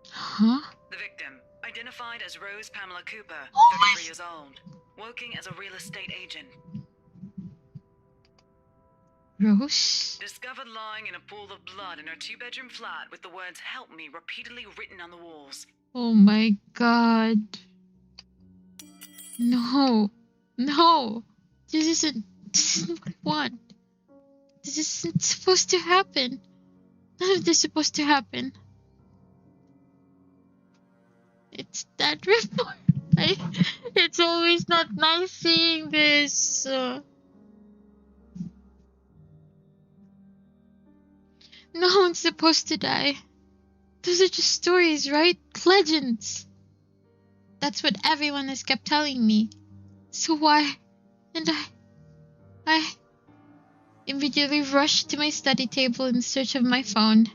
Huh? The victim, identified as Rose Pamela Cooper, 33 years old, working as a real estate agent. Rose? Discovered lying in a pool of blood in her two-bedroom flat with the words "Help me" repeatedly written on the walls. Oh my god. No. No. This isn't what I want. This isn't supposed to happen. None of this is supposed to happen. It's that report. It's always not nice seeing this. No one's supposed to die. Those are just stories, right? Legends. That's what everyone has kept telling me. So why? And I immediately rushed to my study table in search of my phone.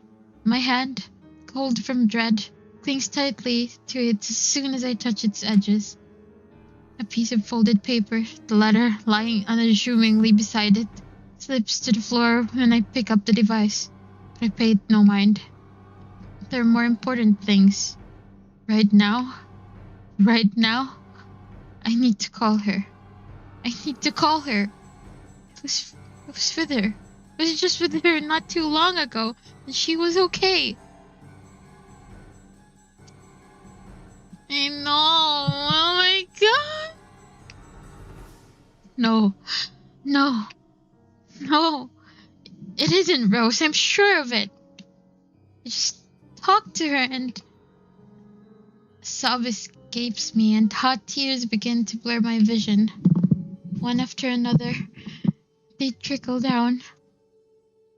My hand, cold from dread, clings tightly to it as soon as I touch its edges. A piece of folded paper, the letter lying unassumingly beside it, slips to the floor when I pick up the device. But I paid no mind. There are more important things. Right now, I need to call her. I need to call her. I was with her. I was just with her not too long ago, and she was okay. I know. Oh my god. No. It isn't Rose. I'm sure of it. I just talked to her and a sob escapes me and hot tears begin to blur my vision. One after another, they trickle down.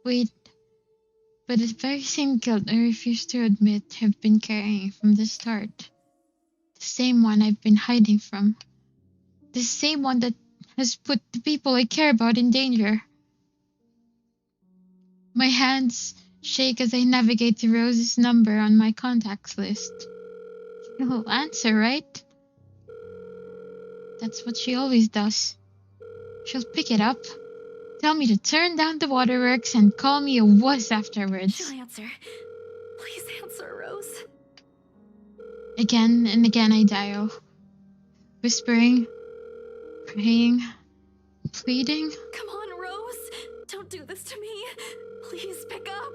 Wait, but the very same guilt I refuse to admit I've been carrying from the start. The same one I've been hiding from. The same one that has put the people I care about in danger. My hands shake as I navigate to Rose's number on my contacts list. She'll answer, right? That's what she always does. She'll pick it up, tell me to turn down the waterworks, and call me a wuss afterwards. She'll answer. Please answer, Rose. Again and again I dial, whispering, praying, pleading. Come on, Rose. Don't do this to me. Please pick up.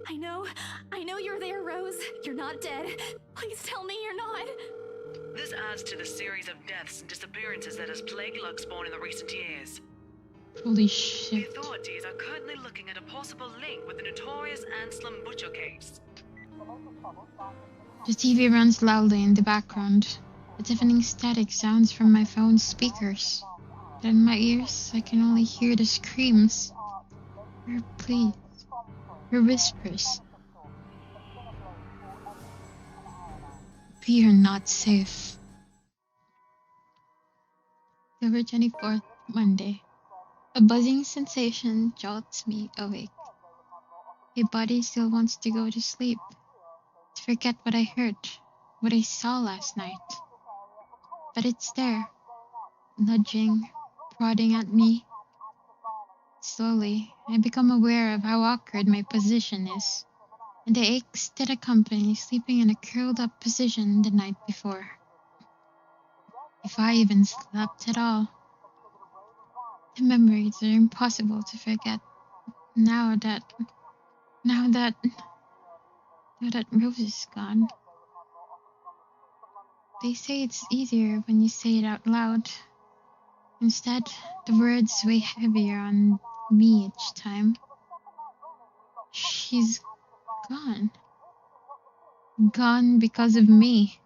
I know you're there, Rose. You're not dead. Please tell me you're not. This adds to the series of deaths and disappearances that has plagued Luxbourne in the recent years. Holy shit. The authorities are currently looking at a possible link with the notorious Anslem butcher case. The TV runs loudly in the background. A deafening static sounds from my phone's speakers. But in my ears, I can only hear the screams. Her pleas. Her whispers. We are not safe. October 24th, Monday. A buzzing sensation jolts me awake. My body still wants to go to sleep, to forget what I heard, what I saw last night. But it's there, nudging, prodding at me. Slowly, I become aware of how awkward my position is, and the aches that accompany sleeping in a curled-up position the night before. If I even slept at all. The memories are impossible to forget. Now that Rose is gone. They say it's easier when you say it out loud. Instead, the words weigh heavier on me each time. She's gone. Gone because of me.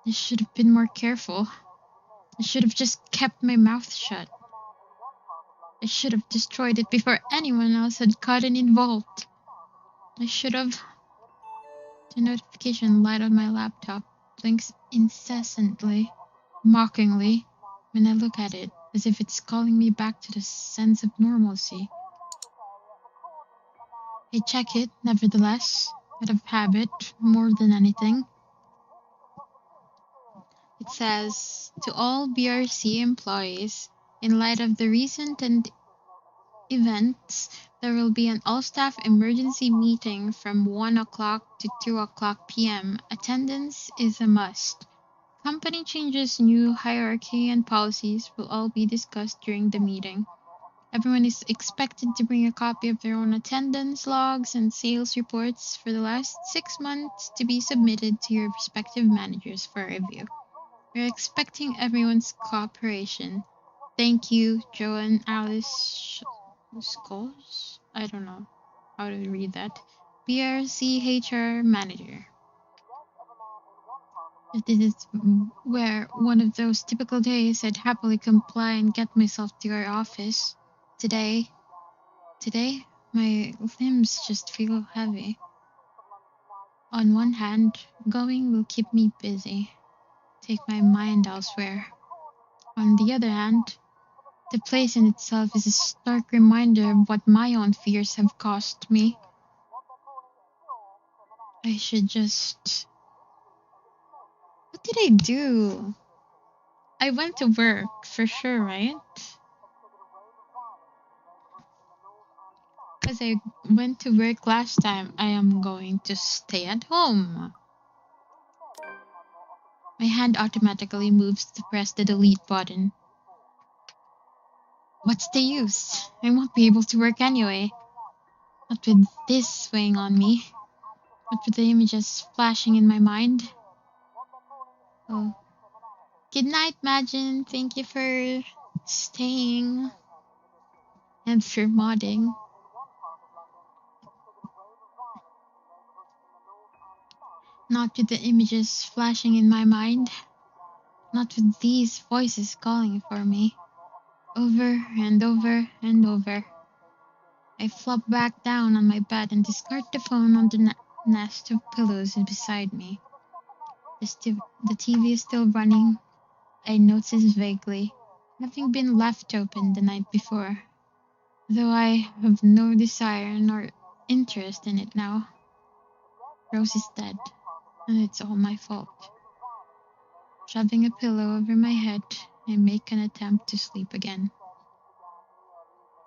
I should have been more careful. I should have just kept my mouth shut. I should have destroyed it before anyone else had gotten involved. I should have. The notification light on my laptop blinks incessantly, mockingly, when I look at it, as if it's calling me back to the sense of normalcy. I check it, nevertheless, out of habit, more than anything. It says, to all BRC employees, in light of the recent events, there will be an all-staff emergency meeting from 1 o'clock to 2 o'clock p.m. Attendance is a must. Company changes, new hierarchy, and policies will all be discussed during the meeting. Everyone is expected to bring a copy of their own attendance logs and sales reports for the last 6 months to be submitted to your respective managers for review. We're expecting everyone's cooperation. Thank you, Joe and Alice Scholes? I don't know how to read that. BRC HR Manager. If this is where one of those typical days I'd happily comply and get myself to your office. Today, my limbs just feel heavy. On one hand, going will keep me busy, take my mind elsewhere. On the other hand, the place in itself is a stark reminder of what my own fears have cost me. I should just... What did I do? I went to work, for sure, right? Because I went to work last time, I am going to stay at home. My hand automatically moves to press the delete button. What's the use? I won't be able to work anyway. Not with this weighing on me. Not with the images flashing in my mind. Oh. Good night, Majin. Thank you for staying. And for modding. Not with the images flashing in my mind. Not with these voices calling for me. Over and over and over. I flop back down on my bed and discard the phone on the nest of pillows beside me. The TV is still running. I notice vaguely, having been left open the night before, though I have no desire nor interest in it now. Rose is dead, and it's all my fault. Shoving a pillow over my head, I make an attempt to sleep again.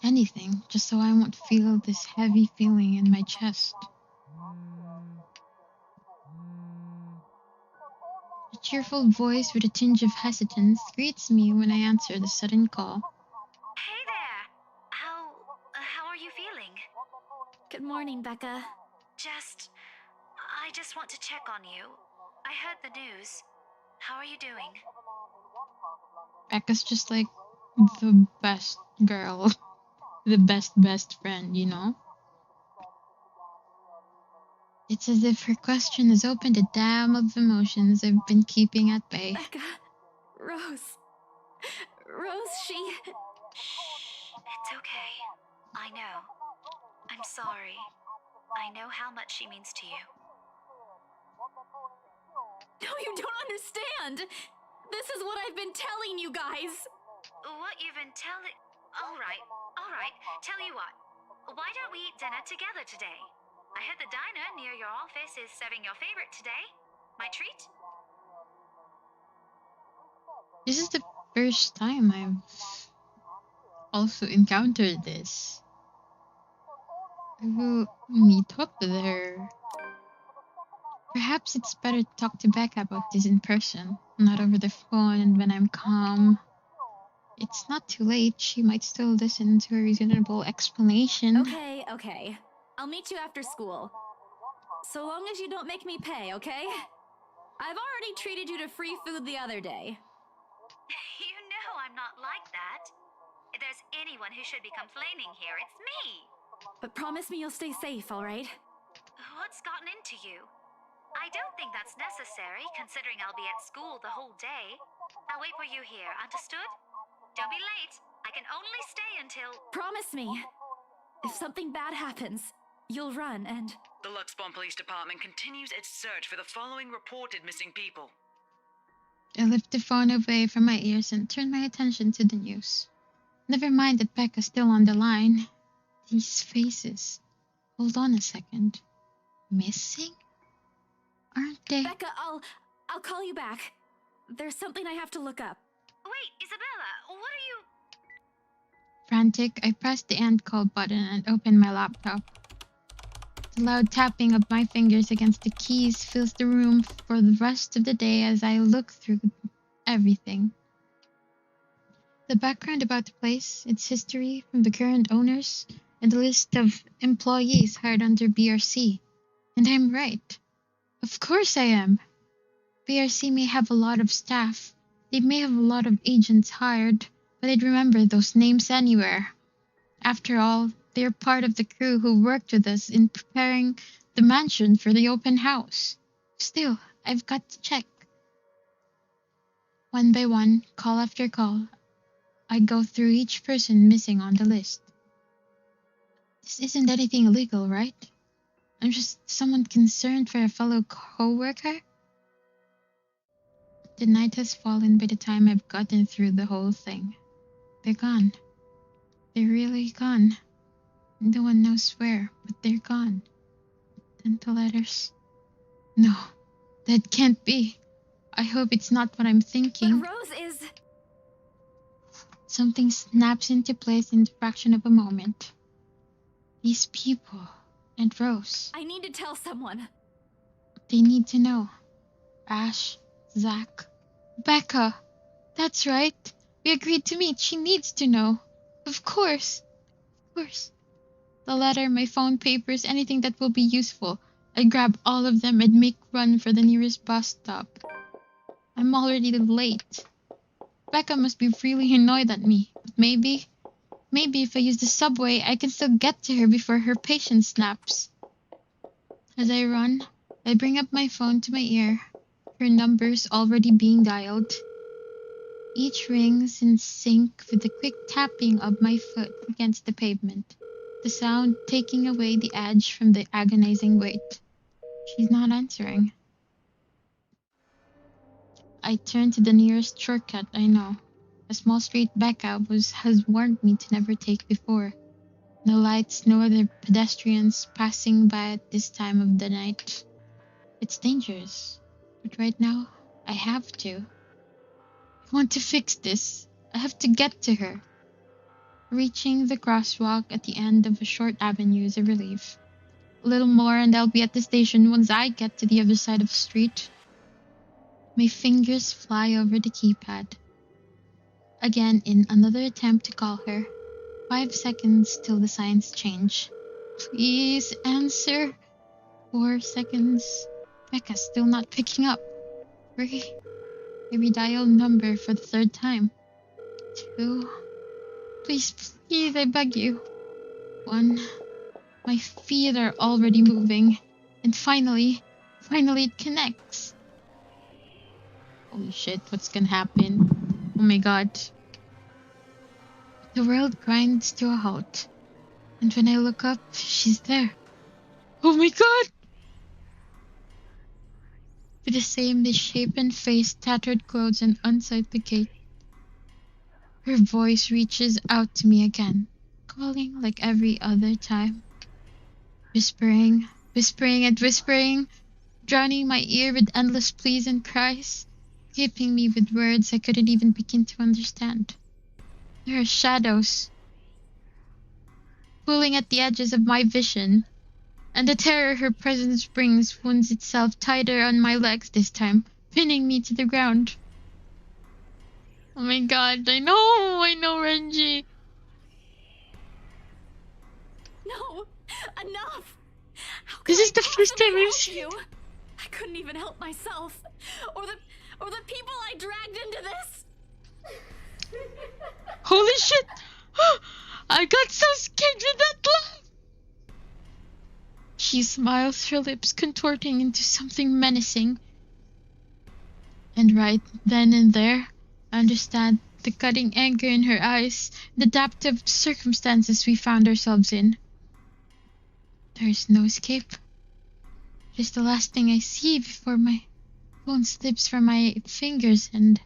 Anything, just so I won't feel this heavy feeling in my chest. A cheerful voice with a tinge of hesitance greets me when I answer the sudden call. Hey there! How are you feeling? Good morning, Becca. I just want to check on you. I heard the news. How are you doing? Becca's just like the best girl. The best friend, you know? It's as if her question has opened a dam of emotions I've been keeping at bay. Becca, Rose, she... It's okay. I know. I'm sorry. I know how much she means to you. No, you don't understand! This is what I've been telling you guys! What you've been telling... Alright. Tell you what. Why don't we eat dinner together today? I heard the diner near your office is serving your favorite today. My treat? This is the first time I've also encountered this. I will meet up with her. Perhaps it's better to talk to Becca about this in person, not over the phone and when I'm calm. It's not too late. She might still listen to a reasonable explanation. Okay. I'll meet you after school. So long as you don't make me pay, okay? I've already treated you to free food the other day. I'm not like that. If there's anyone who should be complaining here, it's me. But promise me you'll stay safe, alright? What's gotten into you? I don't think that's necessary, considering I'll be at school the whole day. I'll wait for you here, understood? Don't be late. I can only stay until... Promise me! If something bad happens, you'll run and... The Luxbon Police Department continues its search for the following reported missing people. I lift the phone away from my ears and turn my attention to the news. Never mind that Becca's still on the line. These faces. Hold on a second. Missing? Aren't they? Becca, I'll call you back. There's something I have to look up. Wait, Isabella, what are you... Frantic, I press the end call button and open my laptop. The loud tapping of my fingers against the keys fills the room for the rest of the day as I look through everything. The background about the place, its history from the current owners, and the list of employees hired under BRC. And I'm right. Of course I am. BRC may have a lot of staff. They may have a lot of agents hired, but I'd remember those names anywhere. After all, they're part of the crew who worked with us in preparing the mansion for the open house. Still, I've got to check. One by one, call after call, I go through each person missing on the list. This isn't anything illegal, right? I'm just someone concerned for a fellow co-worker. The night has fallen by the time I've gotten through the whole thing. They're gone. They're really gone. No one knows where, but they're gone. And the letters. No, that can't be. I hope it's not what I'm thinking. But Rose is... Something snaps into place in the fraction of a moment. These people and Rose. I need to tell someone. They need to know. Ash, Zach, Becca. That's right. We agreed to meet. She needs to know. Of course. Of course. The letter, my phone, papers, anything that will be useful. I grab all of them and make run for the nearest bus stop. I'm already late. Becca must be really annoyed at me. But maybe if I use the subway, I can still get to her before her patience snaps. As I run, I bring up my phone to my ear. Her number's already being dialed. Each rings in sync with the quick tapping of my foot against the pavement. The sound taking away the edge from the agonizing wait. She's not answering. I turn to the nearest shortcut I know. A small street Becca has warned me to never take before. No lights, no other pedestrians passing by at this time of the night. It's dangerous, but right now, I have to. I want to fix this. I have to get to her. Reaching the crosswalk at the end of a short avenue is a relief. A little more and I'll be at the station once I get to the other side of the street. My fingers fly over the keypad. Again in another attempt to call her. 5 seconds till the signs change. Please answer. 4 seconds. Becca's still not picking up. 3. I redial number for the 3rd time. 2. Please, I beg you. 1. My feet are already moving. And finally it connects. Holy shit, what's gonna happen? Oh my god. The world grinds to a halt. And when I look up, she's there. Oh my god! With the same misshapen face, tattered clothes, and unsightly gait. Her voice reaches out to me again, calling like every other time. Whispering, and whispering, drowning my ear with endless pleas and cries, keeping me with words I couldn't even begin to understand. There are shadows, pulling at the edges of my vision, and the terror her presence brings wounds itself tighter on my legs this time, pinning me to the ground. Oh my god, I know, Renji. No, enough. This is the first time I've seen you. I couldn't even help myself, or the people I dragged into this. Holy shit! I got so scared with that laugh! She smiles, her lips contorting into something menacing. And right then and there, I understand the cutting anger in her eyes, the depth of circumstances we found ourselves in. There is no escape. It is the last thing I see before my phone slips from my fingers and...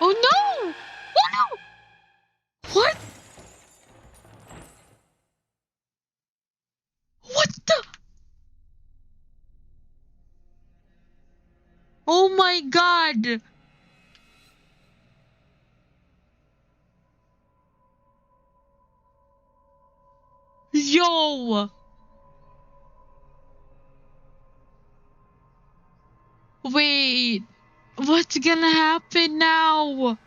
Oh no! Oh no! What? What the? Oh my god! Yo! Wait, what's gonna happen now?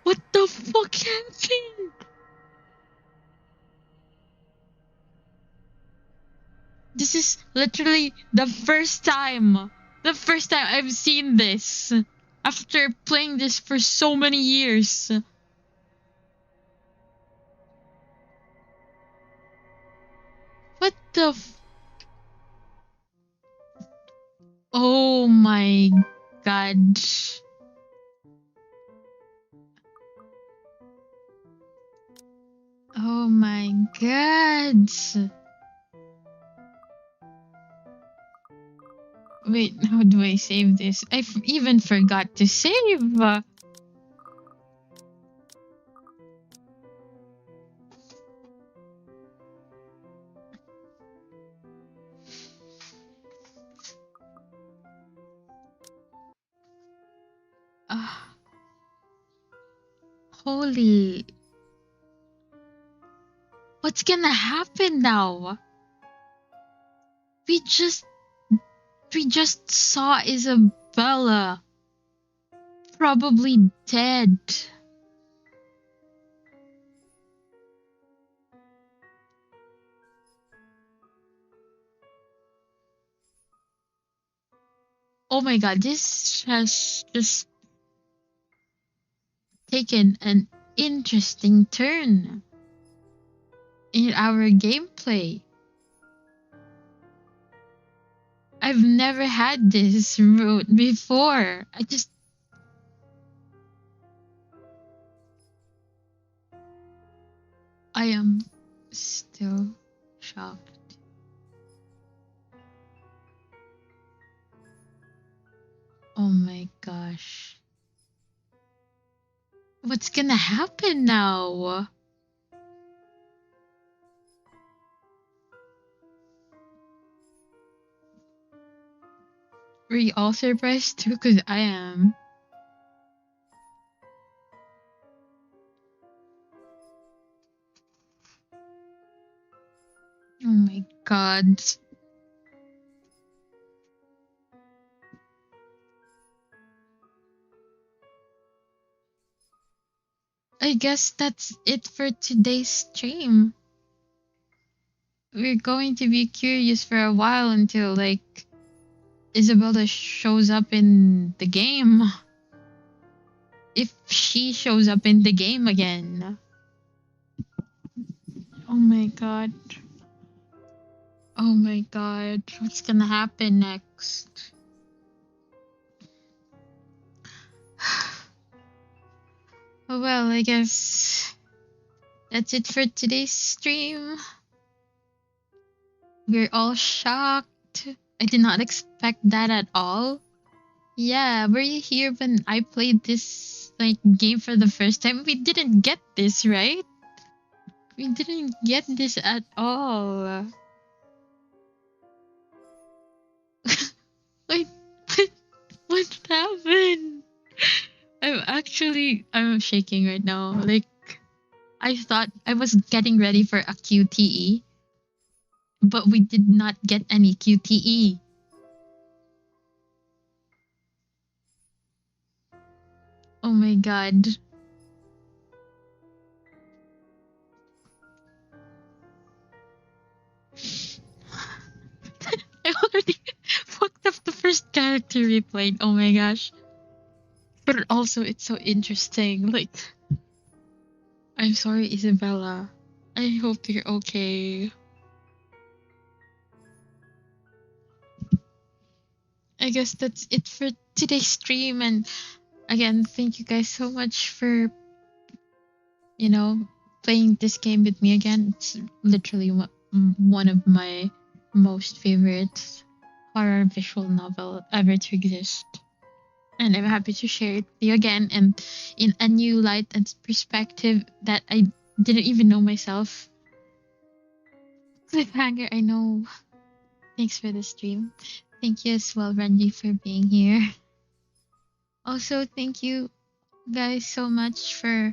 What the fuck happened? This is literally the first time I've seen this after playing this for so many years. What the Oh my god. Oh my god. Wait, how do I save this? I even forgot to save. Holy. What's gonna happen now? We just saw Isabella. Probably dead. Oh my god, this has just taken an interesting turn in our gameplay. I've never had this route before. I am still shocked. Oh my gosh. What's gonna happen now? Were you all surprised too? Because I am. Oh my god. I guess that's it for today's stream. We're going to be curious for a while until, like, Isabella shows up in the game. If she shows up in the game again. Oh my god. Oh my god. What's gonna happen next? Oh well, I guess that's it for today's stream. We're all shocked. I did not expect that at all. Yeah, were you here when I played this game for the first time? We didn't get this, right? We didn't get this at all. Wait, what happened? I'm shaking right now. Like, I thought I was getting ready for a QTE, but we did not get any QTE. Oh my god. I already fucked up the first character we played. Oh my gosh. But also, it's so interesting. Like, I'm sorry, Isabella. I hope you're okay. I guess that's it for today's stream. And again, thank you guys so much for, playing this game with me again. It's literally one of my most favorite horror visual novel ever to exist. And I'm happy to share it with you again and in a new light and perspective that I didn't even know myself. Cliffhanger, I know. Thanks for the stream. Thank you as well, Renji, for being here. Also, thank you guys so much for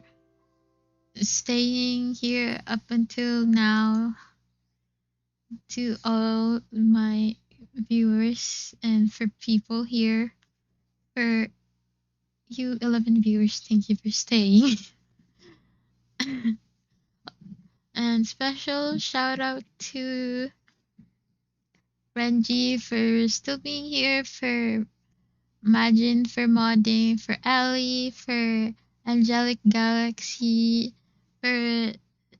staying here up until now. To all my viewers and for people here. For you 11 viewers, thank you for staying. And special shout out to Renji for still being here, for Majin for modding, for Ali, for Angelic Galaxy, for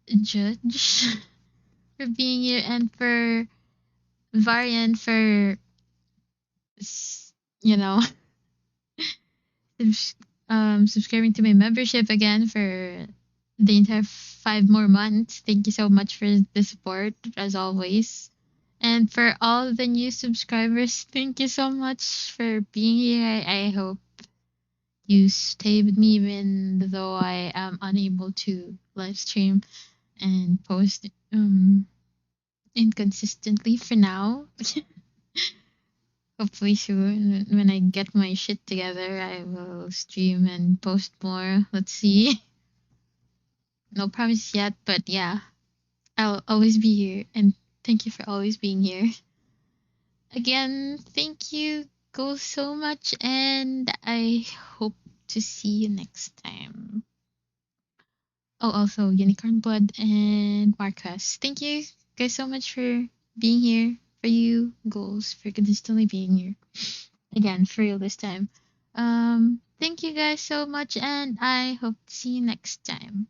Judge for being here, and for Varian for you know subscribing to my membership again for the entire 5 more months. Thank you so much for the support as always. And for all the new subscribers, thank you so much for being here. I hope you stay with me even though I am unable to live stream and post inconsistently for now. Hopefully soon, when I get my shit together, I will stream and post more. Let's see. No promise yet, but yeah, I'll always be here. And thank you for always being here. Again, thank you guys so much, and I hope to see you next time. Oh, also Unicorn Blood and Marcus. Thank you guys so much for being here. For you, goals, for consistently being here. Again, for real this time. Thank you guys so much, and I hope to see you next time.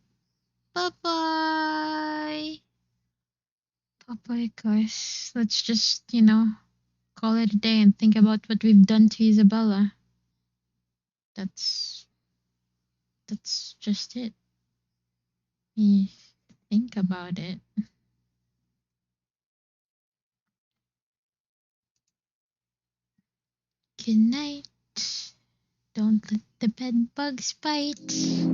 Bye-bye. Bye-bye, guys. Let's just, call it a day and think about what we've done to Isabella. That's just it. We think about it. Good night. Don't let the bed bugs bite.